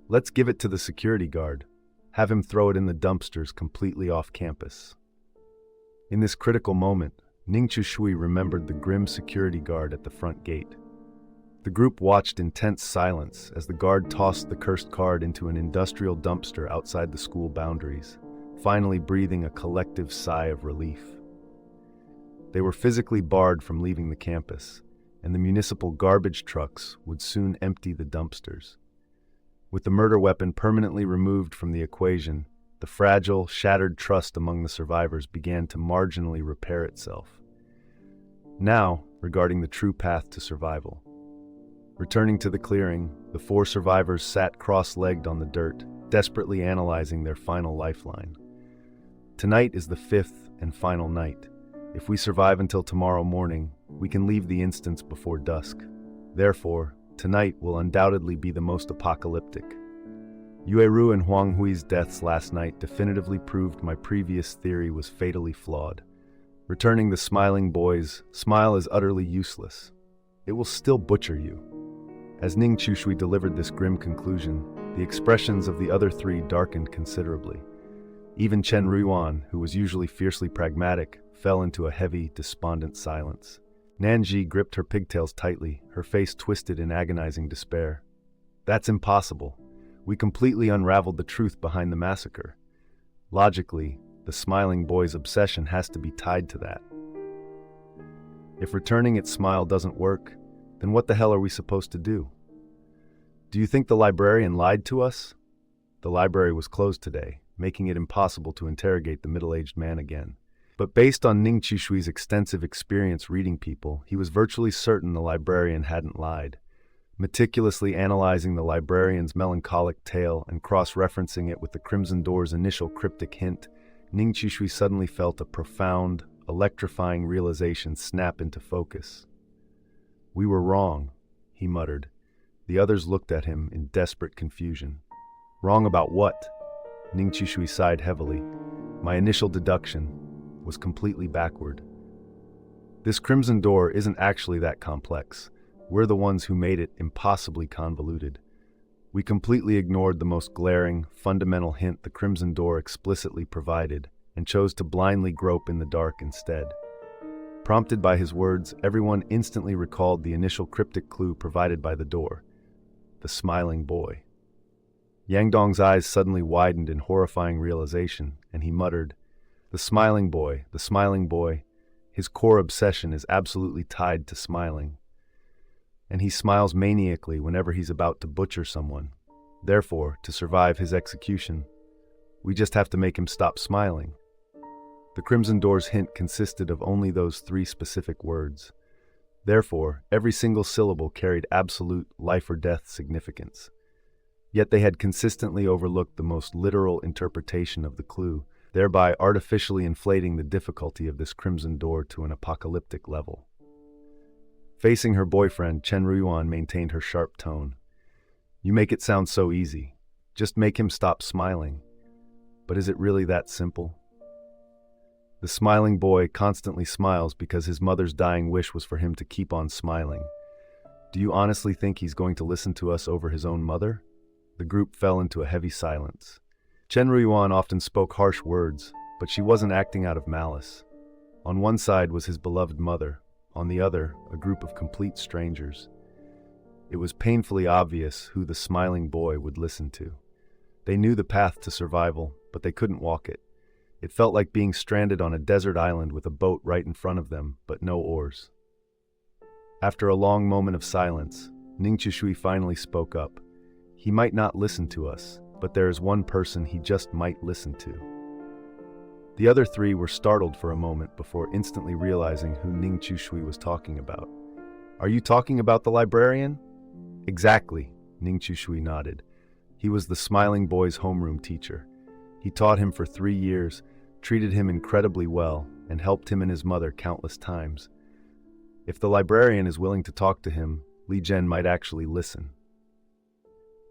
Let's give it to the security guard. Have him throw it in the dumpsters completely off campus. In this critical moment, Ning Chushui remembered the grim security guard at the front gate. The group watched in tense silence as the guard tossed the cursed card into an industrial dumpster outside the school boundaries, finally breathing a collective sigh of relief. They were physically barred from leaving the campus, and the municipal garbage trucks would soon empty the dumpsters. With the murder weapon permanently removed from the equation, the fragile, shattered trust among the survivors began to marginally repair itself. Now, regarding the true path to survival. Returning to the clearing, the 4 survivors sat cross-legged on the dirt, desperately analyzing their final lifeline. Tonight is the 5th and final night. If we survive until tomorrow morning, we can leave the instance before dusk. Therefore, tonight will undoubtedly be the most apocalyptic. Yueru and Huang Hui's deaths last night definitively proved my previous theory was fatally flawed. Returning the smiling boy's smile is utterly useless. It will still butcher you. As Ning Chushui delivered this grim conclusion, the expressions of the other 3 darkened considerably. Even Chen Ruiwan, who was usually fiercely pragmatic, fell into a heavy, despondent silence. Nanji gripped her pigtails tightly, her face twisted in agonizing despair. That's impossible. We completely unraveled the truth behind the massacre. Logically, the smiling boy's obsession has to be tied to that. If returning its smile doesn't work, then what the hell are we supposed to do? Do you think the librarian lied to us? The library was closed today, making it impossible to interrogate the middle-aged man again. But based on Ning Chishui's extensive experience reading people, he was virtually certain the librarian hadn't lied. Meticulously analyzing the librarian's melancholic tale and cross-referencing it with the Crimson Door's initial cryptic hint, Ning Chishui suddenly felt a profound, electrifying realization snap into focus. "We were wrong," he muttered. The others looked at him in desperate confusion. "Wrong about what?" Ning Chishui sighed heavily. "My initial deduction was completely backward. This Crimson Door isn't actually that complex. We're the ones who made it impossibly convoluted. We completely ignored the most glaring, fundamental hint the Crimson Door explicitly provided and chose to blindly grope in the dark instead." Prompted by his words, everyone instantly recalled the initial cryptic clue provided by the door: the smiling boy. Yang Dong's eyes suddenly widened in horrifying realization, and he muttered, the smiling boy, his core obsession is absolutely tied to smiling. And he smiles maniacally whenever he's about to butcher someone. Therefore, to survive his execution, we just have to make him stop smiling. The Crimson Door's hint consisted of only those 3 specific words. Therefore, every single syllable carried absolute life-or-death significance. Yet they had consistently overlooked the most literal interpretation of the clue, thereby artificially inflating the difficulty of this Crimson Door to an apocalyptic level. Facing her boyfriend, Chen Ruiwan maintained her sharp tone. "You make it sound so easy. Just make him stop smiling. But is it really that simple? The smiling boy constantly smiles because his mother's dying wish was for him to keep on smiling. Do you honestly think he's going to listen to us over his own mother?" The group fell into a heavy silence. Chen Ruiwan often spoke harsh words, but she wasn't acting out of malice. On one side was his beloved mother, on the other, a group of complete strangers. It was painfully obvious who the smiling boy would listen to. They knew the path to survival, but they couldn't walk it. It felt like being stranded on a desert island with a boat right in front of them, but no oars. After a long moment of silence, Ning Chishui finally spoke up. "He might not listen to us, but there is one person he just might listen to. The other three were startled for a moment before instantly realizing who Ning Chushui was talking about. "Are you talking about the librarian?" "Exactly," Ning Chushui nodded. He was the smiling boy's homeroom teacher. He taught him for 3 years, treated him incredibly well, and helped him and his mother countless times. If the librarian is willing to talk to him, Li Zhen might actually listen.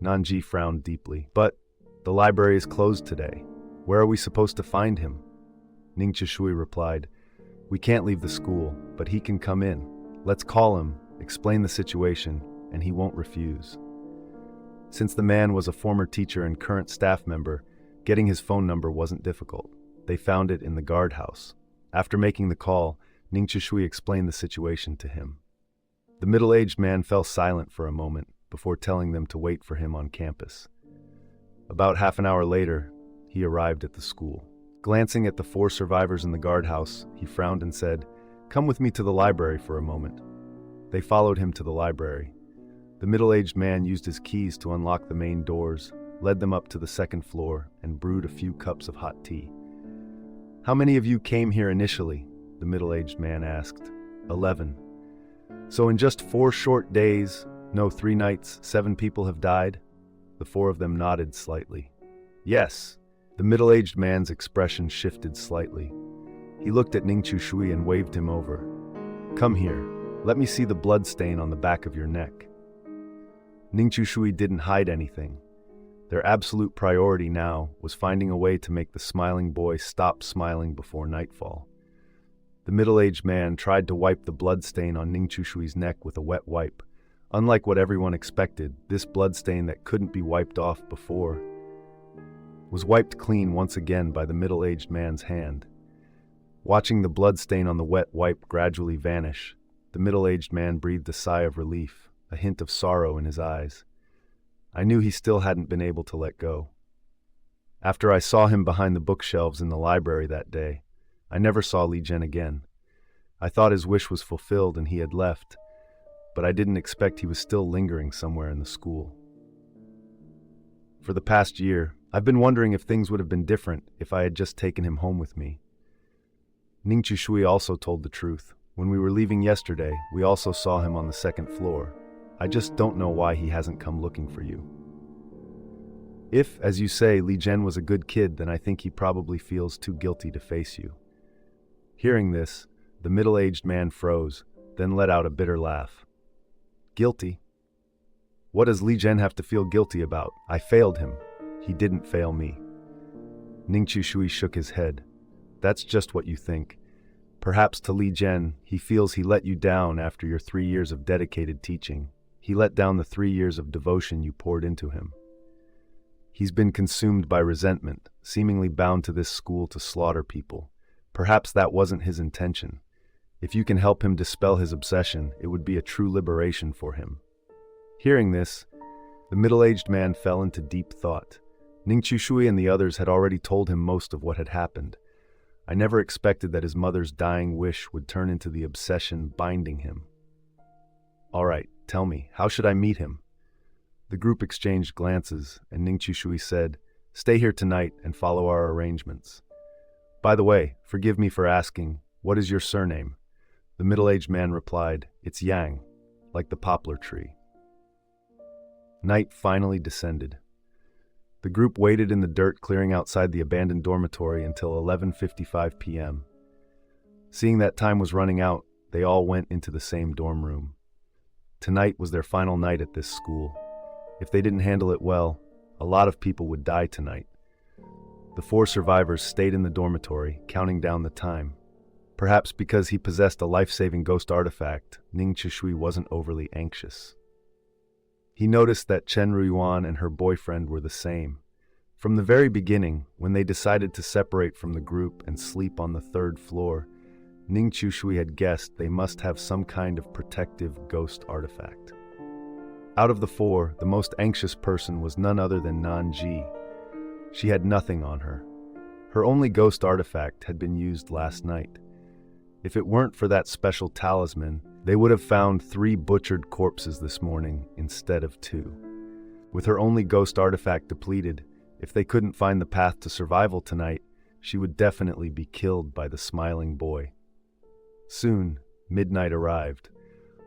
Nanji frowned deeply. "But the library is closed today. Where are we supposed to find him?" Ning Chishui replied, "We can't leave the school, but he can come in. Let's call him, explain the situation, and he won't refuse." Since the man was a former teacher and current staff member, getting his phone number wasn't difficult. They found it in the guardhouse. After making the call, Ning Chishui explained the situation to him. The middle-aged man fell silent for a moment before telling them to wait for him on campus. About half an hour later, he arrived at the school. Glancing at the 4 survivors in the guardhouse, he frowned and said, "Come with me to the library for a moment." They followed him to the library. The middle-aged man used his keys to unlock the main doors, led them up to the 2nd floor, and brewed a few cups of hot tea. "How many of you came here initially?" the middle-aged man asked. 11. "So in just 4 short days, no 3 nights, 7 people have died?" The 4 of them nodded slightly. "Yes." The middle-aged man's expression shifted slightly. He looked at Ning Chushui and waved him over. "Come here. Let me see the blood stain on the back of your neck." Ning Chushui didn't hide anything. Their absolute priority now was finding a way to make the smiling boy stop smiling before nightfall. The middle-aged man tried to wipe the blood stain on Ning Chushui's neck with a wet wipe. Unlike what everyone expected, this blood stain that couldn't be wiped off before was wiped clean once again by the middle-aged man's hand. Watching the blood stain on the wet wipe gradually vanish, the middle-aged man breathed a sigh of relief, a hint of sorrow in his eyes. I knew he still hadn't been able to let go. After I saw him behind the bookshelves in the library that day, I never saw Li Zhen again. I thought his wish was fulfilled and he had left, but I didn't expect he was still lingering somewhere in the school. For the past year, I've been wondering if things would have been different if I had just taken him home with me. Ning Chushui also told the truth. When we were leaving yesterday, we also saw him on the 2nd floor. I just don't know why he hasn't come looking for you. If, as you say, Li Zhen was a good kid, then I think he probably feels too guilty to face you. Hearing this, the middle-aged man froze, then let out a bitter laugh. Guilty? What does Li Zhen have to feel guilty about? I failed him. He didn't fail me. Ning Chushui shook his head. That's just what you think. Perhaps to Li Zhen, he feels he let you down after your 3 years of dedicated teaching. He let down the 3 years of devotion you poured into him. He's been consumed by resentment, seemingly bound to this school to slaughter people. Perhaps that wasn't his intention. If you can help him dispel his obsession, it would be a true liberation for him. Hearing this, the middle-aged man fell into deep thought. Ning Chushui and the others had already told him most of what had happened. I never expected that his mother's dying wish would turn into the obsession binding him. All right, tell me, how should I meet him? The group exchanged glances, and Ning Chushui said, "Stay here tonight and follow our arrangements. By the way, forgive me for asking, what is your surname?" The middle-aged man replied, "It's Yang, like the poplar tree." Night finally descended. The group waited in the dirt clearing outside the abandoned dormitory until 11:55 p.m. Seeing that time was running out, they all went into the same dorm room. Tonight was their final night at this school. If they didn't handle it well, a lot of people would die tonight. The 4 survivors stayed in the dormitory, counting down the time. Perhaps because he possessed a life-saving ghost artifact, Ning Chishui wasn't overly anxious. He noticed that Chen Ruiyuan and her boyfriend were the same. From the very beginning, when they decided to separate from the group and sleep on the 3rd floor, Ning Chushui had guessed they must have some kind of protective ghost artifact. Out of the 4, the most anxious person was none other than Nanji. She had nothing on her. Her only ghost artifact had been used last night. If it weren't for that special talisman, they would have found 3 butchered corpses this morning instead of 2. With her only ghost artifact depleted, If they couldn't find the path to survival tonight, she would definitely be killed by the smiling boy. Soon, midnight arrived.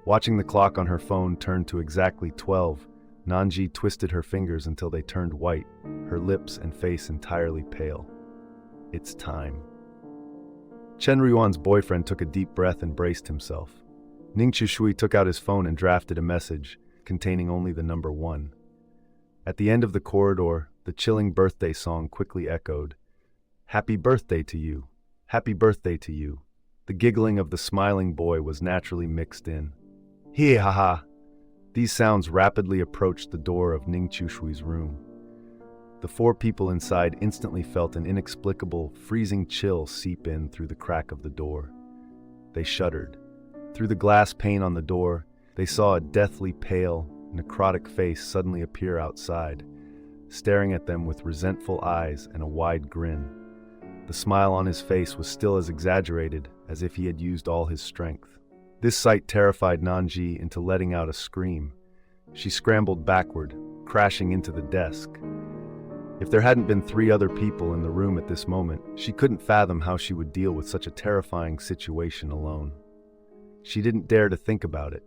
Watching the clock on her phone turn to exactly 12, Nanji twisted her fingers until they turned white, her lips and face entirely pale. It's time. Chen Ruan's boyfriend took a deep breath and braced himself. Ning Chushui took out his phone and drafted a message containing only the number 1. At the end of the corridor, the chilling birthday song quickly echoed. Happy birthday to you. Happy birthday to you. The giggling of the smiling boy was naturally mixed in. Hee ha ha. These sounds rapidly approached the door of Ning Chushui's room. The 4 people inside instantly felt an inexplicable, freezing chill seep in through the crack of the door. They shuddered. Through the glass pane on the door, they saw a deathly pale, necrotic face suddenly appear outside, staring at them with resentful eyes and a wide grin. The smile on his face was still as exaggerated as if he had used all his strength. This sight terrified Nanji into letting out a scream. She scrambled backward, crashing into the desk. If there hadn't been 3 other people in the room at this moment, she couldn't fathom how she would deal with such a terrifying situation alone. She didn't dare to think about it.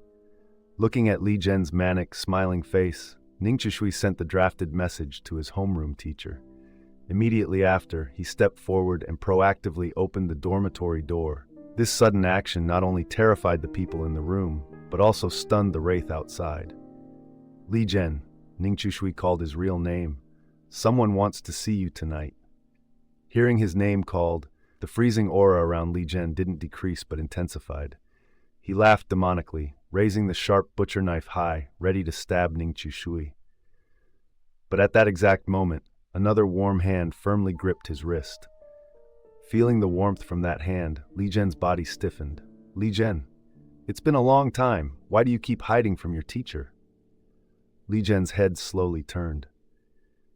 Looking at Li Zhen's manic, smiling face, Ning Chushui sent the drafted message to his homeroom teacher. Immediately after, he stepped forward and proactively opened the dormitory door. This sudden action not only terrified the people in the room, but also stunned the wraith outside. Li Zhen, Ning Chushui called his real name. Someone wants to see you tonight. Hearing his name called, the freezing aura around Li Zhen didn't decrease but intensified. He laughed demonically, raising the sharp butcher knife high, ready to stab Ning Chushui. But at that exact moment, another warm hand firmly gripped his wrist. Feeling the warmth from that hand, Li Zhen's body stiffened. Li Zhen, it's been a long time. Why do you keep hiding from your teacher? Li Zhen's head slowly turned.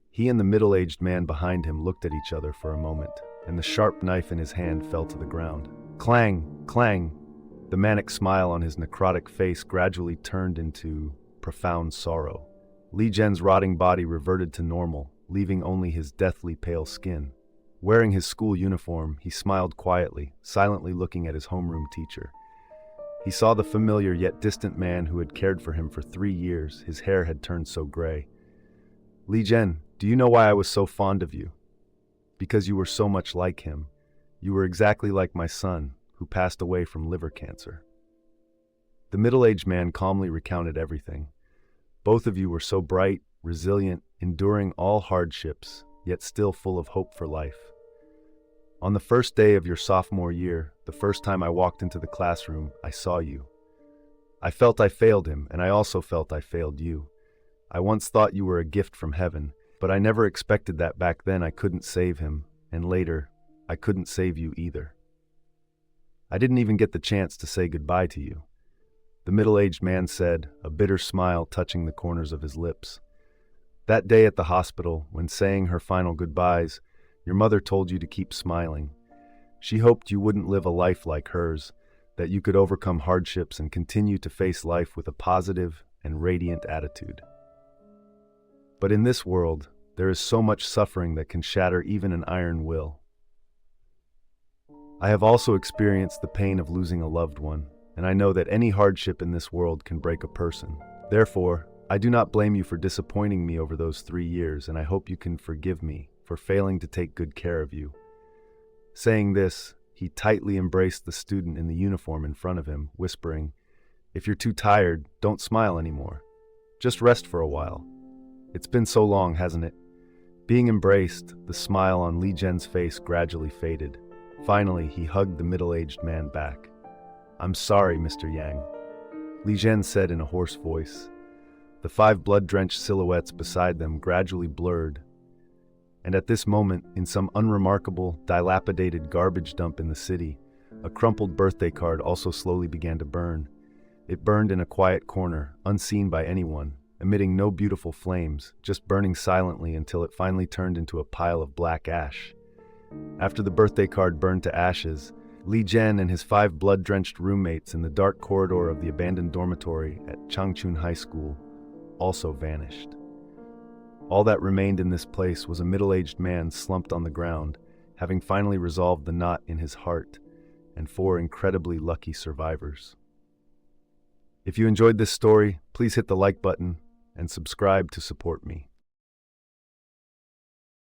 He and the middle-aged man behind him looked at each other for a moment, and the sharp knife in his hand fell to the ground. Clang! Clang! The manic smile on his necrotic face gradually turned into profound sorrow. Li Zhen's rotting body reverted to normal, leaving only his deathly pale skin. Wearing his school uniform, he smiled quietly, silently looking at his homeroom teacher. He saw the familiar yet distant man who had cared for him for 3 years. His hair had turned so gray. Li Zhen, do you know why I was so fond of you? Because you were so much like him. You were exactly like my son, who passed away from liver cancer. The middle-aged man calmly recounted everything. Both of you were so bright, resilient, enduring all hardships, yet still full of hope for life. On the first day of your sophomore year, the first time I walked into the classroom, I saw you. I felt I failed him, and I also felt I failed you. I once thought you were a gift from heaven, but I never expected that back then I couldn't save him, and later, I couldn't save you either. I didn't even get the chance to say goodbye to you. The middle-aged man said, a bitter smile touching the corners of his lips. That day at the hospital, when saying her final goodbyes, your mother told you to keep smiling. She hoped you wouldn't live a life like hers, that you could overcome hardships and continue to face life with a positive and radiant attitude. But in this world, there is so much suffering that can shatter even an iron will. I have also experienced the pain of losing a loved one, and I know that any hardship in this world can break a person. Therefore, I do not blame you for disappointing me over those 3 years, and I hope you can forgive me for failing to take good care of you. Saying this, he tightly embraced the student in the uniform in front of him, whispering, "If you're too tired, don't smile anymore. Just rest for a while. It's been so long, hasn't it?" Being embraced, the smile on Li Zhen's face gradually faded. Finally, he hugged the middle-aged man back. "I'm sorry, Mr. Yang," Li Zhen said in a hoarse voice. The 5 blood-drenched silhouettes beside them gradually blurred, and at this moment, in some unremarkable, dilapidated garbage dump in the city, a crumpled birthday card also slowly began to burn. It burned in a quiet corner, unseen by anyone, emitting no beautiful flames, just burning silently until it finally turned into a pile of black ash. After the birthday card burned to ashes, Li Zhen and his 5 blood-drenched roommates in the dark corridor of the abandoned dormitory at Changchun High School also vanished. All that remained in this place was a middle-aged man slumped on the ground, having finally resolved the knot in his heart, and 4 incredibly lucky survivors. If you enjoyed this story, please hit the like button and subscribe to support me.